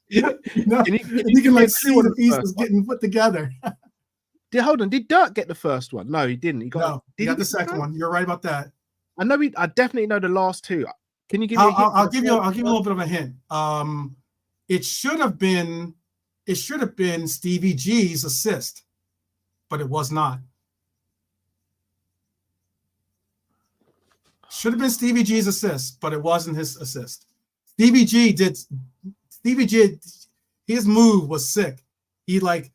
No, you can like see the pieces getting put together. Hold on, did Dirk get the first one? No, he didn't. He got the second one. You're right about that. I know. I definitely know the last two. Can you give me a hint? I'll give you a little bit of a hint. It should have been Stevie G's assist, but it was not. Should have been Stevie G's assist, but it wasn't his assist. Stevie G, his move was sick. He like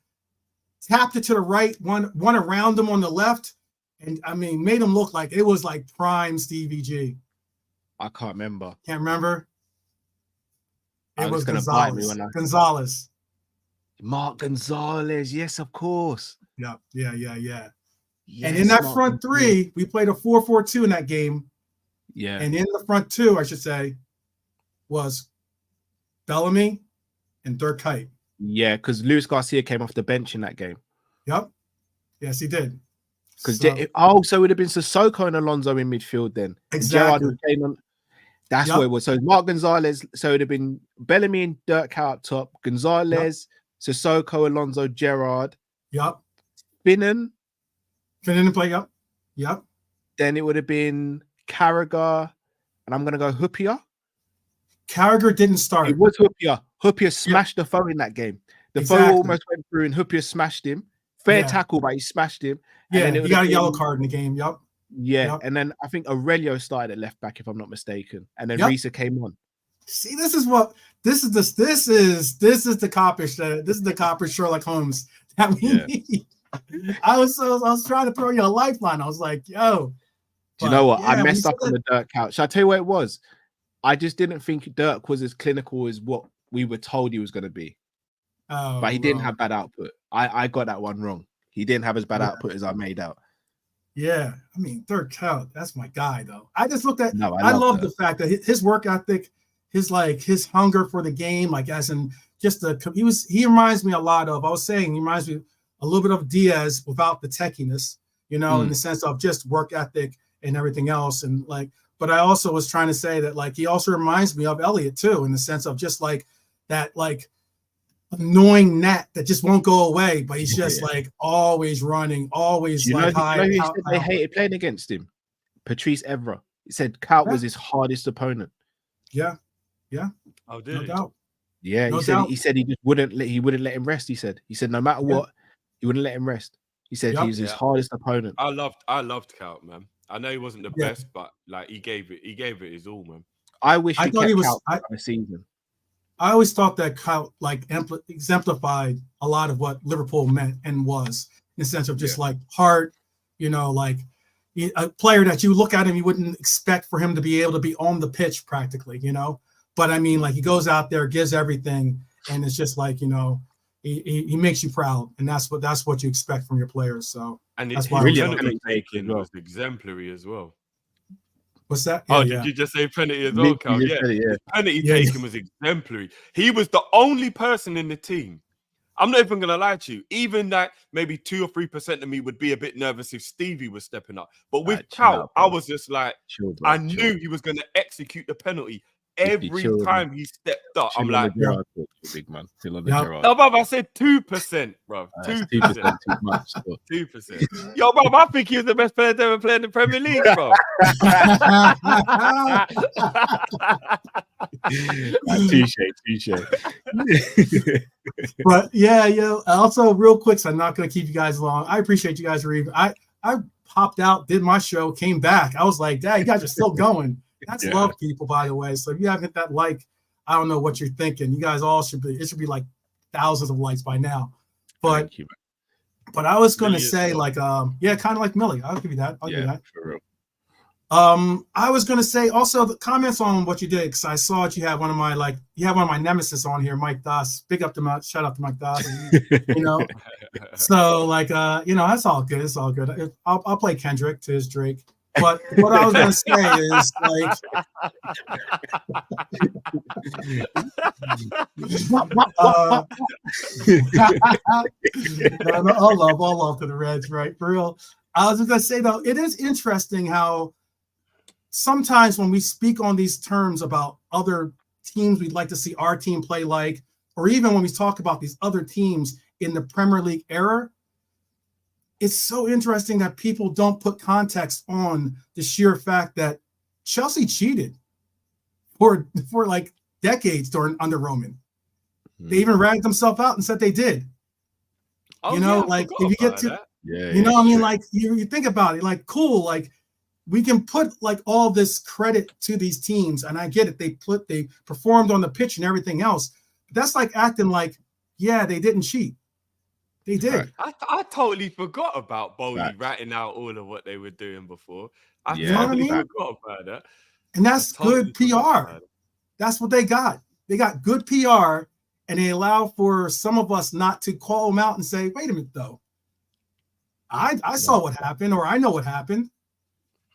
tapped it to the right, one around him on the left, and I mean made him look like it was like prime Stevie G. I can't remember. Can't remember. It was gonna bite me Gonzalez. when Gonzalez. Mark Gonzalez, yes, of course. Yeah. Yes, And in that Mark front three, we played a 4-4-2 in that game. Yeah. And in the front two, I should say, was Bellamy and Dirk Kuyt. Yeah, because Luis Garcia came off the bench in that game. Yep. Yes, he did. Because so it would have been Sissoko and Alonso in midfield then. Exactly. That's what it was. So Mark Gonzalez. So it would have been Bellamy and Dirk Kuyt up top. Gonzalez, Sissoko, Alonso, Gerrard. Yep. Finnan play. Yep. Then it would have been Carragher, and I'm gonna go Huppier. Carragher didn't start. It was Huppier. Huppier smashed the foe in that game. The foe almost went through, and Huppier smashed him. Fair tackle, but he smashed him. Yeah, and then he got a yellow card in the game. Yep. Yeah, and then I think Aurelio started at left back, if I'm not mistaken, and then Risa came on. See, this is the Kopish. This is the Kopish Sherlock Holmes that we need. I was trying to throw you a lifeline. I was like, yo. Do you know what? I messed up on the Dirk couch. Shall I tell you what it was? I just didn't think Dirk was as clinical as what we were told he was going to be. Oh, but he didn't have bad output. I got that one wrong. He didn't have as bad output as I made out. Yeah, I mean, Dirk Kuyt, that's my guy, though. I just looked at. No, I love the fact that his work ethic, his hunger for the game, like as in just he reminds me a lot of. I was saying he reminds me a little bit of Diaz without the techiness, in the sense of just work ethic and everything else, and like. But I also was trying to say that like he also reminds me of Elliott too, in the sense of just like that like annoying gnat that just won't go away, but he's just like always running, always like high. They hated playing against him. Patrice Evra. He said Kuyt was his hardest opponent. Yeah. Oh, did no doubt. Yeah, he said he just wouldn't let him rest. He said no matter what, he wouldn't let him rest. He said he was his hardest opponent. I loved Kuyt, man. I know he wasn't the best, but like he gave it his all, man. I wish he kept Kuyt a season. I always thought that Kuyt like exemplified a lot of what Liverpool meant and was, in the sense of just like heart, like a player that you look at him, you wouldn't expect for him to be able to be on the pitch practically, But I mean, like he goes out there, gives everything, and it's just like he makes you proud, and that's what you expect from your players. So and that's his why penalty taking was exemplary as well. What's that? Oh, Yeah, did you just say penalty as well, Literally Cal? just Yeah. said it, yeah. His penalty Yeah, taking was exemplary. He was the only person in the team. I'm not even gonna lie to you. Even that maybe 2 or 3% of me would be a bit nervous if Stevie was stepping up. But with Right, chill Cal, out, I bro. was just like, Chill, bro. I Chill. knew he was gonna execute the penalty Literally, every chill, time he stepped up. I'm chill on the like, Gerrard talk, you big man. Chill on the Yep. Gerrard. no, bro, I said 2%, bro. That's 2%. 2% too much. So. 2%. Yo, bro, I think he was the best player to ever play in the Premier League, bro. Touche. But yeah. Also, real quick, so I'm not going to keep you guys long. I appreciate you guys for even. I popped out, did my show, came back. I was like, "Dad, you guys are still going." That's Yeah. love, people. By the way, so if you haven't hit that like, I don't know what you're thinking. You guys all should be. It should be like thousands of likes by now. But Thank you, but I was going to Millie as say well. yeah, kind of like Millie. I'll give you that. I'll give you yeah, that. for real. I was gonna say also the comments on what you did, because I saw that you had one of my nemesis on here, Mike Doss. Big up to Mike, shout out to Mike Doss. You know, so that's all good. It's all good. I'll play Kendrick to his Drake. But what I was gonna say is all love to the Reds, right? For real. I was gonna say though, it is interesting how sometimes when we speak on these terms about other teams we'd like to see our team play like, or even when we talk about these other teams in the Premier League era, it's so interesting that people don't put context on the sheer fact that Chelsea cheated for like decades under Roman. They even ragged themselves out and said they did. Oh, you know, yeah, I like forgot if you get about to, that. you know, what I mean, like you think about it, like cool, like we can put like all this credit to these teams, and I get it. They performed on the pitch and everything else. But that's like acting like, yeah, they didn't cheat. They did. Right. I totally forgot about Bowley Right. writing out all of what they were doing before. I Yeah, totally right. forgot about that. And that's I totally good forgot PR. about it. That's what they got. They got good PR, and they allow for some of us not to call them out and say, wait a minute, though. I saw what happened, or I know what happened.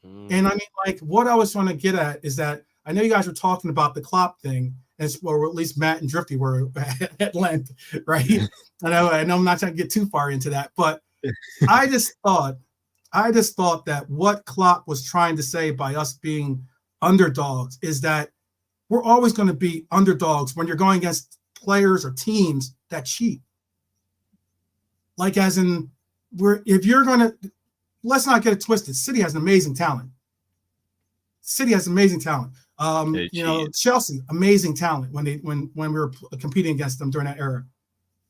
And I mean, like, what I was trying to get at is that I know you guys were talking about the Klopp thing, or at least Matt and Drifty were at length, right? I know I'm not trying to get too far into that, but I just thought that what Klopp was trying to say by us being underdogs is that we're always going to be underdogs when you're going against players or teams that cheat. Like, as in, if you're going to, let's not get it twisted. City has an amazing talent. You know, Chelsea, amazing talent when we were competing against them during that era.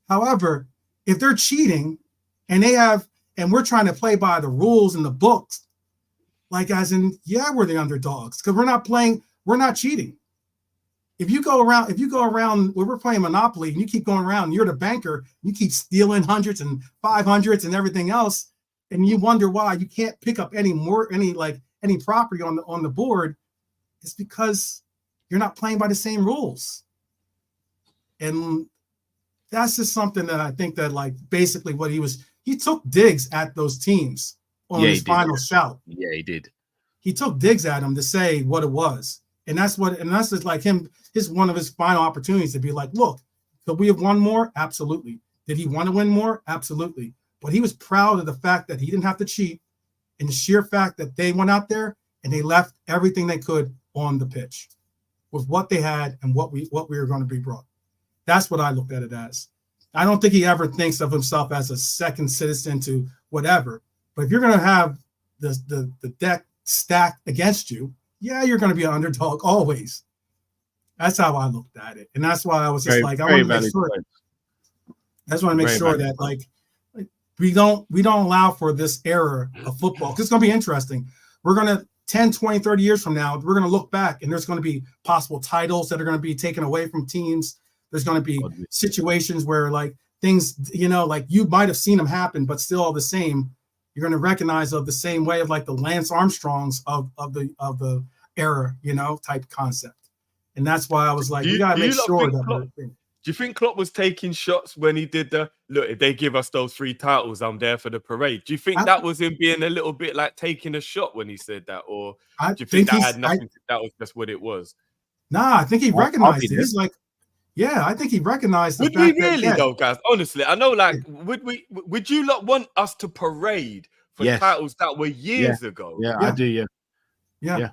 However, if they're cheating and we're trying to play by the rules and the books, like as in, yeah, we're the underdogs because we're not cheating. If you go around when we're playing Monopoly and you keep going around, and you're the banker, you keep stealing hundreds and 500s and everything else, and you wonder why you can't pick up any property on the board, it's because you're not playing by the same rules. And that's just something that I think that, like, basically what he took digs at those teams on his final shout. Yeah, he did. He took digs at them to say what it was. And that's just like one of his final opportunities to be like, look, could we have won more? Absolutely. Did he want to win more? Absolutely. But he was proud of the fact that he didn't have to cheat, and the sheer fact that they went out there and they left everything they could on the pitch with what they had and what we were going to be brought. That's what I looked at it as. I don't think he ever thinks of himself as a second citizen to whatever. But if you're going to have the deck stacked against you, yeah, you're going to be an underdog always. That's how I looked at it. And that's why I was just I want to make sure. I just want to make sure that, like, we don't allow for this era of football. Because it's going to be interesting. We're going to 10, 20, 30 years from now, we're going to look back and there's going to be possible titles that are going to be taken away from teams. There's going to be situations where, like, things, you know, like you might have seen them happen, but still all the same, you're going to recognize of the same way of like the Lance Armstrongs of the era, you know, type concept. And that's why I was like, we got to make sure that Do you think Klopp was taking shots when he did the look? If they give us those 3 titles, I'm there for the parade. Do you think that was him being a little bit like taking a shot when he said that, or I do you think that he's- had nothing? That was just what it was. Nah, I think he I'll be recognized it. there. He's like, yeah, I think he recognized the Would we fact that really yeah, though, guys? Honestly, I know. Like, would you lot want us to parade for Yes. titles that were years ago? Yeah, I do. Yeah. yeah.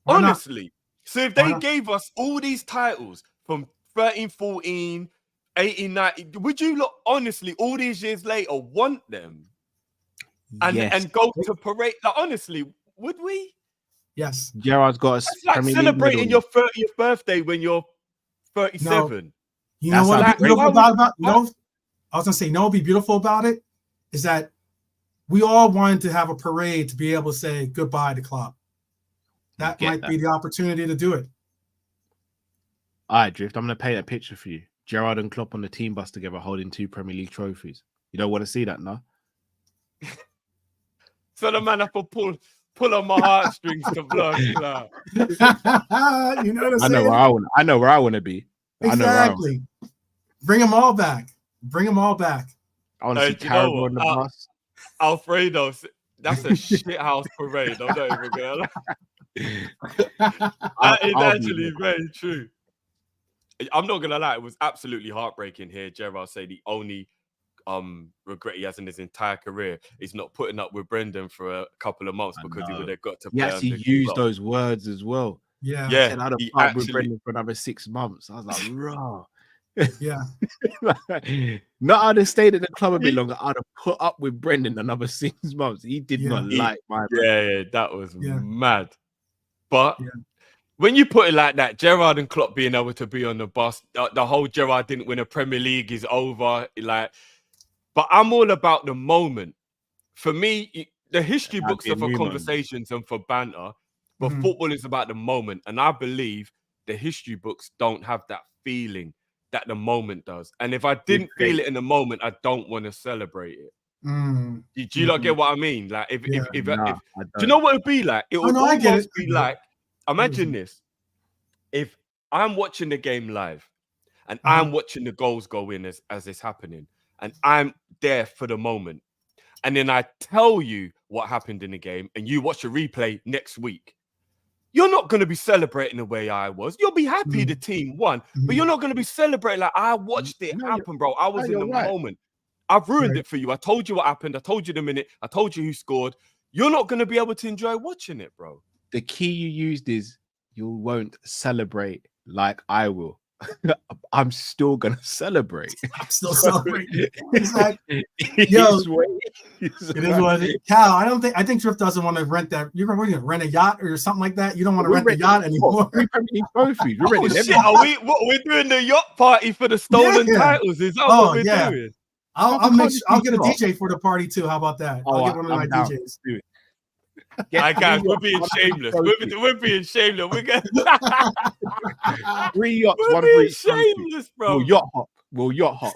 Why not? Honestly. So if Why they not? gave us all these titles from 13, 14, 18, 19, would you look honestly all these years later want them and go to parade? Like, honestly, would we? Yes. Gerard's got a It's like Premier League celebrating medal. your 30th birthday when you're 37. You know what? Like, Beautiful why about you know, I was gonna say, you know, what'd be beautiful about it is that we all wanted to have a parade to be able to say goodbye to Klopp. That Get might that. be the opportunity to do it. All right, Drift. I'm going to paint a picture for you. Gerrard and Klopp on the team bus together, holding 2 Premier League trophies. You don't want to see that, no? So the man have to pull on my heartstrings to blow a cloud. You know what I'm I know saying? where I want. I know where I want to be. I know where I want. Exactly. Bring them all back. Bring them all back. I want to see Do you know Carabao what? on the bus. Alfredo, that's a shit house parade. I'm not even gonna lie. That is I'll be actually there. very true. I'm not gonna lie, it was absolutely heartbreaking here. Gerard say the only regret he has in his entire career is not putting up with Brendan for a couple of months because he would have got to He play. actually under used Klopp. those words as well. Yeah. Yeah, He said I'd have he put up with actually- Brendan for another 6 months. I was like, raw. Yeah. Not I'd have stayed at the club a bit longer. I'd have put up with Brendan another 6 months. He did not like my man. Yeah, that was Yeah. mad. But when you put it like that, Gerrard and Klopp being able to be on the bus, the whole Gerrard didn't win a Premier League is over. Like, but I'm all about the moment. For me, the history That'd books be a are for new moment. conversations and for banter, but Mhm. football is about the moment. And I believe the history books don't have that feeling that the moment does. And if I didn't feel it in the moment, I don't want to celebrate it. Mm. Do you not get what I mean? Like, if Nah, do I you know what it'd be like? It Oh, would no, I get almost it. I be get it. like, imagine this: if I'm watching the game live, and Uh-huh. I'm watching the goals go in as it's happening, and I'm there for the moment, and then I tell you what happened in the game, and you watch a replay next week. You're not going to be celebrating the way I was. You'll be happy the team won, but you're not going to be celebrating like I watched it happen, bro. I was in the moment. I've ruined it for you. I told you what happened. I told you the minute. I told you who scored. You're not going to be able to enjoy watching it, bro. The key you used is you won't celebrate like I will. I'm still gonna celebrate. I'm still celebrating. Exactly. It Yo, is what it is, it is what it is. Cal, I think Drift doesn't want to rent that. You're going to rent a yacht or something like that. You don't want to We're rent the yacht renting anymore. We're renting trophies. We're Oh renting shit! everything. We're doing the yacht party for the stolen Yeah. titles? Is that Oh, what we're yeah. doing? I'll get a yacht. DJ for the party too. How about that? Oh, I'll get one of my I'm down. DJs. Do it. I guys, we're yachts, being one shameless. for each We're being shameless. We're getting 3 yachts, we're one for being each trophy. shameless, bro. We'll yacht hop. We'll yacht hop.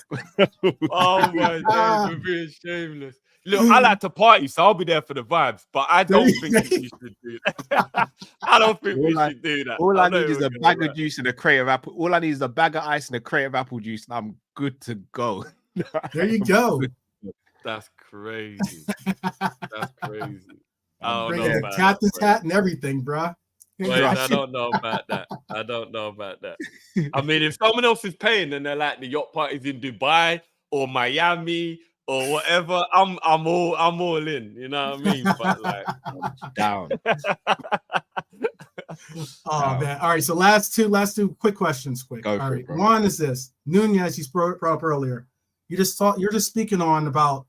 Oh my days, we're being shameless. Look, I like to party, so I'll be there for the vibes. But I don't think that we should do that. I don't think we should do that. All I I'm not need is even a gonna bag lie. of juice and a crate of apple. All I need is a bag of ice and a crate of apple juice, and I'm good to go. There you go. That's crazy. That's crazy. I don't Bring know the about captain's that, bro. hat and everything, bruh. Wait, I don't know about that. I don't know about that. I mean, if someone else is paying and they're like the yacht party's in Dubai or Miami or whatever, I'm all in. You know what I mean? But like, Down. Oh man! All right, so last two quick questions. Quick. Go All for right, it, bro. one is this: Nunez. You brought up earlier. You're just speaking on about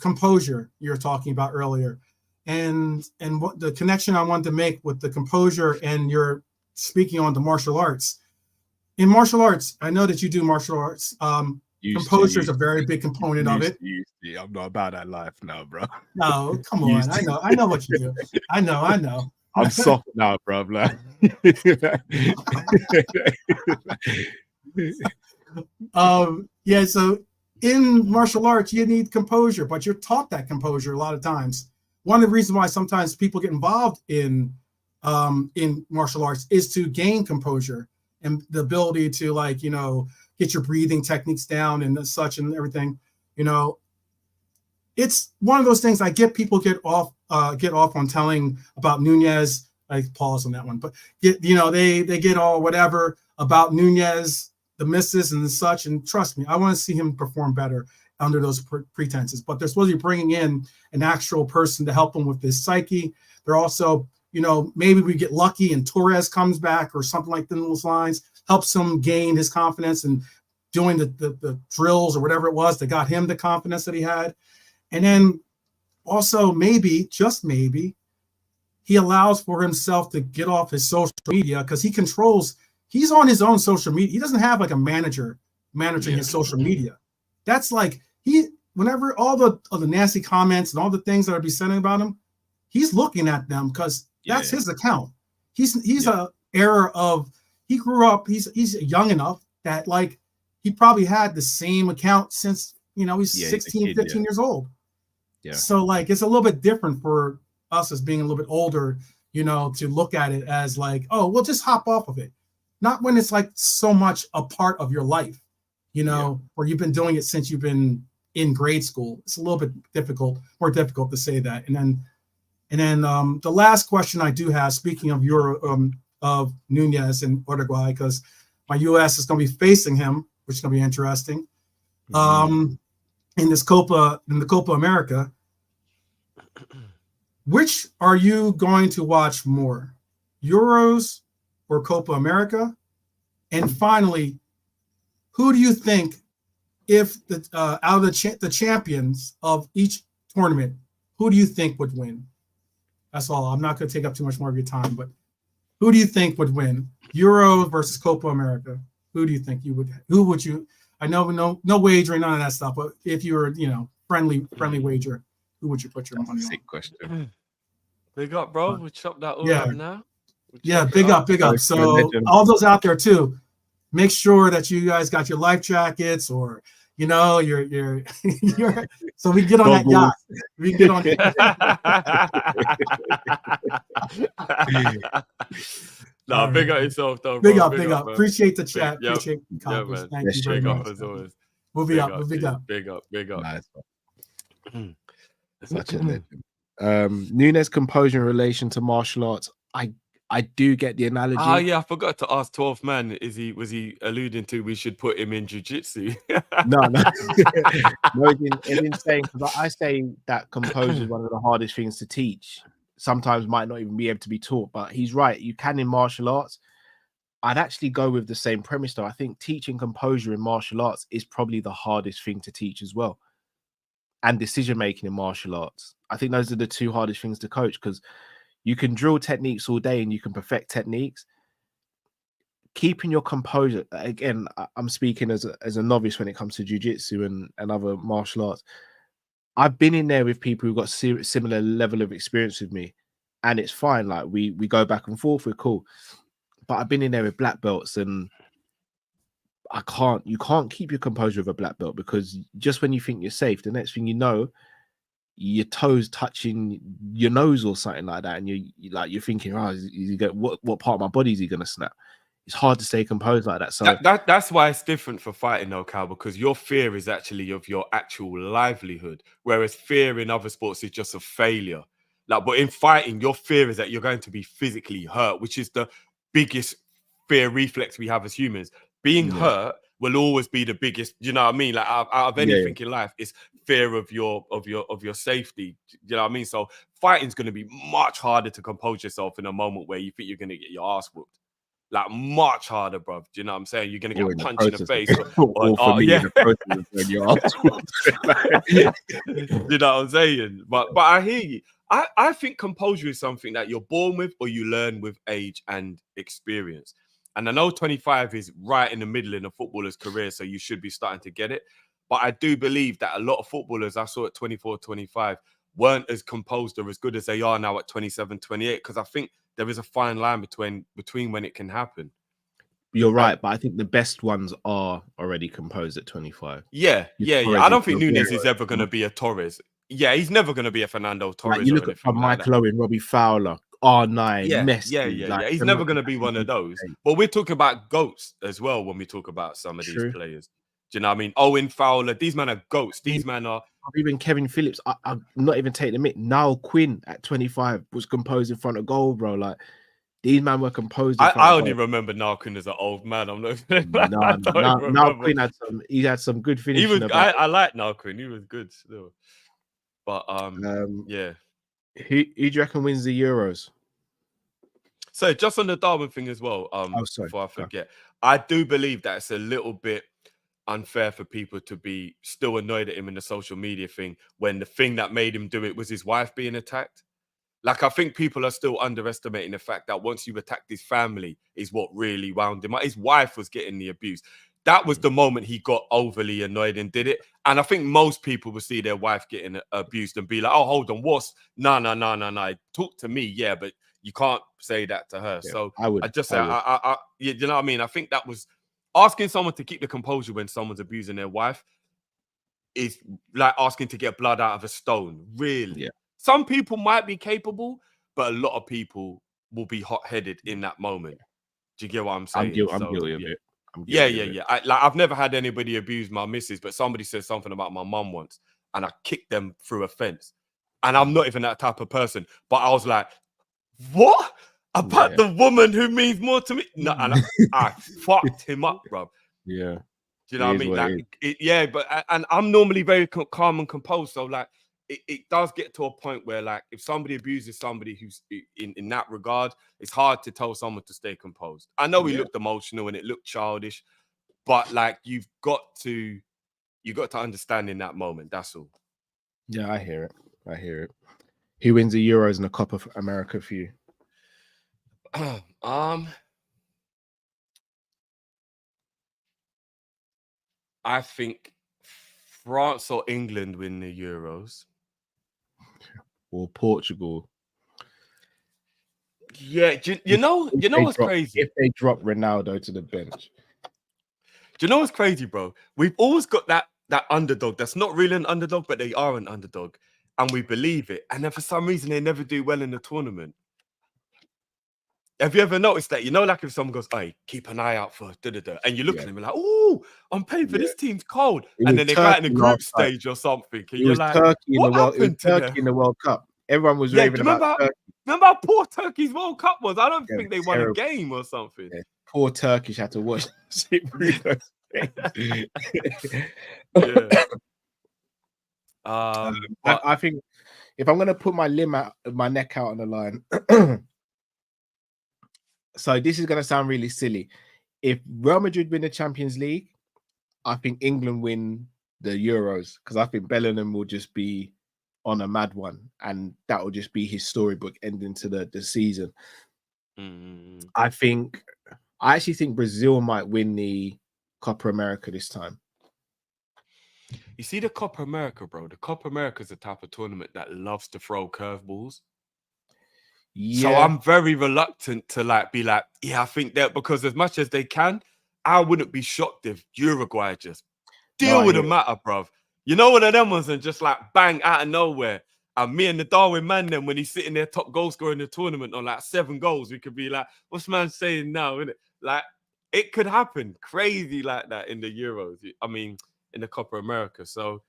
composure. You're talking about earlier, and what the connection I wanted to make with the composure, and you're speaking on the martial arts. In martial arts, I know that you do martial arts. Composure is a very big component of it. I'm not about that life now, bro. No, come on. I know what you do. I know. I'm soft now, bro. Like. Yeah, so in martial arts, you need composure, but you're taught that composure a lot of times. One of the reasons why sometimes people get involved in martial arts is to gain composure and the ability to, like, get your breathing techniques down and such and everything. You know, it's one of those things. I get people get off on telling about Nunez. I pause on that one, but they get all whatever about Nunez, the misses and such. And trust me, I want to see him perform better under those pretenses. But they're supposed to be bringing in an actual person to help him with his psyche. They're also, maybe we get lucky and Torres comes back or something like those lines, helps him gain his confidence and doing the drills or whatever it was that got him the confidence that he had. And then also maybe, just maybe, he allows for himself to get off his social media because he's on his own social media. He doesn't have like a manager managing his social media. That's like whenever all the nasty comments and all the things that are be sending about him, he's looking at them because that's his account. He's a era of, he grew up, he's young enough that like he probably had the same account since he's 16, 15 years old. Yeah. So like it's a little bit different for us as being a little bit older, to look at it as like, oh, we'll just hop off of it. Not when it's like so much a part of your life, where you've been doing it since you've been in grade school. It's a little bit more difficult to say that. And then the last question I do have, speaking of of Nunez and Uruguay, because my U.S. is going to be facing him, which is going to be interesting. In the Copa America, which are you going to watch more, Euros or Copa America? And finally, who do you think, if out of the champions of each tournament, who do you think would win? That's all. I'm not going to take up too much more of your time, but who do you think would win, Euro versus Copa America? Who do you think who would you? I know no wagering, none of that stuff. But if you were, friendly wager, who would you put your money on? Sick question. Big up, bro. We'll chop that all up now. Big up. So all those out there too, make sure that you guys got your life jackets or your so we can get on that yacht. We can get on. No, big up yourself though. Big bro. up. Man. Appreciate the chat. Appreciate the comments. Man. Thank you very much. As always. We'll be up. Big up. Nice. Such a legend. Nunez composure in relation to martial arts. I do get the analogy. Oh yeah, I forgot to ask 12th man. Was he alluding to we should put him in jiu-jitsu? No. No, in saying, because I say that composure is one of the hardest things to teach. Sometimes might not even be able to be taught, but he's right. You can in martial arts. I'd actually go with the same premise though. I think teaching composure in martial arts is probably the hardest thing to teach as well. And decision making in martial arts. I think those are the two hardest things to coach, because you can drill techniques all day and you can perfect techniques. Keeping your composure, again, I'm speaking as a novice when it comes to jiu-jitsu and other martial arts. I've been in there with people who've got similar level of experience with me, and it's fine. Like we go back and forth, we're cool. But I've been in there with black belts, and you can't keep your composure with a black belt, because just when you think you're safe, the next thing you know, your toes touching your nose or something like that, and you're thinking, oh, what part of my body is he gonna snap? It's hard to stay composed like that. So that's why it's different for fighting, though, Cal, because your fear is actually of your actual livelihood, whereas fear in other sports is just a failure. Like, but in fighting, your fear is that you're going to be physically hurt, which is the biggest fear reflex we have as humans. Being hurt will always be the biggest. You know what I mean? Like out of anything in life, it's fear of your safety. You know what I mean? So fighting's going to be much harder to compose yourself in a moment where you think you're going to get your ass whooped. Like much harder, bro. Do you know what I'm saying? You're going to get a punch in the face. You know what I'm saying? But I hear you. I think composure is something that you're born with or you learn with age and experience. And I know 25 is right in the middle in a footballer's career, so you should be starting to get it. But I do believe that a lot of footballers I saw at 24, 25 weren't as composed or as good as they are now at 27, 28, because I think there is a fine line between when it can happen. You're right, but I think the best ones are already composed at 25. Yeah. I don't think Nunez is ever going to be a Torres. Yeah, he's never going to be a Fernando Torres. Like you look at Michael Owen, Robbie Fowler, R9, Yeah, Messi. Like, He's they're never not going to be one of those. But we're talking about goats as well when we talk about some of these players. Do you know what I mean? Owen Fowler, these men are goats. These men are. Even Kevin Phillips, I'm not even taking the mic. Niall Quinn at 25 was composed in front of goal, bro. Like, these men were composed in front I of only goal. remember Niall Quinn as an old man. I'm not. Niall Quinn had some good finishing. He was. I like Niall Quinn. He was good still. But yeah. Who do you reckon wins the Euros? So just on the Darwin thing as well, before I forget, I do believe that it's a little bit unfair for people to be still annoyed at him in the social media thing when the thing that made him do it was his wife being attacked. Like, I think people are still underestimating the fact that once you attacked his family is what really wound him up. His wife was getting the abuse. That was the moment he got overly annoyed and did it. And I think most people will see their wife getting abused and be like, oh, hold on, what's... No. Talk to me, yeah, but you can't say that to her. Yeah, so I just say, you know what I mean? I think that was... Asking someone to keep the composure when someone's abusing their wife is like asking to get blood out of a stone, really. Yeah. Some people might be capable, but a lot of people will be hot-headed in that moment. Do you get what I'm saying? I'm guilty of it. Yeah. I've never had anybody abuse my missus, but somebody said something about my mum once, and I kicked them through a fence. And I'm not even that type of person, but I was like, what? About the woman who means more to me? No, and I fucked him up, bro. Yeah. Do you know what I mean? Like, but I'm normally very calm and composed. So, like, it does get to a point where, like, if somebody abuses somebody who's in that regard, it's hard to tell someone to stay composed. I know he looked emotional and it looked childish, but like, you've got to understand in that moment. That's all. Yeah, I hear it. Who wins the Euros and the Copa of America for you? I think France or England win the Euros. Or Portugal. Yeah, you know what's crazy? If they drop Ronaldo to the bench. Do you know what's crazy, bro? We've always got that underdog that's not really an underdog, but they are an underdog. And we believe it. And then for some reason, they never do well in the tournament. Have you ever noticed that? You know, like if someone goes, hey, keep an eye out for da-da-da, and you look at them and like, oh, I'm paying for this team's cold. And then they're right in the group stage or something. And you're like, what happened to them? In the World Cup. Everyone was raving about Turkey. Remember how poor Turkey's World Cup was? I don't think they won a game or something. Yeah. Poor Turkish had to watch I think if I'm gonna put my neck out on the line, so this is gonna sound really silly. If Real Madrid win the Champions League, I think England win the Euros because I think Bellingham will just be on a mad one, and that will just be his storybook ending to the season. I actually think Brazil might win the Copa America this time. You see the Copa America, bro. The Copa America is the type of tournament that loves to throw curveballs. Yeah. So I'm very reluctant to be like, I think that, because as much as they can, I wouldn't be shocked if Uruguay just deal with the matter, bruv. You know, one of them ones and just like bang out of nowhere. And me and the Darwin man, then when he's sitting there top goal scorer in the tournament on like 7 goals, we could be like, what's man saying now? Innit? Like, it could happen crazy like that in the Euros. I mean, in the Copa America. So,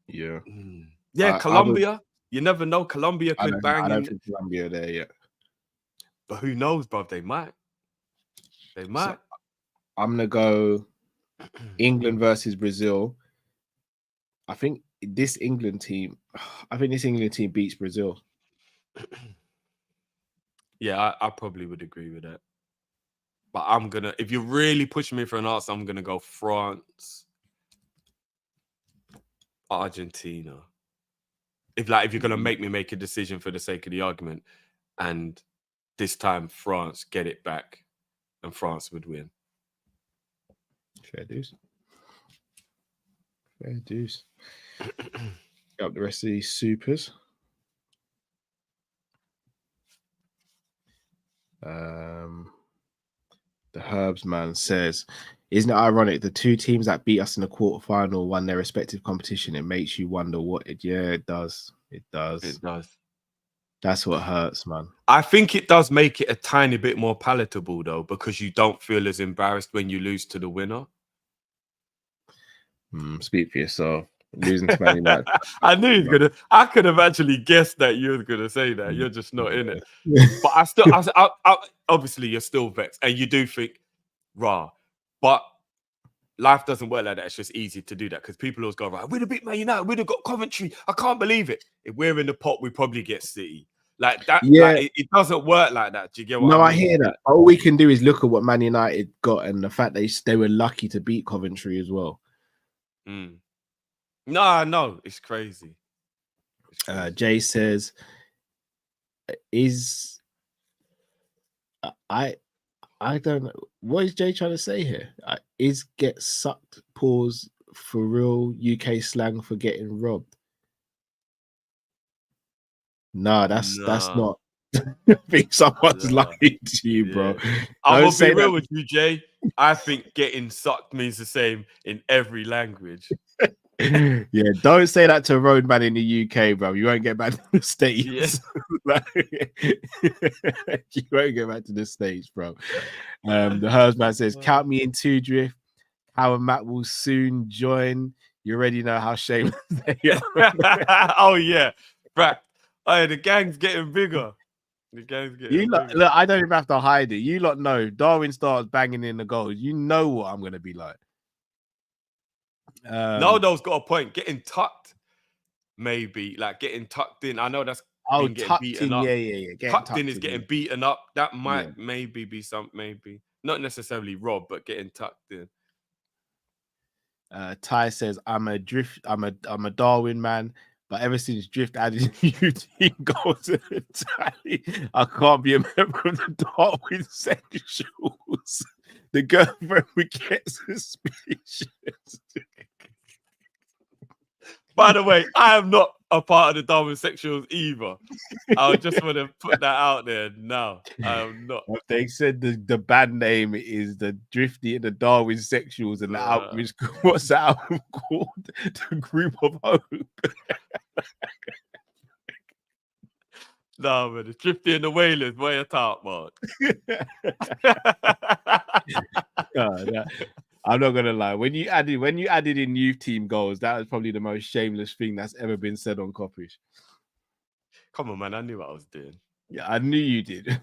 yeah. Colombia. You never know. Colombia could bang. I don't think Colombia there yet. But who knows, bruv? They might. So, I'm going to go England versus Brazil. I think this England team beats Brazil. Yeah, I probably would agree with that. But if you're really pushing me for an answer, I'm going to go France, Argentina. If you're going to make me make a decision for the sake of the argument, and this time France get it back and France would win. Fair dues. Got the rest of these supers. The Herbs man says, isn't it ironic the 2 teams that beat us in the quarterfinal won their respective competition? It makes you wonder what it. Yeah, it does. It does. It does. That's what hurts, man. I think it does make it a tiny bit more palatable though, because you don't feel as embarrassed when you lose to the winner. Speak for yourself. Losing to Man United. I knew he was gonna. I could have actually guessed that you were gonna say that. You're just not in it. But I obviously you're still vexed, and you do think, rah. But life doesn't work like that. It's just easy to do that because people always go, right, we'd have beat Man United, we'd have got Coventry. I can't believe it. If we're in the pot, we probably get City. Like that. Yeah. Like, it doesn't work like that. Do you get what No, I mean? I hear that. All we can do is look at what Man United got and the fact they were lucky to beat Coventry as well. No, it's crazy. Jay says, I don't know. What is Jay trying to say here? Is get sucked pause for real UK slang for getting robbed? No, that's not. I think someone's lying to you, bro. I'm Don't gonna be say real that. with you, Jay. I think getting sucked means the same in every language. Yeah, don't say that to a road man in the UK, bro. You won't get back to the States. You won't get back to the States, bro. The Herbsman says, count me in two, Drift. How and Matt will soon join. You already know how shameless they are. Oh, yeah. Right. Oh, the gang's getting bigger. The gang's getting bigger. Look, I don't even have to hide it. You lot know. Darwin starts banging in the goals. You know what I'm going to be like. Naldo's got a point. Getting tucked, maybe. Like getting tucked in. I know that's been getting beaten up. Yeah. Tucked in is getting beaten up. That might maybe be maybe. Not necessarily robbed, but getting tucked in. Ty says, I'm a Darwin man, but ever since Drift added new team goals to the tally, I can't be a member of the Darwin Sexuals. The girlfriend would get suspicious. By the way, I am not a part of the Darwin Sexuals either. I just want to put that out there now. I am not. They said the band name is the Drifty and the Darwin Sexuals, and the album is, what's the album called? The Group of Hope. No, man, the Drifty and the Wailers, way a top, man. I'm not gonna lie. When you added in youth team goals, that was probably the most shameless thing that's ever been said on Kopish. Come on, man. I knew what I was doing. Yeah, I knew you did.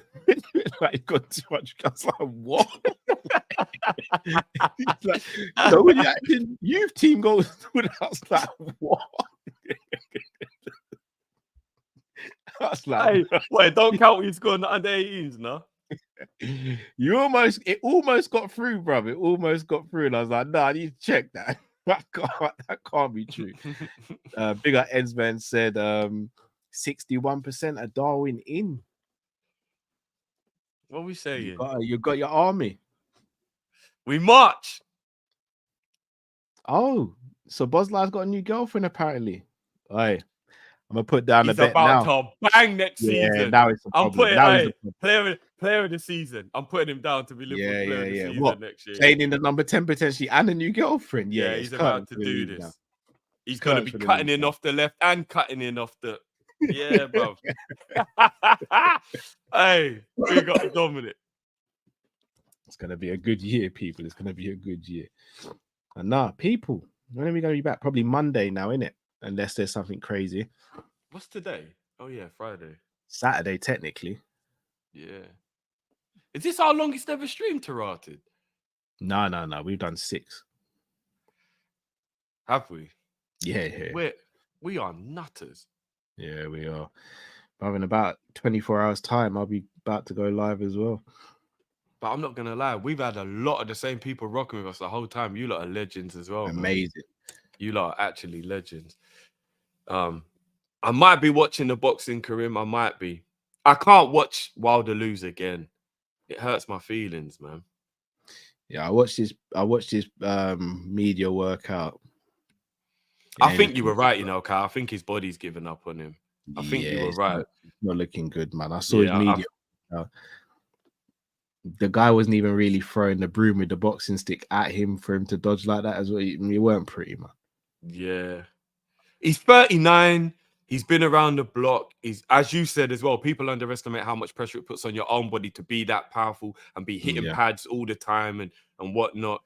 Like, got too much. I was like, what? Like, so when you added youth team goals, I was like, what? I was like, hey, wait, don't count when you scored in the under 18s, no? It almost got through, bro. It almost got through, and I was like, "No, I need to check that. That can't be true." Bigger Ensman said, 61% of Darwin in. What are we saying? You got your army. We march. Oh, so Boslar's got a new girlfriend apparently. Hey, I'm gonna put down He's the bet about now. to bang next season. Now it's a problem. I'm putting player of the season. I'm putting him down to be Liverpool player of the season next year. Playing in the number 10 potentially and a new girlfriend. Yeah, he's about to do this. Now. He's going to be cutting in off the left and cutting in off the. Yeah, bro. Hey, we got Dominic. It's going to be a good year, people. It's going to be a good year. And people, when are we going to be back? Probably Monday now, innit? Unless there's something crazy. What's today? Oh, yeah, Friday. Saturday, technically. Yeah. Is this our longest ever stream, Tarated? No. We've done 6. Have we? Yeah. We are nutters. Yeah, we are. But in about 24 hours' time, I'll be about to go live as well. But I'm not going to lie. We've had a lot of the same people rocking with us the whole time. You lot are legends as well. Amazing. Man. You lot are actually legends. I might be watching the boxing, Karim. I might be. I can't watch Wilder lose again. It hurts my feelings, man. Yeah, I watched his media workout. I think you were right, Kai. I think his body's given up on him. I think you were right. Not looking good, man. I saw his media. The guy wasn't even really throwing the broom with the boxing stick at him for him to dodge like that as well. He weren't pretty, man. Yeah. He's 39. He's been around the block. He's, as you said as well, people underestimate how much pressure it puts on your own body to be that powerful and be hitting pads all the time and whatnot.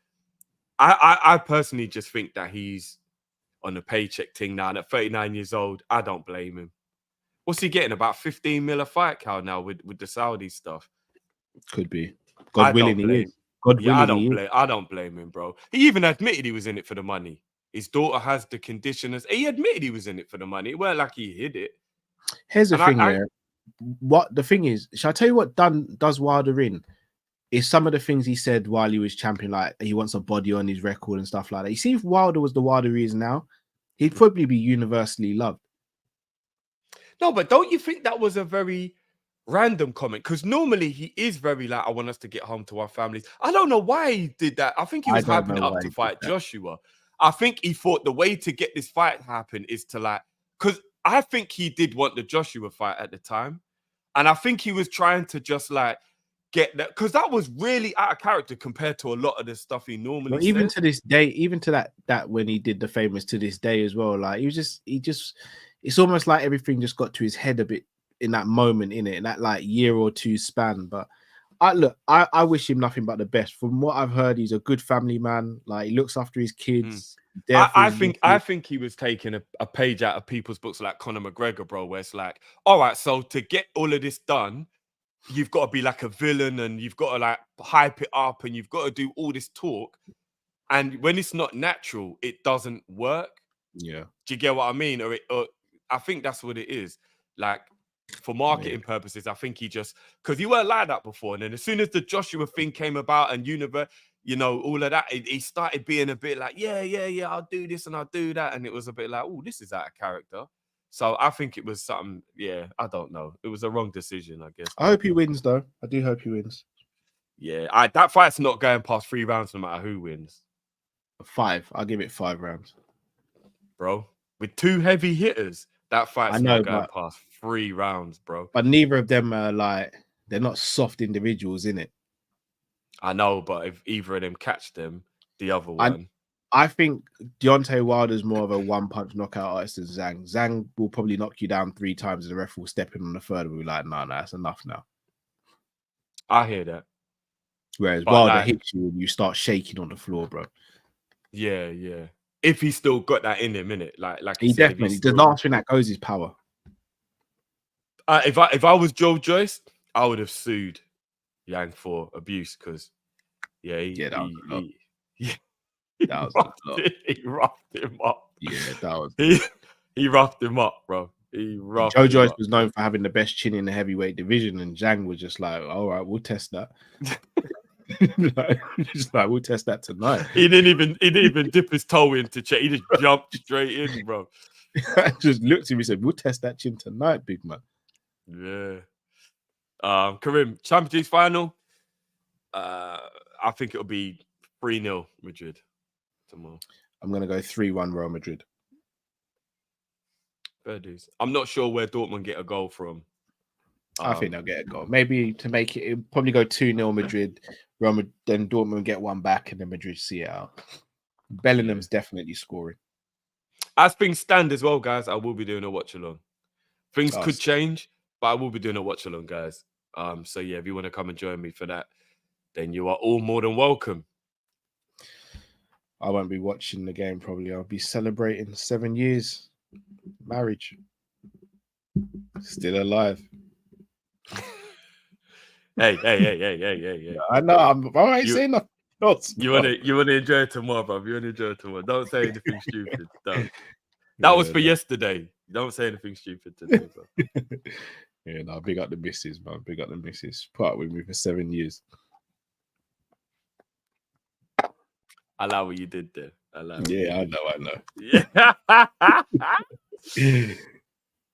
I personally just think that he's on a paycheck thing now. And at 39 years old, I don't blame him. What's he getting? About 15 mil a fight, Cal, now with the Saudi stuff? Could be. God willing, he is. God willing, I don't blame him, bro. He even admitted he was in it for the money. His daughter has the conditioners. He admitted he was in it for the money. It weren't like he hid it. Here's the thing, what the thing is, shall I tell you what does Wilder in? Is some of the things he said while he was champion, like he wants a body on his record and stuff like that. You see, if Wilder was the Wilder he is now, he'd probably be universally loved. No, but don't you think that was a very random comment? Because normally he is very like, I want us to get home to our families. I don't know why he did that. I think he was hyping it up to fight Joshua. I think he thought the way to get this fight happen is to like, because I think he did want the Joshua fight at the time. And I think he was trying to just like get that, because that was really out of character compared to a lot of the stuff he normally even says. to this day, even to that when he did the famous To This Day as well, like he just it's almost like everything just got to his head a bit in that moment, in that like year or two span. But I wish him nothing but the best. From what I've heard, he's a good family man. Like he looks after his kids. I think he was taking a page out of people's books like Conor McGregor, bro, where it's like, all right, so to get all of this done, you've got to be like a villain and you've got to like hype it up and you've got to do all this talk. And when it's not natural, it doesn't work. Yeah. Do you get what I mean? Or I think that's what it is. Like, for marketing purposes, I think he just, because he weren't like that before. And then as soon as the Joshua thing came about and all of that, he started being a bit like, yeah, I'll do this and I'll do that. And it was a bit like, oh, this is out of character. So I think it was something, I don't know. It was a wrong decision, I guess. I hope he wins, though. I do hope he wins. Yeah, that fight's not going past 3 rounds no matter who wins. 5. I'll give it 5 rounds. Bro, with 2 heavy hitters, that fight's not going past 3 rounds, bro. But neither of them are like, they're not soft individuals, in it. I know, but if either of them catch them, the other one. I think Deontay Wilder's more of a one-punch knockout artist than Zhang. Zhang will probably knock you down 3 times and the ref will step in on the third and be like, no, that's enough now. I hear that. Whereas Wilder hits you and you start shaking on the floor, bro. Yeah. If he's still got that in him, innit? Like he definitely, the last thing that goes is power. If I was Joe Joyce, I would have sued Yang for abuse because, he roughed him up. Yeah, that was he roughed him up, bro. Joe Joyce was known for having the best chin in the heavyweight division, and Zhang was just like, all right, we'll test that. We'll test that tonight. He didn't even dip his toe in to check. He just jumped straight in, bro. I just looked at him and said, we'll test that chin tonight, big man. Yeah. Karim, Champions League final. I think it'll be 3-0 Madrid tomorrow. I'm gonna go 3-1 Real Madrid. Fair dues. I'm not sure where Dortmund get a goal from. I think they'll get a goal. Maybe to make it'll probably go 2-0 Madrid. Then Dortmund get one back, and then Madrid see it out. Bellingham's definitely scoring. As things stand as well, guys, I will be doing a watch along. Things could change, but I will be doing a watch along, guys. So yeah, if you want to come and join me for that, then you are all more than welcome. I won't be watching the game probably. I'll be celebrating 7 years marriage. Still alive. Hey. I know. I ain't saying nothing else. You want to enjoy it tomorrow, bro. You want to enjoy it tomorrow. Don't say anything stupid. That was for yesterday. Don't say anything stupid today, bro. Yeah, no, big up the missus, man. Big up the missus. Part with me for 7 years. I like what you did there. I know. Yeah.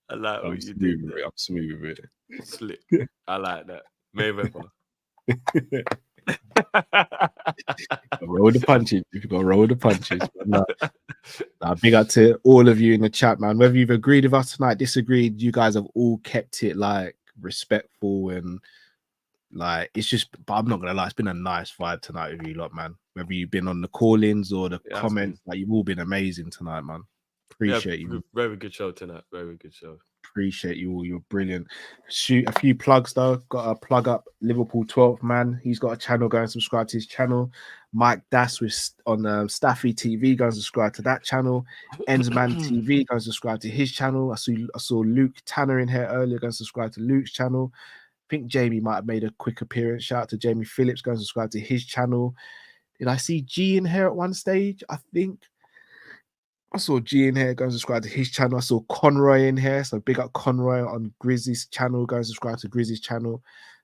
I like what you did. I'm smooth with it. Slick. I like that. Mayweather. Roll the punches. You've got to roll the punches. Big up to all of you in the chat, man. Whether you've agreed with us tonight, disagreed, you guys have all kept it like respectful and like it's just. But I'm not gonna lie, it's been a nice vibe tonight with you lot, man. Whether you've been on the call-ins or the comments, like you've all been amazing tonight, man. Appreciate you. Very good show tonight. Very good show. Appreciate you all. You're brilliant. Shoot a few plugs though. Got to plug up Liverpool 12th man. He's got a channel. Go and subscribe to his channel. Mike Das on Staffy TV. Go and subscribe to that channel. Ensman TV. Go and subscribe to his channel. I saw Luke Tanner in here earlier. Go and subscribe to Luke's channel. I think Jamie might have made a quick appearance. Shout out to Jamie Phillips. Go and subscribe to his channel. Did I see G in here at one stage? I think I saw G in here. Go and subscribe to his channel. I saw Conroy in here. So big up Conroy on Grizzly's channel. Go and subscribe to Grizzly's channel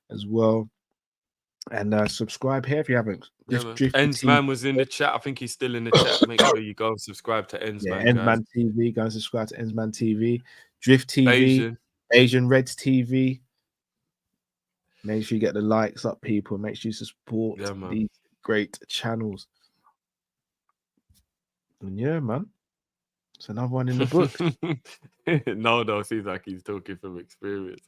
as well. And subscribe here if you haven't. Yeah, Ensman was in the chat. I think he's still in the chat. Make sure you go and subscribe to Ensman. Yeah, Ensman TV. Go and subscribe to Ensman TV. Drift TV. Asian Reds TV. Make sure you get the likes up, people. Make sure you support these great channels. And yeah, man. It's another one in the book. No, seems like he's talking from experience.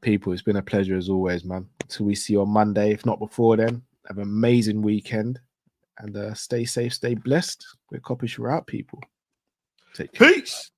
People, it's been a pleasure as always, man. Until we see you on Monday, if not before then, have an amazing weekend and stay safe, stay blessed. We're Kopish, we're out, people. Take care. Peace.